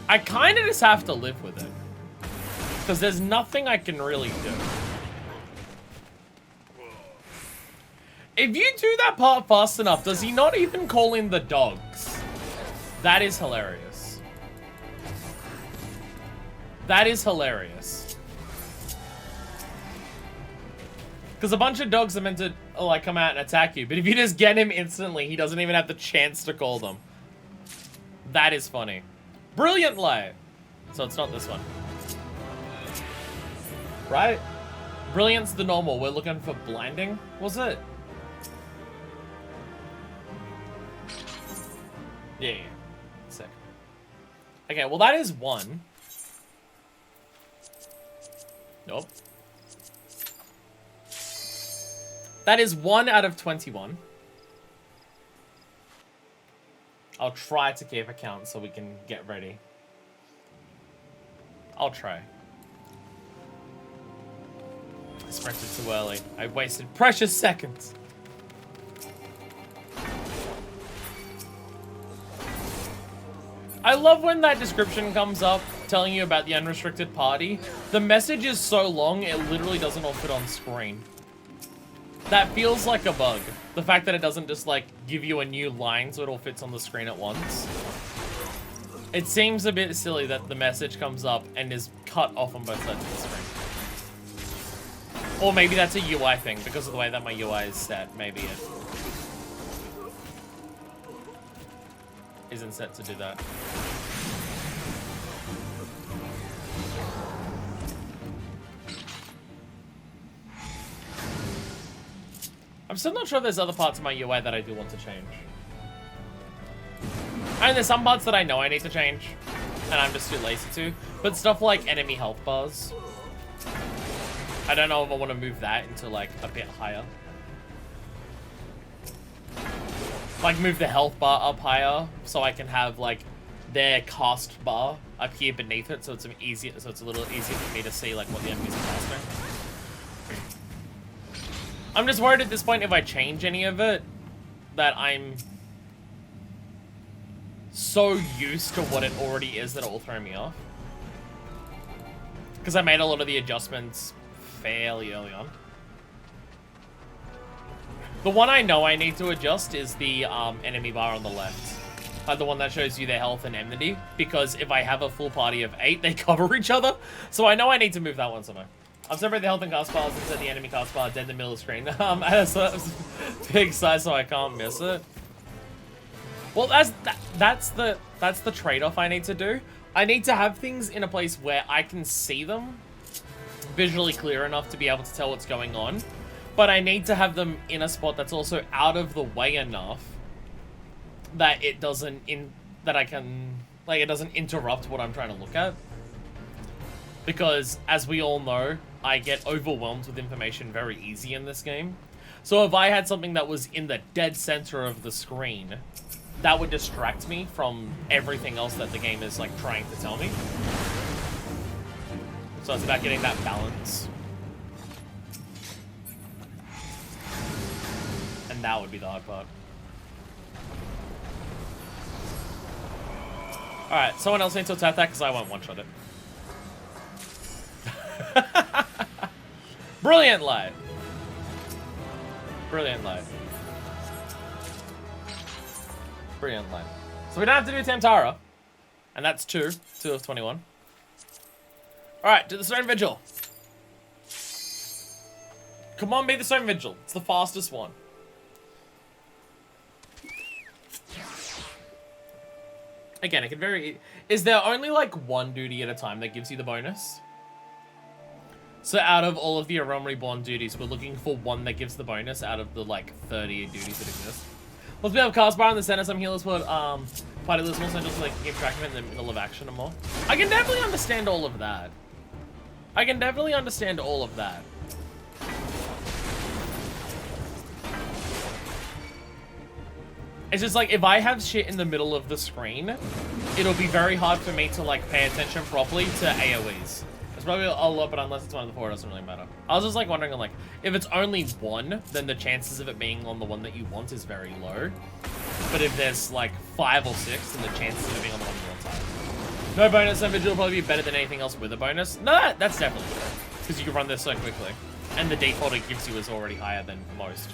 I kind of just have to live with it because there's nothing I can really do. If you do that part fast enough, does he not even call in the dogs? That is hilarious. That is hilarious. Because a bunch of dogs are meant to, like, come out and attack you. But if you just get him instantly, he doesn't even have the chance to call them. That is funny. Brilliant light. So it's not this one. Right? Brilliant's the normal. We're looking for blinding. Was it? Yeah. Sick. Okay, well that is one. Nope. That is 1 out of 21. I'll try to keep a count so we can get ready. I'll try. I sprinted too early. I wasted precious seconds. I love when that description comes up telling you about the unrestricted party. The message is so long, it literally doesn't all fit on screen. That feels like a bug. The fact that it doesn't just, like, give you a new line so it all fits on the screen at once. It seems a bit silly that the message comes up and is cut off on both sides of the screen. Or maybe that's a UI thing, because of the way that my UI is set. Maybe it isn't set to do that. I'm still not sure if there's other parts of my UI that I do want to change. I mean, there's some parts that I know I need to change, and I'm just too lazy to. But stuff like enemy health bars, I don't know if I want to move that into, like, a bit higher. Like, move the health bar up higher, so I can have, like, their cast bar up here beneath it, so it's easier, so it's a little easier for me to see, like, what the enemies are casting. I'm just worried at this point if I change any of it, that I'm so used to what it already is that it will throw me off. Because I made a lot of the adjustments fairly early on. The one I know I need to adjust is the enemy bar on the left. The one that shows you their health and enmity. Because if I have a full party of 8, they cover each other. So I know I need to move that one somewhere. I've separated the health and cast bars and set the enemy cast bar dead in the middle of the screen. That's a big size, so I can't miss it. Well, that's the trade-off I need to do. I need to have things in a place where I can see them visually clear enough to be able to tell what's going on, but I need to have them in a spot that's also out of the way enough that it doesn't it doesn't interrupt what I'm trying to look at. Because, as we all know, I get overwhelmed with information very easy in this game. So if I had something that was in the dead center of the screen, that would distract me from everything else that the game is, like, trying to tell me. So it's about getting that balance. And that would be the hard part. Alright, someone else needs to attack that because I won't one-shot it. Brilliant light. Brilliant light. Brilliant light. So we don't have to do Tamtara. And that's 2. 2 of 21. Alright, do the Stone Vigil. Come on, be the Stone Vigil. It's the fastest one. Again, it can vary. Is there only, like, one duty at a time that gives you the bonus? So out of all of the Realm Reborn duties, we're looking for one that gives the bonus out of the, like, 30 duties that exist. Let's be able to cast bar in the center. Some healers put party list also just like keep track of it in the middle of action and more. I can definitely understand all of that. I can definitely understand all of that. It's just like, if I have shit in the middle of the screen, it'll be very hard for me to, like, pay attention properly to AoEs. It's probably a lot, but unless it's one of the 4, it doesn't really matter. I was just, like, wondering, like, if it's only one, then the chances of it being on the one that you want is very low. But if there's, like, 5 or 6, then the chances of it being on the one you want is high. No bonus, Stone Vigil will probably be better than anything else with a bonus. No, that's definitely true. Because you can run this so quickly. And the default it gives you is already higher than most.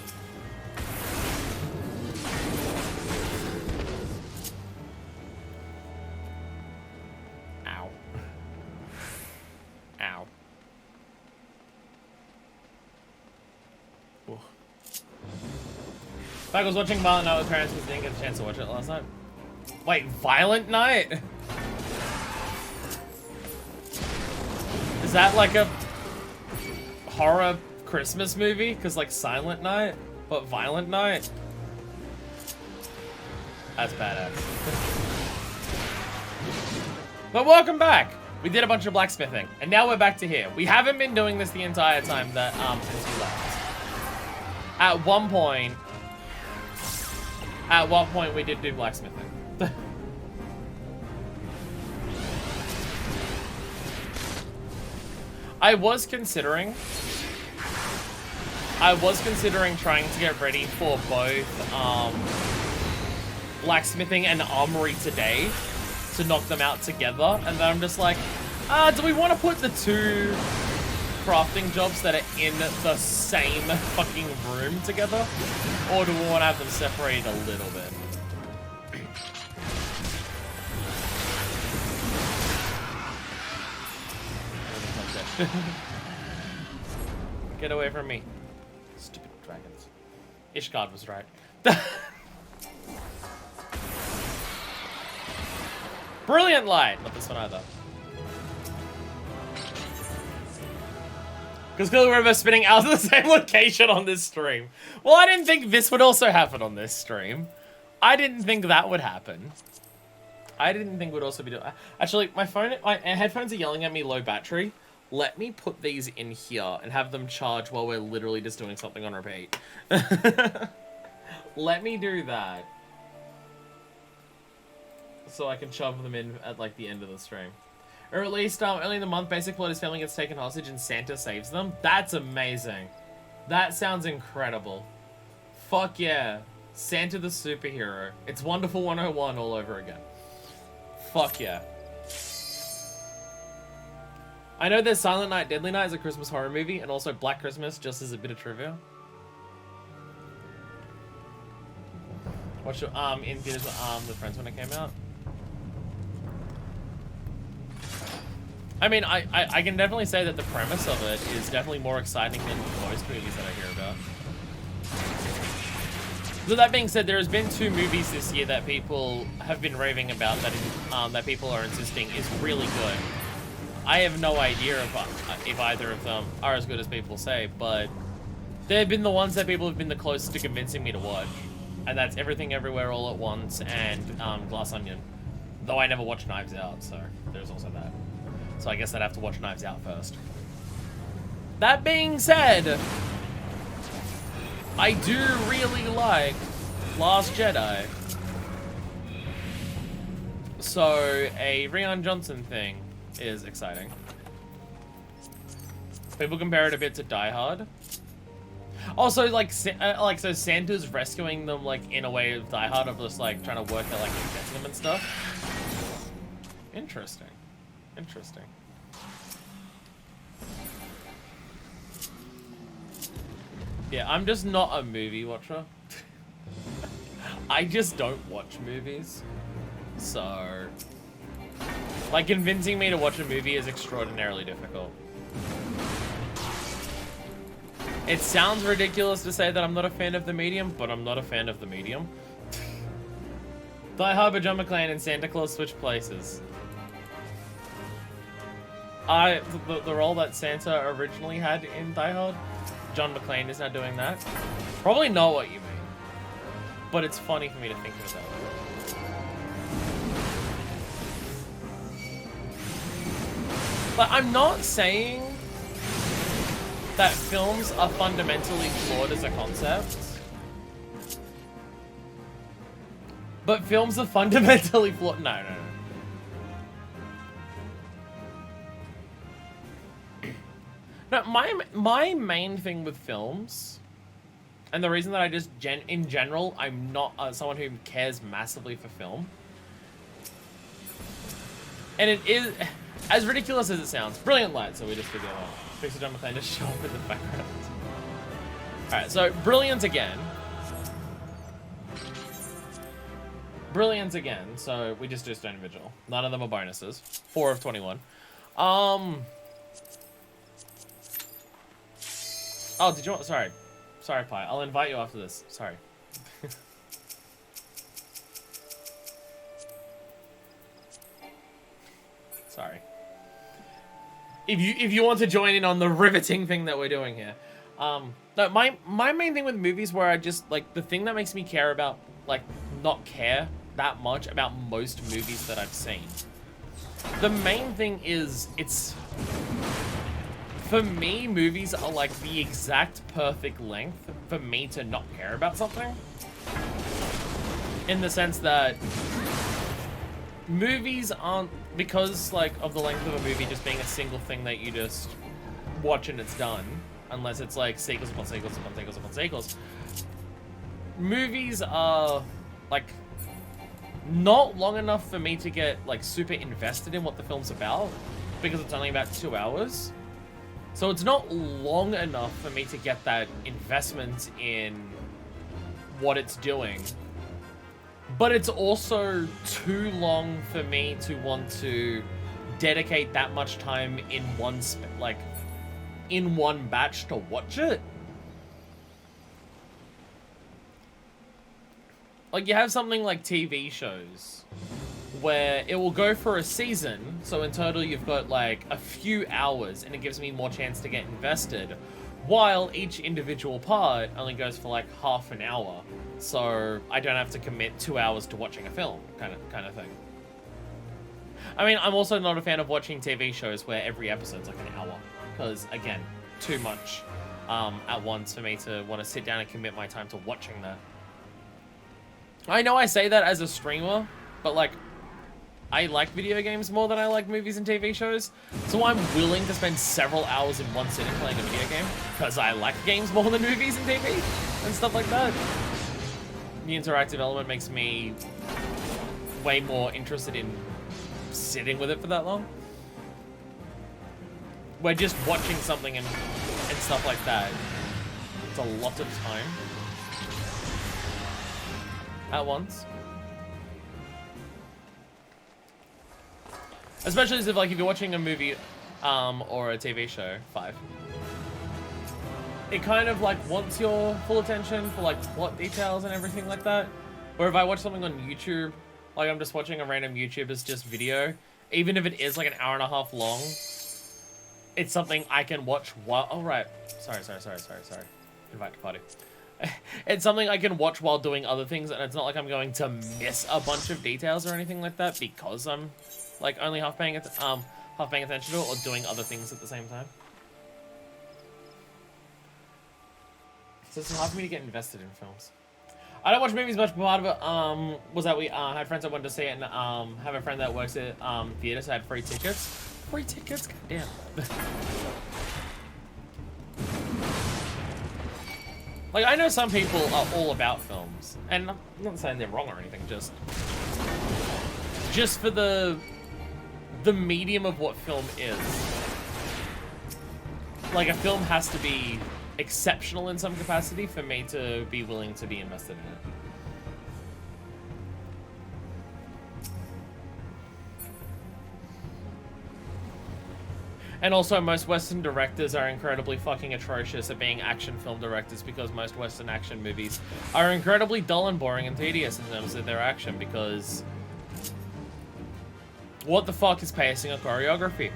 Ow. Ooh. I was watching Violent Night with parents because didn't get a chance to watch it last night. Wait, Violent Night? Is that like a horror Christmas movie? Because, like, Silent Night, but Violent Night? That's badass. But welcome back! We did a bunch of blacksmithing, and now we're back to here. We haven't been doing this the entire time that, since we left. At one point we did do blacksmithing. I was considering trying to get ready for both, blacksmithing and armory today, to knock them out together, and then I'm just like, do we want to put the two crafting jobs that are in the same fucking room together? Or do we want to have them separated a little bit? Get away from me. Stupid dragons. Ishgard was right. Brilliant light! Not this one either. Because clearly we're both spinning out of the same location on this stream. Well, I didn't think this would also happen on this stream. I didn't think that would happen. I didn't think we'd also be doing... Actually, my headphones are yelling at me low battery. Let me put these in here and have them charge while we're literally just doing something on repeat. Let me do that. So I can shove them in at, like, the end of the stream. Or at least, early in the month, basic plot, his family gets taken hostage and Santa saves them. That's amazing. That sounds incredible. Fuck yeah. Santa the superhero. It's Wonderful 101 all over again. Fuck yeah. I know there's Silent Night, Deadly Night is a Christmas horror movie, and also Black Christmas, just as a bit of trivia. Watched in theaters with friends when it came out. I mean, I can definitely say that the premise of it is definitely more exciting than most movies that I hear about. So that being said, there has been 2 movies this year that people have been raving about that people are insisting is really good. I have no idea if either of them are as good as people say, but they've been the ones that people have been the closest to convincing me to watch. And that's Everything Everywhere All at Once and Glass Onion. Though I never watched Knives Out, so there's also that. So I guess I'd have to watch Knives Out first. That being said, I do really like Last Jedi. So a Rian Johnson thing is exciting. People compare it a bit to Die Hard. Also, like so Santa's rescuing them, like, in a way of Die Hard, of just, like, trying to work out, like, getting them and stuff. Interesting. Interesting. Yeah, I'm just not a movie watcher. I just don't watch movies. So, like, convincing me to watch a movie is extraordinarily difficult. It sounds ridiculous to say that I'm not a fan of the medium, but I'm not a fan of the medium. Die Hard, John McClane, and Santa Claus switch places. The role that Santa originally had in Die Hard, John McClane is now doing that. Probably not what you mean, but it's funny for me to think of it that way. But I'm not saying that films are fundamentally flawed as a concept. But films are fundamentally flawed. No. No, my main thing with films, and the reason that I just in general I'm not someone who cares massively for film, and it is as ridiculous as it sounds. Brilliant light, so we just figure out. Fix John McClane just show up in the background. Alright, so Brilliant again. Brilliant again, so we just do Stone Vigil. None of them are bonuses. 4 of 21. Oh, did you want... Sorry, Pi. I'll invite you after this. Sorry. Sorry. If you want to join in on the riveting thing that we're doing here. No, my main thing with movies where I just, like, the thing that makes me care about, like, not care that much about most movies that I've seen. The main thing is, it's... For me, movies are, like, the exact perfect length for me to not care about something. In the sense that movies aren't, because, like, of the length of a movie just being a single thing that you just watch and it's done, unless it's, like, sequels upon sequels upon sequels upon sequels. Movies are, like, not long enough for me to get, like, super invested in what the film's about, because it's only about 2 hours. So it's not long enough for me to get that investment in what it's doing. But it's also too long for me to want to dedicate that much time in in one batch to watch it. Like, you have something like TV shows where it will go for a season, so in total you've got like a few hours and it gives me more chance to get invested, while each individual part only goes for like half an hour, so I don't have to commit 2 hours to watching a film, kind of thing. I mean, I'm also not a fan of watching TV shows where every episode's like an hour, because again, too much at once for me to want to sit down and commit my time to watching that. I know I say that as a streamer, but like, I like video games more than I like movies and TV shows, so I'm willing to spend several hours in one sitting playing a video game, because I like games more than movies and TV, and stuff like that. The interactive element makes me way more interested in sitting with it for that long. We're just watching something and stuff like that. It's a lot of time at once. Especially as if, like, if you're watching a movie or a TV show, 5, it kind of like wants your full attention for like plot details and everything like that. Where if I watch something on YouTube, like I'm just watching a random YouTuber's just video, even if it is like an hour and a half long, it's something I can watch while... Oh, right. Sorry. Invite to party. It's something I can watch while doing other things, and it's not like I'm going to miss a bunch of details or anything like that because I'm like only half paying attention to it or doing other things at the same time. So it's hard for me to get invested in films. I don't watch movies much, but part of it was that we had friends that wanted to see it, and have a friend that works at theater, so I had free tickets. Free tickets? God damn. Like, I know some people are all about films, and I'm not saying they're wrong or anything, just for the medium of what film is. Like, a film has to be exceptional in some capacity for me to be willing to be invested in it. And also, most Western directors are incredibly fucking atrocious at being action film directors, because most Western action movies are incredibly dull and boring and tedious in terms of their action, because what the fuck is pacing or choreography?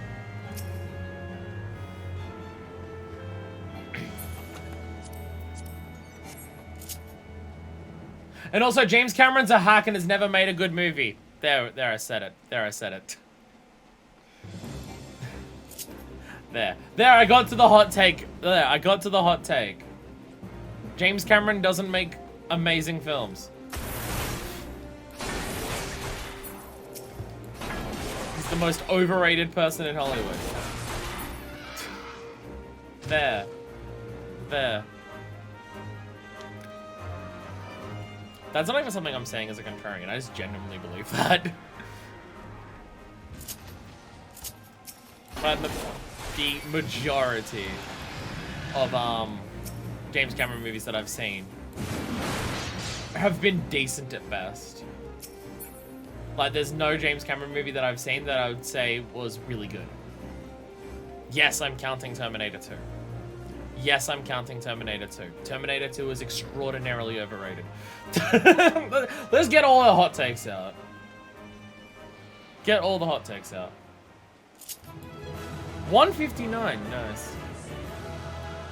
And also, James Cameron's a hack and has never made a good movie. There I said it. There, I got to the hot take. James Cameron doesn't make amazing films. He's the most overrated person in Hollywood. There. That's not even something I'm saying as a contrarian. I just genuinely believe that. But the majority of James Cameron movies that I've seen have been decent at best. Like, there's no James Cameron movie that I've seen that I would say was really good. Yes, I'm counting Terminator 2. Yes, I'm counting Terminator 2. Terminator 2 is extraordinarily overrated. Let's get all the hot takes out. Get all the hot takes out. 159, nice.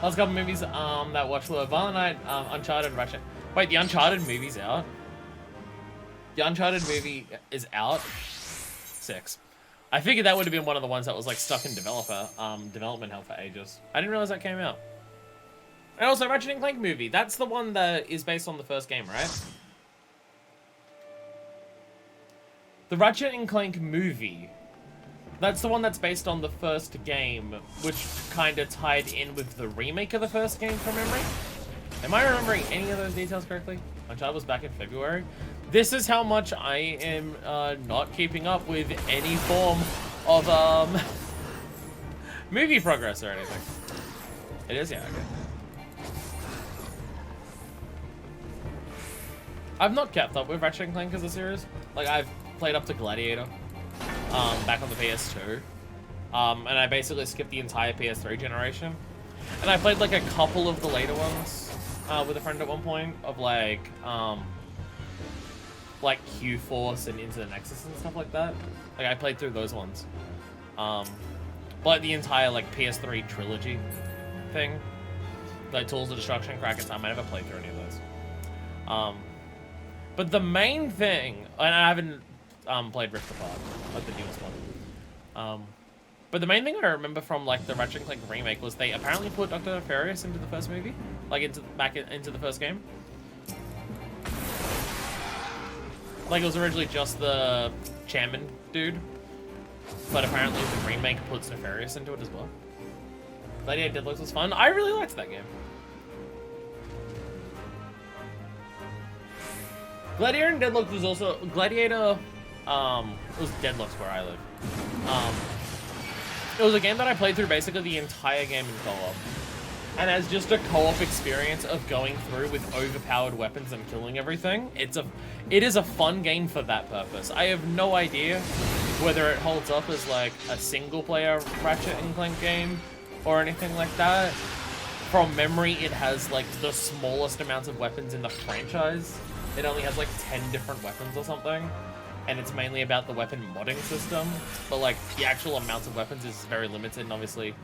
Last couple movies that I watched were Violent Night, Uncharted, Ratchet. Wait, the Uncharted movie's out? The Uncharted movie is out? 6. I figured that would have been one of the ones that was like stuck in development hell for ages. I didn't realize that came out. And also, Ratchet & Clank movie. That's the one that is based on the first game, right? The Ratchet & Clank movie. That's the one that's based on the first game, which kind of tied in with the remake of the first game from memory. Am I remembering any of those details correctly? Uncharted was back in February. This is how much I am not keeping up with any form of movie progress or anything. It is, yeah, okay. I've not kept up with Ratchet & Clank as a series. Like, I've played up to Gladiator, back on the PS2. And I basically skipped the entire PS3 generation. And I played, like, a couple of the later ones, with a friend at one point, of, like Q-Force and Into the Nexus and stuff like that. Like, I played through those ones. But the entire, like, PS3 trilogy thing, like Tools of Destruction, Crack in Time, I never played through any of those. But the main thing, and I haven't played Rift Apart, like the newest one. But the main thing I remember from like the Ratchet & Clank remake was they apparently put Dr. Nefarious into the first movie, like into the first game. Like it was originally just the chairman dude, but apparently the remake puts Nefarious into it as well. Gladiator Deadlocks was fun. I really liked that game. Gladiator and Deadlocks was also Gladiator. It was Deadlocks where I live. It was a game that I played through basically the entire game in co-op, and as just a co-op experience of going through with overpowered weapons and killing everything. It is a fun game for that purpose. I have no idea whether it holds up as like a single-player Ratchet & Clank game or anything like that. From memory, it has like the smallest amount of weapons in the franchise. It only has like 10 different weapons or something, and it's mainly about the weapon modding system, but like the actual amount of weapons is very limited, and obviously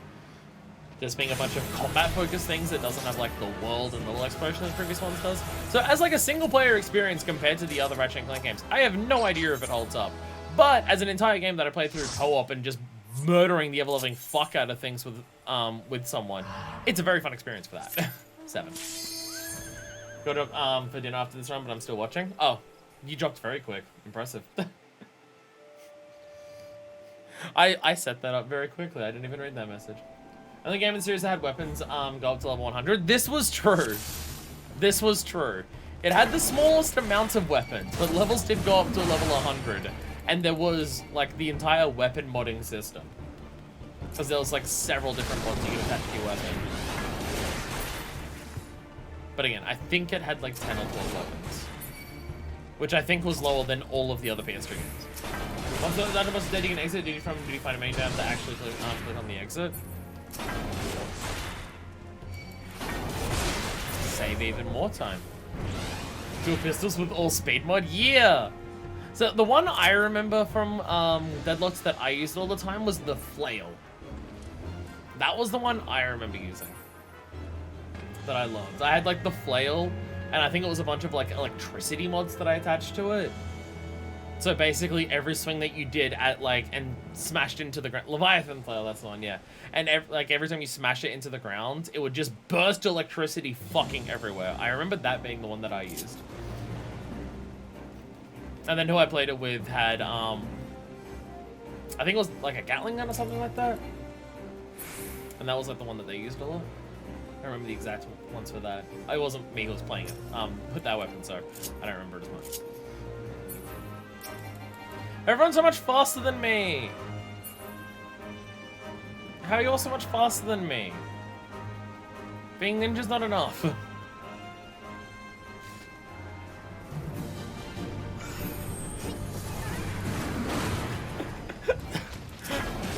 just being a bunch of combat-focused things, it doesn't have like the world and the little explosion that the previous ones does. So as like a single-player experience compared to the other Ratchet & Clank games, I have no idea if it holds up. But as an entire game that I played through co-op and just murdering the ever-loving fuck out of things with someone, it's a very fun experience for that. 7. Go to for dinner after this run, but I'm still watching. Oh, you dropped very quick. Impressive. I set that up very quickly. I didn't even read that message. Only game in the series that had weapons go up to level 100. This was true. This was true. It had the smallest amount of weapons, but levels did go up to level 100. And there was, like, the entire weapon modding system. Because there was, like, several different mods you could attach to your weapon. But again, I think it had, like, 10 or 12 weapons. Which I think was lower than all of the other PS3 games. Once the Dungeon Boss is dead, you can exit. Did you find a main jam to actually click on the exit? Save even more time. Dual pistols with all speed mod? Yeah! So the one I remember from Deadlocks that I used all the time was the flail. That was the one I remember using. That I loved. I had like the flail, and I think it was a bunch of like electricity mods that I attached to it. So basically every swing that you did at like, and smashed into the ground, Leviathan flail, that's the one, yeah. And every time you smash it into the ground, it would just burst electricity fucking everywhere. I remember that being the one that I used. And then who I played it with had, I think it was like a Gatling gun or something like that. And that was like the one that they used a lot. I remember the exact ones for that. It wasn't me who was playing it with that weapon, so I don't remember it as much. Everyone's so much faster than me! How are you all so much faster than me? Being ninja's not enough.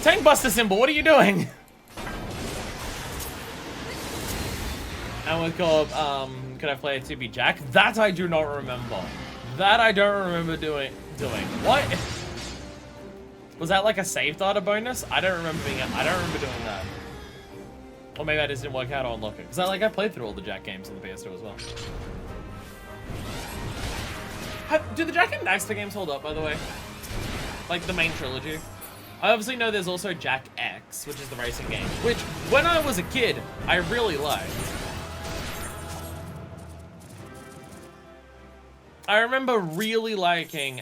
Tank Buster symbol, what are you doing? And with co-op, could I play a 2B Jack? That I do not remember. That I don't remember doing. What? Was that like a save data bonus? I don't remember doing that. Or maybe I just didn't work out on unlock it. Because I played through all the Jack games on the PS2 as well. Do the Jack and Daxter games hold up, by the way? Like the main trilogy? I obviously know there's also Jack X, which is the racing game, which when I was a kid, I really liked. I remember really liking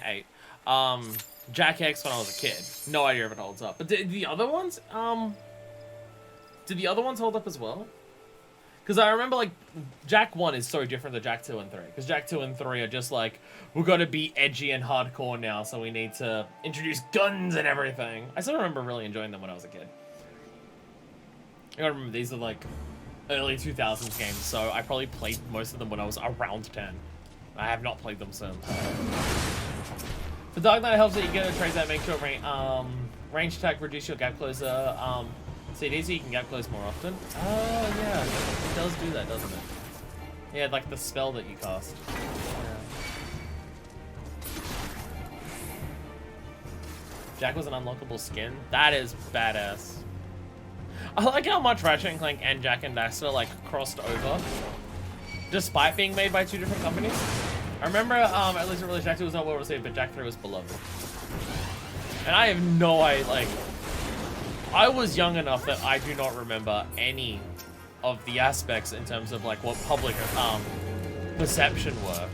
Jack X when I was a kid. No idea if it holds up. But did the other ones hold up as well? Because I remember, like, Jack 1 is so different than Jack 2 and 3. Because Jack 2 and 3 are just like, we're gonna be edgy and hardcore now, so we need to introduce guns and everything. I still remember really enjoying them when I was a kid. I gotta remember, these are like early 2000s games, so I probably played most of them when I was around 10. I have not played them since. The Dark Knight helps that you get a trace that makes your range attack reduce your gap closer CD, so you can gap close more often. Oh yeah, it does do that, doesn't it? Yeah, like the spell that you cast. Jack was an unlockable skin. That is badass. I like how much Ratchet and Clank and Jak and Daxter like crossed over, despite being made by two different companies. I remember at least it really Jak 2 was not well received, but Jak 3 was beloved. And I have no idea, like, I was young enough that I do not remember any of the aspects in terms of like what public perception were,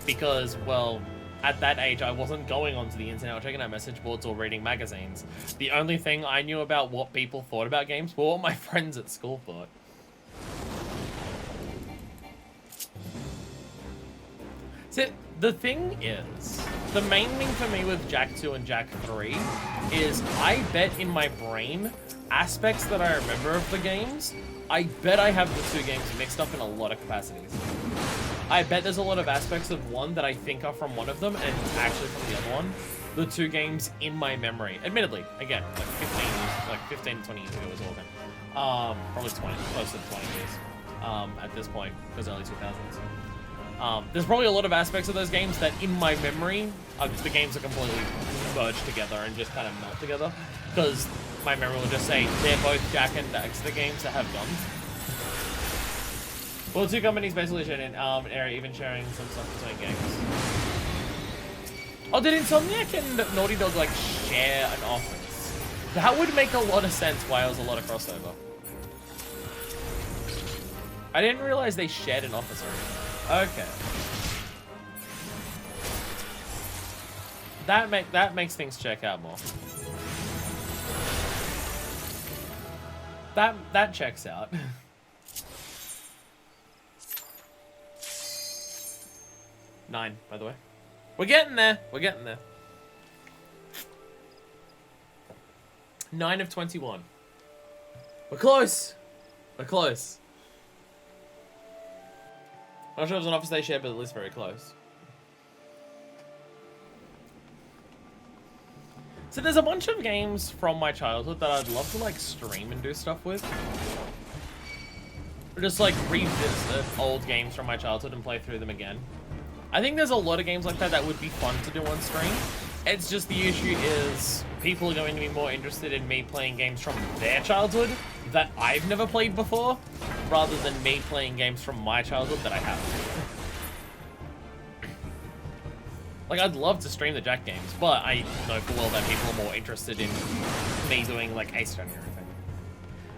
because, well, at that age I wasn't going onto the internet or checking out message boards or reading magazines. The only thing I knew about what people thought about games were what my friends at school thought. So the thing is, the main thing for me with Jak 2 and Jak 3 is I bet in my brain aspects that I remember of the games, I bet I have the two games mixed up in a lot of capacities. I bet there's a lot of aspects of one that I think are from one of them and actually from the other one. The two games in my memory. Admittedly, again, like 15 to 20 years ago was all then. Probably 20, close to 20 years at this point, because early 2000s. There's probably a lot of aspects of those games that in my memory, the games are completely merged together and just kind of melt together. Because my memory will just say, they're both Jak and Daxter games that have guns. Well, two companies basically shared an area, even sharing some stuff between games. Oh, did Insomniac and Naughty Dog, like, share an office? That would make a lot of sense why there was a lot of crossover. I didn't realize they shared an office already. Okay. That makes things check out more. That checks out. Nine, by the way. We're getting there. We're getting there. 9 of 21. We're close. We're close. I'm not sure if it was an office they shared, but at least very close. So there's a bunch of games from my childhood that I'd love to like stream and do stuff with. Or just like revisit old games from my childhood and play through them again. I think there's a lot of games like that that would be fun to do on stream. It's just the issue is people are going to be more interested in me playing games from their childhood that I've never played before, rather than me playing games from my childhood that I haven't. Like, I'd love to stream the Jak games, but I know full well that people are more interested in me doing, like, Ace Attorney or anything.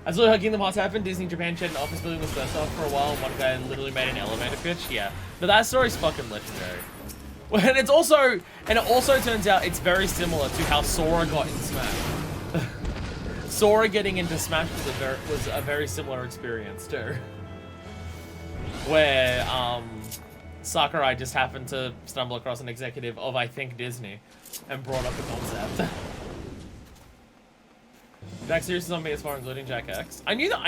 As well, Kingdom Hearts happened, Disney Japan shared an office building with first off for a while, and one guy literally made an elevator pitch, yeah. But that story's fucking legendary. And it also turns out it's very similar to how Sora got in Smash. Sora getting into Smash was a very similar experience too. Where, Sakurai just happened to stumble across an executive of, I think, Disney, and brought up the concept. Jak Series is on PS4, including Jak X. I knew the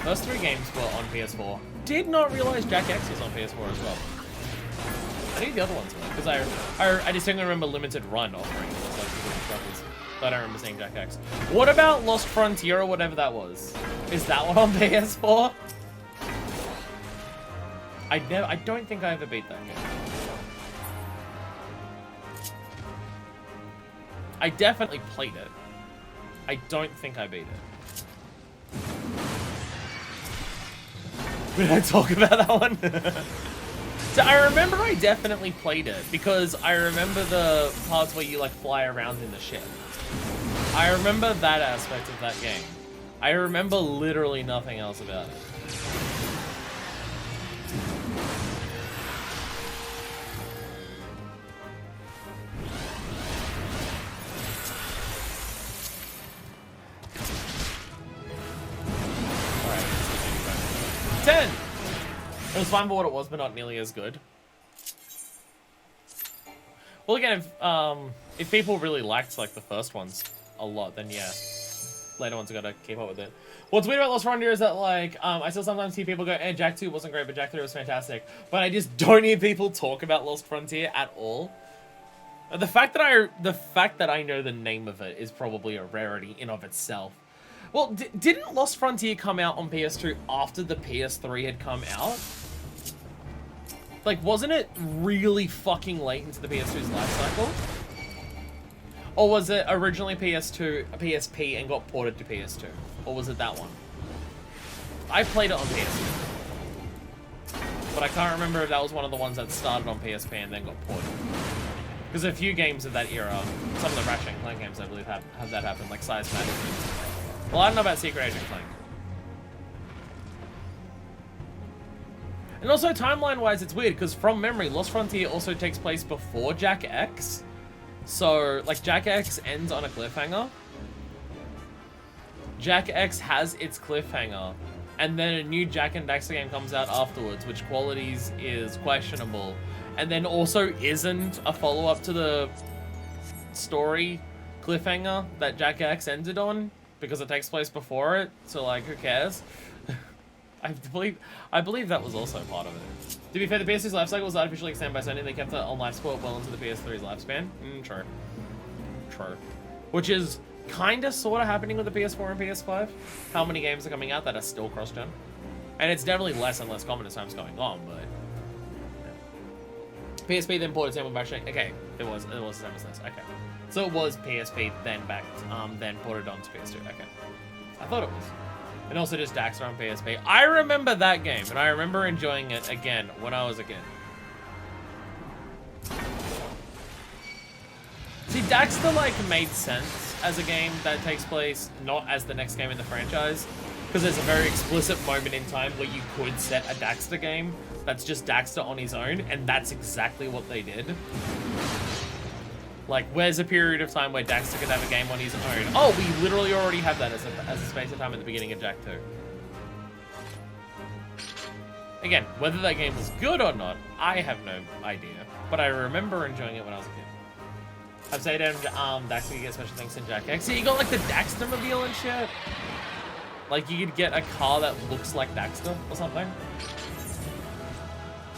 first three games were on PS4. Did not realize Jak X was on PS4 as well. I knew the other ones were, because I distinctly remember Limited Run offering those like copies. But I remember seeing Jak X. What about Lost Frontier or whatever that was? Is that one on PS4? I don't think I ever beat that game. I definitely played it. I don't think I beat it. Did I talk about that one? So I remember I definitely played it because I remember the parts where you like fly around in the ship. I remember that aspect of that game. I remember literally nothing else about it. Alright, 10! It was fine for what it was, but not nearly as good. Well, again, if people really liked like the first ones a lot, then yeah. later ones I gotta keep up with it. What's weird about Lost Frontier is that, like, I still sometimes hear people go, Jak 2 wasn't great, but Jak 3 was fantastic. But I just don't hear people talk about Lost Frontier at all. The fact that I know the name of it is probably a rarity in of itself. Well, didn't Lost Frontier come out on PS2 after the PS3 had come out? Like, wasn't it really fucking late into the PS2's life cycle? Or was it originally PSP and got ported to PS2? Or was it that one? I played it on PS2. But I can't remember if that was one of the ones that started on PSP and then got ported. Because a few games of that era, some of the Ratchet & Clank games I believe have that happen, like Size Matters. Well, I don't know about Secret Agent Clank. And also, timeline-wise, it's weird, because from memory, Lost Frontier also takes place before Jak X. So, like, Jak X ends on a cliffhanger. Jak X has its cliffhanger. And then a new Jak and Daxter game comes out afterwards, which qualities is questionable. And then also isn't a follow-up to the story cliffhanger that Jak X ended on, because it takes place before it. So, like, who cares? I believe that was also part of it. To be fair, the PS2's lifecycle was artificially extended by Sony. They kept it on life support well into the PS3's lifespan. True. True. Which is kind of sort of happening with the PS4 and PS5. How many games are coming out that are still cross-gen? And it's definitely less and less common as time's going on, but... Yeah. PSP then ported Samuel Bash. Okay, it was the same as this. Okay. So it was PSP then then ported onto PS2. Okay. I thought it was. And also just Daxter on PSP. I remember that game, and I remember enjoying it again when I was a kid. See, Daxter, like, made sense as a game that takes place not as the next game in the franchise, because there's a very explicit moment in time where you could set a Daxter game that's just Daxter on his own, and that's exactly what they did. Like, where's a period of time where Daxter could have a game on his own? Oh, we literally already have that as a space of time at the beginning of Jak 2. Again, whether that game was good or not, I have no idea. But I remember enjoying it when I was a kid. I've said Daxter could get special things in Jak X. So you got, like, the Daxter mobile and shit. Like, you could get a car that looks like Daxter or something.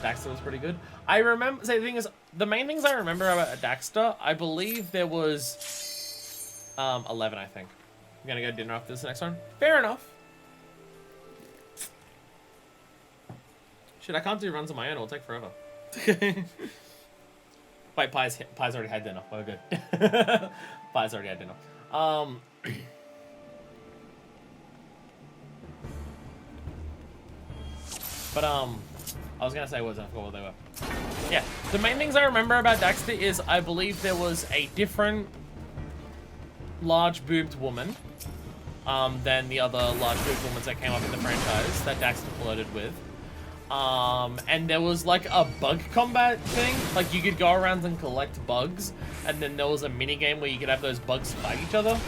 Daxter was pretty good. I remember, so the thing is, the main things I remember about Daxter, I believe there was 11, I think. I'm gonna go dinner after this next one. Fair enough. Shit, I can't do runs on my own, it'll take forever. Wait, Pie's already had dinner. We're good. Pie's already had dinner. But I was gonna say words and I forgot what they were. Yeah, the main things I remember about Daxter is I believe there was a different large-boobed woman than the other large-boobed women that came up in the franchise that Daxter flirted with. And there was like a bug combat thing. Like you could go around and collect bugs, and then there was a mini game where you could have those bugs fight each other.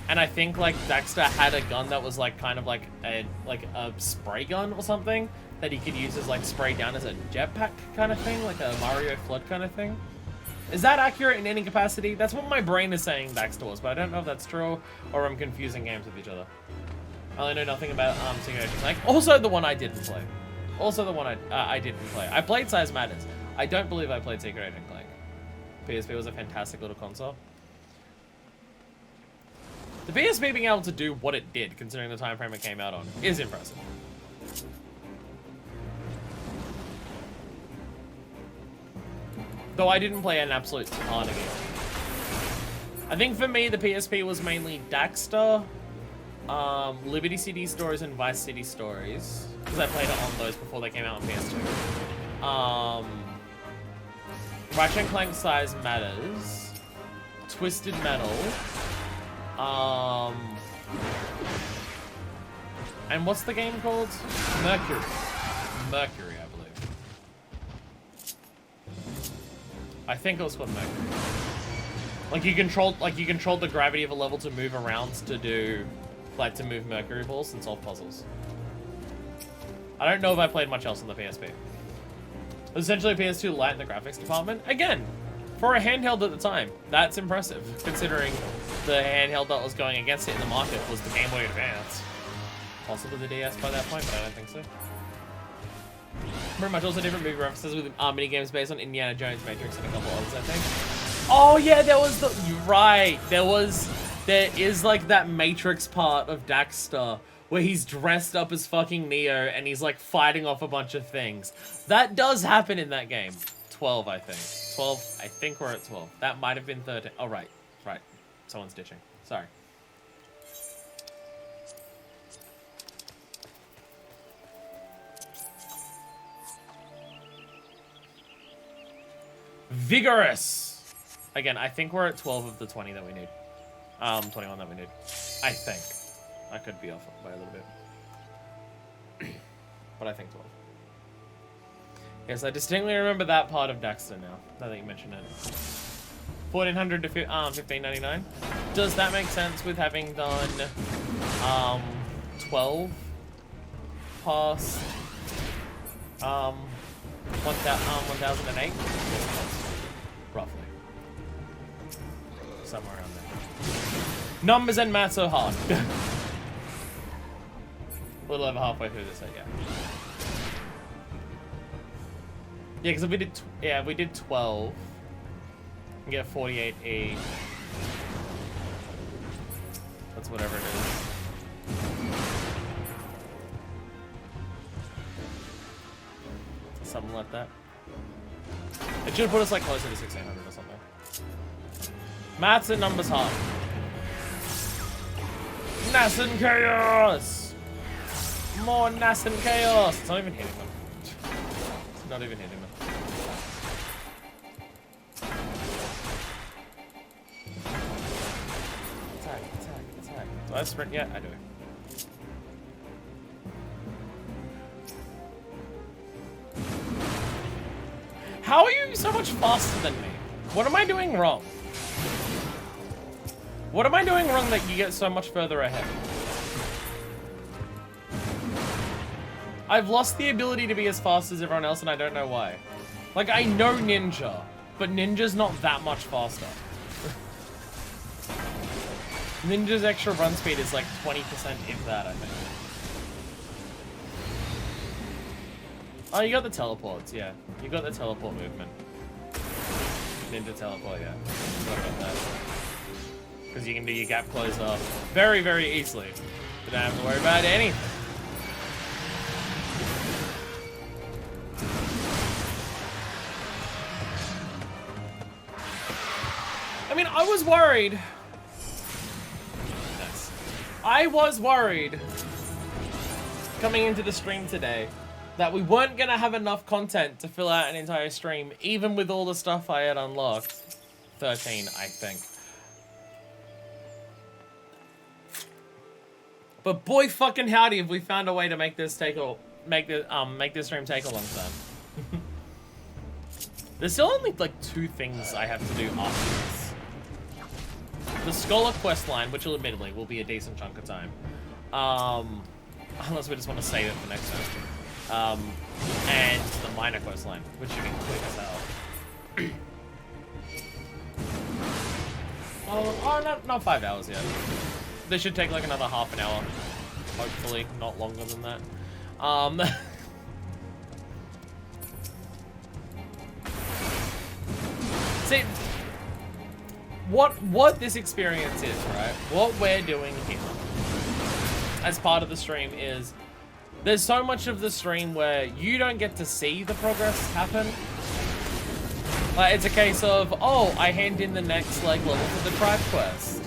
And I think like Daxter had a gun that was like kind of like a spray gun or something that he could use as like spray down as a jetpack kind of thing, like a Mario Flood kind of thing. Is that accurate in any capacity? That's what my brain is saying Daxter was, but I don't know if that's true or I'm confusing games with each other. I only know nothing about Secret Agent Clank. Also the one I didn't play. Also the one I didn't play. I played Size Matters. I don't believe I played Secret Agent Clank. PSP was a fantastic little console. The PSP being able to do what it did, considering the time frame it came out on, is impressive. Though I didn't play an absolute ton of it. I think for me, the PSP was mainly Daxter, Liberty City Stories and Vice City Stories, because I played it on those before they came out on PS2. Ratchet & Clank Size Matters, Twisted Metal, and what's the game called? Mercury. Mercury, I believe. I think it was called Mercury. Like you controlled the gravity of a level to move around to do, like to move Mercury balls and solve puzzles. I don't know if I played much else on the PSP. It was essentially PS2 light in the graphics department. Again, for a handheld at the time, that's impressive, considering the handheld that was going against it in the market was the Game Boy Advance. Possibly the DS by that point, but I don't think so. Pretty much also different movie references with mini games based on Indiana Jones, Matrix, and a couple others, I think. Oh yeah, there was the... You're right. There is like that Matrix part of Daxter where he's dressed up as fucking Neo and he's like fighting off a bunch of things. That does happen in that game. 12, I think. 12, I think we're at 12. That might have been 13. Oh, right. Right. Someone's ditching. Sorry. Vigorous! Again, I think we're at 12 of the 20 that we need. 21 that we need. I think. I could be off by a little bit. But I think 12. Yes, I distinctly remember that part of Daxter now that you mention it. 1400 to 1599. Does that make sense with having done 12 past 1008? Roughly. Somewhere around there. Numbers and maths are hard. A little over halfway through this, yeah. Yeah, because if we did, we did 12. We get 48 each. That's whatever it is. Something like that. It should put us like closer to 1600 or something. Maths and numbers hard. Nass and chaos! More Nass and chaos! It's not even hitting them. It's not even hitting them. Attack, attack, attack. Do I sprint yet? I do. How are you so much faster than me? What am I doing wrong? What am I doing wrong that you get so much further ahead? I've lost the ability to be as fast as everyone else and I don't know why. Like, I know Ninja, but Ninja's not that much faster. Ninja's extra run speed is like 20% if that, I think. Oh, you got the teleports, yeah. You got the teleport movement. Ninja teleport, yeah. Forgot about that. Because you can do your gap closer very, very easily. You don't have to worry about anything. I mean, I was worried. I was worried coming into the stream today that we weren't gonna have enough content to fill out an entire stream, even with all the stuff I had unlocked. 13, I think. But boy fucking howdy if we found a way to make this make this stream take a long time. There's still only like 2 things I have to do after this. The Scholar quest line, which will admittedly will be a decent chunk of time. Unless we just want to save it for next time. And the minor quest line, which should be quick as hell. Not 5 hours yet. This should take like another half an hour. Hopefully, not longer than that. See, what this experience is, right? What we're doing here as part of the stream is there's so much of the stream where you don't get to see the progress happen. Like, it's a case of, oh, I hand in the next like level for the tribe quest.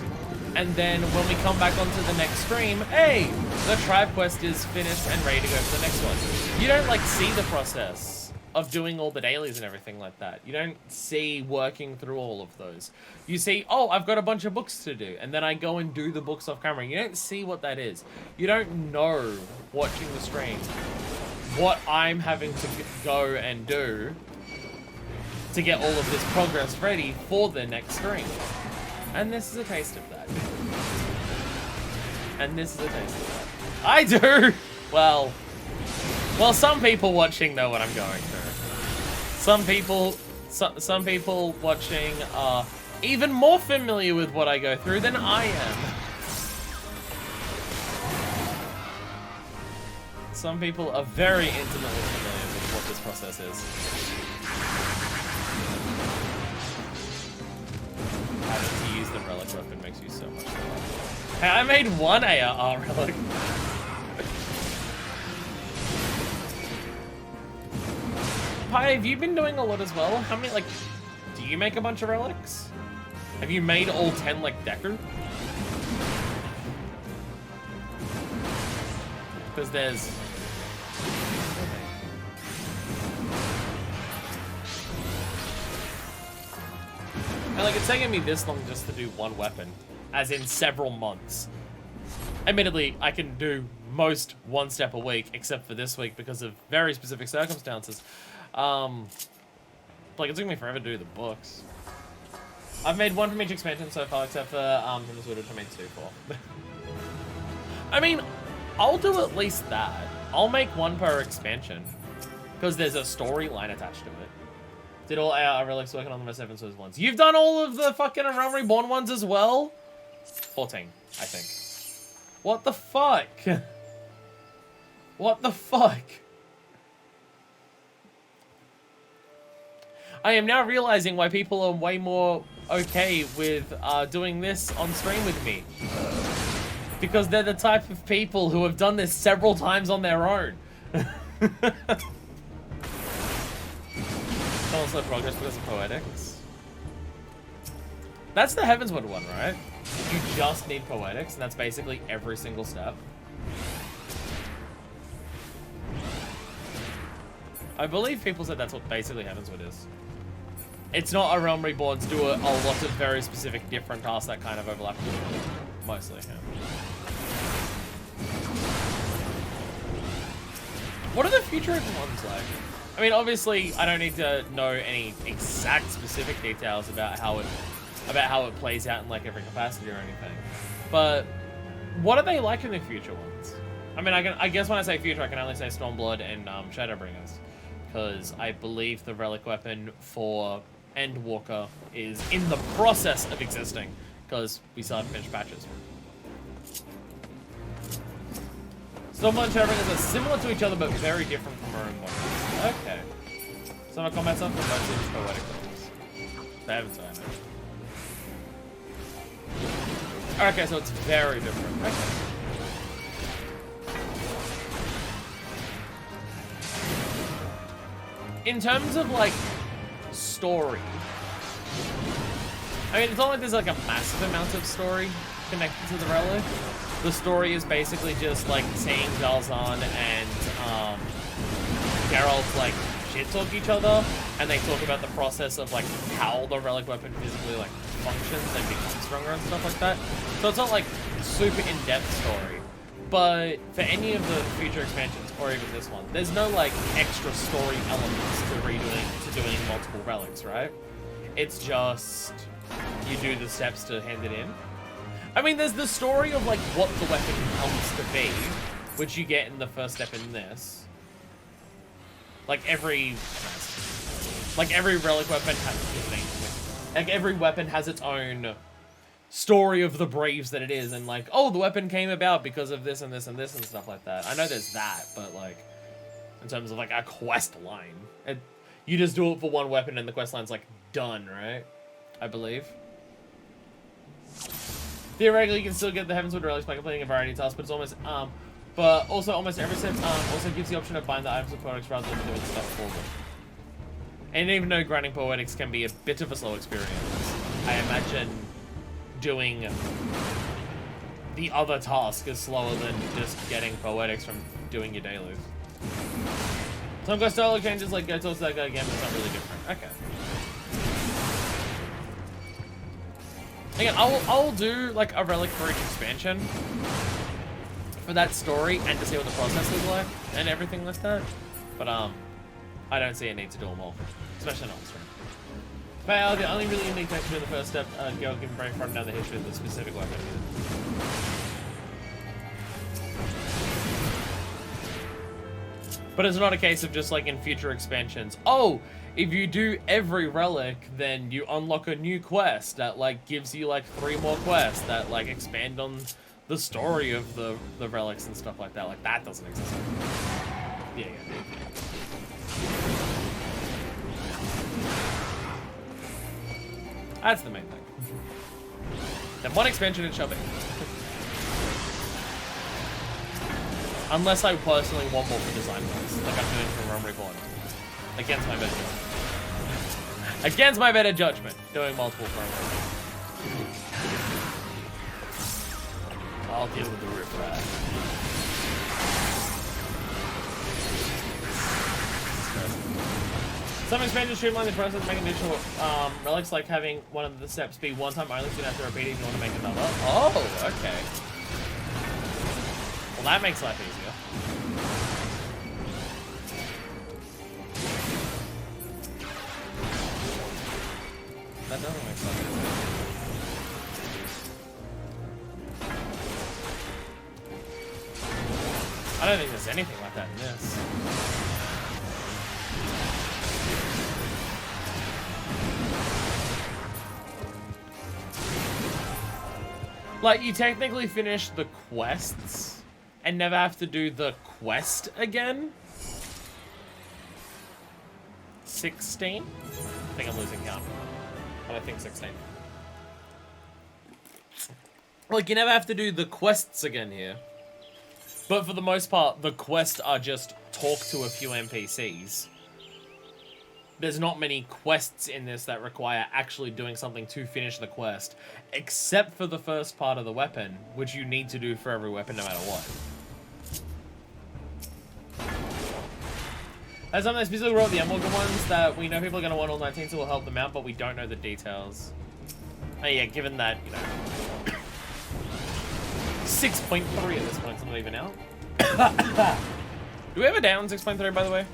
And then when we come back onto the next stream, hey, the tribe quest is finished and ready to go for the next one. You don't like see the process of doing all the dailies and everything like that. You don't see working through all of those. You see, oh, I've got a bunch of books to do, and then I go and do the books off camera. You don't see what that is. You don't know, watching the stream, what I'm having to go and do to get all of this progress ready for the next stream. And this is a taste of that. And this is a taste of that. I do! Well, some people watching know what I'm going through. Some people watching even more familiar with what I go through than I am. Some people are very intimately familiar with what this process is. Having to use the relic weapon makes you so much fun. Hey, I made one ARR relic. Pi, have you been doing a lot as well? How many, like, do you make a bunch of relics? Have you made all 10 like Decker? Because there's... And like, it's taking me this long just to do one weapon, as in several months. Admittedly, I can do most one step a week, except for this week because of very specific circumstances. Like, it took me forever to do the books. I've made one from each expansion so far, except for Heavensward, which I made 2 for. I mean, I'll do at least that. I'll make one per expansion, because there's a storyline attached to it. Did all our relics working on the most Heavensward ones? You've done all of the fucking Realm Reborn ones as well? 14, I think. What the fuck? What the fuck? I am now realizing why people are way more okay with doing this on stream with me. Because they're the type of people who have done this several times on their own. Also progress because of poetics. That's the Heavensward one, right? You just need poetics, and that's basically every single step. I believe people said that's what basically Heavensward is. It's not a Realm Reborns do a lot of very specific different tasks that kind of overlap with it. Mostly, yeah. What are the future ones like? I mean, obviously, I don't need to know any exact specific details about how it plays out in like every capacity or anything. But what are they like in the future ones? I mean, I guess when I say future, I can only say Stormblood and Shadowbringers, because I believe the relic weapon for Endwalker is in the process of existing, because we still haven't finished patches. Stormblood and Shadowbringers are similar to each other, but very different from our own ones. Okay. Some combat stuff, but mostly just poetic weapons. They haven't said it. Okay, so it's very different. Okay. In terms of, like, story, I mean, it's not like there's, like, a massive amount of story connected to the relic. The story is basically just, like, seeing Zalzan and, Geralt, like, shit-talk each other, and they talk about the process of, like, how the relic weapon physically, like, functions and becomes stronger and stuff like that. So it's not, like, super in-depth story. But for any of the future expansions, or even this one, there's no, like, extra story elements to doing multiple relics, right? It's just, you do the steps to hand it in. I mean, there's the story of, like, what the weapon comes to be, which you get in the first step in this. Like, every relic weapon has, like, every weapon has its own story of the Braves that it is, and like, oh, the weapon came about because of this and this and this and stuff like that. I know there's that, but like, in terms of like a quest line, you just do it for one weapon and the quest line's like done, right? I believe. Theoretically, you can still get the Heavensward relics by completing a variety of tasks, but it's almost, but also almost every set also gives the option of buying the items with poetics rather than doing stuff for them. And even though grinding poetics can be a bit of a slow experience, I imagine doing the other task is slower than just getting poetics from doing your dailies. Some quest style changes like go towards that guy again, but it's not really different. Okay. Again, I'll do like a relic for each expansion for that story and to see what the process is like and everything like that. But I don't see a need to do them all, especially not on stream. But the only really unique thing to do in the first step, go give a break from down the history of the specific weapon. But it's not a case of just like in future expansions, oh, if you do every relic, then you unlock a new quest that like gives you like 3 more quests that like expand on the story of the relics and stuff like that. Like that doesn't exist. Yeah. That's the main thing. Then one expansion it shall be. Unless I personally want more for design points, like I'm doing for Realm Reborn. Against my better judgment. Against my better judgment, doing multiple for Realm Reborn. I'll deal with the riffraff. Some expansions streamline the process of making additional relics, like having one of the steps be one time only, so you don't have to repeat it if you want to make another. Oh, okay. Well, that makes life easier. That doesn't make sense. I don't think there's anything like that in this. Like, you technically finish the quests and never have to do the quest again. 16? I think I'm losing count. But I think 16. Like, you never have to do the quests again here. But for the most part, the quests are just talk to a few NPCs. There's not many quests in this that require actually doing something to finish the quest, except for the first part of the weapon, which you need to do for every weapon no matter what. As some of those specifically wrote the Emorgan ones that we know people are going to want all 19, so we'll help them out, but we don't know the details. Oh yeah, given that, you know, 6.3 at this point, it's not even out. Do we have a day on 6.3, by the way?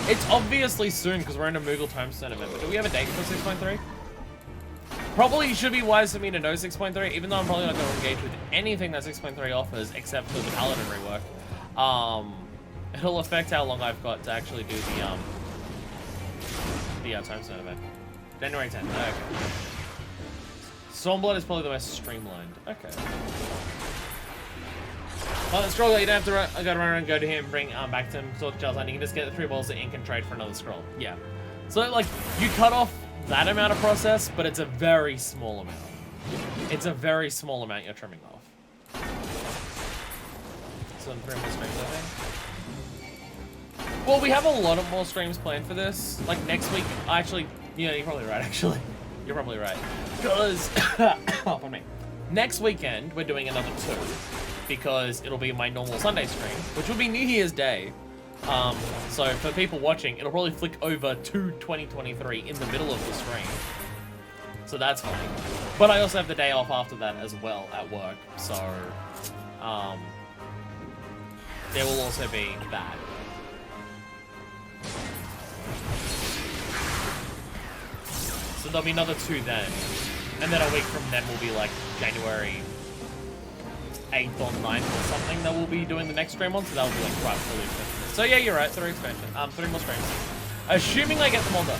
It's obviously soon, because we're in a Moogle Timestone event, but do we have a date for 6.3? Probably should be wise for me to know 6.3, even though I'm probably not going to engage with anything that 6.3 offers, except for the Paladin rework. It'll affect how long I've got to actually do the Timestone event. January 10th, okay. Stormblood is probably the most streamlined. Okay. Well, the scroll, you don't have to go around and go to him, bring back to him, sort of Charles, and you can just get the 3 balls of ink and trade for another scroll. Yeah. So, like, you cut off that amount of process, but it's a very small amount. It's a very small amount you're trimming off. So, 3 more streams, I think. Well, we have a lot of more streams planned for this. Like, next week, actually, yeah, you're probably right, actually. You're probably right. Because, oh, pardon me. Next weekend, we're doing another 2. Because it'll be my normal Sunday stream, which will be New Year's Day. So for people watching, it'll probably flick over to 2023 in the middle of the stream. So that's fine. But I also have the day off after that as well at work. So there will also be that. So there'll be another 2 then. And then a week from then will be like January 8th or 9th or something that we'll be doing the next stream on, so that'll be like right fully expensive. So yeah, you're right, 3 expansion. 3 more streams. Assuming I get them all done.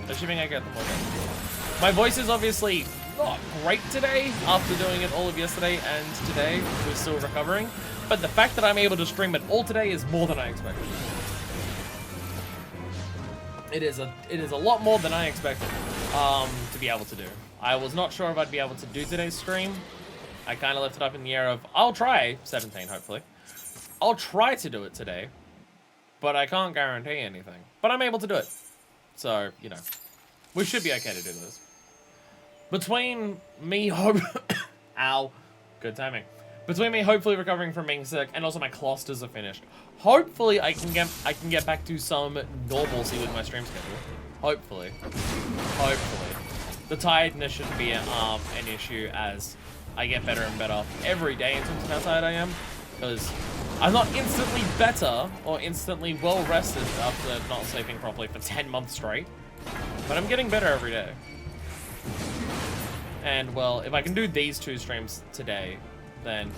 Assuming I get them all done. My voice is obviously not great today, after doing it all of yesterday and today. We're still recovering. But the fact that I'm able to stream it all today is more than I expected. It is a lot more than I expected to be able to do. I was not sure if I'd be able to do today's stream. I kind of left it up in the air of, I'll try 17, hopefully. I'll try to do it today, but I can't guarantee anything. But I'm able to do it. So, you know, we should be okay to do this. Between me, ow, good timing. Between me hopefully recovering from being sick and also my clusters are finished, hopefully I can get back to some normalcy with my stream schedule. Hopefully. The tiredness shouldn't be an issue as I get better and better every day in terms of how tired I am, because I'm not instantly better or instantly well rested after not sleeping properly for 10 months straight, but I'm getting better every day. And well, if I can do these 2 streams today, then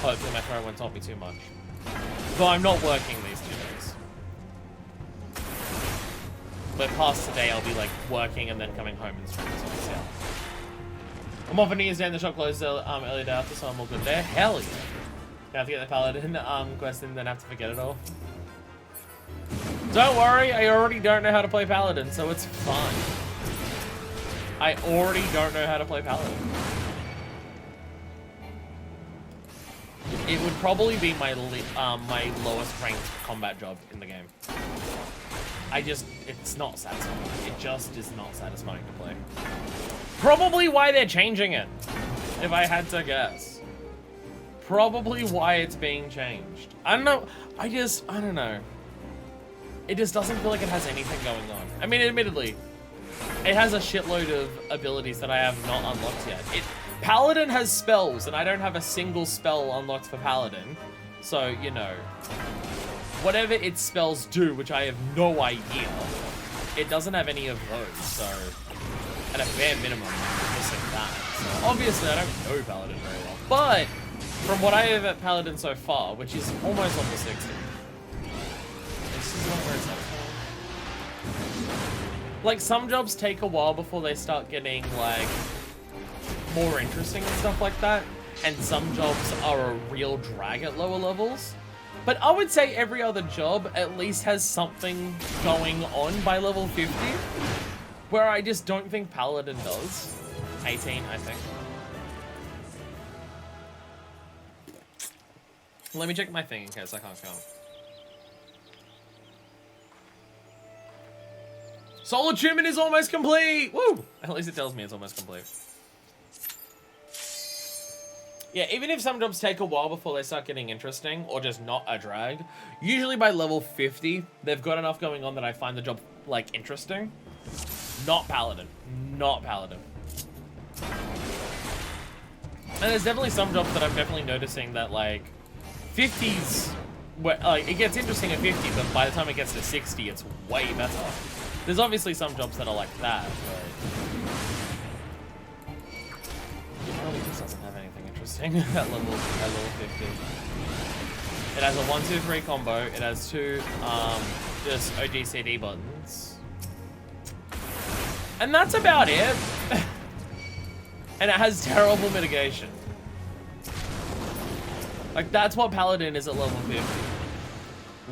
hopefully my throat won't stop me too much. Though I'm not working these 2 days. But past today, I'll be like working and then coming home and streaming. So we'll see how. I'm off on New Year's Day and the shop closed early day after, so I'm all good there. Hell yeah. You have to get the Paladin quest and then have to forget it all. Don't worry, I already don't know how to play Paladin, so it's fun. I already don't know how to play Paladin. It would probably be my lowest ranked combat job in the game. It's not satisfying. It just is not satisfying to play. Probably why they're changing it, if I had to guess. Probably why it's being changed. I don't know. I don't know. It just doesn't feel like it has anything going on. I mean, admittedly, it has a shitload of abilities that I have not unlocked yet. Paladin has spells, and I don't have a single spell unlocked for Paladin. So, you know, whatever its spells do, which I have no idea, it doesn't have any of those, so at a bare minimum, I'm missing that. So obviously, I don't know Paladin very well, but from what I have at Paladin so far, which is almost on the 60, this is not where it's at. Like, some jobs take a while before they start getting, like, more interesting and stuff like that, and some jobs are a real drag at lower levels. But I would say every other job at least has something going on by level 50, where I just don't think Paladin does. 18, I think. Let me check my thing in case I can't count. Soul Attunement is almost complete! Woo! At least it tells me it's almost complete. Yeah, even if some jobs take a while before they start getting interesting, or just not a drag, usually by level 50, they've got enough going on that I find the job, like, interesting. Not Paladin. Not Paladin. And there's definitely some jobs that I'm definitely noticing that, like, 50s, like, it gets interesting at 50, but by the time it gets to 60, it's way better. There's obviously some jobs that are like that, but... this doesn't have anything interesting at level 50. It has a 1-2-3 combo. It has two just OGCD buttons, and that's about it. And it has terrible mitigation. Like, that's what Paladin is at level 50.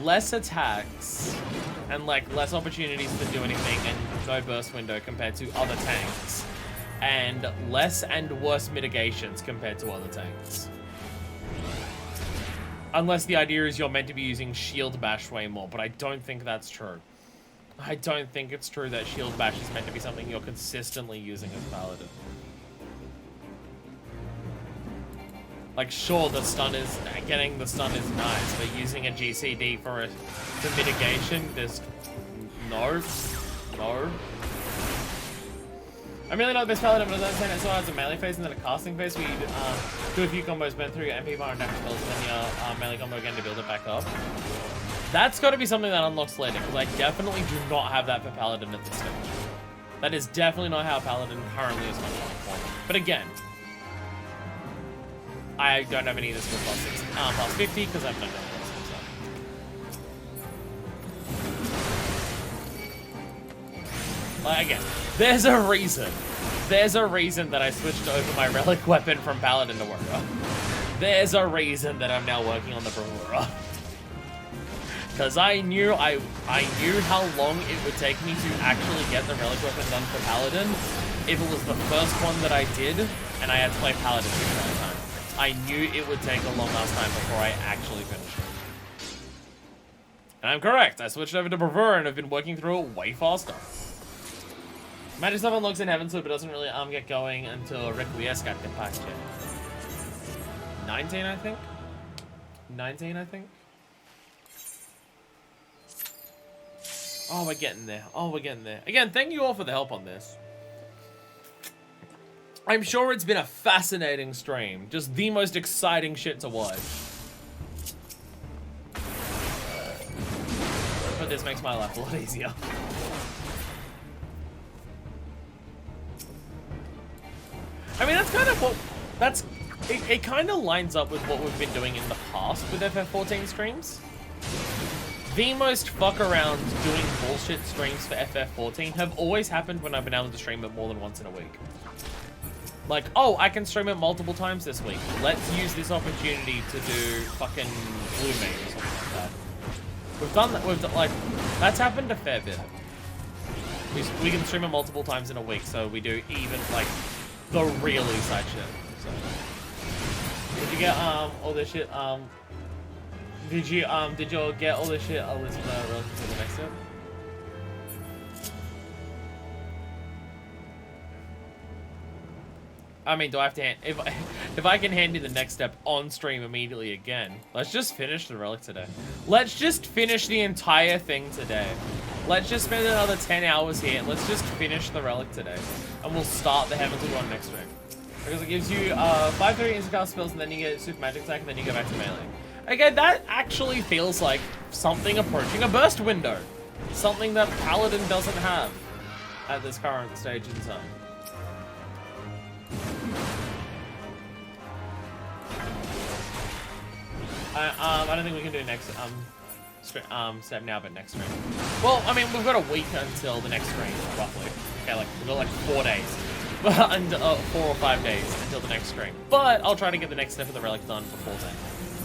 Less attacks and like less opportunities to do anything, and no burst window compared to other tanks. And less and worse mitigations compared to other tanks. Unless the idea is you're meant to be using shield bash way more, but I don't think that's true. I don't think it's true that shield bash is meant to be something you're consistently using as Paladin. Like, sure, getting the stun is nice, but using a GCD for the mitigation, there's no. I'm really not the best Paladin, but I understand it still has a melee phase and then a casting phase where you do a few combos, burn through your MP bar and dash spells, and then your melee combo again to build it back up. That's got to be something that unlocks later, because I definitely do not have that for Paladin at this stage. That is definitely not how Paladin currently is functioning for me. But again, I don't have any of this for plus 50, because I've not done plus 6. Like, again, there's a reason that I switched over my relic weapon from Paladin to Warrior. There's a reason that I'm now working on the Bravura. Because I knew how long it would take me to actually get the relic weapon done for Paladin if it was the first one that I did and I had to play Paladin the entire time. I knew it would take a long ass time before I actually finished it. And I'm correct. I switched over to Bravura and have been working through it way faster. Magic stuff unlocks in Heavensward, but doesn't really get going until Requiescat patch. 19, I think? 19, I think? Oh, we're getting there. Oh, we're getting there. Again, thank you all for the help on this. I'm sure it's been a fascinating stream. Just the most exciting shit to watch. But this makes my life a lot easier. I mean, that's kind of what... It kind of lines up with what we've been doing in the past with FF14 streams. The most fuck around doing bullshit streams for FF14 have always happened when I've been able to stream it more than once in a week. Like, oh, I can stream it multiple times this week. Let's use this opportunity to do fucking Blue Mage or something like that. We've done that, like, that's happened a fair bit. We can stream it multiple times in a week, so we do even, like, the really side shit. So. Did you get, all this shit, did you get all this shit, relative to the next step? I mean, do I have to hand, if I can hand you the next step on stream immediately again, let's just finish the relic today. Let's just finish the entire thing today. Let's just spend another 10 hours here, and let's just finish the relic today. And we'll start the Heavensward one next stream. Because it gives you 5-3 instacast spells, and then you get super magic attack, and then you go back to melee. Okay, that actually feels like something approaching a burst window. Something that Paladin doesn't have at this current stage in time. I don't think we can do next step now, but next stream. Well, I mean, we've got a week until the next stream, roughly. Okay, like we've got like 4 days, and 4 or 5 days until the next stream. But I'll try to get the next step of the relic done before then,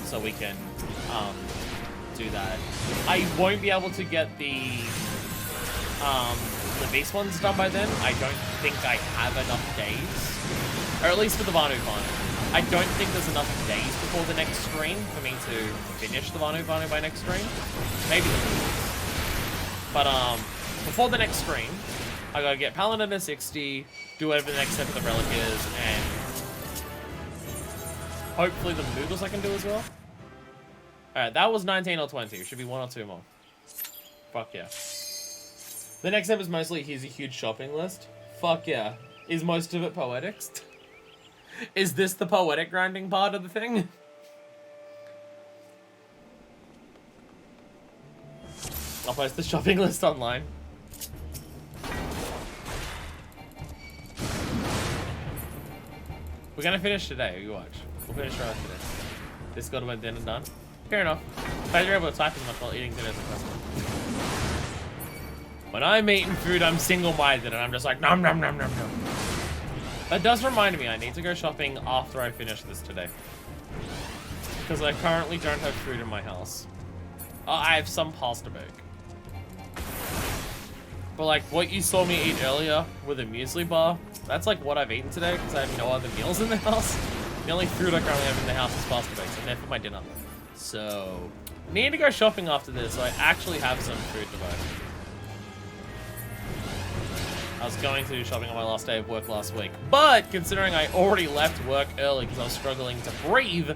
so we can do that. I won't be able to get the beast ones done by then. I don't think I have enough days, or at least for the Vanu Vanu. I don't think there's enough days before the next stream for me to finish the Vanu Vanu by next stream. Maybe the But before the next stream, I gotta get Paladin at 60, do whatever the next step of the relic is, and hopefully the Moogles I can do as well. Alright, that was 19 or 20. It should be 1 or 2 more. Fuck yeah. The next step is mostly here's a huge shopping list. Fuck yeah. Is most of it poetics? Is this the poetic grinding part of the thing? I'll post the shopping list online. We're gonna finish today, you watch. We'll finish right after this. This got to went dinner done. Fair enough. But you're able to type as much while eating dinner as a customer. When I'm eating food, I'm single-minded and I'm just like, nom nom nom nom nom. That does remind me, I need to go shopping after I finish this today. Because I currently don't have food in my house. I have some pasta bake. But like, what you saw me eat earlier with a muesli bar, that's like what I've eaten today, because I have no other meals in the house. The only food I currently have in the house is pasta bakes, and they're for my dinner. So, need to go shopping after this, so I actually have some food to buy. I was going to do shopping on my last day of work last week, but considering I already left work early because I was struggling to breathe,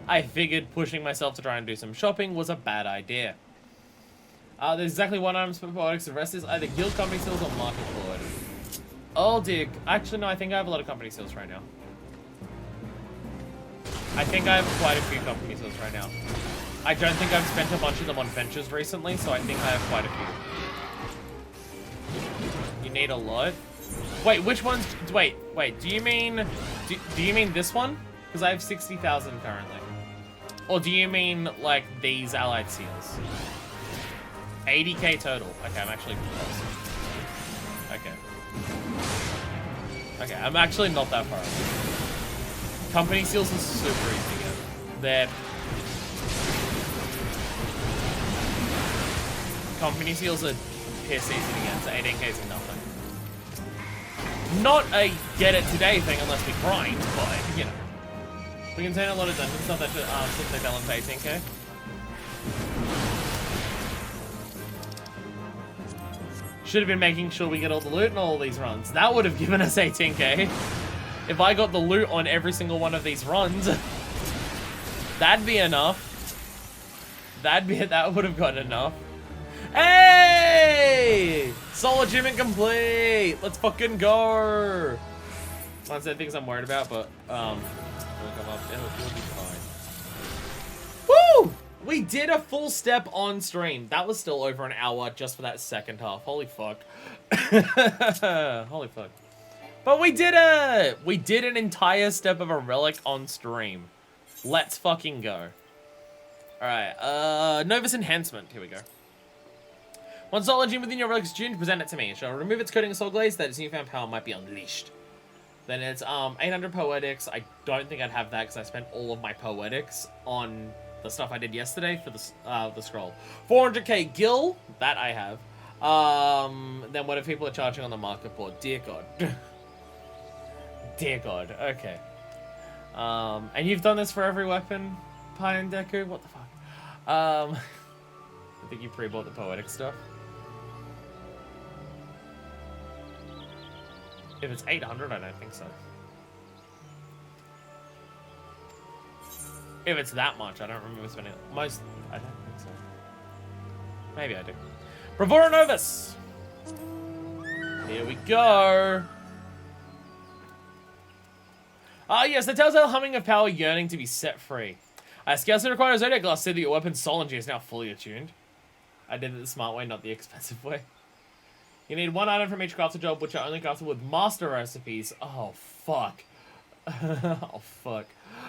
I figured pushing myself to try and do some shopping was a bad idea. There's exactly one item for products. The rest is either guild company sales or market forward. Oh dear. Actually, no, I think I have a lot of company sales right now. I think I have quite a few company sales right now. I don't think I've spent a bunch of them on ventures recently, so I think I have quite a few. You need a lot? Wait, which ones? Wait, do you mean... Do you mean this one? Because I have 60,000 currently. Or do you mean, like, these allied seals? 80k total. Okay, I'm actually close. Okay, I'm actually not that far away. Company seals is super easy to get. They're... Company seals are piss easy to get, so 18k is nothing. Not a get it today thing unless we grind, but, you know. We can turn a lot of dungeon stuff that should slip their balance to 18k. Should have been making sure we get all the loot in all these runs. That would have given us 18k. If I got the loot on every single one of these runs, that'd be enough. That would have got enough. Hey! Solo achievement complete! Let's fucking go! One set of things I'm worried about, but it'll come up. It'll be fine. Woo! We did a full step on stream. That was still over an hour just for that second half. Holy fuck. Holy fuck. But we did it! We did an entire step of a relic on stream. Let's fucking go. Alright, Novus Enhancement. Here we go. Once soul engine within your relic is tuned, present it to me. It shall remove its coating of soul glaze, that its newfound power might be unleashed. Then it's 800 poetics. I don't think I'd have that because I spent all of my poetics on the stuff I did yesterday for the scroll. 400k gil, that I have. Then what if people are charging on the market board? Dear God. Dear God. Okay. And you've done this for every weapon, Pi and Deku? What the fuck? I think you pre-bought the poetic stuff. If it's 800, I don't think so. If it's that much, I don't remember spending most. I don't think so. Maybe I do. Bravura Novus! Here we go. Ah, yes, the telltale humming of power yearning to be set free. I scarcely require a Zodiac Glass to see that your weapon's soul energy is now fully attuned. I did it the smart way, not the expensive way. You need one item from each crafter job, which are only crafted with master recipes. Oh, fuck. Oh, fuck.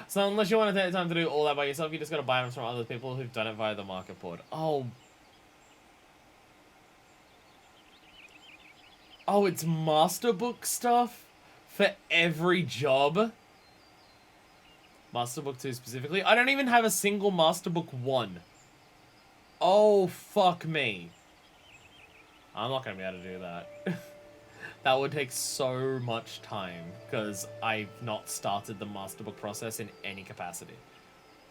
So unless you want to take the time to do all that by yourself, you just gotta buy them from other people who've done it via the market board. Oh. Oh, it's master book stuff? For every job? Master book 2 specifically? I don't even have a single master book 1. Oh, fuck me. I'm not going to be able to do that. That would take so much time, because I've not started the master book process in any capacity.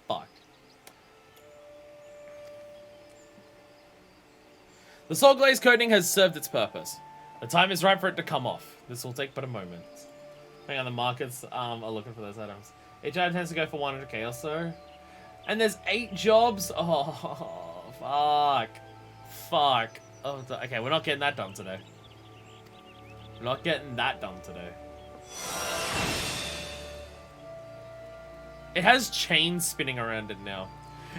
Fuck. The soul glaze coating has served its purpose. The time is right for it to come off. This will take but a moment. Hang on, the markets are looking for those items. Each item tends to go for 100k or so. And there's 8 jobs? Oh, fuck. Fuck. Oh, okay, we're not getting that done today. We're not getting that done today. It has chains spinning around it now.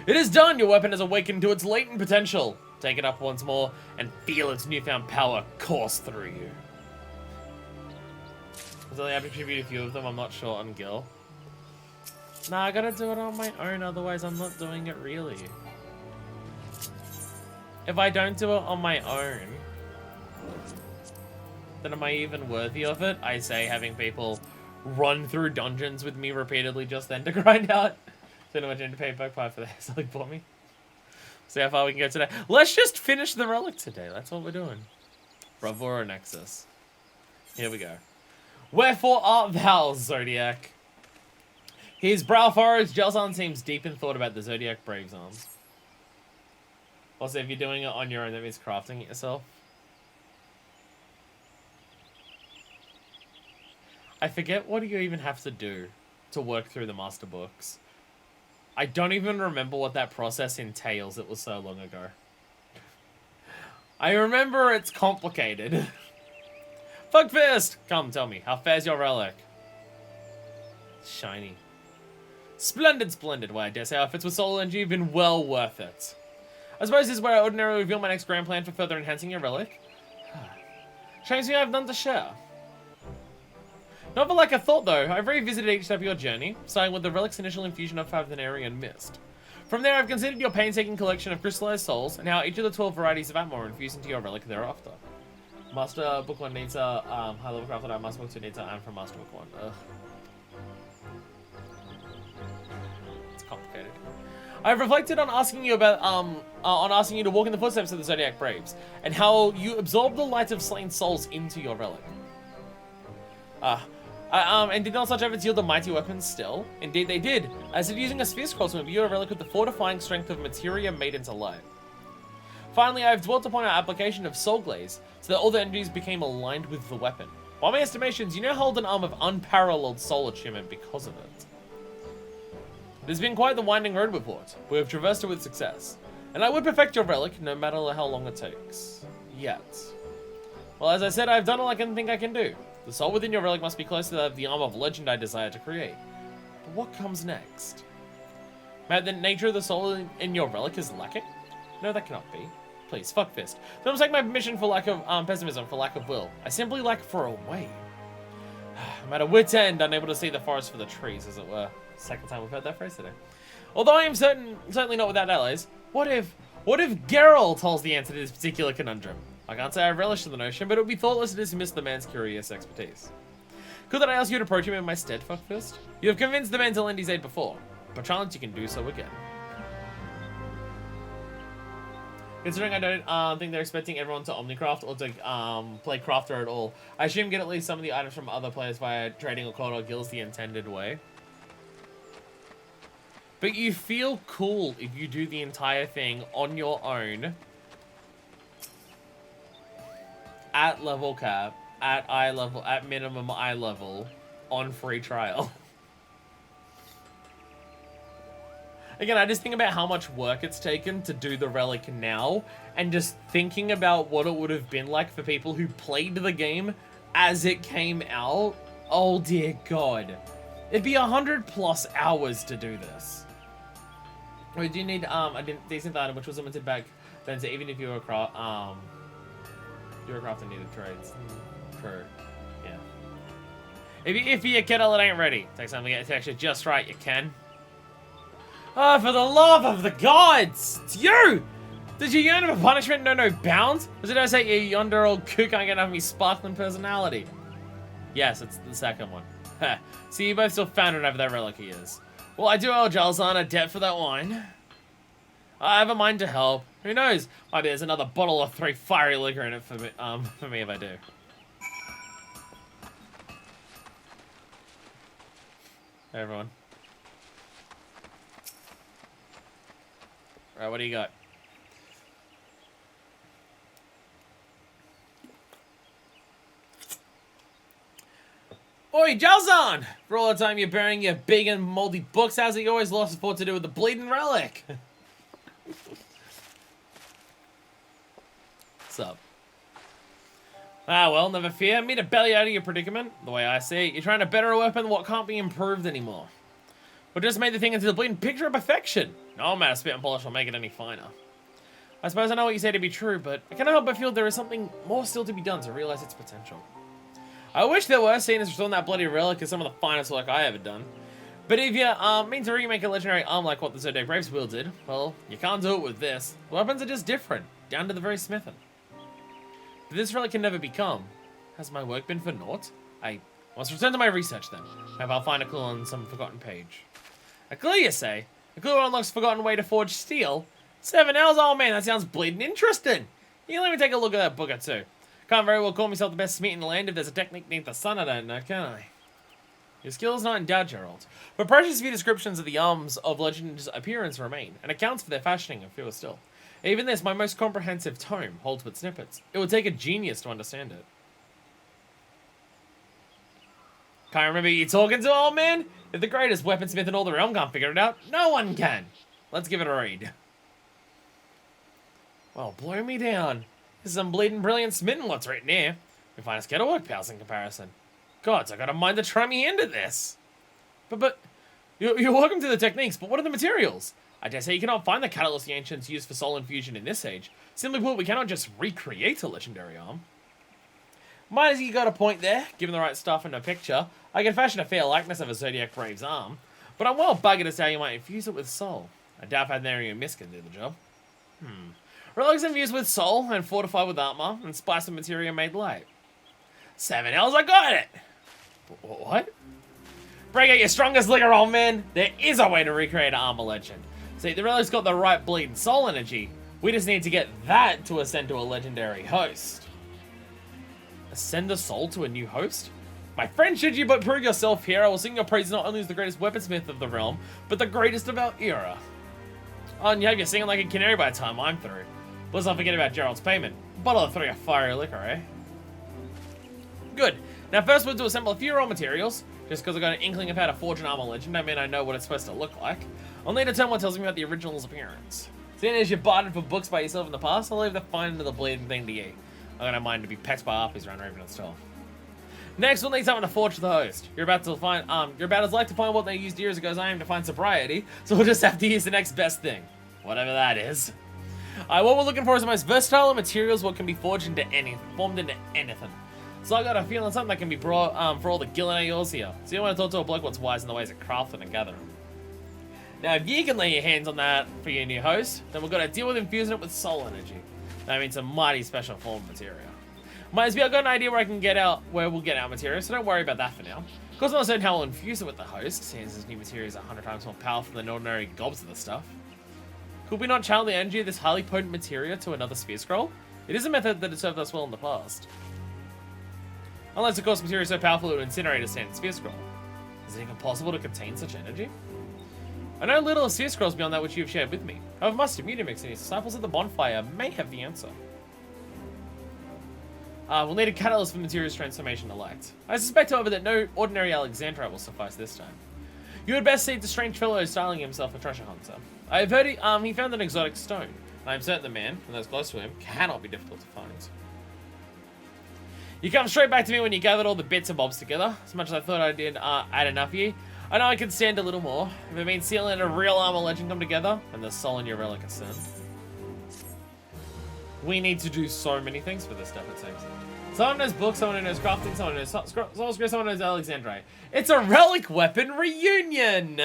It is done! Your weapon has awakened to its latent potential. Take it up once more and feel its newfound power course through you. Was only able to contribute a few of them, I'm not sure on Gil. Nah, I gotta do it on my own, otherwise I'm not doing it really. If I don't do it on my own, then am I even worthy of it? I say having people run through dungeons with me repeatedly just then to grind out. So much into pay back 5 for the hair bought me. See how far we can go today. Let's just finish the relic today. That's what we're doing. Bravura Nexus. Here we go. Wherefore art thou, Zodiac? His brow furrows, Gelson seems deep in thought about the Zodiac Brave's arms. Also, if you're doing it on your own, that means crafting it yourself. I forget what you even have to do to work through the master books. I don't even remember what that process entails. It was so long ago. I remember it's complicated. Fuckfist! Come, tell me, how fares your relic? Shiny. Splendid, splendid. Why, I dare say outfits with soul energy have been well worth it. I suppose this is where I ordinarily reveal my next grand plan for further enhancing your relic. Shames me I have none to share. Not for like I thought though, I've revisited each step of your journey, starting with the relic's initial infusion of Favenarian Mist. From there I've considered your painstaking collection of crystallized souls, and how each of the 12 varieties of Atmor infuse into your relic thereafter. Master Book 1 needs a high level craft that Master Book 2 needs an item from Master Book 1. Ugh. It's complicated. I've reflected on asking you about asking you to walk in the footsteps of the Zodiac Braves, and how you absorb the light of slain souls into your relic. And did not such efforts yield the mighty weapons still? Indeed they did, as if using a sphere scroll to imbue a relic with the fortifying strength of materia made into light. Finally, I have dwelt upon our application of Soul Glaze, so that all the energies became aligned with the weapon. By my estimations, you now hold an arm of unparalleled soul attunement because of it. It has been quite the winding road we've walked. We have traversed it with success. And I would perfect your relic, no matter how long it takes. Yet. Well, as I said, I've done all I can think I can do. The soul within your relic must be close to the arm of legend I desire to create. But what comes next? May the nature of the soul in your relic is lacking? No, that cannot be. Please, fuckfist. Don't mistake my permission for lack of pessimism, for lack of will. I simply lack for a way. I'm at a wit's end, unable to see the forest for the trees, as it were. Second time we've heard that phrase today. Although I am certainly not without allies. What if What if Geralt holds the answer to this particular conundrum? I can't say I relish the notion, but it would be thoughtless to dismiss the man's curious expertise. Could that I ask you to approach him in my stead, fuckfist? You have convinced the man to lend his aid before. Perchance you can do so again. Considering I don't think they're expecting everyone to Omnicraft or to play Crafter at all, I assume get at least some of the items from other players via trading or code or guilds the intended way. But you feel cool if you do the entire thing on your own, at level cap, at eye level, at minimum eye level, on free trial. Again, I just think about how much work it's taken to do the relic now, and just thinking about what it would have been like for people who played the game as it came out. Oh dear God. It'd be 100+ hours to do this. We do need a decent item, which was limited back then, so even if you were crafting needed trades. True. Yeah. If your kettle it ain't ready, take something to get texture just right, you can. Oh, for the love of the gods! It's you! Did you yearn for punishment know no bounds? Or did I say you yonder old cook ain't gonna have me sparkling personality? Yes, it's the second one. See, you both still found it over that relic he is. Well, I do owe Jalzan a debt for that wine. I have a mind to help. Who knows? Maybe there's another bottle of 3 fiery liquor in it for me if I do. Hey, everyone. Alright, what do you got? Oi, Jalzan! For all the time you're burying your big and moldy books, how's it you always lost support to do with the bleeding relic? What's up? Ah, well, never fear. Me to belly out of your predicament. The way I see it, you're trying to better a weapon what can't be improved anymore. Or just made the thing into the bleeding picture of perfection. No amount of spit and polish will make it any finer. I suppose I know what you say to be true, but I cannot help but feel there is something more still to be done to realize its potential. I wish there were, seeing as restoring that bloody relic is some of the finest work I ever done. But if you mean to remake a legendary arm like what the Zodiac Braves wield did, well, you can't do it with this. The weapons are just different, down to the very smithing. But this relic can never become. Has my work been for naught? I must return to my research then. Maybe I'll find a clue on some forgotten page. A clue, you say? A clue unlocks forgotten way to forge steel? 7 hours? Oh man, that sounds bleeding interesting. You can let me take a look at that book or two. Can't very well call myself the best smith in the land if there's a technique beneath the sun I don't know, can I? Your skill is not in doubt, Gerald. But precious few descriptions of the arms of Legend's appearance remain, and accounts for their fashioning are fewer still. Even this, my most comprehensive tome, holds with snippets. It would take a genius to understand it. Can't remember you talking to, old man? If the greatest weaponsmith in all the realm can't figure it out, no one can. Let's give it a read. Well, blow me down. This is some bleeding brilliant smitten what's written here. We find us get a work pals in comparison. Gods, I got a mind to try me into this. But, you're welcome to the techniques, but what are the materials? I dare say you cannot find the catalyst the ancients used for soul infusion in this age. Simply put, we cannot just recreate a legendary arm. Might as you got a point there, given the right stuff in a picture. I can fashion a fair likeness of a Zodiac Brave's arm, but I'm well buggered as to how you might infuse it with soul. I doubt if Nary and Miss can do the job. Relics infused with soul and fortified with armor and spice of material made light. 7 L's, I got it! What? Break out your strongest liquor, old man. There is a way to recreate an armor legend. See, the relic's got the right bleeding soul energy. We just need to get that to ascend to a legendary host. Ascend a soul to a new host? My friend, should you but prove yourself here, I will sing your praise not only as the greatest weaponsmith of the realm, but the greatest of our era. Oh, and you have you singing like a canary by the time I'm through. Let's not forget about Gerald's payment. A bottle of 3 of fiery liquor, eh? Good. Now first we'll to assemble a few raw materials. Just because I got an inkling of how to forge an armor legend, I mean I know what it's supposed to look like. I'll need a term what tells me about the original's appearance. Seeing as you've bartered for books by yourself in the past, I'll leave the finding of the bleeding thing to you. I don't mind to be pecked by harpies around Raven's Store. Next, we'll need something to forge the host. You're about as like to find what they used years ago as I am to find sobriety, so we'll just have to use the next best thing. Whatever that is. What we're looking for is the most versatile of materials what can be formed into anything. So I got a feeling something that can be brought for all the Gillen yours here. So you want to talk to a bloke what's wise in the ways of crafting and gathering. Now, if you can lay your hands on that for your new host, then we've got to deal with infusing it with soul energy. That means a mighty special form of materia. Might as well got an idea where we'll get our materia, so don't worry about that for now. Of course, I'm not certain how we'll infuse it with the host, since this new materia is 100 times more powerful than ordinary gobs of the stuff. Could we not channel the energy of this highly potent materia to another sphere scroll? It is a method that has served us well in the past. Unless, of course, materia is so powerful it would incinerate a standard sphere scroll. Is it even possible to contain such energy? I know little of sphere scrolls beyond that which you have shared with me. However, Master Mutamix and his disciples at the bonfire may have the answer. We'll need a catalyst for materials transformation to light. I suspect, however, that no ordinary Alexandrite will suffice this time. You had best seek the strange fellow styling himself a treasure hunter. I have heard he found an exotic stone. I am certain the man, and those close to him, cannot be difficult to find. You come straight back to me when you gathered all the bits and bobs together. As much as I thought I did add enough here, I know I can stand a little more. If it means sealing a real armor legend come together, and the soul in your relic ascend. We need to do so many things for this stuff, it seems. Someone knows books, someone knows crafting, someone knows soul scroll, someone knows Alexandrite. It's a relic weapon reunion!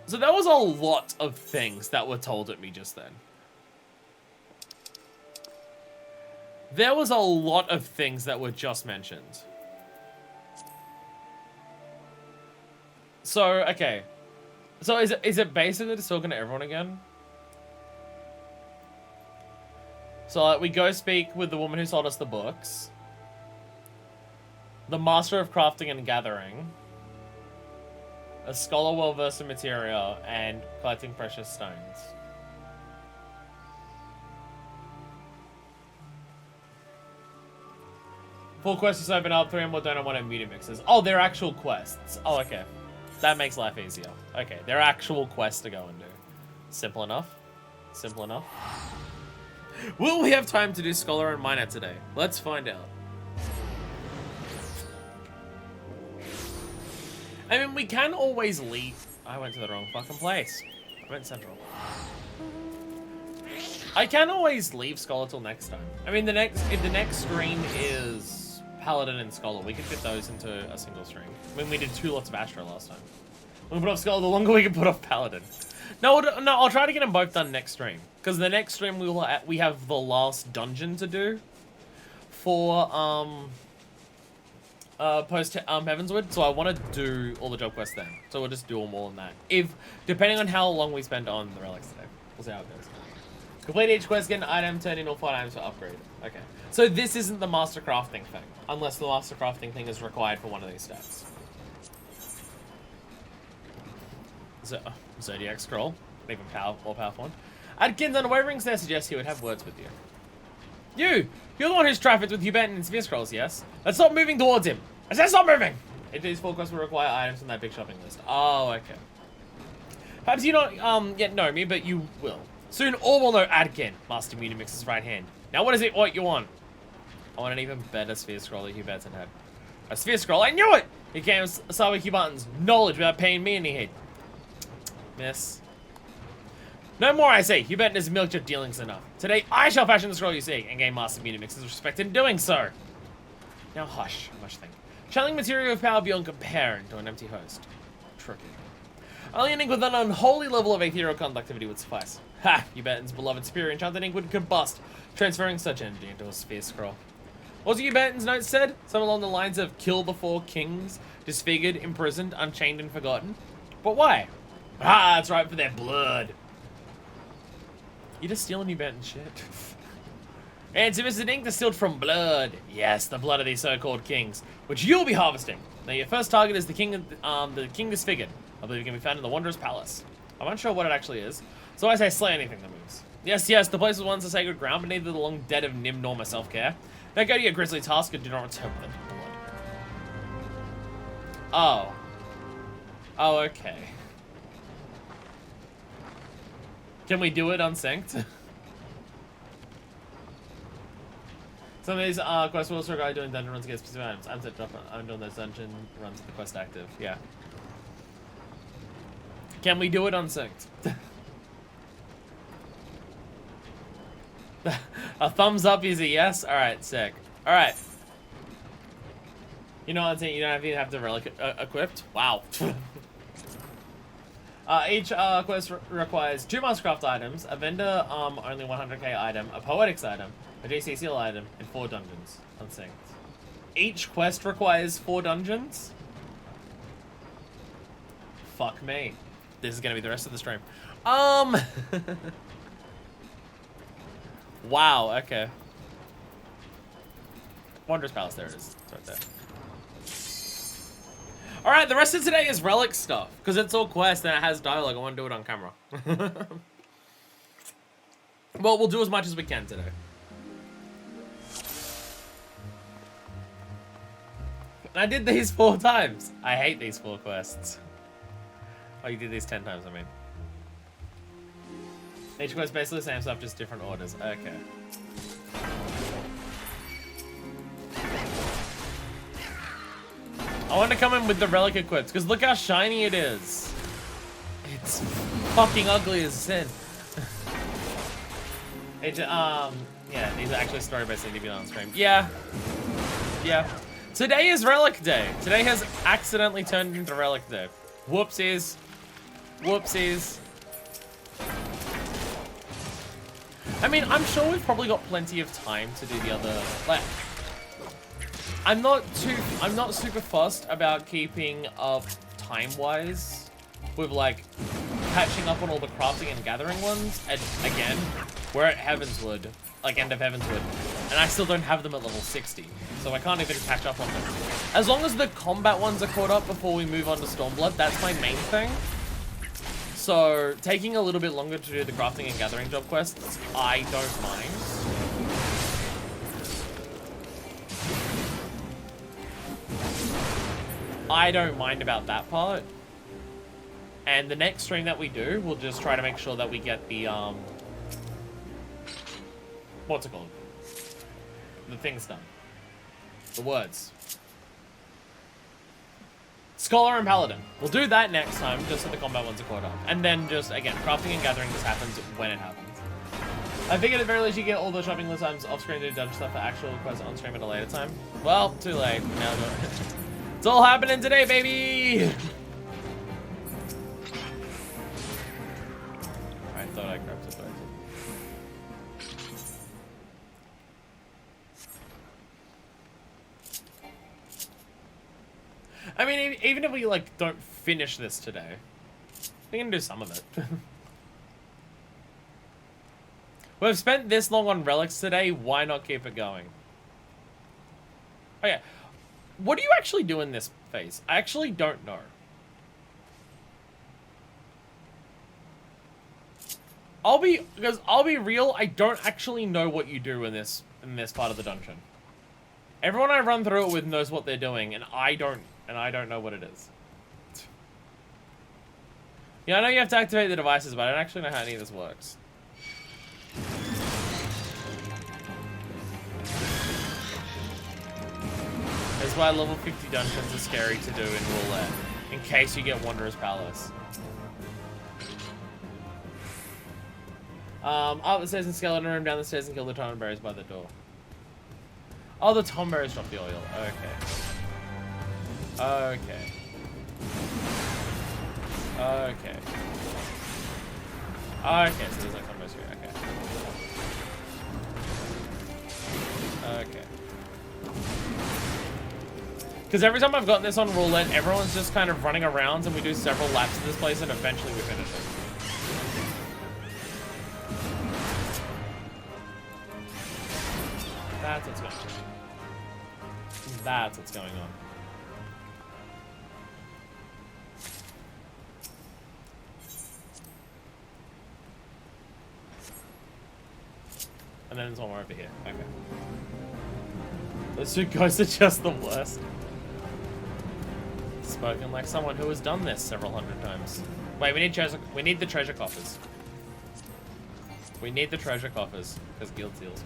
So there was a lot of things that were told at me just then. There was a lot of things that were just mentioned. So, okay. So is it basically just talking to everyone again? So like, we go speak with the woman who sold us the books. The master of crafting and gathering. A scholar well versed in materia and collecting precious stones. Full quest is open up, 3 more donut, 1 mutant mixes. Oh, they're actual quests. Oh, okay. That makes life easier. Okay, they're actual quests to go and do. Simple enough. Simple enough. Will we have time to do Scholar and Miner today? Let's find out. I mean, we can always leave. I went to the wrong fucking place. I went central. I can always leave Scholar till next time. I mean, if the next stream is Paladin and Scholar, we can fit those into a single stream. I mean, we did 2 lots of Astro last time. We can put off Scholar, the longer we can put off Paladin. No, I'll try to get them both done next stream. Because the next stream we have the last dungeon to do for post Heavensward, so I want to do all the job quests then. So we'll just do them all in that. Depending on how long we spend on the relics today, we'll see how it goes. Complete each quest, get an item, turn in all 5 items for upgrade. Okay. So this isn't the master crafting thing, unless the master crafting thing is required for one of these stats. Zodiac scroll, even more powerful one. Adkins, unwavering stare suggests he would have words with you. You're the one who's trafficked with Huberton and Sphere Scrolls, yes? Let's stop moving towards him. I said stop moving! These 4 quests will require items from that big shopping list. Oh, okay. Perhaps you don't yet know me, but you will. Soon all will know Adkin, Master Mutamix's right hand. Now what is it what you want? I want an even better Sphere Scroll that Huberton had. A Sphere Scroll? I knew it! He came start with Huberton's knowledge without paying me any heed. Miss. No more, I say. Huberton has milked your dealings enough. Today, I shall fashion the scroll you seek and gain Master Mutamix's respect in doing so. Now hush, much think. Channeling material of power beyond compare into an empty host. Tricky. Only an ink with an unholy level of ethereal conductivity would suffice. Ha! Huberton's beloved spirit enchanted ink would combust, transferring such energy into a sphere scroll. What was Huberton's note said? Something along the lines of kill the 4 kings, disfigured, imprisoned, unchained, and forgotten. But why? Ah, that's right, for their blood. You're just stealing Huberton's shit. Answer, Mr. Ink distilled from blood. Yes, the blood of these so-called kings, which you'll be harvesting. Now, your first target is the king disfigured. I believe it can be found in the Wanderer's Palace. I'm unsure what it actually is, so I say slay anything that moves. Yes, the place was once a sacred ground, but neither the long dead of Nim nor myself care. Now go to your grisly task and do not return with the blood. Oh, okay. Can we do it unsynced? Some of these quests will also require doing dungeon runs against specific items. I'm doing those dungeon runs with the quest active. Yeah. Can we do it unsynced? A thumbs up is a yes? Alright, sick. Alright. You know what I'm saying? You don't even have the relic equipped. Wow. Each quest requires 2 Mastercraft items, a vendor only 100k item, a poetics item, a DC seal item, and 4 dungeons. Unsynced. Each quest requires 4 dungeons? Fuck me. This is gonna be the rest of the stream. Wow, okay. Wanderer's Palace, there it is. It's right there. Alright, the rest of today is relic stuff. Because it's all quest and it has dialogue. I want to do it on camera. Well, we'll do as much as we can today. I did these 4 times. I hate these 4 quests. Oh, you did these 10 times, I mean. Each quest basically the same stuff, just different orders. Okay. I want to come in with the relic equipped, because look how shiny it is. It's fucking ugly as sin. Yeah, these are actually story-based need to be on stream. Yeah. Yeah. Today is relic day. Today has accidentally turned into relic day. Whoopsies. Whoopsies. I mean, I'm sure we've probably got plenty of time to do the other, like, I'm not super fussed about keeping up time-wise with, like, catching up on all the crafting and gathering ones. And again, we're at Heavensward, like, end of Heavensward, and I still don't have them at level 60, so I can't even catch up on them. As long as the combat ones are caught up before we move on to Stormblood, that's my main thing. So, taking a little bit longer to do the crafting and gathering job quests, I don't mind. I don't mind about that part. And the next stream that we do, we'll just try to make sure that we get the, what's it called? The things done. The words. Scholar and Paladin. We'll do that next time, just so the combat ones are caught up. And then just, again, crafting and gathering just happens when it happens. I figured at the very least you get all the shopping list items off screen to do dungeon stuff for actual quests on stream at a later time. Well, too late. Now it's all happening today, baby! I thought I grabbed it, but I mean, even if we, like, don't finish this today, we can do some of it. We've spent this long on relics today, why not keep it going? Okay, what do you actually do in this phase? I actually don't know. I'll be real, I don't actually know what you do in this part of the dungeon. Everyone I run through it with knows what they're doing, and I don't know what it is. Yeah, I know you have to activate the devices, but I don't actually know how any of this works. That's why level 50 dungeons are scary to do in roulette, in case you get Wanderer's Palace. Up the stairs in skeleton room, down the stairs and kill the tomberries by the door. Oh, the tomberries drop the oil. Okay. Okay. Okay. Okay, so there's like tomberries here. Okay. Okay. Because every time I've gotten this on roulette, everyone's just kind of running around and we do several laps of this place and eventually we finish it. That's what's going on. That's what's going on. And then there's one more over here. Okay. Those two ghosts are just the worst. Spoken like someone who has done this several hundred times. Wait, we need the treasure coffers. We need the treasure coffers, because guild seals.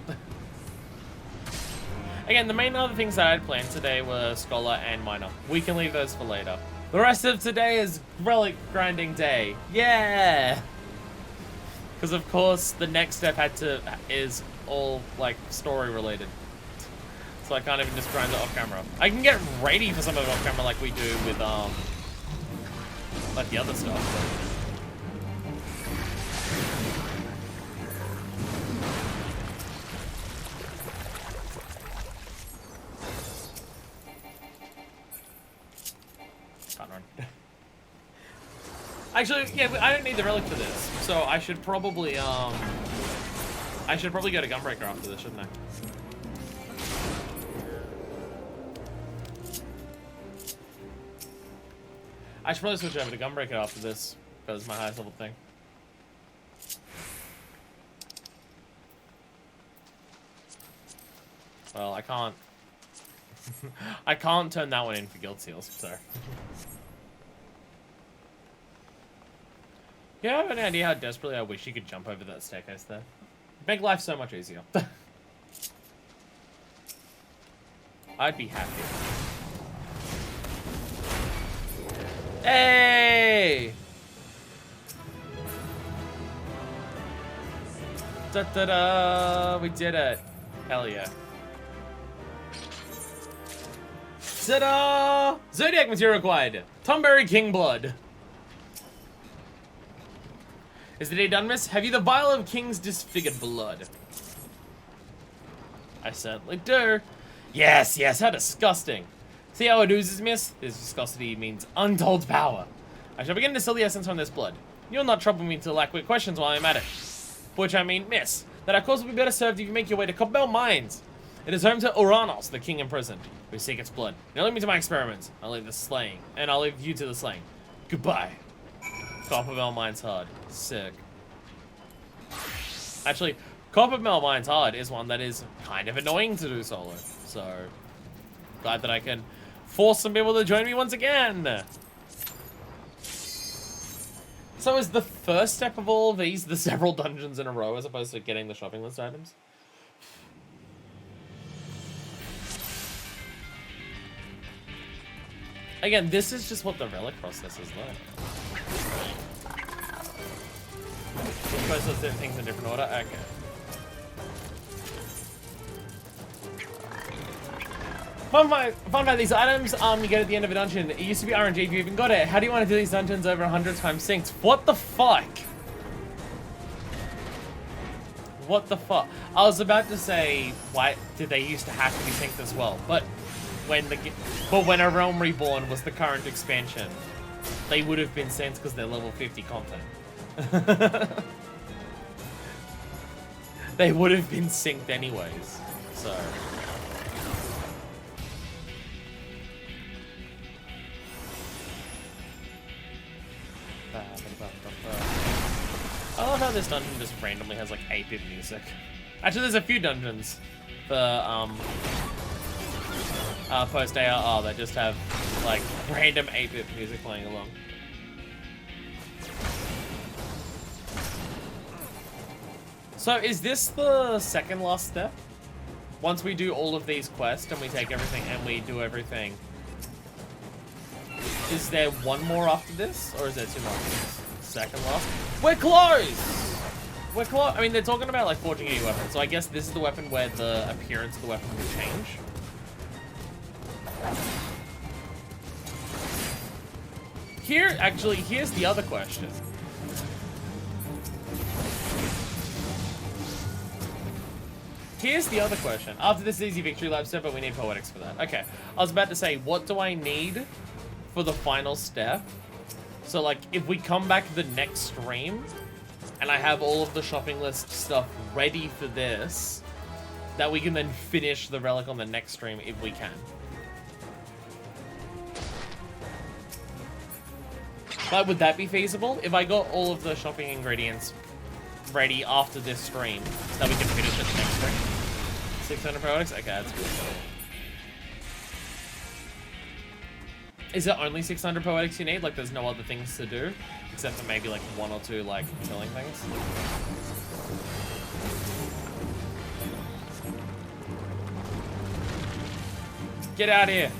Again, the main other things that I had planned today were Scholar and Miner. We can leave those for later. The rest of today is relic grinding day. Yeah! Because of course, the next step is all, like, story related. So I can't even just grind it off camera. I can get ready for some of it off camera like we do with, like the other stuff. Can't run. Actually, yeah, I don't need the relic for this. So I should probably go to Gunbreaker after this, shouldn't I? I should probably switch over to Gunbreaker after this, because it's my highest level thing. Well, I can't. I can't turn that one in for guild seals, so. You have any idea how desperately I wish you could jump over that staircase there? Make life so much easier. I'd be happy. Hey! Da-da-da! We did it. Hell yeah. Ta-da! Zodiac material required. Tumberry King Blood. Is the day done, miss? Have you the vial of King's disfigured blood? I certainly do. Yes, yes, how disgusting. See how it oozes, miss? This viscosity means untold power. I shall begin to distill the essence from this blood. You'll not trouble me to lack quick questions while I'm at it. Which I mean, miss, that our cause will be better served if you make your way to Copperbell Mines. It is home to Uranos, the king imprisoned, who seek its blood. Now leave me to my experiments. I'll leave the slaying, and I'll leave you to the slaying. Goodbye. Copperbell Mines hard. Sick. Actually, Copperbell Mines hard is one that is kind of annoying to do solo. So, glad that I can force some people to join me once again. So is the first step of all of these the several dungeons in a row as opposed to getting the shopping list items? Again, this is just what the relic process is like. We're supposed to do things in different order? Okay. Fun fact, these items you get at the end of a dungeon. It used to be RNG if you even got it. How do you want to do these dungeons over 100 times synced? What the fuck? What the fuck? I was about to say, why did they used to have to be synced as well? But when when A Realm Reborn was the current expansion, they would have been synced because they're level 50 content. They would have been synced anyways. So. I love how this dungeon just randomly has like 8-bit music. Actually, there's a few dungeons for post ARR that just have like random 8-bit music playing along. So is this the second last step? Once we do all of these quests and we take everything and we do everything, is there one more after this, or is there two more after this? Second last? We're close! We're close. I mean, they're talking about like forging a new weapon, so I guess this is the weapon where the appearance of the weapon will change. Here, actually, here's the other question. Here's the other question. After this easy victory lab step, but we need poetics for that. Okay, I was about to say, what do I need for the final step? So, like, if we come back the next stream, and I have all of the shopping list stuff ready for this, that we can then finish the relic on the next stream if we can. But would that be feasible? If I got all of the shopping ingredients ready after this stream, that we can finish it the next stream? 600 products? Okay, that's good. Is it only 600 poetics you need? Like, there's no other things to do? Except for maybe, like, one or two, like, killing things? Get out of here!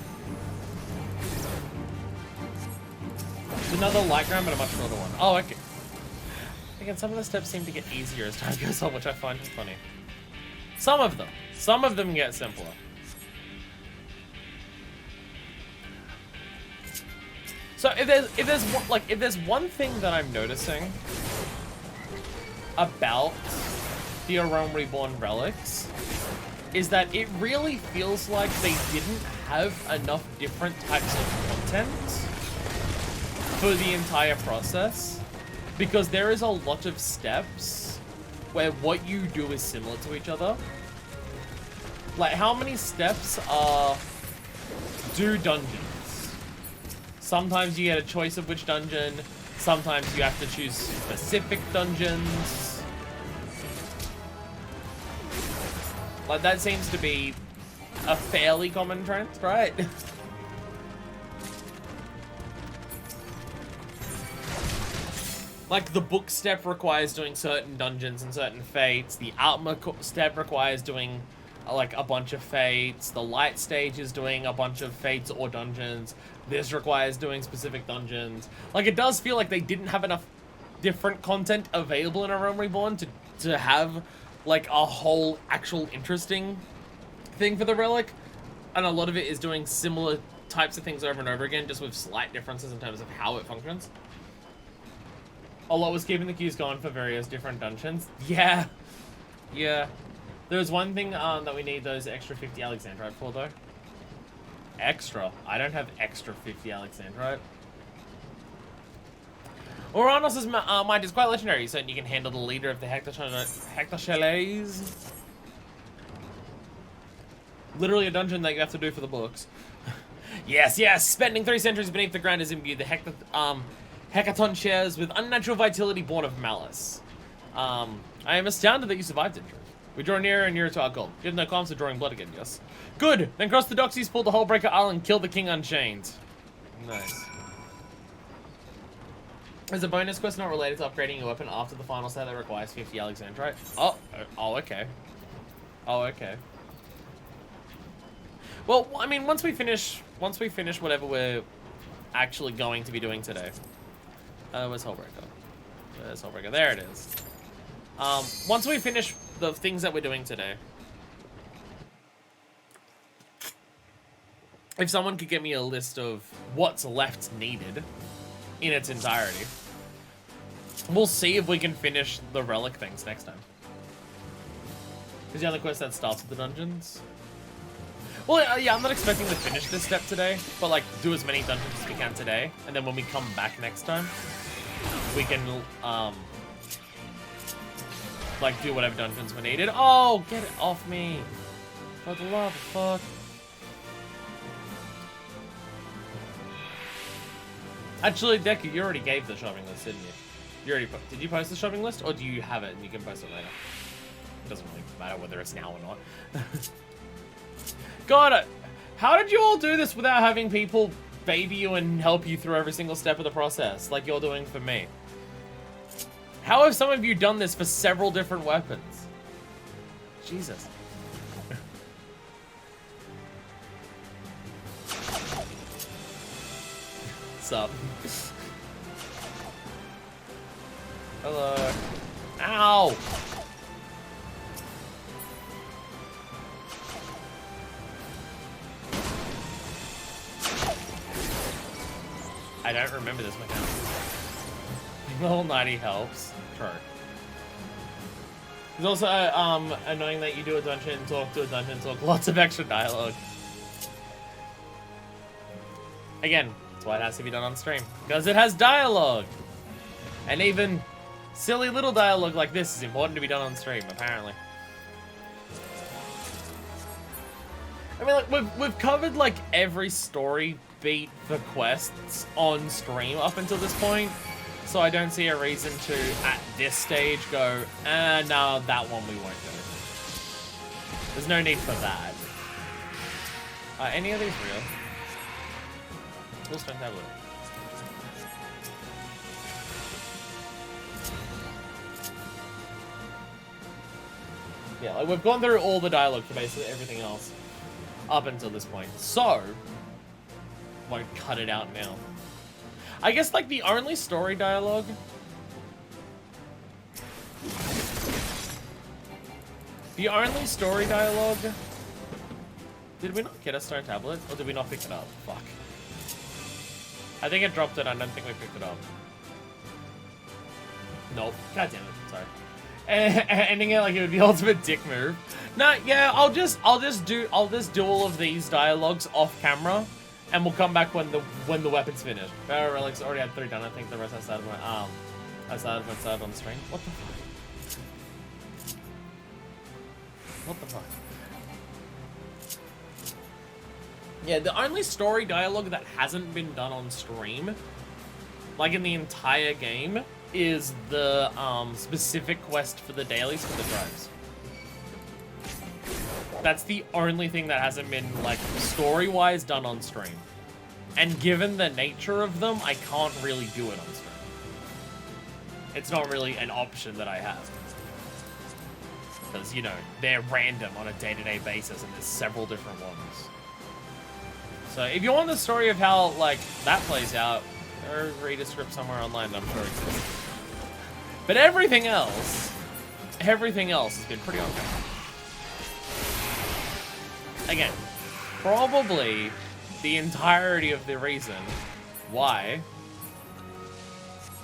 It's another light ground, but a much shorter one. Oh, okay. Again, some of the steps seem to get easier as time goes on, which I find funny. Some of them. Some of them get simpler. So if there's one thing that I'm noticing about the A Realm Reborn relics, is that it really feels like they didn't have enough different types of content for the entire process, because there is a lot of steps where what you do is similar to each other. Like, how many steps are do dungeons? Sometimes you get a choice of which dungeon, sometimes you have to choose specific dungeons. Like, that seems to be a fairly common trend, right? Like, the book step requires doing certain dungeons and certain fates. The armor step requires doing, like, a bunch of fates. The light stage is doing a bunch of fates or dungeons. This requires doing specific dungeons. Like, it does feel like they didn't have enough different content available in A Realm Reborn to have, like, a whole actual interesting thing for the relic. And a lot of it is doing similar types of things over and over again, just with slight differences in terms of how it functions. A lot was keeping the queues going for various different dungeons. Yeah. Yeah. There's one thing that we need those extra 50 Alexandrite for, though. Extra? I don't have extra 50 Alexandrite. Uranus' mind is quite legendary, so you can handle the leader of the Hector Chalets. Literally a dungeon that you have to do for the books. Yes, yes! Spending 3 centuries beneath the ground has imbued the Hecaton shares with unnatural vitality born of malice. I am astounded that you survived injury. We draw nearer and nearer to our goal. You have no qualms of drawing blood again, yes? Good! Then cross the Doxies, pull the Hullbreaker Island, kill the King Unchained. Nice. Is a bonus quest not related to upgrading your weapon after the final set that requires 50 Alexandrite? Oh, okay. Oh, okay. Well, I mean, once we finish whatever we're actually going to be doing today. Where's Hullbreaker? Where's Hullbreaker? There it is. Once we finish the things that we're doing today, if someone could get me a list of what's left needed in its entirety, we'll see if we can finish the relic things next time. Is the other quest that starts with the dungeons? Well, yeah, I'm not expecting to finish this step today, but, like, do as many dungeons as we can today, and then when we come back next time, we can, like, do whatever dungeons were needed. Oh, get it off me. For the love of fuck. Actually, Deku, you already gave the shopping list, didn't you? You already did you post the shopping list, or do you have it and you can post it later? It doesn't really matter whether it's now or not. God, how did you all do this without having people baby you and help you through every single step of the process, like you're doing for me? How have some of you done this for several different weapons? Jesus. Sup? Hello. Ow! I don't remember this mechanic. Level 90 helps. Sure. It's also annoying that you do a dungeon talk to a dungeon talk. Lots of extra dialogue. Again, that's why it has to be done on stream. Because it has dialogue! And even silly little dialogue like this is important to be done on stream, apparently. I mean, like, we've covered, like, every story beat for quests on stream up until this point, so I don't see a reason to, at this stage, go, no, that one we won't do. There's no need for that. Any of these real? Full strength tablet. Yeah, like, we've gone through all the dialogue for basically everything else up until this point, so won't cut it out now. I guess, like, the only story dialogue did we not get a stone tablet, or did we not pick it up? Fuck. I think it dropped it. I don't think we picked it up. Nope. God damn it. Sorry. Ending it like it would be ultimate dick move. No, yeah, I'll just do all of these dialogues off camera, and we'll come back when the weapon's finished. Barrow Relics already had 3 done. I think the rest I started on stream. What the fuck? What the fuck? Yeah, the only story dialogue that hasn't been done on stream, like in the entire game, is the specific quest for the dailies for the tribes. That's the only thing that hasn't been, like, story-wise done on stream. And given the nature of them, I can't really do it on stream. It's not really an option that I have. Because, you know, they're random on a day-to-day basis, and there's several different ones. So, if you want the story of how, like, that plays out, or read a script somewhere online that I'm sure exists. But everything else has been pretty okay. Again, probably the entirety of the reason why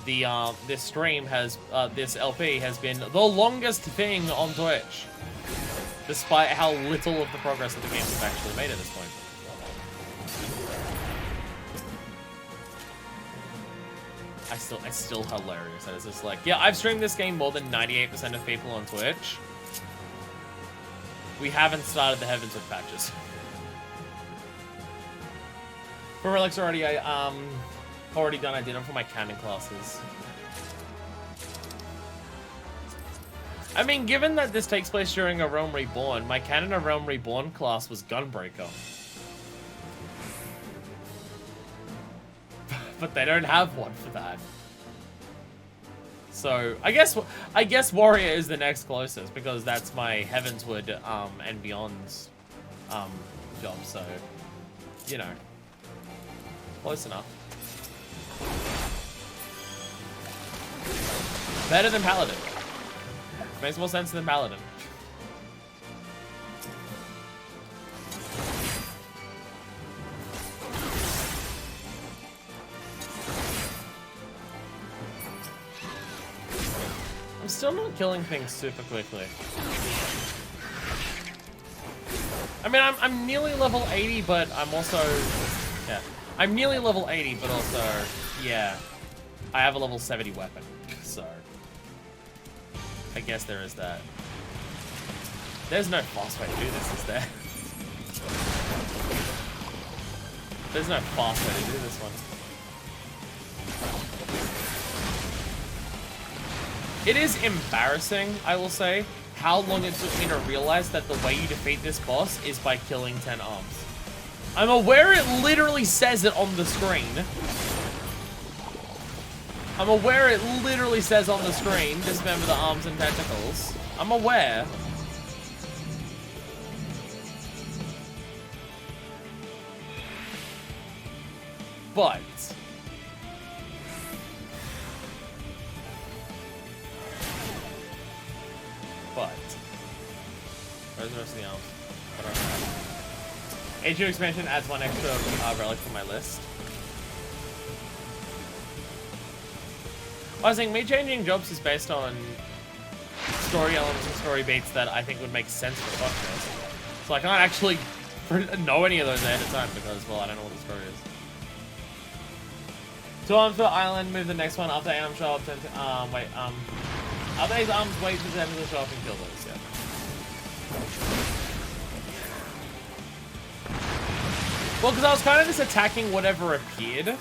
this stream has, this LP has been the longest thing on Twitch, despite how little of the progress of the game has actually made at this point. It's still hilarious. That it's just like, yeah, I've streamed this game more than 98% of people on Twitch. We haven't started the Heavensward patches. For Relics already, already done. I did them for my canon classes. I mean, given that this takes place during A Realm Reborn, my canon A Realm Reborn class was Gunbreaker. But they don't have one for that. So I guess Warrior is the next closest, because that's my Heavensward and Beyond's job. So, you know, close enough. Better than Paladin. Makes more sense than Paladin. I'm still not killing things super quickly. I mean, I'm nearly level 80, but I'm also... Yeah. I'm nearly level 80, but also... Yeah. I have a level 70 weapon, so... I guess there is that. There's no fast way to do this, is there? There's no fast way to do this one. It is embarrassing, I will say, how long it took me to realize that the way you defeat this boss is by killing 10 arms. I'm aware it literally says it on the screen. I'm aware it literally says on the screen, dismember the arms and tentacles. I'm aware. But... Where's the rest of the arms? HU expansion adds 1 extra relic to my list. I was saying, me changing jobs is based on story elements and story beats that I think would make sense for the podcast. So I can't actually know any of those ahead of time because, well, I don't know what the story is. 2 arms per island, move the next one. After 8 arms show up, after 8 arms, wait for them to show up and kill those, yeah. Well, because I was kind of just attacking whatever appeared.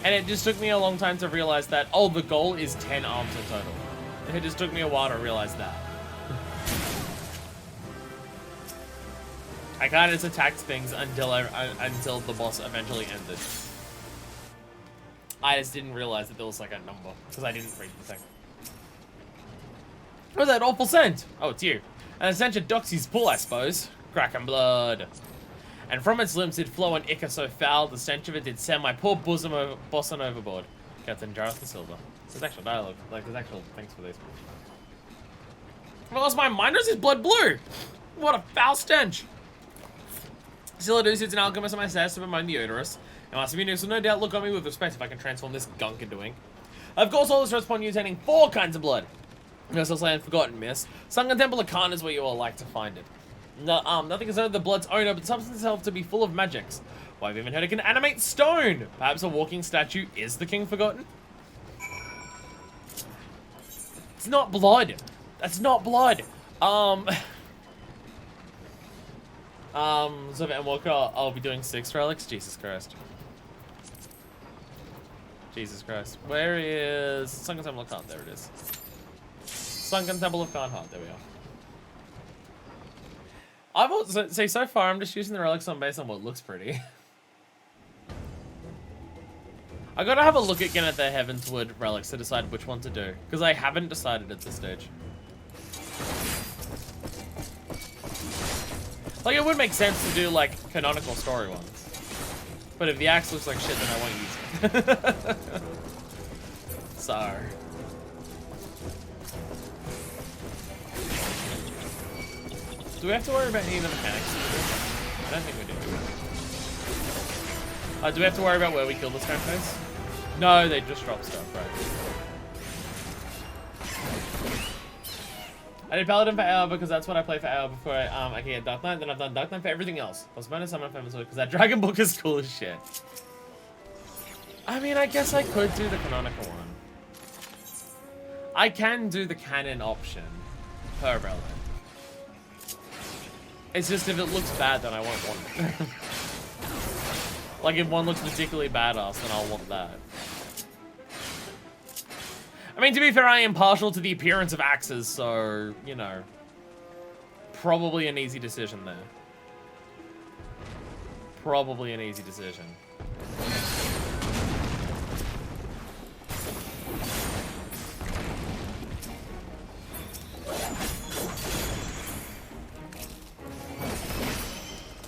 And it just took me a long time to realize that, oh, the goal is 10 arms in total. It just took me a while to realize that. I kind of just attacked things until the boss eventually ended. I just didn't realize that there was like a number, because I didn't read the thing. What was that awful scent? Oh, it's you. An stench of Doxy's pool, I suppose. Crack and blood. And from its limbs did flow an ichor so foul, the stench of it did send my poor bosom bossing overboard. Captain Jareth the Silver. There's actual dialogue, like there's actual things for these. I lost my mind, or is his blood blue? What a foul stench! Still, I do see an alchemist on my status to bemoan the odorous. And my Sabinus will no doubt look on me with respect if I can transform this gunk into ink. Of course, all this rests upon you attaining 4 kinds of blood. Universal Land Forgotten Mist. Sunken Temple of Khan is where you will like to find it. No, nothing is known of the blood's owner, but the substance itself to be full of magics. Well, I've even heard it can animate stone. Perhaps a walking statue is the King Forgotten? It's not blood. That's not blood. So and Walker, I'll be doing 6 relics. Jesus Christ. Jesus Christ. Where is Sunken Temple of Khan? There it is. Sunken Temple of Khan. There we are. I've also, see, so far I'm just using the relics on based on what looks pretty. I gotta have a look again at the Heavensward relics to decide which one to do, because I haven't decided at this stage. Like, it would make sense to do, like, canonical story ones. But if the axe looks like shit, then I won't use it. So. Do we have to worry about any of the mechanics? I don't think we do. Do we have to worry about where we kill this guy face? No, they just drop stuff, right? I did Paladin for AR because that's what I play for AR before I can get Dark Knight. Then I've done Dark Knight for everything else. Plus bonus summon for Heavensward because that Dragon Book is cool as shit. I mean, I guess I could do the canonical one. I can do the canon option per relic. It's just if it looks bad, then I won't want it. Like if one looks particularly badass, then I'll want that. I mean, to be fair, I am partial to the appearance of axes, so, you know, probably an easy decision there. Probably an easy decision.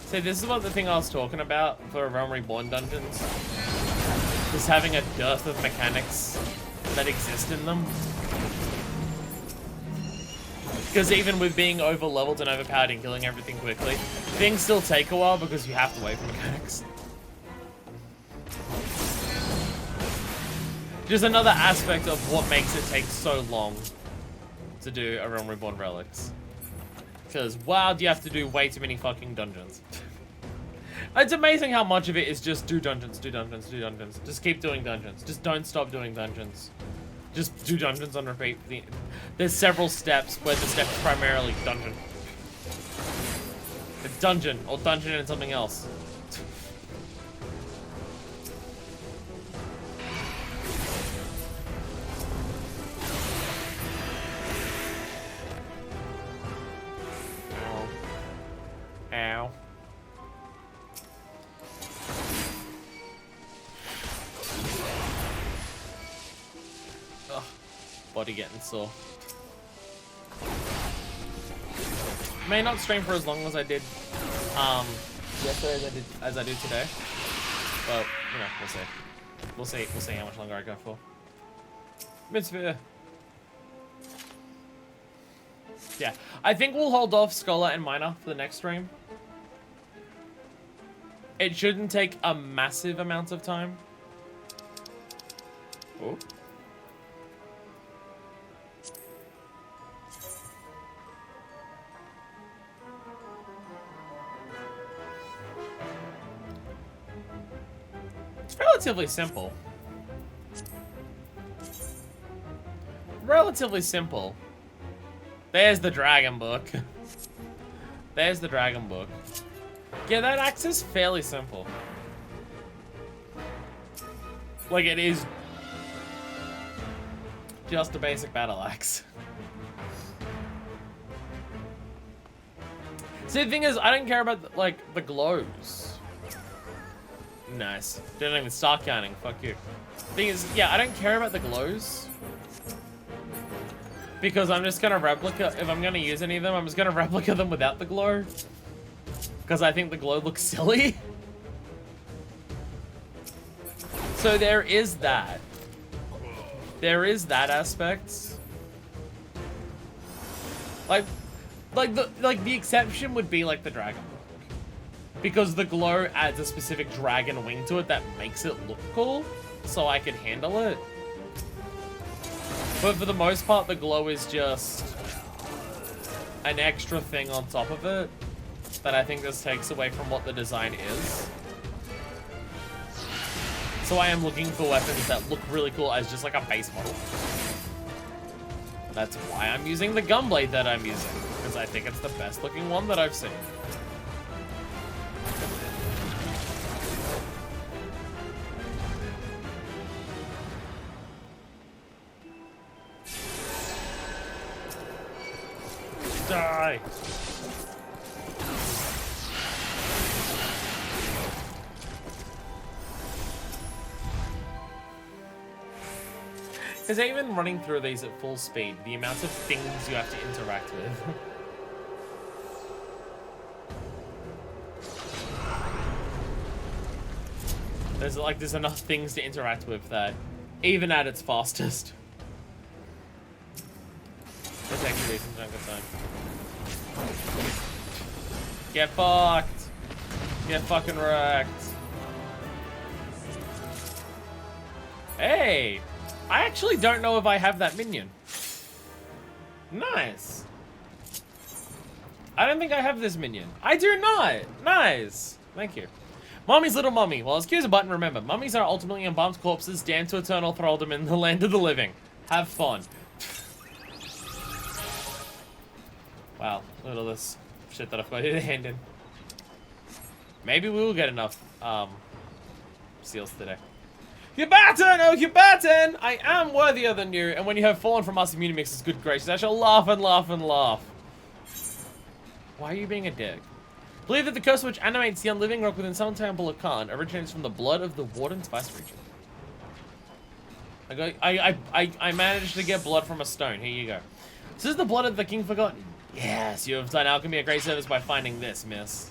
So this is what the thing I was talking about for Realm Reborn dungeons. Just having a dearth of mechanics that exist in them. Because even with being over-leveled and overpowered and killing everything quickly, things still take a while because you have to wait for mechanics. Just another aspect of what makes it take so long to do a Realm Reborn Relics. Because, wow, do you have to do way too many fucking dungeons. It's amazing how much of it is just do dungeons, do dungeons, do dungeons. Just keep doing dungeons. Just don't stop doing dungeons. Just do dungeons on repeat. There's several steps where the step is primarily dungeon. It's dungeon, or dungeon and something else. Ow. Ugh, body getting sore. May not stream for as long as I did yesterday as I do today. But, you know, we'll see. We'll see how much longer I go for. Midsphere. Yeah, I think we'll hold off Scholar and Miner for the next stream. It shouldn't take a massive amount of time. Oh. It's relatively simple. Relatively simple. There's the Dragon Book. There's the Dragon Book. Yeah, that axe is fairly simple. Like, it is just a basic battle axe. See, the thing is, I don't care about, like, the glows. Nice. Didn't even start counting. Fuck you. Thing is, yeah, I don't care about the glows. Because I'm just gonna replica, if I'm gonna use any of them, I'm just gonna replica them without the glow. Because I think the glow looks silly. So there is that. There is that aspect. Like the exception would be like the Dragon Book. because the glow adds a specific dragon wing to it that makes it look cool, so I can handle it. But for the most part, the glow is just an extra thing on top of it that I think this takes away from what the design is. So I am looking for weapons that look really cool as just like a base model. That's why I'm using the gunblade that I'm using, because I think it's the best looking one that I've seen. Die! Because even running through these at full speed, the amount of things you have to interact with. There's enough things to interact with that, even at its fastest. Let's actually do some chunk of time. Get fucked! Get fucking wrecked. Hey! I actually don't know if I have that minion. Nice. I don't think I have this minion. I do not. Nice. Thank you. Mommy's little mummy. Well, excuse a button, remember. Mummies are ultimately embalmed corpses damned to eternal thraldom in the land of the living. Have fun. Wow. Look at all this shit that I've got to hand in. Maybe we will get enough seals today. Hubaten! Oh, Hubaten! I am worthier than you, and when you have fallen from us Immunimix's good graces, I shall laugh and laugh and laugh. Why are you being a dick? Believe that the curse which animates the unliving rock within some temple of Khan originates from the blood of the Warden's Vice Regent. I managed to get blood from a stone. Here you go. This is the blood of the King Forgotten. Yes, you have done alchemy a great service by finding this, miss.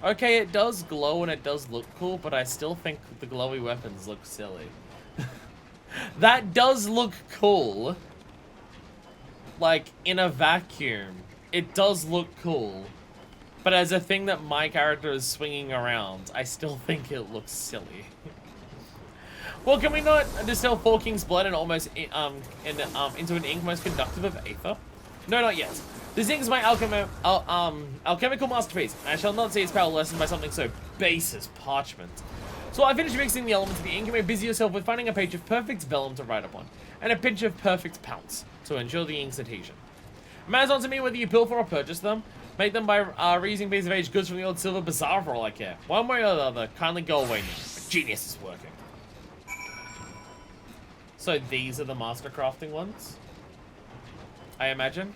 Okay, it does glow and it does look cool, but I still think the glowy weapons look silly. That does look cool. Like, in a vacuum, it does look cool. But as a thing that my character is swinging around, I still think it looks silly. Well, can we not distill Four King's blood and almost into an ink most conductive of aether? No, not yet. This ink is my alchemical masterpiece. I shall not see its power lessened by something so base as parchment. So I finished mixing the elements of the ink, and may busy yourself with finding a page of perfect vellum to write upon, and a pinch of perfect pounce to ensure the ink's adhesion. It matters not to me whether you pilfer or purchase them. Make them by reusing pieces of aged goods from the old silver bazaar for all I care. One way or the other, kindly go away now. My genius is working. So these are the master crafting ones, I imagine.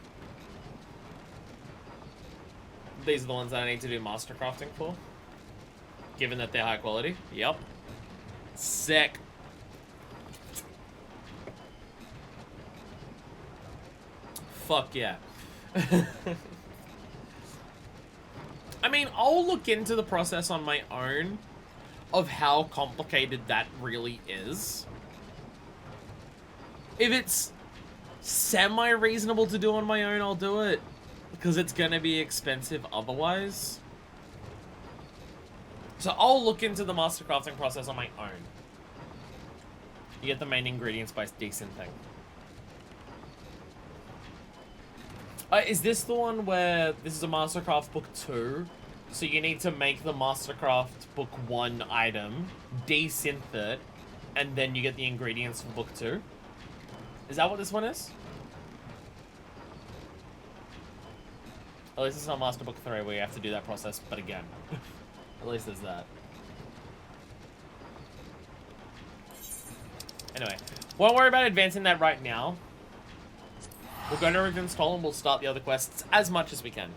These are the ones that I need to do master crafting for, given that they're high quality. Yep. Sick. Fuck yeah. I mean, I'll look into the process on my own of how complicated that really is. If it's semi-reasonable to do on my own, I'll do it. Because it's going to be expensive otherwise. So I'll look into the master crafting process on my own. You get the main ingredients by decent thing. Is this the one where this is a Mastercraft Book 2? So you need to make the Mastercraft Book 1 item, desynth it, and then you get the ingredients for Book 2? Is that what this one is? At least it's not Master Book 3 where you have to do that process, but again. At least there's that. Anyway, won't worry about advancing that right now. We'll go to Heavensward and we'll start the other quests as much as we can.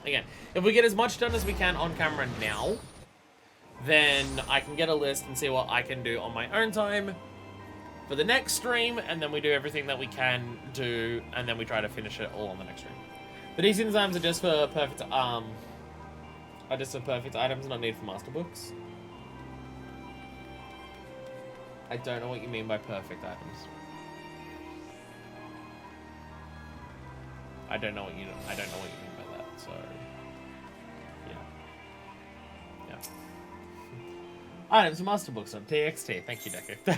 Again, if we get as much done as we can on camera now, then I can get a list and see what I can do on my own time for the next stream, and then we do everything that we can do, and then we try to finish it all on the next stream. The DC designs are just for perfect, items, not needed for master books. I don't know what you mean by perfect items. I don't know what you mean by that, so Items for master books on TXT. Thank you, Deku.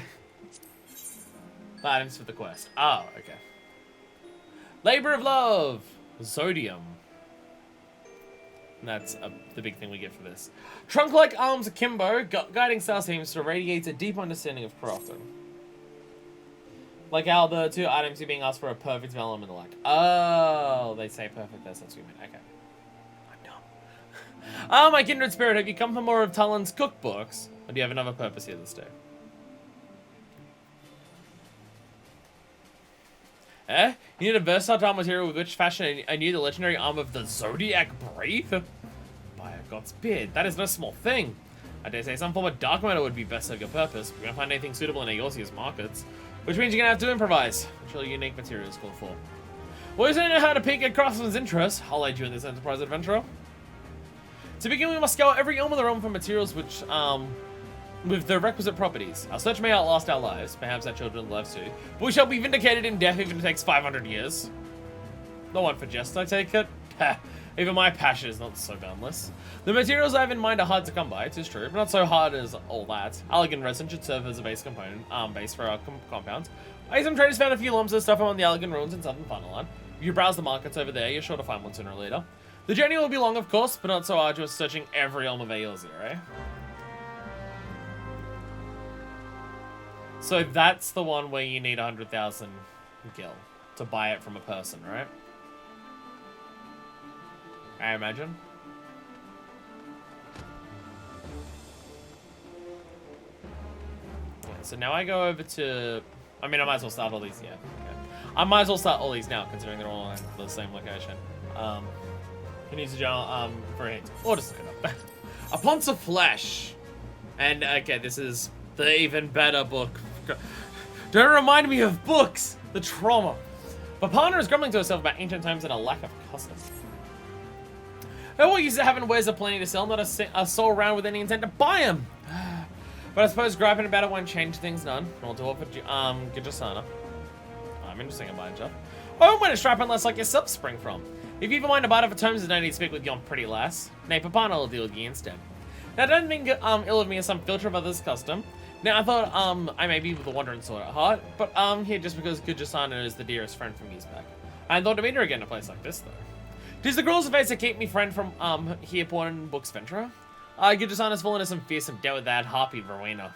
Items for the quest. Oh, okay. Labor of Love. Zodium. That's the big thing we get for this. Trunk-like arms akimbo. Guiding star seems to radiate a deep understanding of crafting. Like how the two items you're being asked for are perfect, vellum, and the like. Oh, they say perfect. That's what you mean. Okay. I'm dumb. Ah, my kindred spirit, have you come for more of Talon's cookbooks? Or do you have another purpose here this day? Eh? You need a versatile arm material with which fashion a new the legendary arm of the Zodiac Brave? By a god's beard, that is no small thing. I dare say some form of dark matter would be best serve your purpose. We're gonna find anything suitable in Eorzea's markets. Which means you're gonna have to improvise. Surely unique materials called for. Well, you don't know how to pique a craftsman's interest. I'll aid you in this enterprise, adventurer. To begin, we must scour every elm of the realm for materials which, with the requisite properties. Our search may outlast our lives, perhaps our children's lives too, but we shall be vindicated in death even if it takes 500 years. No one for jest, I take it. Ha, even my passion is not so boundless. The materials I have in mind are hard to come by, it is true, but not so hard as all that. Elegant resin should serve as a base component, base for our compounds. Some traders found a few lumps of stuff on the Elegant ruins in southern Thunderland. If you browse the markets over there, you're sure to find one sooner or later. The journey will be long, of course, but not so arduous searching every elm of Eorzea, eh? So that's the one where you need 100,000 gil to buy it from a person, right? I imagine. Yeah, so now I go over to... I mean, I might as well start all these, yeah. Okay. I might as well start all these now, considering they're all in the same location. Who needs a journal, for a hint? Or just look it up. A Ponce of Flesh. And, okay, this is the even better book. Don't remind me of books! The trauma. Papana is grumbling to herself about ancient times and a lack of custom. What use to having wares aplenty to sell, not a soul around with any intent to buy them. But I suppose griping about it won't change things none. Nor to offer Gijasana. I'm interesting in buying stuff. Oh, when a strap unless like yourself spring from. If you ever mind to buy it for terms, I don't need to speak with yon pretty lass. Nay, Papana will deal with you instead. Now, don't think ill of me as some filter of others' custom. Now, I thought I may be with a wandering sort at heart, but here just because Gijasana is the dearest friend from years back. I thought to meet her again in a place like this, though. 'Tis the girls of face that keep me friend from here born books venturer. Gijasana's villainous and fearsome, dealt with that harpy Rowena.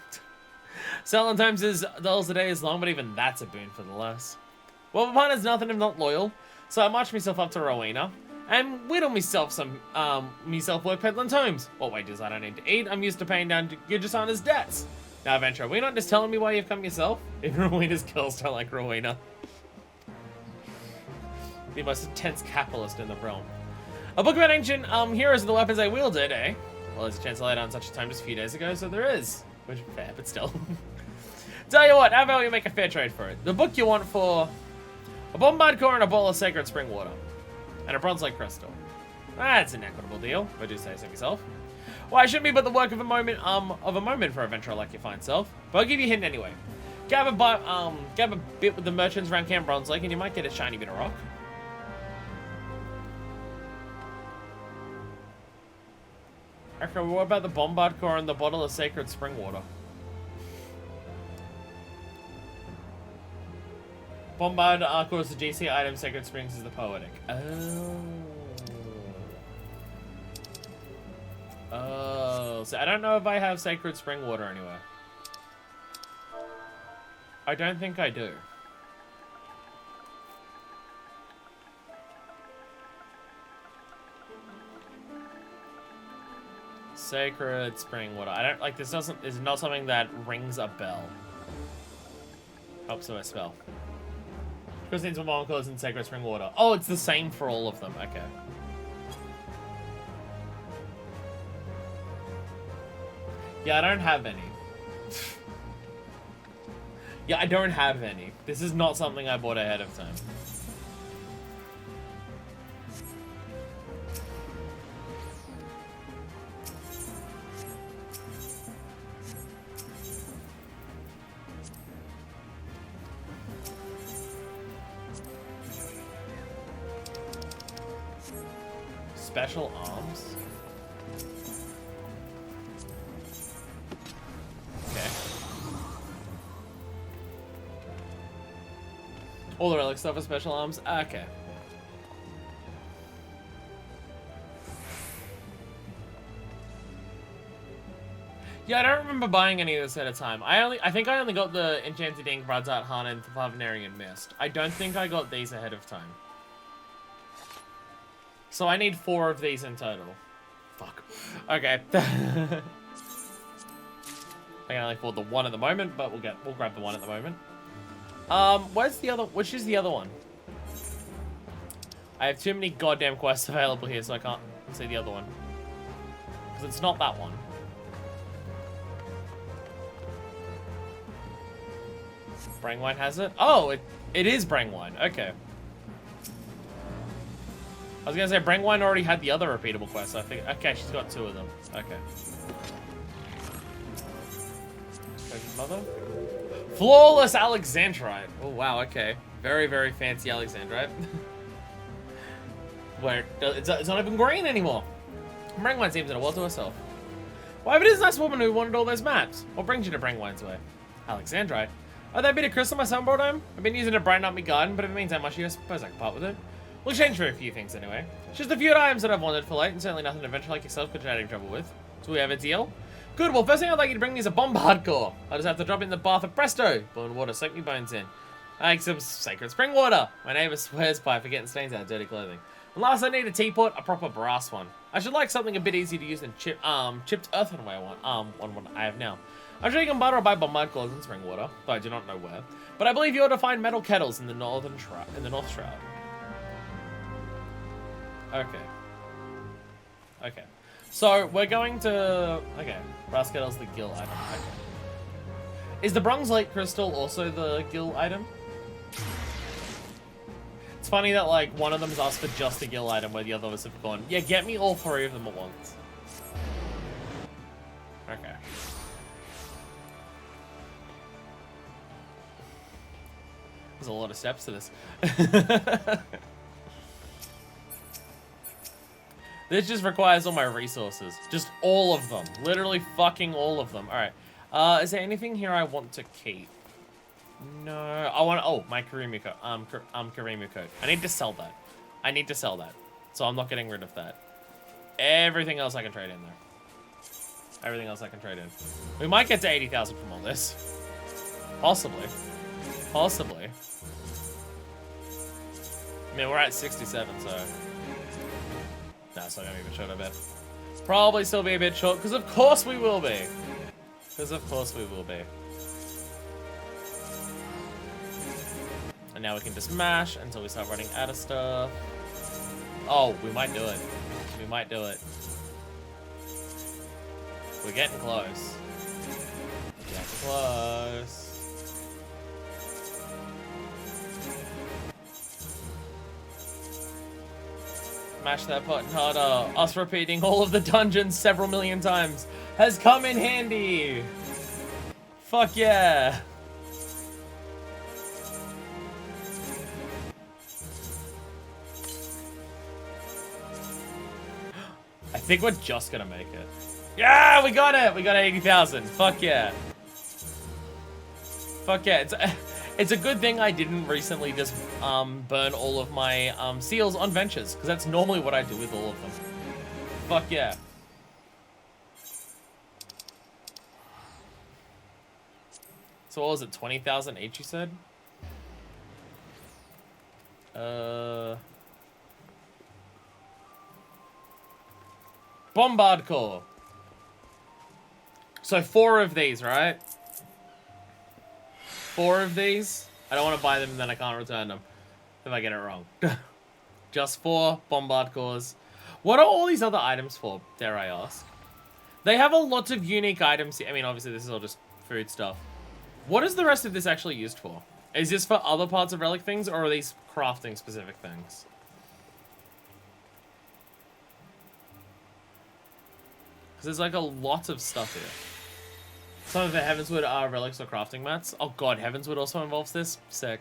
Selling times is dulls a day is long, but even that's a boon for the less. Well, Papana's nothing if not loyal, so I marched myself up to Rowena and whittle myself some work peddling tomes. What wages I don't need to eat, I'm used to paying down to Gijasana's debts. Now, adventurer, are you not just telling me why you've come yourself? Even Rowena's girls don't like Rowena. The most intense capitalist in the realm. A book about ancient heroes and the weapons they wielded, eh? Well, there's a chance I laid on such a time just a few days ago, so there is. Which is fair, but still. Tell you what, how about we make a fair trade for it? The book you want for a bombard core and a bowl of sacred spring water. And a bronze lake crystal. That's an equitable deal, if I do say so myself. Well, it shouldn't be but the work of a moment for a venturer like your fine self. But I'll give you a hint anyway. Grab a bit with the merchants around Camp Bronze Lake and you might get a shiny bit of rock. Okay, well, what about the bombard core and the bottle of sacred spring water? Bombard core is the GC item, sacred springs is the poetic. Oh, so I don't know if I have sacred spring water anywhere. I don't think I do. Sacred spring water. I don't like this. Is not something that rings a bell. Helps with my spell. Christine's Monoculus and sacred spring water. Oh, it's the same for all of them. Okay. Yeah, I don't have any. Yeah, I don't have any. This is not something I bought ahead of time. Special arms? All the relic stuff for special arms. Okay. Yeah, I don't remember buying any of this at a time. I think I only got the Enchanted Ink, Radzat Han, and Favenarian Mist. I don't think I got these ahead of time. So I need 4 of these in total. Fuck. Okay. I can only afford the 1 at the moment, but we'll grab the 1 at the moment. Where's the other? Which is the other one? I have too many goddamn quests available here, so I can't see the other one. Because it's not that one. Brangwine has it? Oh, it is Brangwine. Okay. I was gonna say Brangwine already had the other repeatable quest. I think. Okay, she's got 2 of them. Okay. Mother? Flawless Alexandrite. Oh wow. Okay. Very, very fancy Alexandrite. Where it's not even green anymore. Brangwine seems in a world to herself. Why, but it is a nice woman who wanted all those maps. What brings you to Brangwine's way? Alexandrite. Oh, that bit of crystal my son brought home? I've been using it to brighten up my garden, but if it means that much, I suppose I can part with it. We'll change for a few things anyway. It's just a few items that I've wanted for late, and certainly nothing an adventure like yourself could have any trouble with. So we have a deal? Good, well, first thing I'd like you to bring me is a bombard core. I just have to drop it in the bath of presto. Boiling water, soak me bones in. I like some sacred spring water. My neighbor swears by forgetting stains out of dirty clothing. And last, I need a teapot, a proper brass one. I should like something a bit easier to use than chipped earthenware on what I have now. I'm sure you can butter or buy bombard cores and spring water, though I do not know where. But I believe you ought to find metal kettles in the North Shroud. Okay. Okay. So we're going to brass kettle's the gill item. Okay. Is the bronze light crystal also the gill item? It's funny that like one of them's asked for just a gill item where the others have gone, yeah, get me all 3 of them at once. Okay. There's a lot of steps to this. This just requires all my resources. Just all of them. Literally fucking all of them. Alright. Is there anything here I want to keep? No. I want to... Oh, my Karimu coat. Karimu coat. I need to sell that. I need to sell that. So I'm not getting rid of that. Everything else I can trade in there. Everything else I can trade in. We might get to 80,000 from all this. Possibly. Possibly. I mean, we're at 67, so... Nah, it's not gonna be a bit short, I bet. Probably still be a bit short, because of course we will be. Because of course we will be. And now we can just mash until we start running out of stuff. Oh, we might do it. We might do it. We're getting close. We're getting close. Mash that button harder. Us repeating all of the dungeons several million times has come in handy. Fuck yeah. I think we're just gonna make it. Yeah, we got it. We got 80,000. Fuck yeah. Fuck yeah. It's a good thing I didn't recently just burn all of my seals on ventures, because that's normally what I do with all of them. Fuck yeah. So what was it, 20,000 each you said? Bombard core. So 4 of these, right? 4 of these. I don't want to buy them and then I can't return them if I get it wrong. Just 4 bombard cores. What are all these other items for, dare I ask? They have a lot of unique items here. I mean, obviously this is all just food stuff. What is the rest of this actually used for? Is this for other parts of relic things, or are these crafting specific things? Because there's like a lot of stuff here. Some of the Heavensward are relics or crafting mats. Oh god, Heavensward also involves this? Sick.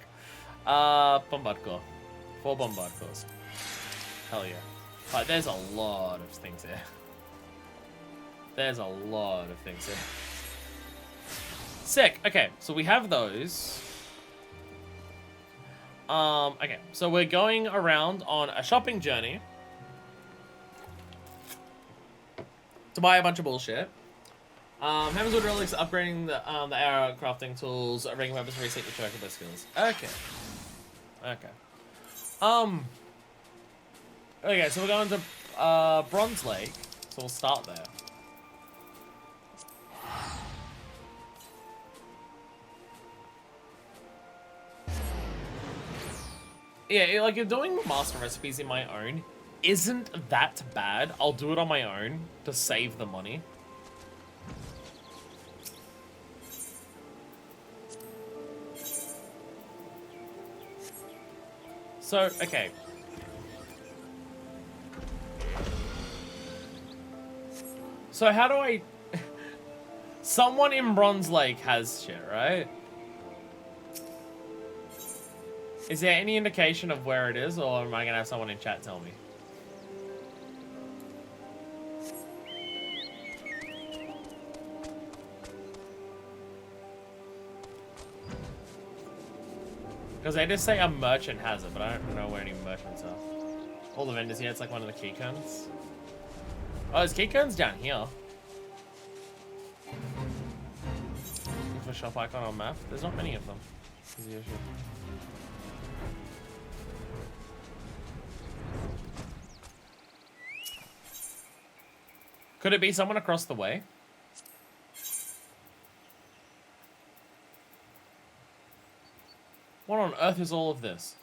Bombard core. 4 bombard cores. Hell yeah. Alright, there's a lot of things here. There's a lot of things here. Sick. Okay, so we have those. Okay, so we're going around on a shopping journey to buy a bunch of bullshit. Heavensward relics, upgrading the arrow crafting tools, ranking weapons, reset your chocobo skills. Okay. Okay, so we're going to Bronze Lake, so we'll start there. Yeah, like, if doing master recipes in my own isn't that bad, I'll do it on my own to save the money. So, okay. So how do I... Someone in Bronze Lake has shit, right? Is there any indication of where it is, or am I gonna have someone in chat tell me? Because they just say a merchant has it, but I don't know where any merchants are. All the vendors here, it's like one of the key cones. Oh, there's key cones down here. Look for shop icon on map. There's not many of them. Is the issue. Could it be someone across the way? What on earth is all of this?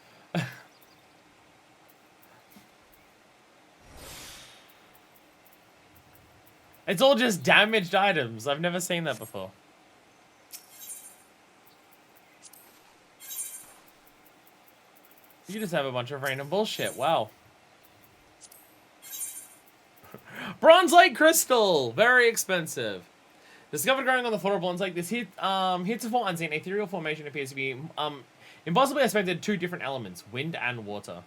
It's all just damaged items. I've never seen that before. You just have a bunch of random bullshit. Wow. Bronze Lake Crystal! Very expensive. Discovered growing on the floor of Bronze Lake, this heretofore unseen ethereal formation appears to be impossibly aspected two different elements, wind and water.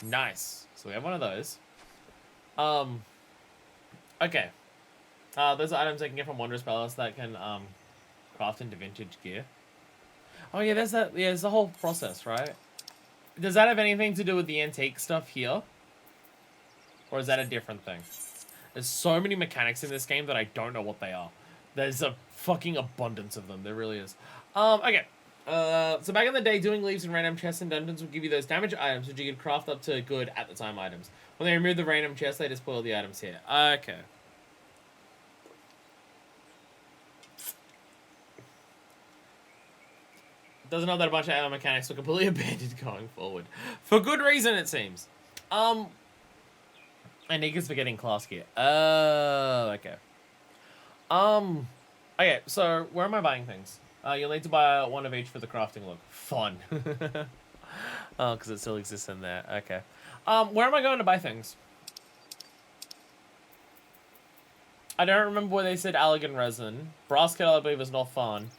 Nice. So we have one of those. Okay. Those are items I can get from Wanderer's Palace that can craft into vintage gear. Oh yeah, there's that. Yeah, there's the whole process, right? Does that have anything to do with the antique stuff here? Or is that a different thing? There's so many mechanics in this game that I don't know what they are. There's a fucking abundance of them. There really is. Okay. So back in the day, doing leaves in random chests and dungeons would give you those damage items, which you could craft up to good at the time items. When they remove the random chests, they just spoil the items here. Okay. Doesn't know that a bunch of mechanics were completely abandoned going forward. For good reason, it seems. And Nika's forgetting class gear. Okay. Okay, so where am I buying things? You'll need to buy one of each for the crafting look. Fun. Oh, because it still exists in there. Okay. Where am I going to buy things? I don't remember where they said Allegan Resin. Brass Kettle, I believe, is North Farn.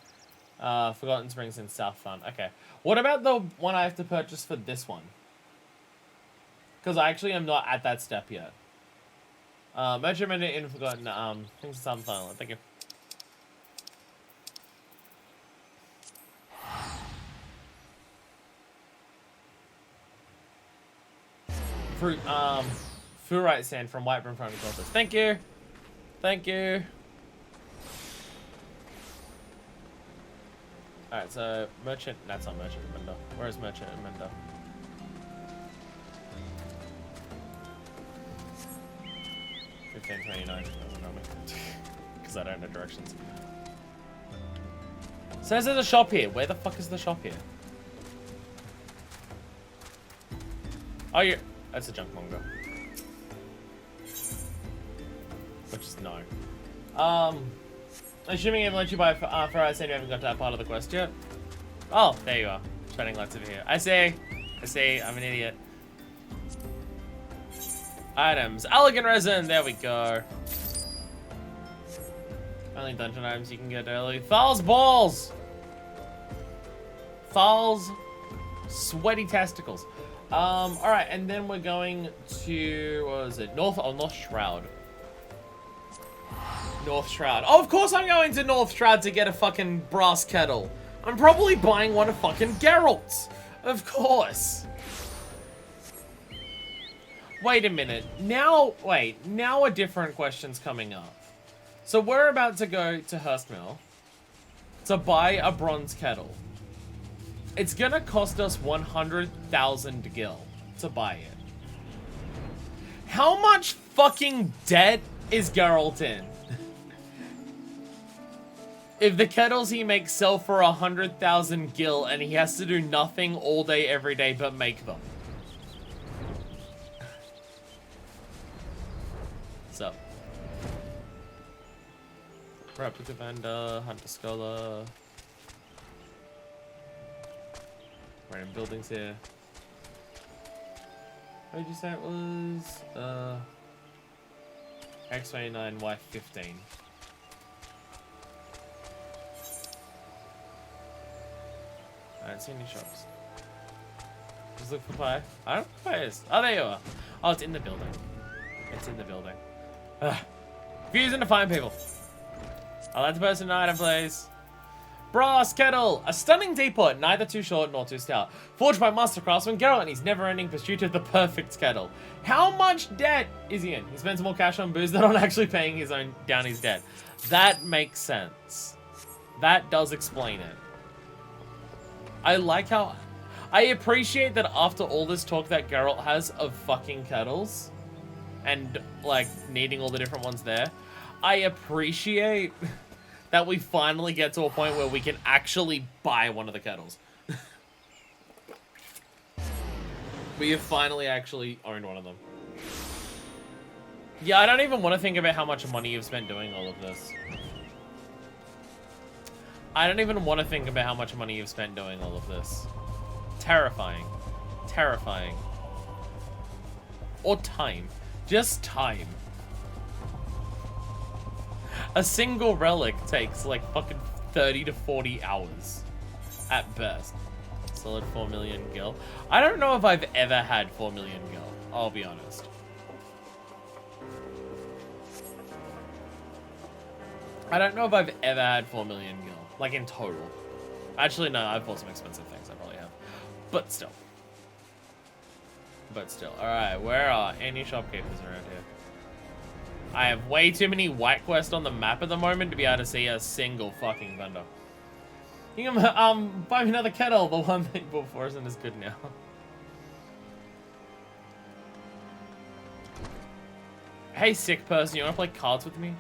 Forgotten Springs in South Farn. Okay. What about the one I have to purchase for this one? Because I actually am not at that step yet. Measurement in Forgotten, things in South Farn. Thank you. Fruit, Fluorite Sand from Whitebrim Farming Corpus. Thank you! Thank you! Alright, so Merchant, that's not Merchant and Mender. Where is Merchant and Mender? $15.29 doesn't know me. Because I don't know directions. Says there's a shop here. Where the fuck is the shop here? Oh, yeah. That's a junk monger. Which is no. Assuming it let you buy Ferrite Sand, you haven't got to that part of the quest yet. Oh, there you are. Shining lights over here. I see, I'm an idiot. Items. Allegan Resin, there we go. Only dungeon items you can get early. Thal's balls! Thal's sweaty testicles. Alright, and then we're going to, what was it? North Shroud. North Shroud. Oh, of course I'm going to North Shroud to get a fucking brass kettle. I'm probably buying one of fucking Geralt's. Of course. Wait a minute. Now a different question's coming up. So we're about to go to Hurstmill to buy a bronze kettle. It's gonna cost us 100,000 gil to buy it. How much fucking debt is Geralt in? If the kettles he makes sell for 100,000 gil and he has to do nothing all day every day but make them. So. Replica vendor, hunter scholar. Random buildings here. What did you say it was? X29, Y15. I don't see any shops. Just look for pie. I don't know what pie is. Oh, there you are. Oh, it's in the building. It's in the building. Confusing to find people. I'll let the person know item, please. Brass kettle. A stunning teapot, neither too short nor too stout. Forged by master craftsman Geralt in his never-ending pursuit of the perfect kettle. How much debt is he in? He spends more cash on booze than on actually paying his own down his debt. That makes sense. That does explain it. I like how... I appreciate that after all this talk that Geralt has of fucking kettles and, like, needing all the different ones there, I appreciate that we finally get to a point where we can actually buy one of the kettles. We have finally actually owned one of them. Yeah, I don't even want to think about how much money you've spent doing all of this. I don't even want to think about how much money you've spent doing all of this. Terrifying. Terrifying. Or time. Just time. A single relic takes like fucking 30 to 40 hours. At best. Solid 4 million gil. I don't know if I've ever had 4 million gil. I'll be honest. I don't know if I've ever had 4 million gil. Like in total. Actually, no, I've bought some expensive things. I probably have. But still. But still. Alright, where are any shopkeepers around here? I have way too many white quests on the map at the moment to be able to see a single fucking vendor. You can buy me another kettle. The one that you bought for isn't as good now. Hey, sick person, you want to play cards with me?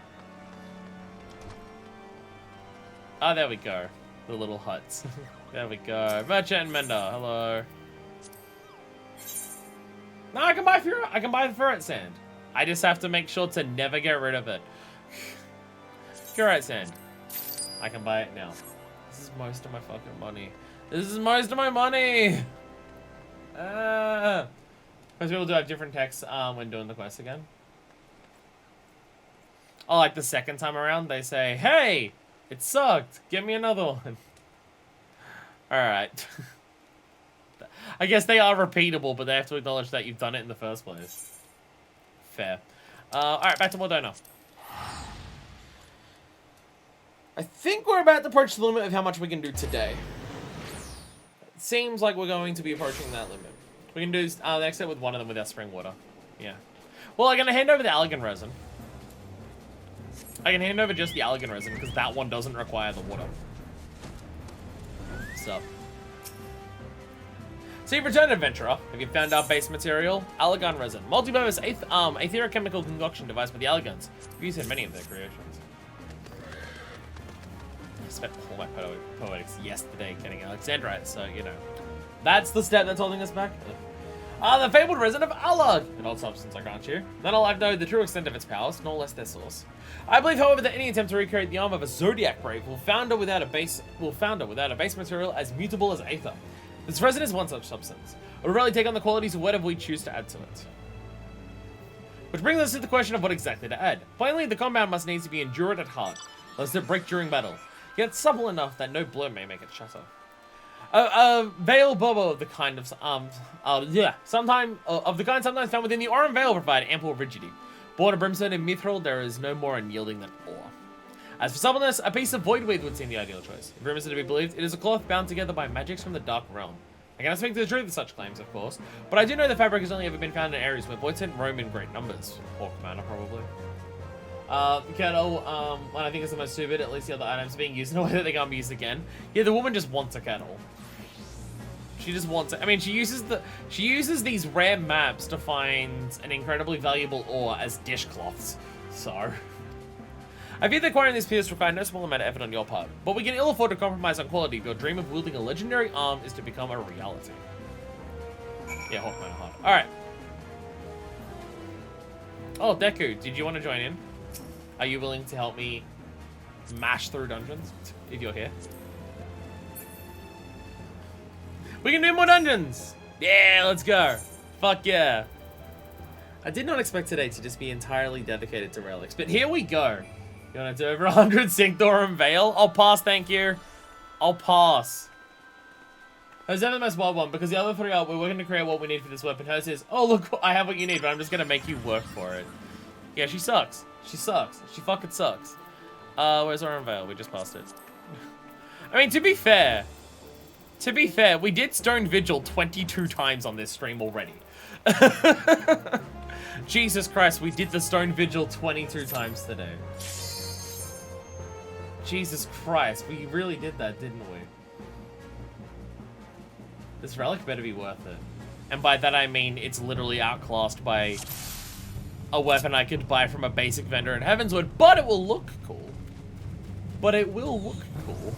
Oh, there we go. The little huts. There we go. Merchant and Mender, hello. No, I can buy the ferret sand. I just have to make sure to never get rid of it. Ferret sand. I can buy it now. This is most of my fucking money. This is most of my money! Because people do have different texts when doing the quest again. Oh, like the second time around, they say, hey! It sucked. Give me another one. Alright. I guess they are repeatable, but they have to acknowledge that you've done it in the first place. Fair. Alright, back to Mordona. I think we're about to approach the limit of how much we can do today. It seems like we're going to be approaching that limit. We can do the next step with one of them with our spring water. Yeah. Well, I'm going to hand over the Allegan resin. I can hand over just the Allegan resin because that one doesn't require the water. So you've returned, adventurer. Have you found our base material? Allegan resin. Multi-purpose etheric chemical concoction devised by the Allegans. We've used in many of their creations. I spent all my poetics yesterday getting Alexandrite, so, you know. That's the step that's holding us back. The fabled resin of Allag. An old substance, I grant you. None alive know the true extent of its powers, nor less their source. I believe, however, that any attempt to recreate the arm of a Zodiac Brave will founder without a base material as mutable as aether. This resin is one such substance. It will rarely take on the qualities of whatever we choose to add to it. Which brings us to the question of what exactly to add. Plainly, the compound must needs to be endured at heart, lest it break during battle, yet supple enough that no blow may make it shatter. A veil bobo of the kind of sometimes found within the Aurum Veil provide ample rigidity. Born of brimstone and mithril, there is no more unyielding than ore. As for suppleness, a piece of voidweed would seem the ideal choice. If rumors are to be believed, it is a cloth bound together by magics from the Dark Realm. I cannot speak to the truth of such claims, of course, but I do know the fabric has only ever been found in areas where void sent roam in great numbers. Hawk Manor, probably. Kettle, when I think it's the most stupid, at least the other items are being used in a way that they can't be used again. Yeah, the woman just wants a kettle. She just wants it. I mean, she uses these rare maps to find an incredibly valuable ore as dishcloths. So, I fear that acquiring these pieces require no small amount of effort on your part, but we can ill afford to compromise on quality if your dream of wielding a legendary arm is to become a reality. Yeah, Hawkman hard. All right. Oh, Deku, did you want to join in? Are you willing to help me mash through dungeons if you're here? We can do more dungeons! Yeah, let's go. Fuck yeah. I did not expect today to just be entirely dedicated to relics, but here we go. You want to do over 100 Syncthor and Veil? I'll pass, thank you. I'll pass. Hers is the most wild one, because the other three are, we're working to create what we need for this weapon. Hers is, oh look, I have what you need, but I'm just going to make you work for it. Yeah, she sucks. She sucks. She fucking sucks. Where's our Veil? We just passed it. I mean, to be fair, we did Stone Vigil 22 times on this stream already. Jesus Christ, we did the Stone Vigil 22 times today. Jesus Christ, we really did that, didn't we? This relic better be worth it. And by that I mean it's literally outclassed by a weapon I could buy from a basic vendor in Heavensward, but it will look cool. But it will look cool.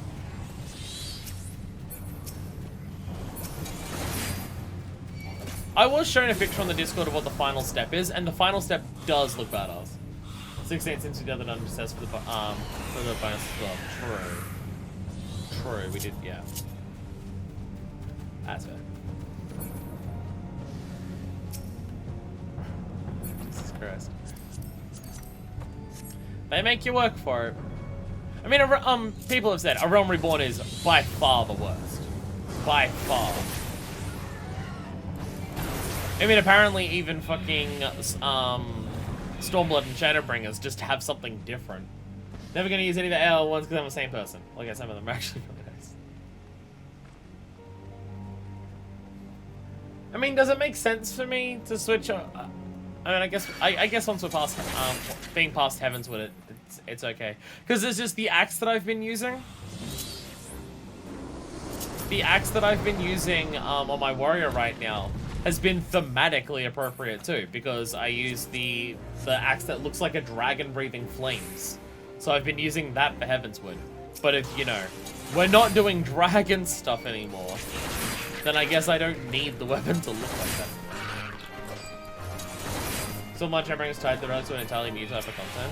I was shown a picture on the Discord of what the final step is, and the final step does look badass. 16 since we did the dungeon test for the bonus as well. True, we did, yeah. That's fair. Jesus Christ. They make you work for it. I mean, people have said, A Realm Reborn is by far the worst. By far. I mean, apparently even fucking, Stormblood and Shadowbringers just have something different. Never gonna use any of the AL ones because I'm the same person. Like, some of them are actually really nice. I mean, does it make sense for me to switch on? I mean, I guess once we're past, being past Heavensward, it's okay. Because there's just the axe that I've been using. The axe that I've been using on my warrior right now has been thematically appropriate too, because I use the axe that looks like a dragon breathing flames. So I've been using that for Heavensward. But if, you know, we're not doing dragon stuff anymore, then I guess I don't need the weapon to look like that. So much I bring us tied to the relics to an entirely new type of content.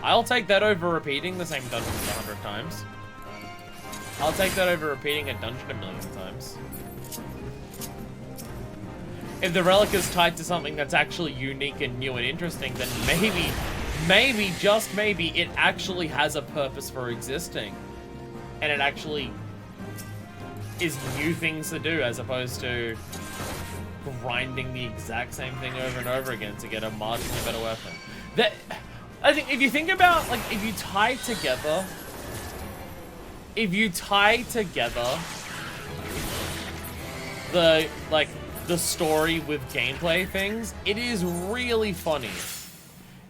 I'll take that over repeating the same dungeons 100 times. I'll take that over repeating a dungeon 1,000,000 times. If the relic is tied to something that's actually unique and new and interesting, then maybe, just maybe, it actually has a purpose for existing. And it actually is new things to do, as opposed to grinding the exact same thing over and over again to get a marginally better weapon. I think if you think about, like, if you tie together the story with gameplay things, it is really funny.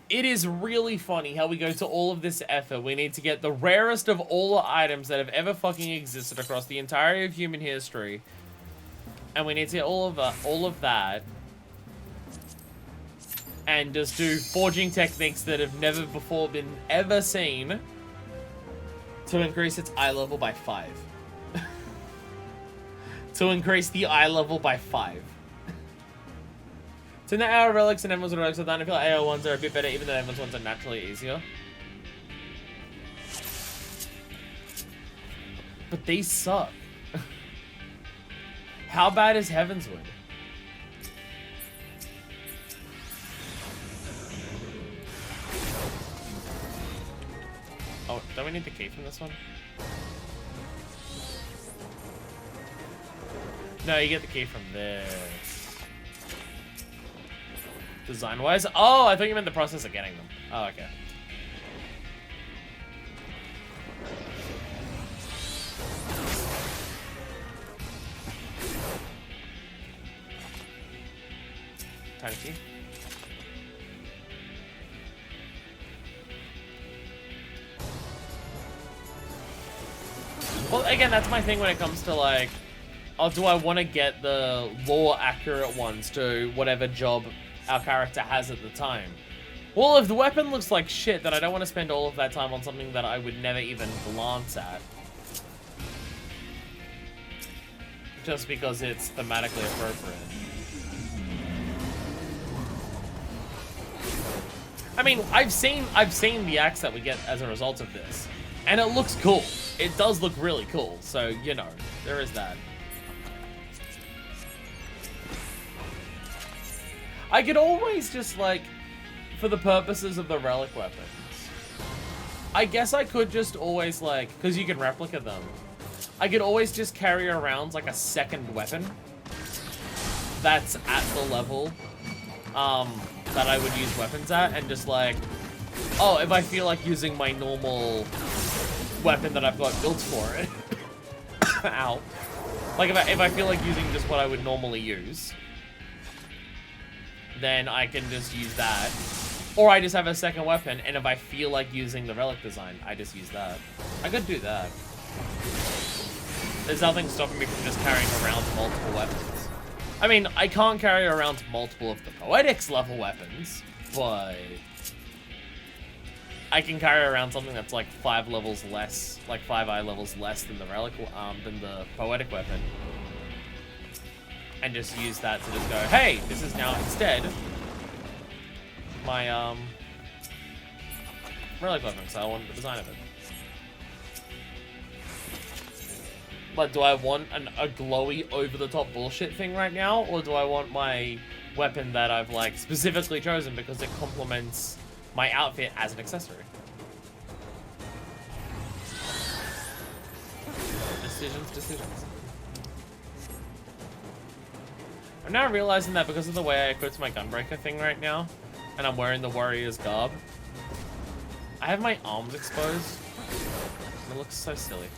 It is really funny how we go to all of this effort. We need to get the rarest of all the items that have ever fucking existed across the entirety of human history. And we need to get all of that. And just do forging techniques that have never before been ever seen to increase its eye level by 5. To increase the eye level by 5. So now our relics and everyone's relics are done. I feel like AO ones are a bit better, even though everyone's ones are naturally easier. But these suck. How bad is Heavensward? Oh, don't we need the key from this one? No, you get the key from this. Design-wise? Oh, I thought you meant the process of getting them. Oh, okay. Tiny key. Well, again, that's my thing when it comes to, like, oh, do I want to get the lore accurate ones to whatever job our character has at the time? Well, if the weapon looks like shit, then I don't want to spend all of that time on something that I would never even glance at. Just because it's thematically appropriate. I mean, I've seen the axe that we get as a result of this, and it looks cool. It does look really cool, so, you know, there is that. I could always just, like, for the purposes of the relic weapons, I guess I could just always, like, because you can replicate them, I could always just carry around, like, a second weapon that's at the level, that I would use weapons at, and just, like, oh, if I feel like using my normal weapon that I've got built for it, ow, like, if I feel like using just what I would normally use, then I can just use that. Or I just have a second weapon, and if I feel like using the relic design, I just use that. I could do that. There's nothing stopping me from just carrying around multiple weapons. I mean, I can't carry around multiple of the Poetics level weapons, but I can carry around something that's like 5 levels less, like 5 eye levels less than the relic, than the Poetic weapon. And just use that to just go, hey, this is now instead my relic weapon, so I want the design of it. But do I want a glowy over-the-top bullshit thing right now, or do I want my weapon that I've like specifically chosen because it complements my outfit as an accessory? Decisions. I'm now realizing that because of the way I equipped my gunbreaker thing right now, and I'm wearing the warrior's garb, I have my arms exposed, and it looks so silly.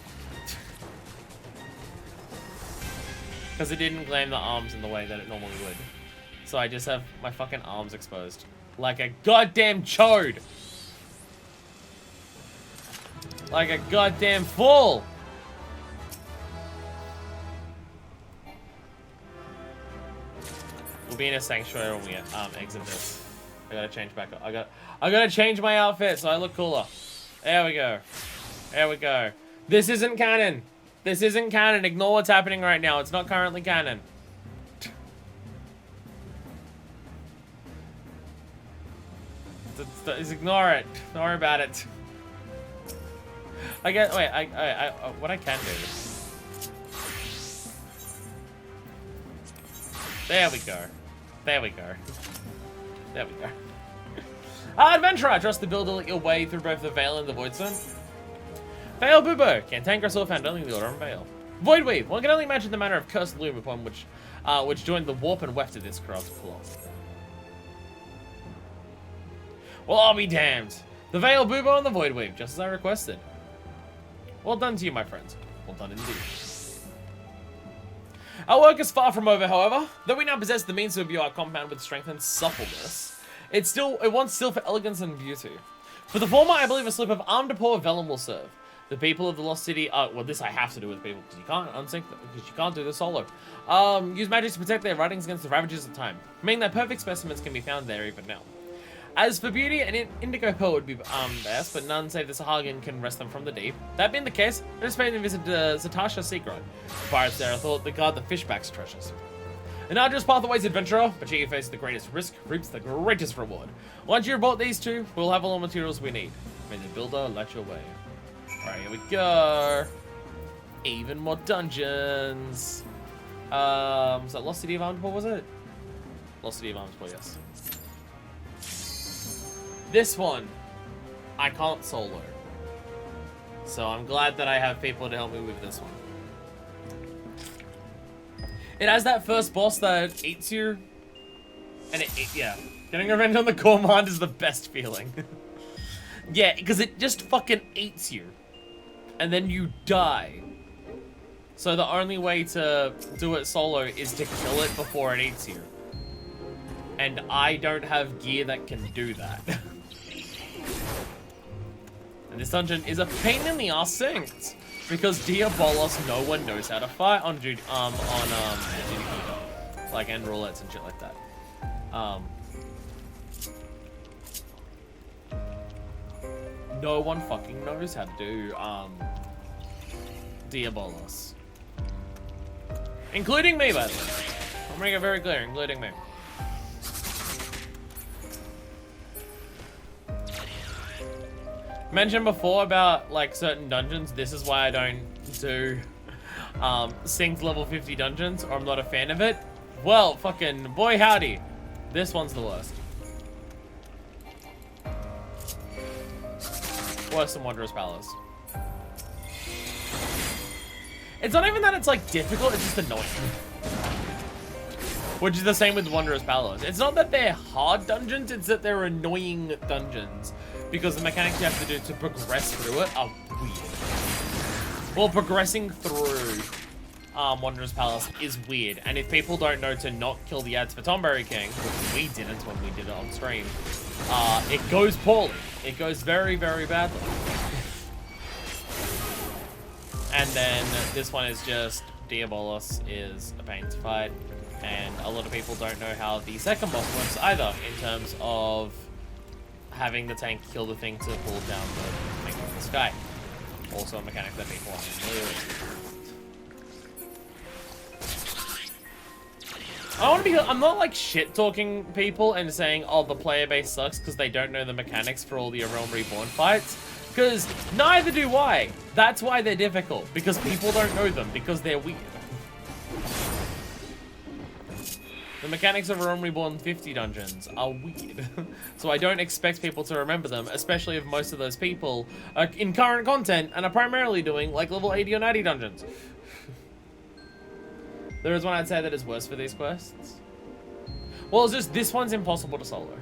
Because it didn't glam the arms in the way that it normally would. So I just have my fucking arms exposed. Like a goddamn chode! Like a goddamn fool! We'll be in a sanctuary when we exit this. I gotta change back up. I gotta change my outfit so I look cooler. There we go. There we go. This isn't canon. This isn't canon. Ignore what's happening right now. It's not currently canon. Just ignore it. Don't worry about it. I get. Wait. What I can do. There we go. There we go. There we go. Adventurer, trust the builder your way through both the Veil and the Voidstone. Veil Bubo, cantankerous or found only the order on Veil. Voidweave, one can only imagine the manner of cursed loom upon which joined the warp and weft of this corrupt cloth. Well, I'll be damned. The Veil Bubo and the Voidweave, just as I requested. Well done to you, my friends. Well done indeed. Our work is far from over, however. Though we now possess the means to imbue our compound with strength and suppleness, it wants still for elegance and beauty. For the former, I believe a slip of armed poor vellum will serve. The people of the Lost City, well, this I have to do with people, because you can't unsync them, because you can't do this solo. Use magic to protect their writings against the ravages of time, meaning that perfect specimens can be found there even now. As for beauty, an indigo pearl would be best, but none save the Sahagin can wrest them from the deep. That being the case, let us pay them a visit to Zatasha Seagrod. Pirates there are thought to guard the fishback's treasures. An arduous path awaits adventurer, but she who faces the greatest risk reaps the greatest reward. Once you've bought these two, we'll have all the materials we need. May the builder light your way. Alright, here we go. Even more dungeons. Was that Lost City of Armed Poor, was it? Lost City of Armed Poor, yes. This one, I can't solo. So I'm glad that I have people to help me with this one. It has that first boss that eats you. And yeah. Getting revenge on the Gourmand is the best feeling. Yeah, because it just fucking eats you. and then you die. So the only way to do it solo is to kill it before it eats you. And I don't have gear that can do that. And this dungeon is a pain in the ass synced. Because Diabolos, no one knows how to fight on Judy, like end roulettes and shit like that. No one fucking knows how to do Diabolos. Including me, by the way. I'm making it very clear, including me. Mentioned before about like certain dungeons. This is why I don't do synced level 50 dungeons, or I'm not a fan of it. Well, fucking boy howdy, this one's the worst. Worse than Wanderer's Palace. It's not even that it's like difficult, it's just annoying. Which is the same with Wanderer's Palace. It's not that they're hard dungeons, it's that they're annoying dungeons. Because the mechanics you have to do to progress through it are weird. Well, progressing through Wanderer's Palace is weird. And if people don't know to not kill the ads for Tomberry King, which we didn't when we did it on stream, it goes poorly. It goes very, very badly. And then this one is just Diabolos is a pain to fight. And a lot of people don't know how the second boss works either, in terms of having the tank kill the thing to pull down the thing from the sky. Also a mechanic that people aren't familiar with. I'm not like shit talking people and saying, oh, the player base sucks because they don't know the mechanics for all the A Realm Reborn fights. Because neither do I. That's why they're difficult. Because people don't know them. Because they're weird. The mechanics of A Realm Reborn 50 dungeons are weird. So I don't expect people to remember them, especially if most of those people are in current content and are primarily doing like level 80 or 90 dungeons. There is one I'd say that is worse for these quests. Well, it's just this one's impossible to solo.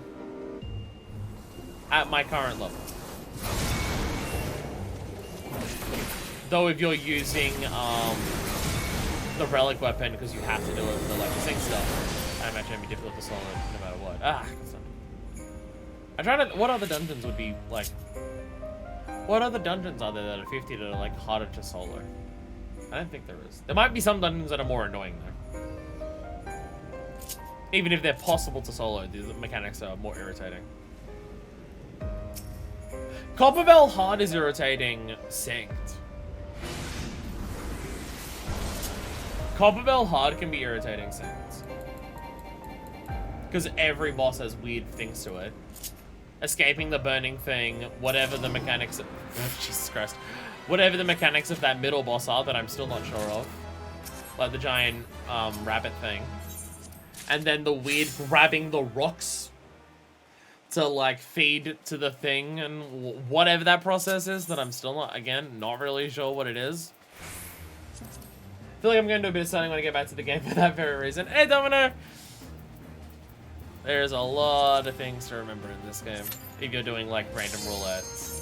At my current level. Though if you're using the relic weapon, because you have to do it with the like sync stuff, I imagine it'd be difficult to solo no matter what. I try to. What other dungeons would be like? What other dungeons are there that are 50 that are like harder to solo? I don't think there is. There might be some dungeons that are more annoying though. Even if they're possible to solo, the mechanics are more irritating. Copperbell hard is irritating synced. Copperbell hard can be irritating synced. Because every boss has weird things to it. Escaping the burning thing, whatever the mechanics of... Jesus Christ. Whatever the mechanics of that middle boss are that I'm still not sure of. Like the giant rabbit thing. And then the weird grabbing the rocks to like feed to the thing and whatever that process is that I'm still not, again, not really sure what it is. I feel like I'm going to do a bit of studying when I get back to the game for that very reason. Hey, Domino! There's a lot of things to remember in this game, if you're doing, like, random roulettes.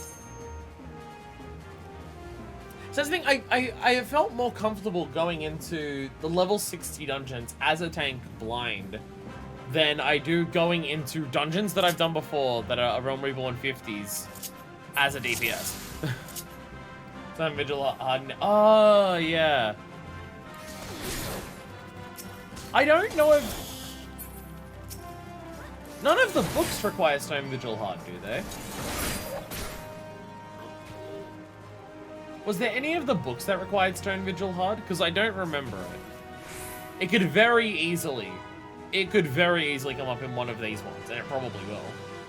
So that's the thing, I felt more comfortable going into the level 60 dungeons as a tank blind than I do going into dungeons that I've done before that are Realm Reborn 50s as a DPS. Stone Vigil, oh, yeah. I don't know if... None of the books require Stone Vigil hard, do they? Was there any of the books that required Stone Vigil hard? Because I don't remember it. It could very easily come up in one of these ones, and it probably will,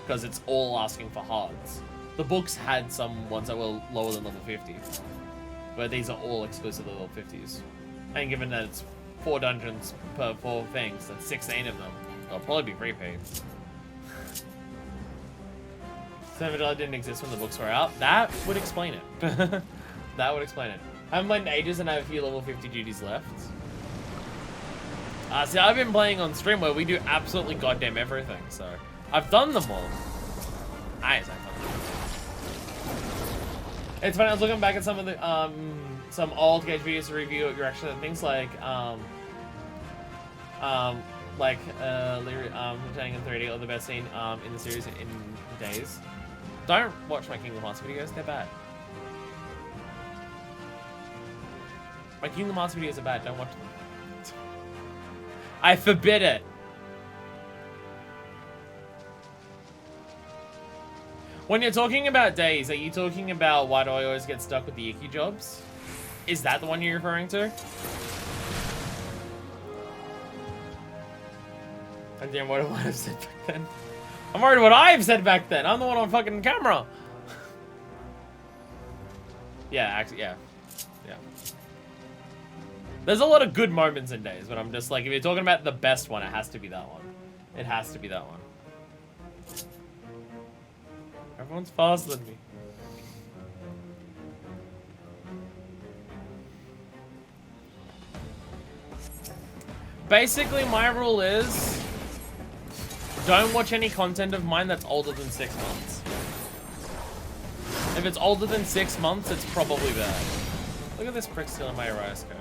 because it's all asking for hards. The books had some ones that were lower than level 50, but these are all exclusively level 50s. And given that it's 4 dungeons per 4 things, that's 16 of them, they'll probably be repaid. Stone Vigil didn't exist when the books were out. That would explain it. That would explain it. I haven't played in ages and I have a few level 50 duties left. See, I've been playing on stream where we do absolutely goddamn everything, so I've done them all. Nice, I've done them all. It's funny, I was looking back at some of the, some old Gage videos to review your reaction to things like, Returning in 3D, or the best scene, in the series in days. Don't watch my Kingdom Hearts videos, they're bad. My Kingdom Hearts videos are bad, don't watch them. I forbid it. When you're talking about days, are you talking about why do I always get stuck with the icky jobs? Is that the one you're referring to? I'm damn what I've said back then. I'm worried what I've said back then. I'm the one on fucking camera. Yeah, actually, yeah. There's a lot of good moments in days, but I'm just like, if you're talking about the best one, it has to be that one. It has to be that one. Everyone's faster than me. Basically, my rule is, don't watch any content of mine that's older than 6 months. If it's older than 6 months, it's probably bad. Look at this prick still in my Arias code.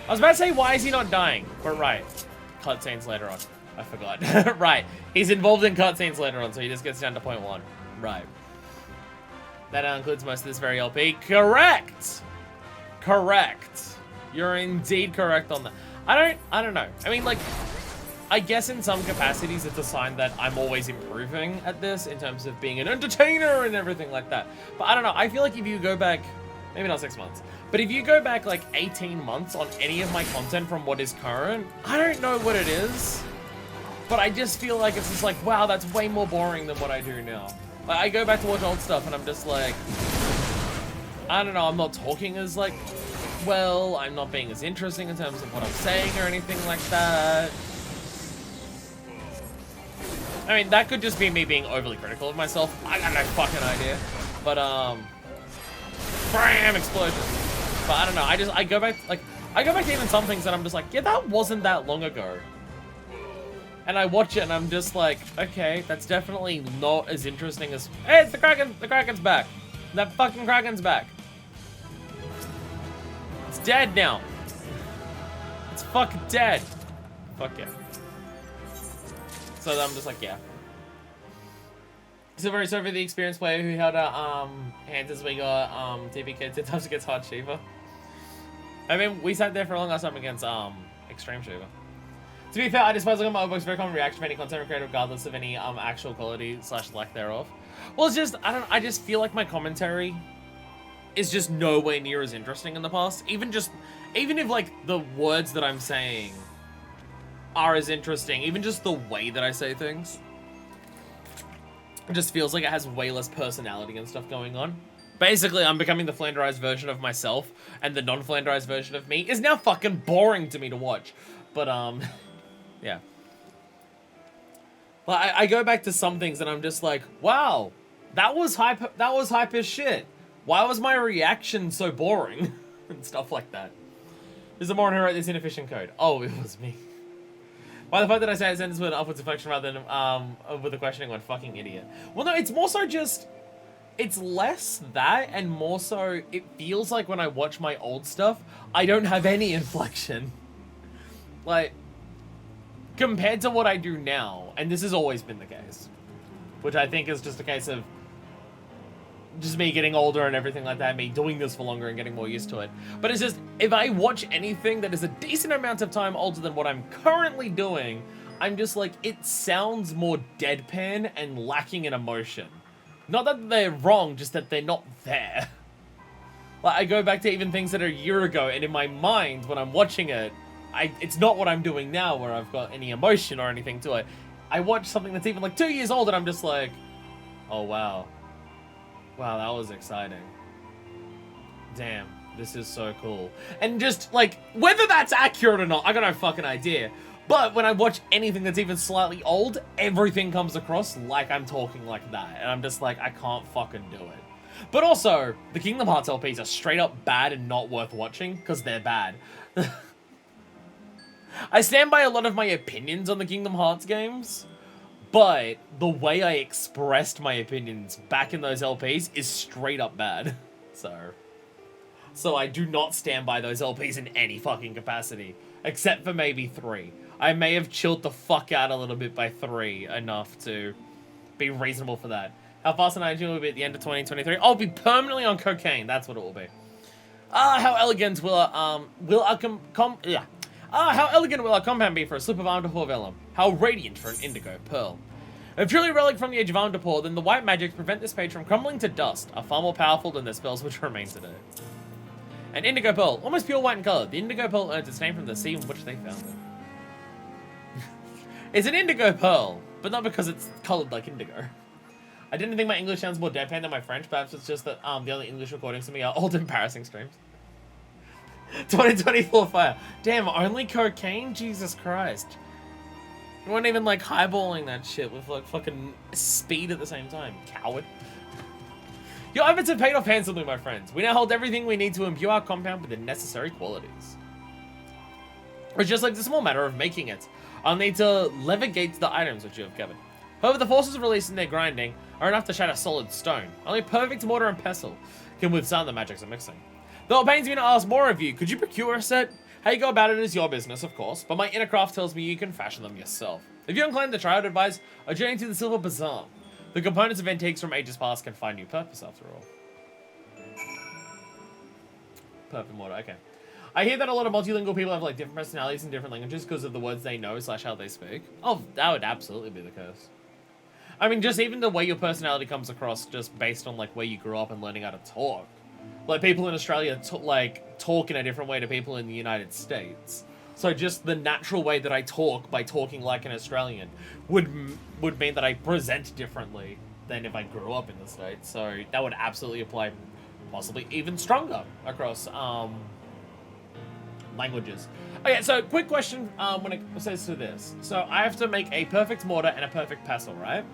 I was about to say, why is he not dying? But right. Cutscenes later on. I forgot. Right. He's involved in cutscenes later on, so he just gets down to point 1. Right. That includes most of this very LP. Correct! Correct. You're indeed correct on that. I don't know. I mean, like, I guess in some capacities it's a sign that I'm always improving at this in terms of being an entertainer and everything like that. But I don't know. I feel like if you go back, maybe not 6 months, but if you go back like 18 months on any of my content from what is current, I don't know what it is, but I just feel like it's just like, wow, that's way more boring than what I do now. Like, I go back to watch old stuff and I'm just like, I don't know, I'm not talking as like, well, I'm not being as interesting in terms of what I'm saying or anything like that. I mean, that could just be me being overly critical of myself. I got no fucking idea. But, bam, explosion. But I don't know, I go back to even some things that I'm just like, yeah, that wasn't that long ago. And I watch it and I'm just like, okay, that's definitely not as interesting as, hey, it's the Kraken's back. That fucking Kraken's back. It's dead now. It's fucking dead. Fuck yeah. So I'm just like, yeah. So very sorry for the experienced player who held out hands as we got TPK 10 times against Hard Shiva. I mean, we sat there for a long time against Extreme Shiva. To be fair, I despise looking at my books, very common reaction of any content creator regardless of any actual quality / lack thereof. Well, it's just, I just feel like my commentary is just nowhere near as interesting in the past. Even if like the words that I'm saying are as interesting, even just the way that I say things, it just feels like it has way less personality and stuff going on. Basically, I'm becoming the flanderized version of myself, and the non-flanderized version of me is now fucking boring to me to watch. But, yeah. Well, I go back to some things and I'm just like, wow, that was hype as shit. Why was my reaction so boring? And stuff like that. Is the moron who wrote this inefficient code? Oh, it was me. By the fact that I say a sentence with an upwards inflection rather than with a questioning one, fucking idiot. Well, no, it's more so just, it's less that and more so it feels like when I watch my old stuff, I don't have any inflection. Like, compared to what I do now, and this has always been the case, which I think is just a case of just me getting older and everything like that, me doing this for longer and getting more used to it. But it's just, if I watch anything that is a decent amount of time older than what I'm currently doing, I'm just like, it sounds more deadpan and lacking in emotion. Not that they're wrong, just that they're not there. Like, I go back to even things that are a year ago, and in my mind, when I'm watching it, it's not what I'm doing now where I've got any emotion or anything to it. I watch something that's even like 2 years old and I'm just like, oh wow. Wow, that was exciting. Damn, this is so cool. And just like, whether that's accurate or not, I got no fucking idea. But when I watch anything that's even slightly old, everything comes across like I'm talking like that. And I'm just like, I can't fucking do it. But also, the Kingdom Hearts LPs are straight up bad and not worth watching because they're bad. I stand by a lot of my opinions on the Kingdom Hearts games, But the way I expressed my opinions back in those LPs is straight up bad. So I do not stand by those LPs in any fucking capacity. Except for maybe 3. I may have chilled the fuck out a little bit by 3 enough to be reasonable for that. How fast and aging will be at the end of 2023? I'll be permanently on cocaine. That's what it will be. How elegant will how elegant will our compound be for a slip of Amdapor vellum? How radiant for an indigo pearl? If truly a relic from the age of Amdapor, then the white magics prevent this page from crumbling to dust, are far more powerful than the spells which remain today. An indigo pearl, almost pure white in color. The indigo pearl earns its name from the sea in which they found it. It's an indigo pearl, but not because it's colored like indigo. I didn't think my English sounds more deadpan than my French. Perhaps it's just that the only English recordings to me are old embarrassing streams. 2024 fire. Damn, only cocaine? Jesus Christ. You weren't even like highballing that shit with like fucking speed at the same time. Coward. Your efforts have paid off handsomely, my friends. We now hold everything we need to imbue our compound with the necessary qualities. It's just like the small matter of making it. I'll need to levergate the items which you have gathered. However, the forces released in their grinding are enough to shatter solid stone. Only perfect mortar and pestle can withstand the magics of mixing. Though it pains me to ask more of you, could you procure a set? How you go about it is your business, of course, but my inner craft tells me you can fashion them yourself. If you're inclined to try, I'd advise a journey to the Silver Bazaar. The components of antiques from ages past can find new purpose after all. Perfect mortar, okay. I hear that a lot of multilingual people have like different personalities in different languages because of the words they know / how they speak. Oh, that would absolutely be the case. I mean, just even the way your personality comes across just based on like where you grew up and learning how to talk. Like people in Australia talk in a different way to people in the United States. So just the natural way that I talk by talking like an Australian would mean that I present differently than if I grew up in the States. So that would absolutely apply possibly even stronger across languages. Okay, so quick question when it says to this. So I have to make a perfect mortar and a perfect pestle, right?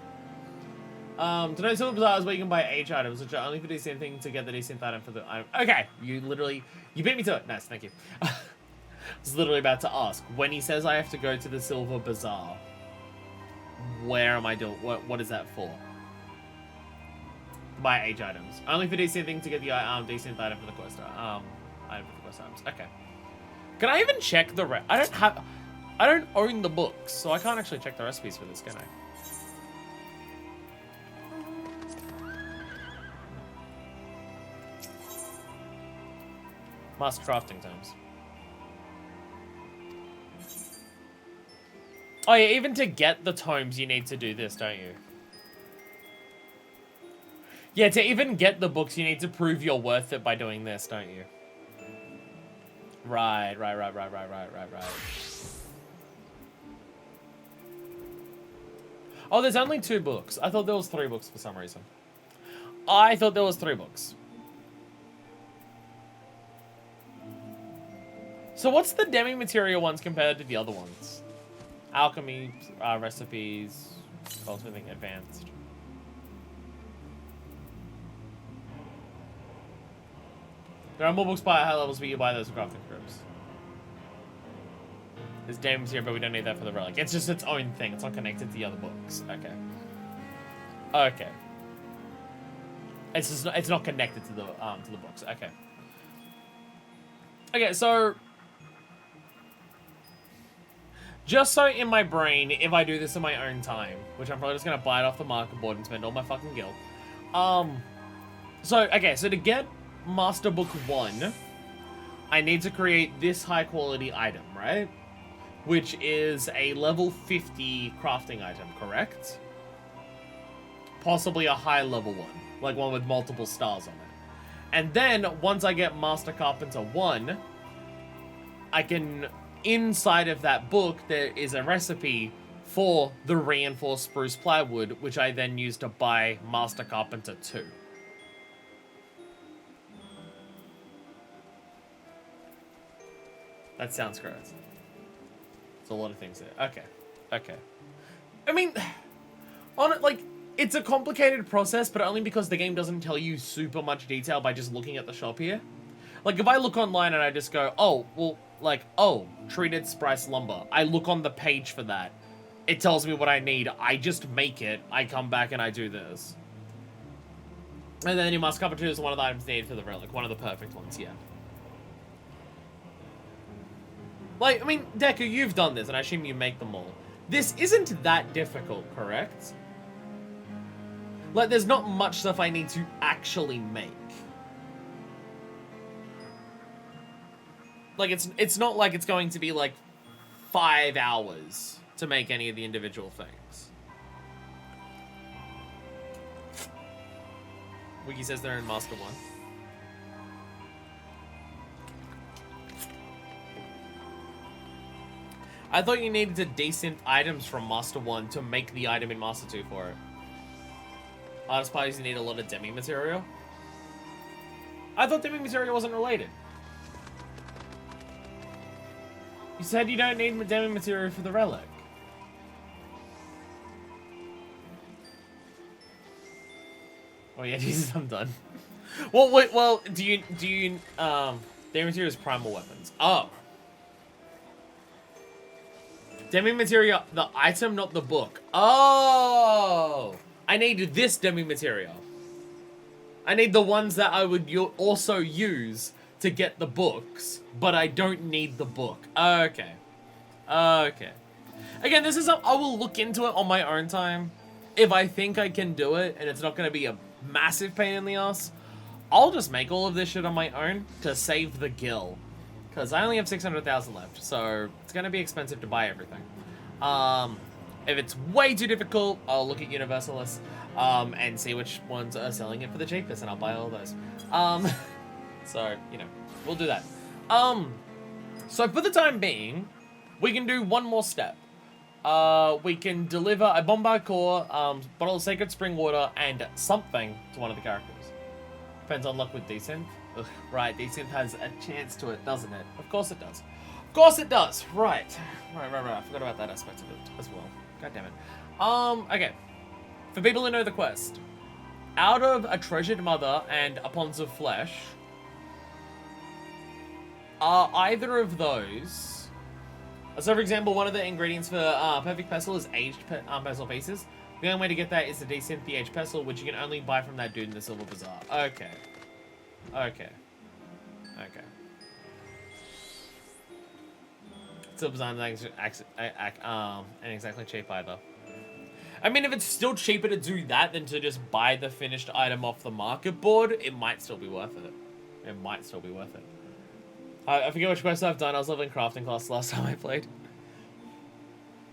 To know Silver Bazaar is where you can buy H items, which are only for the same thing to get the decent item for the item. Okay, you beat me to it. Nice, thank you. I was literally about to ask, when he says I have to go to the Silver Bazaar, where am I doing, what is that for? Buy H items. Only for decent thing to get the decent item for the quest, item for the quest items. Okay. Can I even check the I don't own the books, so I can't actually check the recipes for this, can I? Master crafting terms. Oh yeah, even to get the tomes you need to do this, don't you? Yeah, to even get the books you need to prove you're worth it by doing this, don't you? Right. Oh, there's only 2 books. I thought there was 3 books for some reason. I thought there was 3 books. So what's the demi-material ones compared to the other ones? Alchemy, recipes, cultivating advanced. There are more books by high levels, but you buy those in crafting groups. There's demi here, but we don't need that for the relic. It's just its own thing. It's not connected to the other books. Okay. Okay. It's not connected to the books. Okay. Okay, so just so in my brain, if I do this in my own time, which I'm probably just gonna buy it off the market board and spend all my fucking gil. So to get Master Book 1, I need to create this high quality item, right? Which is a level 50 crafting item, correct? Possibly a high level one, like one with multiple stars on it. And then, once I get Master Carpenter 1, I can, inside of that book, there is a recipe for the reinforced spruce plywood, which I then use to buy Master Carpenter 2. That sounds correct. There's a lot of things there. Okay. I mean, it's a complicated process, but only because the game doesn't tell you super much detail by just looking at the shop here. Like, if I look online and I just go, treated splice lumber, I look on the page for that. it tells me what I need. I just make it. I come back and I do this. And then you must cover choose one of the items needed for the relic. One of the perfect ones, yeah. Like, I mean, Deku, you've done this, and I assume you make them all. This isn't that difficult, correct? Like, there's not much stuff I need to actually make. Like, it's not like it's going to be, like, 5 hours to make any of the individual things. Wiki says they're in Master 1. I thought you needed to desynth items from Master 1 to make the item in Master 2 for it. I suppose you need a lot of demi material. I thought demi material wasn't related. You said you don't need demi material for the relic. Oh yeah, Jesus, I'm done. Well, wait, well, do you, demi material is primal weapons. Oh. Demi material, the item, not the book. Oh! I need this demi material. I need the ones that I would also use to get the books, but I don't need the book. Okay. Okay. Again, this is I will look into it on my own time. If I think I can do it, and it's not going to be a massive pain in the ass, I'll just make all of this shit on my own to save the gil. Because I only have 600,000 left, so it's going to be expensive to buy everything. If it's way too difficult, I'll look at Universalists and see which ones are selling it for the cheapest, and I'll buy all those. So, you know, we'll do that. So for the time being, we can do one more step. We can deliver a Bombard Core, bottle of Sacred Spring Water, and something to one of the characters. Depends on luck with Desynth. Ugh, right, Desynth has a chance to it, doesn't it? Of course it does. Of course it does. Right. Right. I forgot about that aspect of it as well. God damn it. Okay. For people who know the quest, out of a treasured mother and a ponds of flesh, are either of those... So, for example, one of the ingredients for Perfect Pestle is aged pestle pieces. The only way to get that is to desynth the aged pestle, which you can only buy from that dude in the Silver Bazaar. Okay. Okay. Okay. Silver Bazaar ain't exactly cheap either. I mean, if it's still cheaper to do that than to just buy the finished item off the market board, it might still be worth it. It might still be worth it. I forget which quest I've done. I was leveling crafting class last time I played.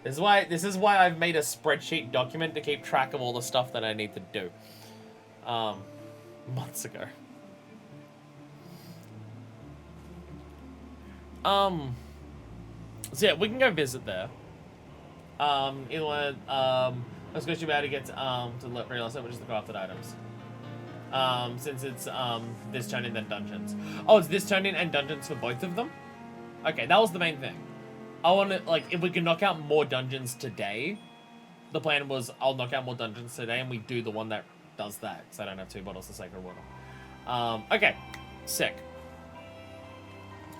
This is why I've made a spreadsheet document to keep track of all the stuff that I need to do. Months ago. So yeah, we can go visit there. Either way, let's go to be able to get to realize which is the crafted items. Since it's this turn-in then dungeons. Oh, it's this turn-in and dungeons for both of them? Okay, that was the main thing. I want to, like, if we can knock out more dungeons today, the plan was I'll knock out more dungeons today and we do the one that does that, because I don't have 2 bottles of Sacred Water. Okay, sick.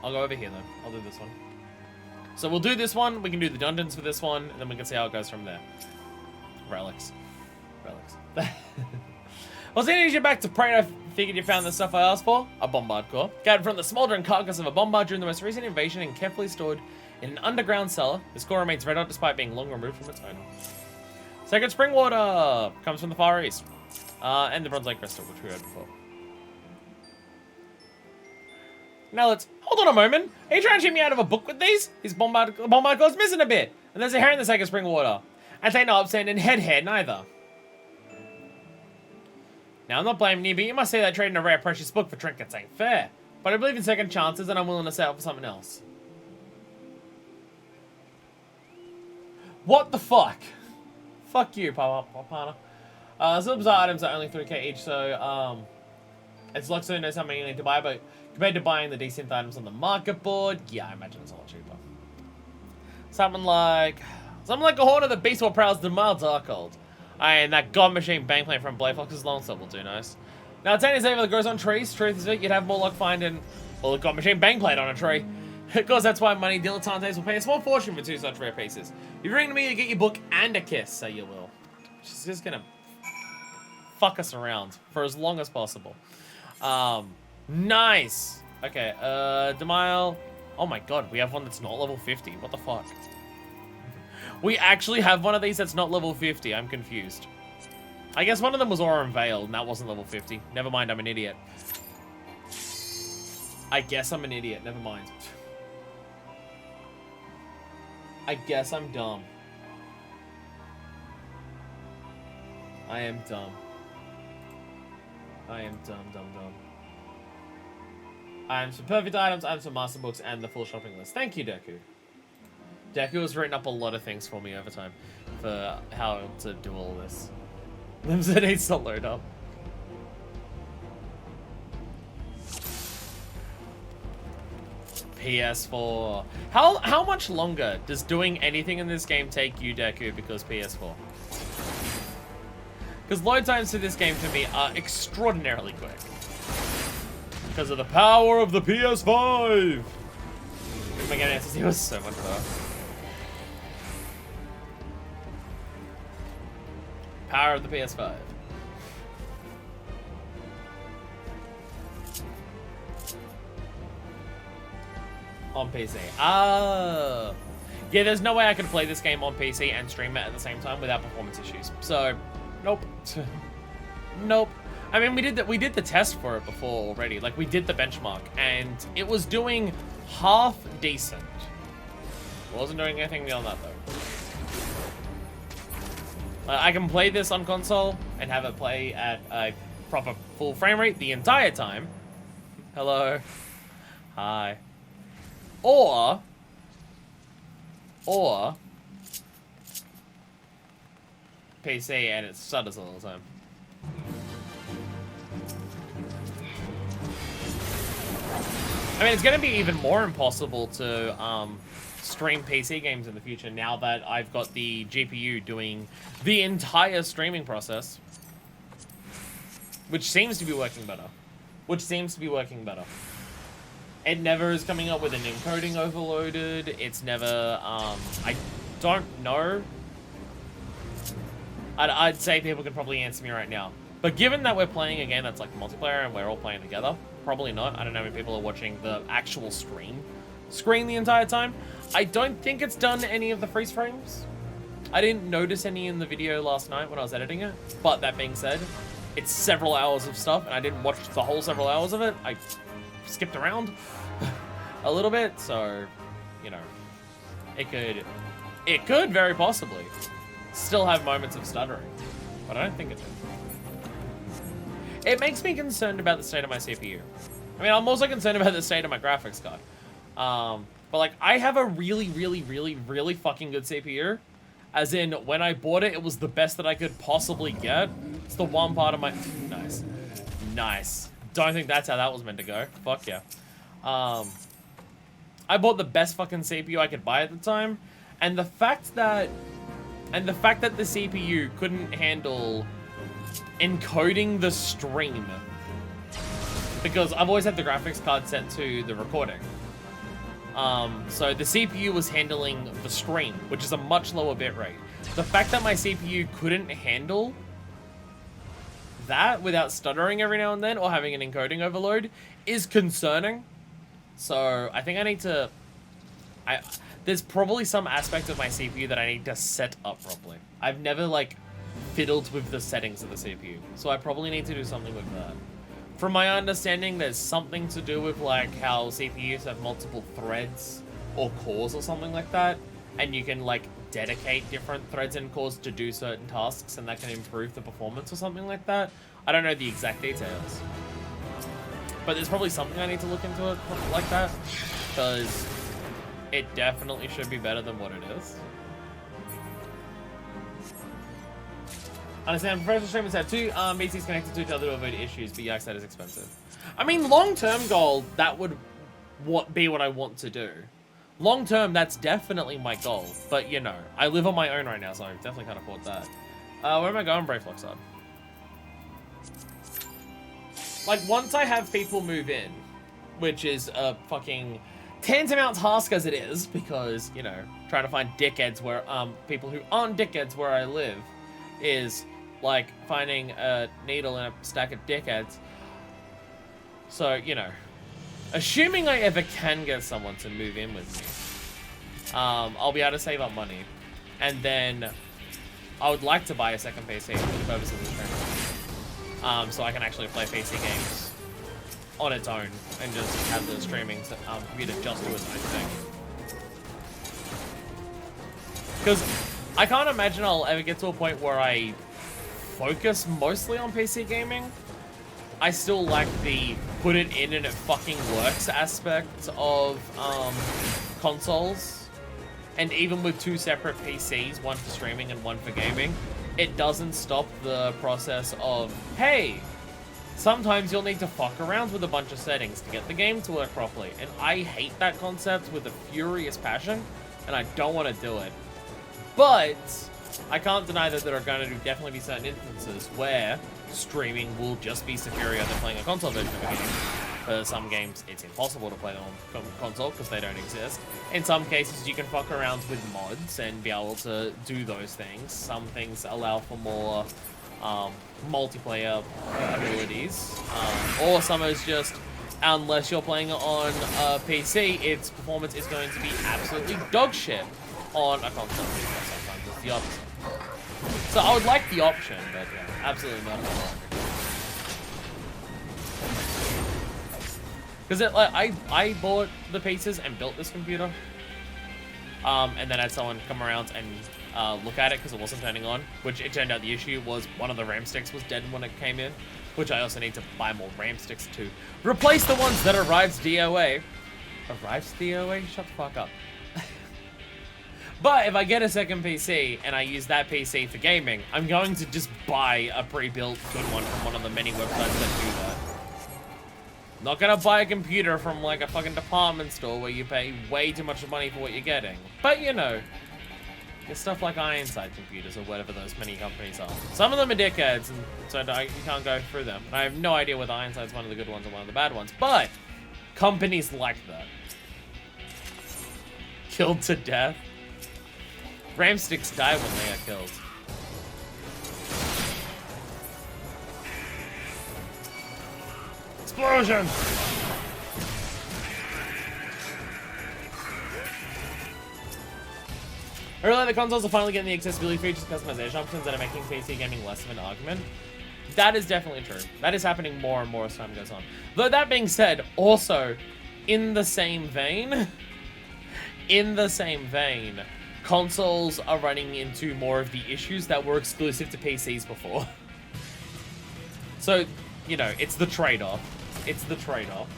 I'll go over here then. I'll do this one. So we'll do this one, we can do the dungeons for this one, and then we can see how it goes from there. Relics. I was heading you back to pray, and I figured you found the stuff I asked for. A Bombard Core. Gathered from the smoldering carcass of a bombard during the most recent invasion and carefully stored in an underground cellar. This core remains red hot despite being long removed from its owner. Sacred Spring Water comes from the Far East. And the Bronze Lake Crystal, which we heard before. Now let's... Hold on a moment. Are you trying to cheat me out of a book with these? His Bombard Core's missing a bit. And there's a hair in the Sacred Spring Water. And they no upstanding head hair neither. Now, I'm not blaming you, but you must say that trading a rare precious book for trinkets ain't fair. But I believe in second chances, and I'm willing to settle for something else. What the fuck? Fuck you, partner. Silver Bazaar items are only 3k each, so, it's luck so knows how many you need to buy, but compared to buying the decent items on the market board, yeah, I imagine it's a lot cheaper. Something like a Horn of the Beast what prowls the mild Darkhold. And that God Machine bank plane from Blade Fox's Longsword will do nice. Now, it's only that grows on trees. Truth is that you'd have more luck finding, well, a God Machine bang plate on a tree. Of course, that's why money dilettantes will pay a small fortune for 2 such rare pieces. You bring to me, you get your book and a kiss, so you will. She's just gonna fuck us around for as long as possible. Nice. Okay, Demile. Oh my god, we have one that's not level 50. What the fuck? We actually have one of these that's not level 50. I'm confused. I guess one of them was Aurum Veil, and that wasn't level 50. Never mind, I'm an idiot. I guess I'm an idiot. Never mind. I guess I'm dumb. I am dumb. I am dumb. I am some perfect items, I am some master books, and the full shopping list. Thank you, Deku. Deku has written up a lot of things for me over time for how to do all this. Limsa needs to load up. PS4. How much longer does doing anything in this game take you, Deku, because PS4? Because load times to this game for me are extraordinarily quick. Because of the power of the PS5! My game SSD was so much better. Power of the PS5. On PC. Ah. Yeah, there's no way I could play this game on PC and stream it at the same time without performance issues. So, nope. Nope. I mean, we did the test for it before already. Like, we did the benchmark, and it was doing half decent. It wasn't doing anything beyond that, though. I can play this on console and have it play at a proper full frame rate the entire time. Hello. Hi. Or PC and it stutters all the time. I mean, it's going to be even more impossible to stream PC games in the future now that I've got the GPU doing the entire streaming process. Which seems to be working better. It never is coming up with an encoding overloaded. It's never, I don't know. I'd say people can probably answer me right now. But given that we're playing a game that's like multiplayer and we're all playing together, probably not. I don't know if people are watching the actual screen the entire time. I don't think it's done any of the freeze frames. I didn't notice any in the video last night when I was editing it. But that being said, it's several hours of stuff and I didn't watch the whole several hours of it. I skipped around a little bit, so, you know, it could very possibly still have moments of stuttering, but I don't think it did. It makes me concerned about the state of my CPU. I mean, I'm also concerned about the state of my graphics card. But like, I have a really fucking good CPU. As in, when I bought it, it was the best that I could possibly get. It's the one part of my... Nice. Nice. Don't think that's how that was meant to go. Fuck yeah. I bought the best fucking CPU I could buy at the time. And the fact that the CPU couldn't handle encoding the stream, because I've always had the graphics card set to the recording. So the CPU was handling the stream, which is a much lower bitrate. The fact that my CPU couldn't handle that without stuttering every now and then or having an encoding overload is concerning. So I think I need to... there's probably some aspect of my CPU that I need to set up properly. I've never, like, fiddled with the settings of the CPU, so I probably need to do something with that. From my understanding, there's something to do with, like, how CPUs have multiple threads or cores or something like that, and you can, like, dedicate different threads and cores to do certain tasks, and that can improve the performance or something like that. I don't know the exact details. But there's probably something I need to look into it like that, because it definitely should be better than what it is. Understand, professional streamers have two PCs connected to each other to avoid issues, but yikes, that is expensive. I mean, long-term goal, that would be what I want to do. Long-term, that's definitely my goal. But, you know, I live on my own right now, so I definitely can't afford that. Where am I going, Brayflux on? Like, once I have people move in, which is a fucking tantamount task as it is, because, you know, trying to find dickheads where, people who aren't dickheads where I live is like finding a needle in a stack of dickheads. So, you know, assuming I ever can get someone to move in with me, I'll be able to save up money. And then I would like to buy a second PC for the purpose of the stream. So I can actually play PC games on its own and just have the streaming computer just do its own thing. Because I can't imagine I'll ever get to a point where I focus mostly on PC gaming. I still like the put it in and it fucking works aspect of consoles. And even with two separate PCs, one for streaming and one for gaming, it doesn't stop the process of, hey, sometimes you'll need to fuck around with a bunch of settings to get the game to work properly. And I hate that concept with a furious passion, and I don't want to do it. But I can't deny that there are going to definitely be certain instances where streaming will just be superior than playing a console version of a game. For some games, it's impossible to play them on console because they don't exist. In some cases, you can fuck around with mods and be able to do those things. Some things allow for more multiplayer abilities. Or some is just, unless you're playing it on a PC, its performance is going to be absolutely dog shit on a console. Sometimes it's the opposite. So I would like the option, but yeah, absolutely not. Because I bought the pieces and built this computer, and then had someone come around and look at it because it wasn't turning on, which it turned out the issue was one of the RAM sticks was dead when it came in, which I also need to buy more RAM sticks to replace the ones that arrived DOA. Arrived DOA? Shut the fuck up. But if I get a second PC and I use that PC for gaming, I'm going to just buy a pre-built good one from one of the many websites that do that. Not gonna buy a computer from like a fucking department store where you pay way too much money for what you're getting. But you know, it's stuff like Ironside computers or whatever those many companies are. Some of them are dickheads, and so you can't go through them. I have no idea whether Ironside's one of the good ones or one of the bad ones, but companies like that. Killed to death. RAM sticks die when they are killed. Explosion! I really like the consoles are finally getting the accessibility features and customization options that are making PC gaming less of an argument. That is definitely true. That is happening more and more as time goes on. Though that being said, also, in the same vein, consoles are running into more of the issues that were exclusive to PCs before. So, you know, it's the trade-off. It's the trade-off.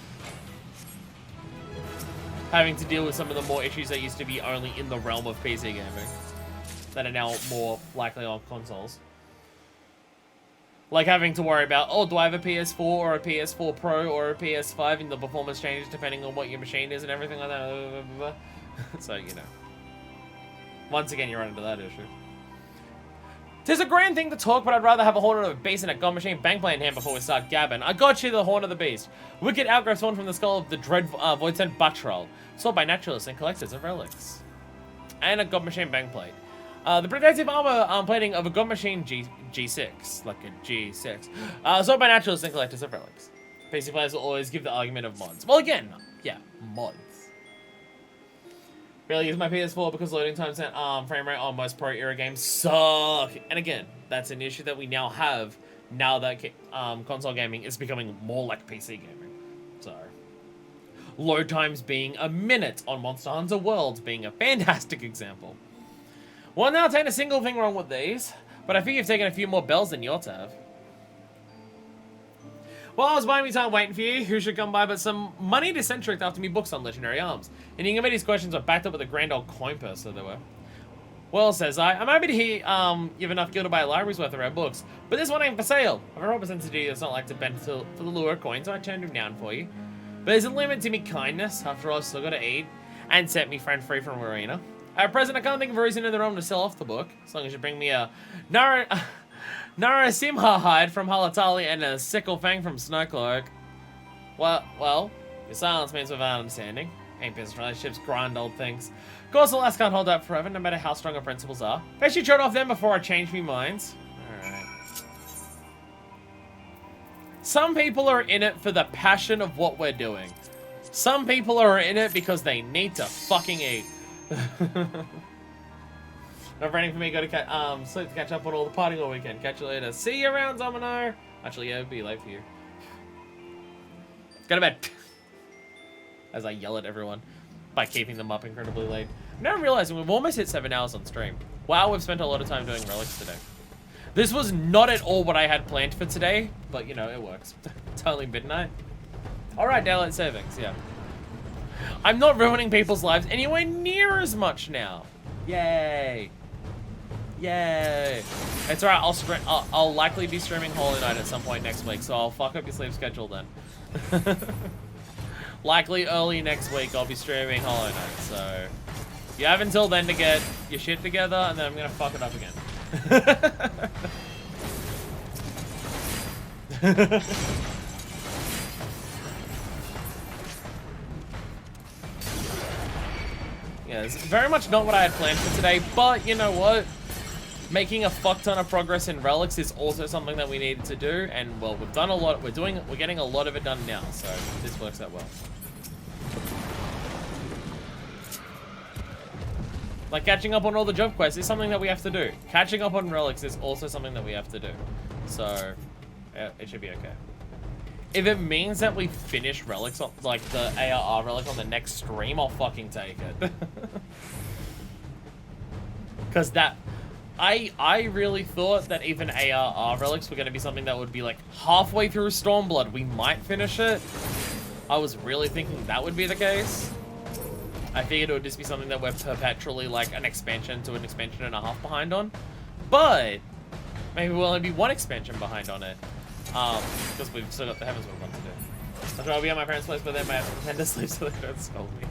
Having to deal with some of the more issues that used to be only in the realm of PC gaming that are now more likely on consoles. Like having to worry about, oh, do I have a PS4 or a PS4 Pro or a PS5 and the performance changes depending on what your machine is and everything like that. So, you know. Once again, you run into that issue. Tis a grand thing to talk, but I'd rather have a Horn of the Beast and a God Machine Bang Play in hand before we start gabbing. I got you the Horn of the Beast. Wicked outgrowth spawned from the skull of the dread Voidsent Buttrell, sought by naturalists and collectors of relics. And a God Machine Bang Plate. The protective armor plating of a God Machine G6, like a G6, sought by naturalists and collectors of relics. PC players will always give the argument of mods. Well, again, yeah, mods. Really use my PS4 because loading times and frame rate on most pro-era games suck. And again, that's an issue that we now have now that console gaming is becoming more like PC gaming. So, load times being a minute on Monster Hunter Worlds being a fantastic example. Well, now ain't a single thing wrong with these, but I think you've taken a few more bells than you ought to have. Well, I was buying me time waiting for you. Who should come by but some money eccentric after me books on Legendary Arms. And Ingamidi's questions were backed up with a grand old coin purse, so they were. Well, says I'm happy to hear you have enough gil to buy a library's worth of rare books, but this one ain't for sale. I've a representative that's not like to bend for the lure of coin, so I turned him down for you. But there's a limit to me kindness. After all, I've still got to eat and set me friend free from Arena. At present, I can't think of a reason in the realm to sell off the book, as long as you bring me a Narasimha hide from Halatali and a sickle fang from Snowcloak. Well, your silence means without understanding. Ain't business relationships, grind old things. Of course, the last can't hold up forever, no matter how strong our principles are. Best you trade off them before I change me minds. Alright. Some people are in it for the passion of what we're doing. Some people are in it because they need to fucking eat. Not ready for me, go to sleep to catch up on all the partying all weekend. Catch you later. See you around, Domino. Actually, yeah, it'd be late for you. Go to bed. As I yell at everyone by keeping them up incredibly late. I'm now realizing we've almost hit 7 hours on stream. Wow, we've spent a lot of time doing relics today. This was not at all what I had planned for today, but you know, it works. It's only midnight. Alright, daylight savings, yeah. I'm not ruining people's lives anywhere near as much now. Yay. Yay. It's alright, I'll likely be streaming Holy Night at some point next week, so I'll fuck up your sleep schedule then. Likely early next week I'll be streaming Hollow Knight, so you have until then to get your shit together, and then I'm gonna fuck it up again. Yeah, it's very much not what I had planned for today, but you know what? Making a fuck ton of progress in relics is also something that we needed to do, and well, we've done a lot. We're getting a lot of it done now, so this works out well. Like catching up on all the job quests is something that we have to do. Catching up on relics is also something that we have to do, so it should be okay. If it means that we finish relics on, like the ARR relic on the next stream, I'll fucking take it. Because that. I really thought that even ARR relics were going to be something that would be like halfway through Stormblood. We might finish it. I was really thinking that would be the case. I figured it would just be something that we're perpetually like an expansion to an expansion and a half behind on. But maybe we'll only be one expansion behind on it. Because we've still got the Heavensward one to do. I'll try to be at my parents' place, but then I have to pretend to sleep so they don't scold me.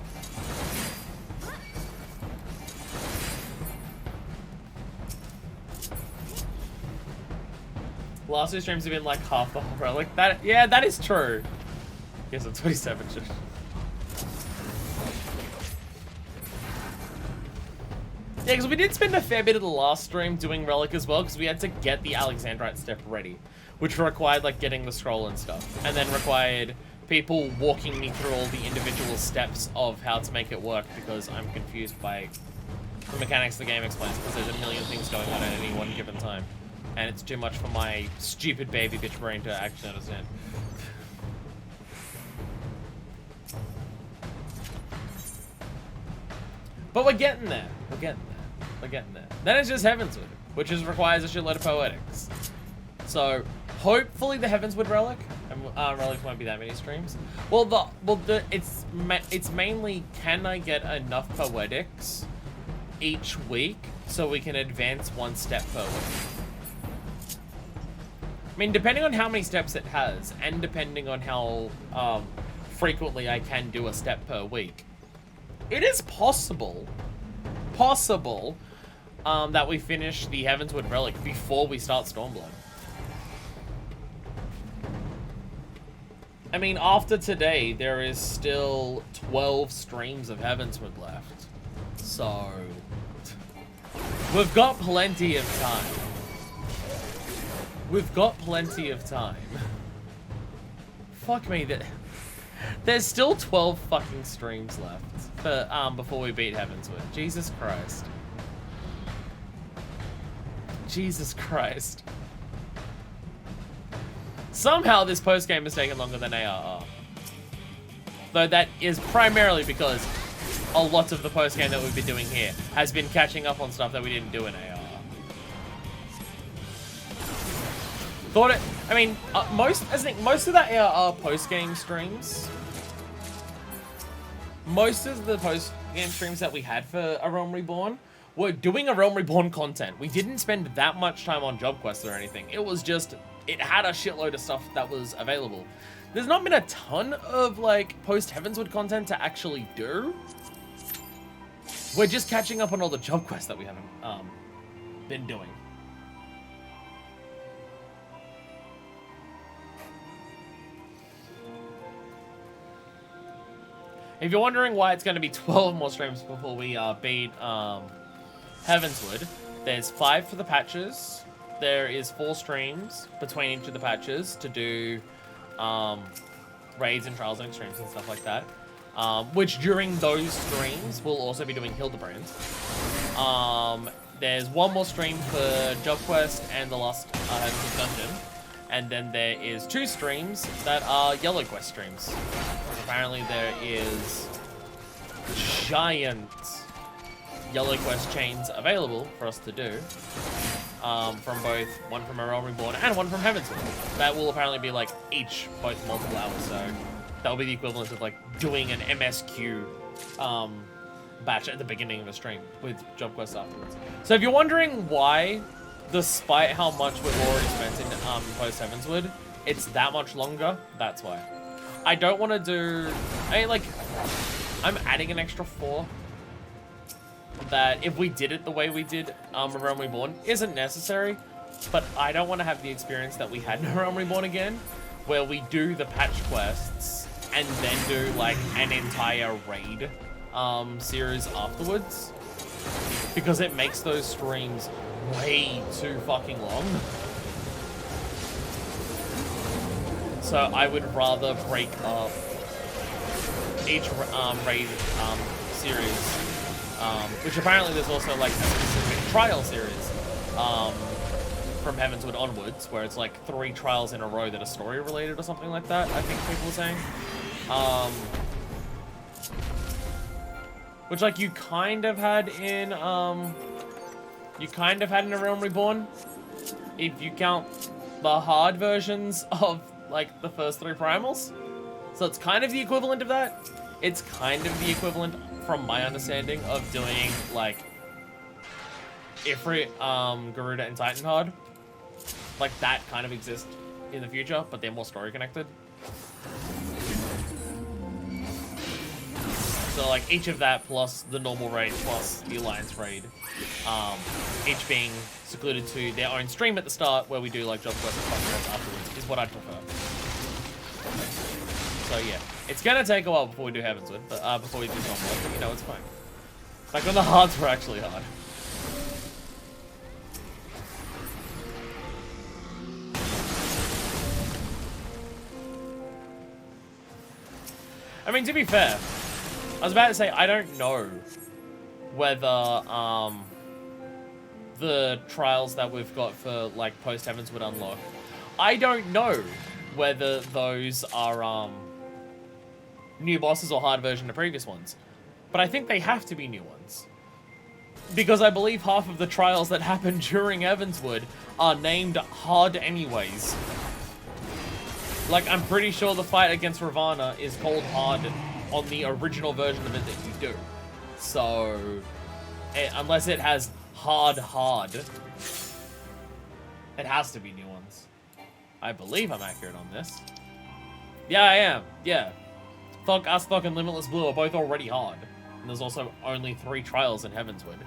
Last 2 streams have been like half the whole relic. Yeah, that is true. Yes, it's 27. Yeah, because we did spend a fair bit of the last stream doing relic as well, because we had to get the Alexandrite step ready, which required like getting the scroll and stuff, and then required people walking me through all the individual steps of how to make it work, because I'm confused by the mechanics the game explains, because there's a million things going on at any one given time. And it's too much for my stupid baby bitch brain to actually understand. But we're getting there. We're getting there. We're getting there. Then it's just Heavensward, which requires a shitload of poetics. So hopefully the Heavensward relic, and relics won't be that many streams. It's mainly, can I get enough poetics each week so we can advance 1 step per week? I mean, depending on how many steps it has, and depending on how frequently I can do a step per week, it is possible that we finish the Heavensward relic before we start Stormblood. I mean, after today, there is still 12 streams of Heavensward left, so we've got plenty of time. We've got plenty of time. Fuck me, there's still 12 fucking streams left for, before we beat Heavensward. Jesus Christ. Jesus Christ. Somehow this post-game has taken longer than ARR. Though that is primarily because a lot of the post-game that we've been doing here has been catching up on stuff that we didn't do in ARR. I mean, most of the ARR post-game streams, most of the post-game streams that we had for A Realm Reborn were doing A Realm Reborn content. We didn't spend that much time on job quests or anything. It was just, it had a shitload of stuff that was available. There's not been a ton of, like, post-Heavensward content to actually do. We're just catching up on all the job quests that we haven't been doing. If you're wondering why it's going to be 12 more streams before we beat Heavensward, there's 5 for the patches. There is 4 streams between each of the patches to do raids and trials and extremes and stuff like that. Which during those streams, we'll also be doing Hildebrand. There's 1 more stream for Job Quest and the last Heavensward Dungeon. And then there is 2 streams that are Yellow Quest streams. Apparently there is giant Yellow Quest chains available for us to do. From both, one from A Realm Reborn and one from Heavensward. That will apparently be like each both multiple hours, so that'll be the equivalent of like doing an MSQ batch at the beginning of a stream with Job Quest afterwards. So if you're wondering why, despite how much we've already spent in post Heavensward, it's that much longer, that's why. I don't want to do, I'm adding an extra 4 that if we did it the way we did A Realm Reborn isn't necessary, but I don't want to have the experience that we had in A Realm Reborn again, where we do the patch quests and then do like an entire raid series afterwards, because it makes those streams way too fucking long. So I would rather break up each raid series, which apparently there's also like a specific trial series from Heavensward onwards, where it's like 3 trials in a row that are story related or something like that, I think people were saying. Which like you kind of had in A Realm Reborn, if you count the hard versions of like the first 3 primals. So it's kind of the equivalent of that. It's kind of the equivalent, from my understanding, of doing like Ifrit, Garuda, and Titan hard. Like that kind of exists in the future, but they're more story connected. So like each of that plus the normal raid plus the Alliance raid, each being secluded to their own stream at the start, where we do like Job Quest and Quest afterwards, is what I'd prefer. So yeah, it's gonna take a while before we do Heavensward, but before we do Stormward, but you know, it's fine. Like when the hards were actually hard. I mean, to be fair, I was about to say, I don't know whether the trials that we've got for like post Heavensward unlock, I don't know whether those are new bosses or hard version of previous ones, but I think they have to be new ones, because I believe half of the trials that happen during Heavensward are named hard anyways. Like, I'm pretty sure the fight against Ravana is called hard on the original version of it that you do. So, unless it has hard, it has to be new ones. I believe I'm accurate on this. Yeah, I am. Yeah. Fuck us, fucking Limitless Blue are both already hard. And there's also only 3 trials in Heavensward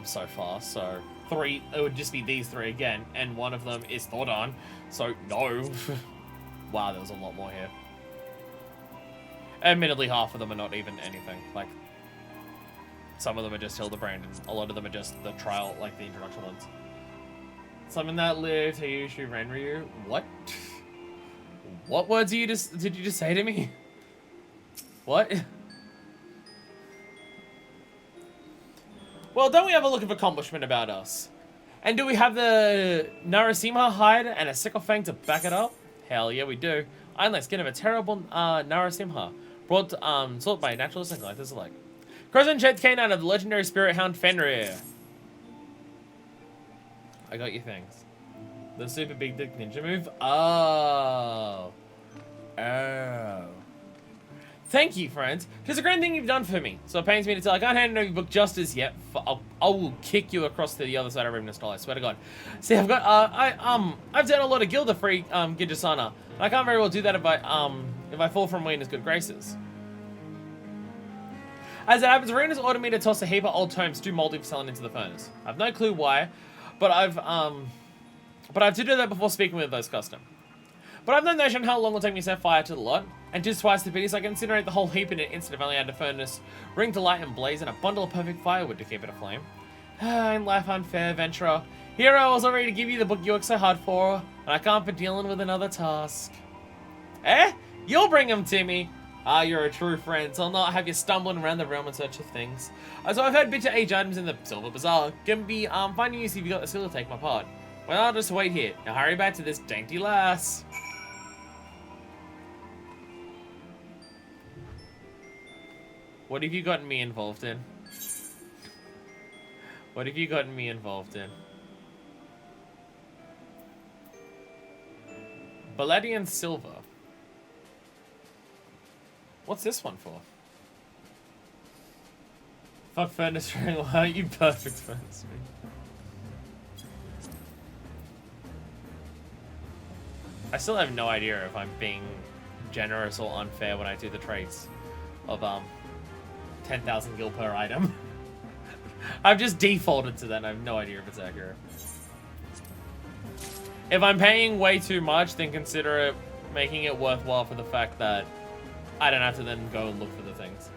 so far. So, 3, it would just be these 3 again. And one of them is Thordon. So, no. Wow, there was a lot more here. Admittedly, half of them are not even anything. Like, some of them are just Hildebrand, and a lot of them are just the trial, like the introduction ones. Summon that live Tayushu Renryu. What? What words did you just say to me? What? Well, don't we have a look of accomplishment about us? And do we have the Narasimha hide and a sickle fang to back it up? Hell yeah, we do. Iron like skin of a terrible Narasimha, brought sought by naturalists and collectors alike. Crescent shaped canine of the legendary spirit hound Fenrir. I got you things. The super big dick ninja move. Oh. Thank you, friends. It's a great thing you've done for me. So it pains me to tell. I can't hand your book just as yet. I will kick you across to the other side of Ravenous Skull, I swear to God. See, I've got I've done a lot of Gilda free Gijasana. I can't very well do that if I fall from Wiener's good graces. As it happens, Arena's ordered me to toss a heap of old tomes too moldy for selling into the furnace. I've no clue why, but I've to do that before speaking with those custom. But I've no notion how long it will take me to set fire to the lot. And 'tis twice the pity, so I can incinerate the whole heap in an instant if only I had a furnace, ring to light and blaze, and a bundle of perfect firewood to keep it aflame. Ain't life unfair, venturer? Here I was already to give you the book you worked so hard for, and I can't be dealing with another task. Eh? You'll bring them to me. Ah, you're a true friend, so I'll not have you stumbling around the realm in search of things. So I've heard bit to age items in the Silver Bazaar. Can be finding you see if you got the skill to take my part. Well, I'll just wait here. Now hurry back to this dainty lass. What have you gotten me involved in? What have you gotten me involved in? Palladian silver. What's this one for? Fuck furnace ring, why aren't you perfect furnace ring? I still have no idea if I'm being generous or unfair when I do the traits of 10,000 gil per item. I've just defaulted to that and I have no idea if it's accurate. If I'm paying way too much, then consider it making it worthwhile for the fact that I don't have to then go and look for the things.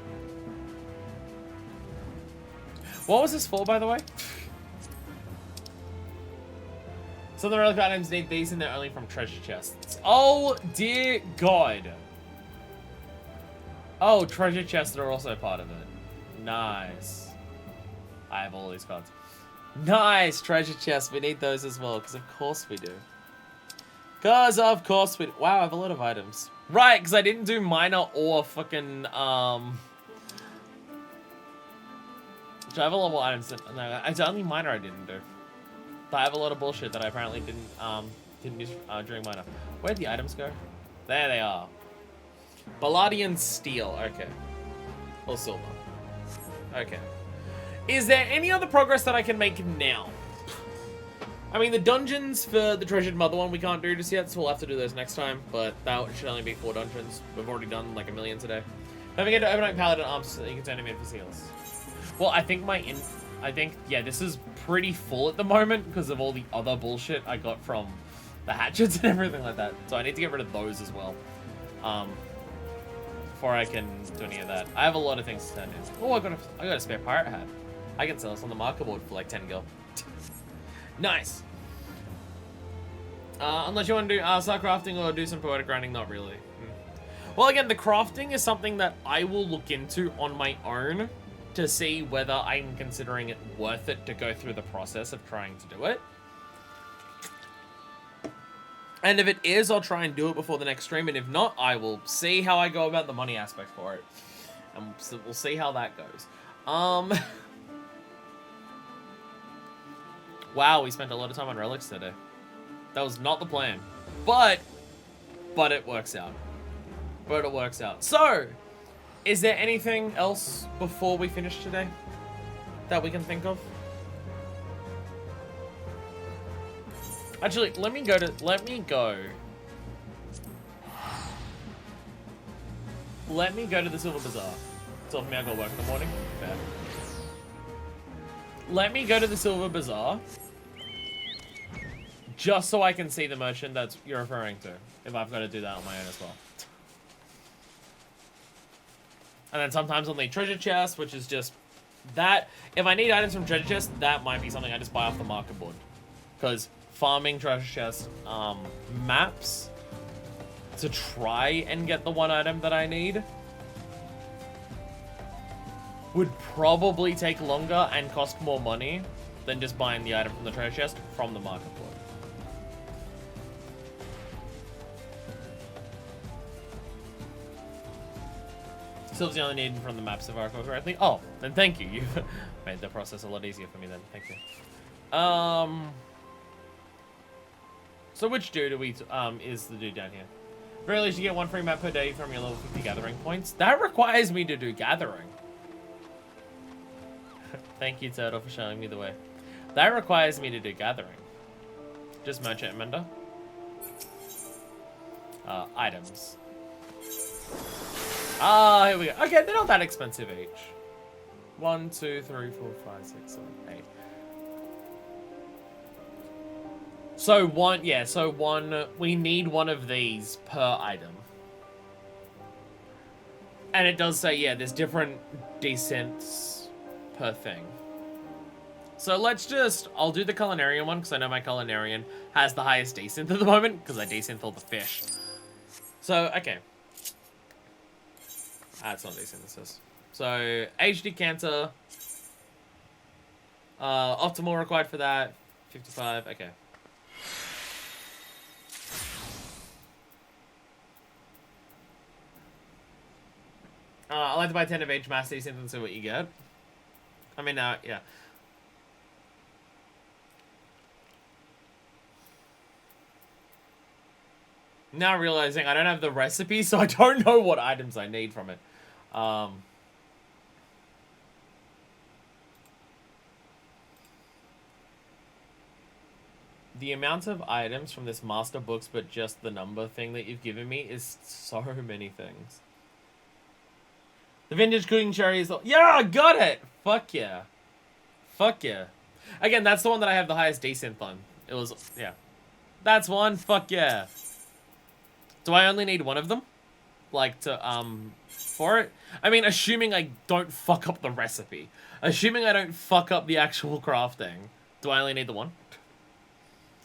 What was this for, by the way? Some of the relic items need these and they're only from treasure chests. Oh, dear God. Oh, treasure chests are also part of it. Nice. I have all these cards. Nice, treasure chests. We need those as well, because of course we do. Because of course we do. Wow, I have a lot of items. Right, because I didn't do minor or fucking, Do I have a lot of items? No, it's only minor I didn't do. But I have a lot of bullshit that I apparently didn't use during minor. Where'd the items go? There they are. Palladian steel, okay. Or silver. Okay. Is there any other progress that I can make now? I mean, the dungeons for the Treasured Mother one we can't do just yet, so we'll have to do those next time, but that should only be 4 dungeons. We've already done like 1 million today. Don't forget to overnight Paladin arms so that you can turn him in for seals. Well, I think yeah, this is pretty full at the moment because of all the other bullshit I got from the hatchets and everything like that. So I need to get rid of those as well. Before I can do any of that. I have a lot of things to turn in. Oh, I got a spare pirate hat. I can sell this on the marker board for like 10 gil. Nice. Unless you want to do start crafting or do some poetic grinding, not really. Well, again, the crafting is something that I will look into on my own to see whether I'm considering it worth it to go through the process of trying to do it. And if it is, I'll try and do it before the next stream, and if not, I will see how I go about the money aspect for it. And so we'll see how that goes. Wow, we spent a lot of time on relics today. That was not the plan. But it works out. But it works out. So, is there anything else before we finish today that we can think of? Actually, let me go to the Silver Bazaar. Tell me I got work in the morning. Fair. Let me go to the Silver Bazaar. Just so I can see the merchant that you're referring to. If I've got to do that on my own as well. And then sometimes I'll need treasure chests, which is just that. If I need items from treasure chests, that might be something I just buy off the market board. Because farming treasure chest maps to try and get the one item that I need would probably take longer and cost more money than just buying the item from the treasure chest from the market board. Silver's the only needed from the maps if I recall correctly. Oh, then thank you. You've made the process a lot easier for me then. Thank you. So which dude is the dude down here? Very least you get 1 free map per day from your level 50 gathering points. That requires me to do gathering. Thank you, Turtle, for showing me the way. That requires me to do gathering. Just merchant mender. Items. Ah, here we go. Okay, they're not that expensive each. 1, 2, 3, 4, 5, 6, 7, 8. So one, we need one of these per item. And it does say, yeah, there's different descents per thing. So let's just, I'll do the Culinarian one, because I know my Culinarian has the highest descent at the moment, because I descent all the fish. So, okay. It's not desynthesis. So, age decanter. Optimal required for that. 55, okay. I like to buy 10 of age mass descent and see what you get. I mean, yeah. Now realizing I don't have the recipe, so I don't know what items I need from it. The amount of items from this master books, but just the number thing that you've given me is so many things. The vintage cooking cherry is... Yeah, I got it! Fuck yeah. Fuck yeah. Again, that's the one that I have the highest descent on. It was... Yeah. That's one. Fuck yeah. Do I only need one of them? Like, to, for it? I mean, assuming I don't fuck up the recipe. Assuming I don't fuck up the actual crafting. Do I only need the one?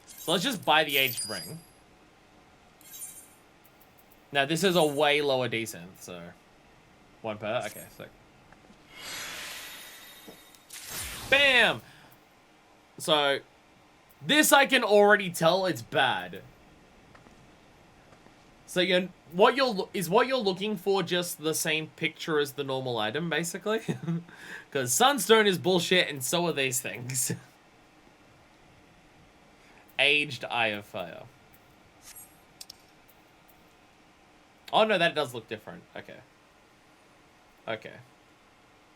So let's just buy the aged ring. Now, this is a way lower descent, so... One per? Okay, so... Bam! So... This I can already tell it's bad. So what you're looking for just the same picture as the normal item, basically? Because sunstone is bullshit, and so are these things. Aged Eye of Fire. Oh no, that does look different. Okay. Okay.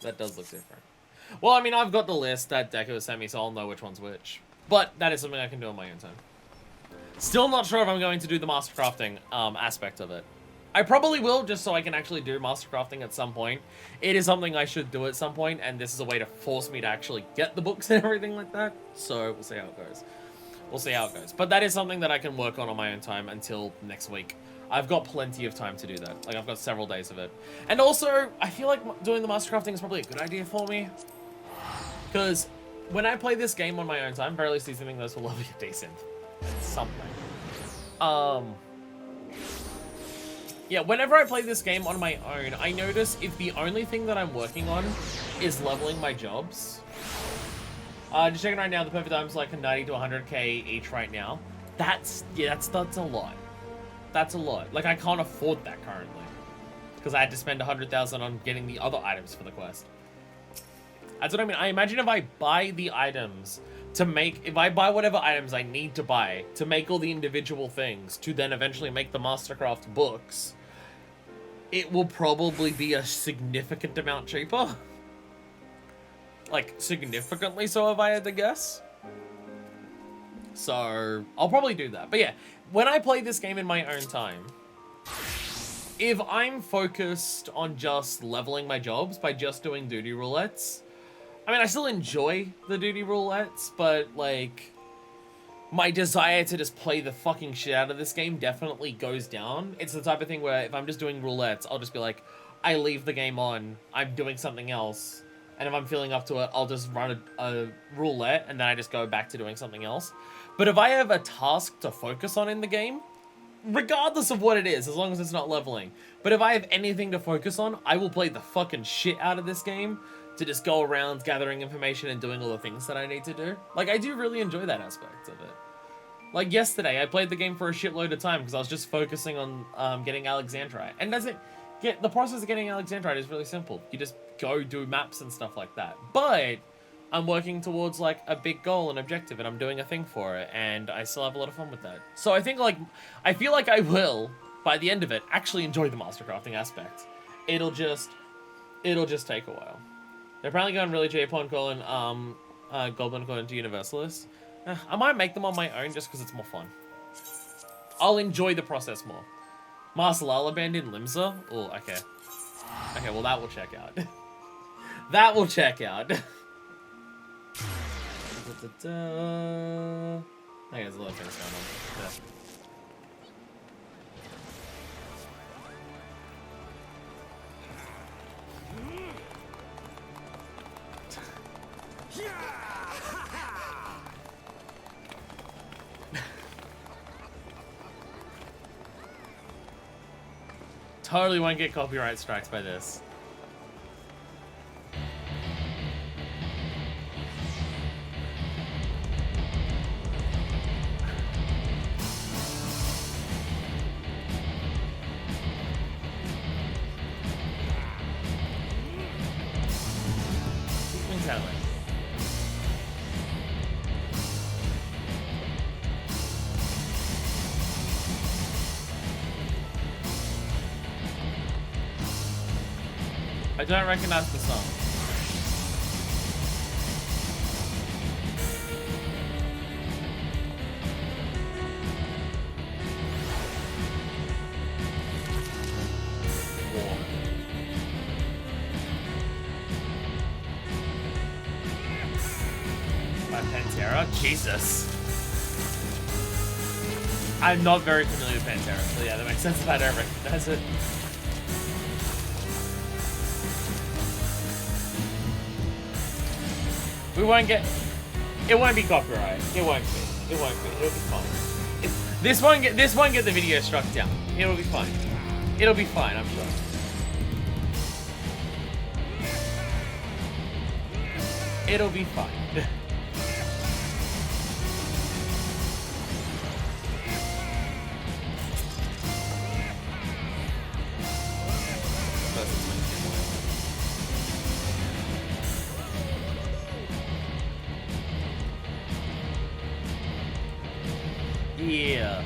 That does look different. Well, I mean, I've got the list that Deco sent me, so I'll know which one's which. But that is something I can do on my own time. Still not sure if I'm going to do the master crafting aspect of it. I probably will, just so I can actually do master crafting at some point. It is something I should do at some point, and this is a way to force me to actually get the books and everything like that. So we'll see how it goes. We'll see how it goes. But that is something that I can work on my own time until next week. I've got plenty of time to do that. Like, I've got several days of it. And also, I feel like doing the master crafting is probably a good idea for me. Because when I play this game on my own time, very least these things those will level you decent. It's something. Yeah, whenever I play this game on my own, I notice if the only thing that I'm working on is leveling my jobs. Just checking right now, the perfect items like 90 to 100k each right now. That's a lot. That's a lot. Like, I can't afford that currently. Because I had to spend 100,000 on getting the other items for the quest. That's what I mean. I imagine if I buy the items to make... If I buy whatever items I need to buy to make all the individual things, to then eventually make the Mastercraft books, it will probably be a significant amount cheaper. Like, significantly so, if I had to guess. So, I'll probably do that. But yeah, when I play this game in my own time, if I'm focused on just leveling my jobs by just doing duty roulettes, I mean, I still enjoy the duty roulettes, but, like, my desire to just play the fucking shit out of this game definitely goes down. It's the type of thing where if I'm just doing roulettes, I'll just be like, I leave the game on, I'm doing something else, and if I'm feeling up to it, I'll just run a roulette, and then I just go back to doing something else. But if I have a task to focus on in the game, regardless of what it is, as long as it's not leveling, but if I have anything to focus on, I will play the fucking shit out of this game to just go around gathering information and doing all the things that I need to do. Like, I do really enjoy that aspect of it. Like, yesterday, I played the game for a shitload of time because I was just focusing on getting Alexandrite. And the process of getting Alexandrite is really simple. You just go do maps and stuff like that. But I'm working towards, like, a big goal and objective, and I'm doing a thing for it, and I still have a lot of fun with that. So I think, like, I feel like I will, by the end of it, actually enjoy the mastercrafting aspect. It'll just take a while. They're apparently going really cheap on calling, Goblin according to Universalists. I might make them on my own just because it's more fun. I'll enjoy the process more. Master Lalaband in Limsa? Oh, okay. Okay, well, that will check out. That will check out. I think there's a lot of things going on. Yeah. totally won't get copyright strikes by this. I don't recognize the song. War. By Pantera? Jesus. I'm not very familiar with Pantera, so yeah, that makes sense if I don't recognize it. We won't get... It won't be copyright. It won't be. It won't be. It'll be fine. This won't get the video struck down. It'll be fine. It'll be fine, I'm sure. It'll be fine. Yeah.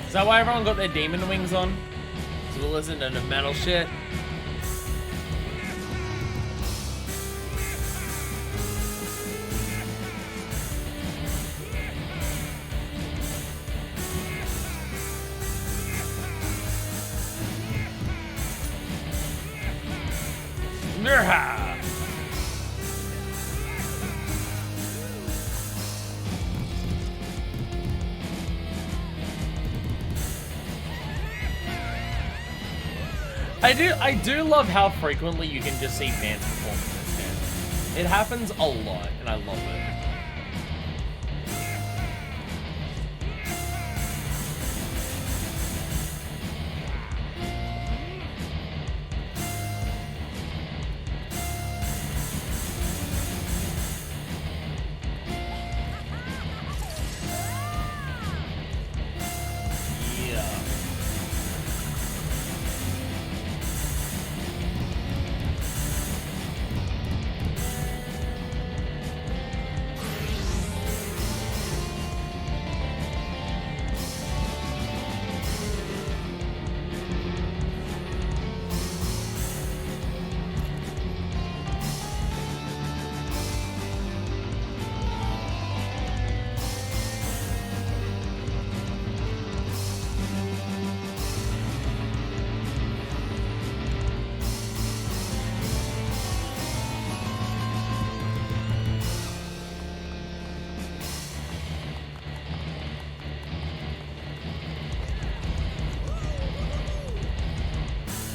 Is that why everyone got their demon wings on? So we'll listen to the metal shit. I do love how frequently you can just see dance performances. It happens a lot, and I love it.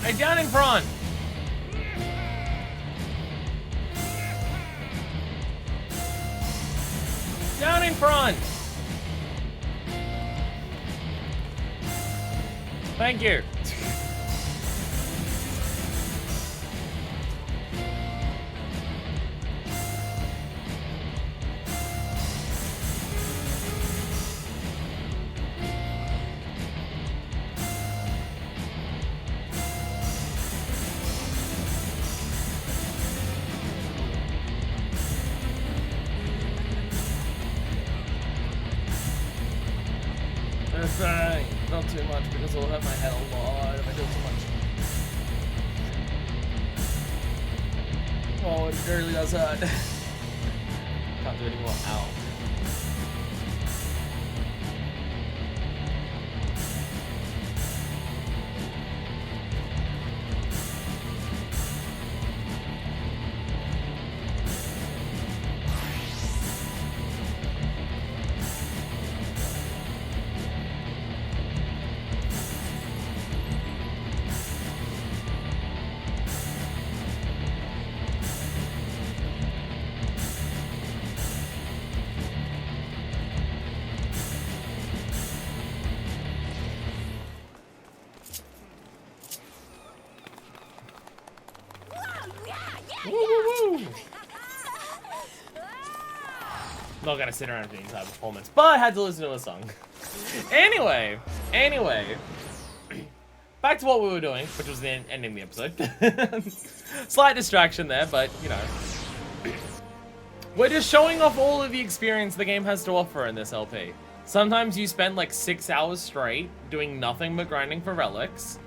Hey, down in front! Down in front! Thank you. Not too much because it'll hurt my head a lot if I do too much. Oh, it really does hurt. Can't do any more. Ow. Not gonna sit around for the entire performance, but I had to listen to a song. Anyway. Back to what we were doing, which was the ending the episode. Slight distraction there, but, you know. We're just showing off all of the experience the game has to offer in this LP. Sometimes you spend like 6 hours straight doing nothing but grinding for relics.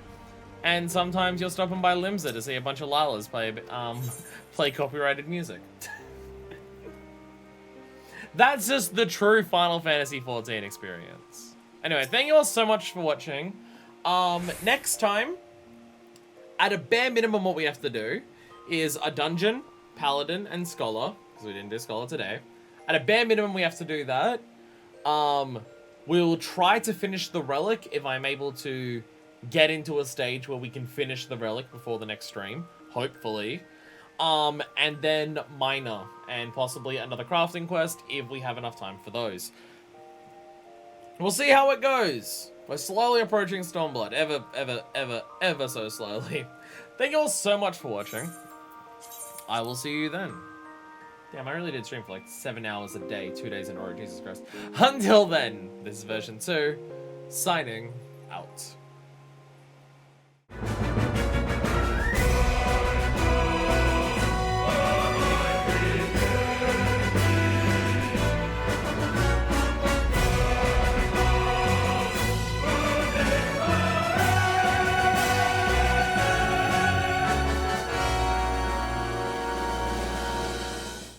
And sometimes you're stopping by Limsa to see a bunch of Lilas play copyrighted music. That's just the true Final Fantasy XIV experience. Anyway, thank you all so much for watching. Next time, at a bare minimum, what we have to do is a dungeon, paladin, and scholar, because we didn't do scholar today. At a bare minimum, we have to do that. We'll try to finish the relic if I'm able to get into a stage where we can finish the relic before the next stream, hopefully. And then minor, and possibly another crafting quest if we have enough time for those. We'll see how it goes. We're slowly approaching Stormblood, ever so slowly. Thank you all so much for watching. I will see you then. Damn, I really did stream for like 7 hours a day, 2 days in a row, Jesus Christ. Until then, this is version 2, signing out.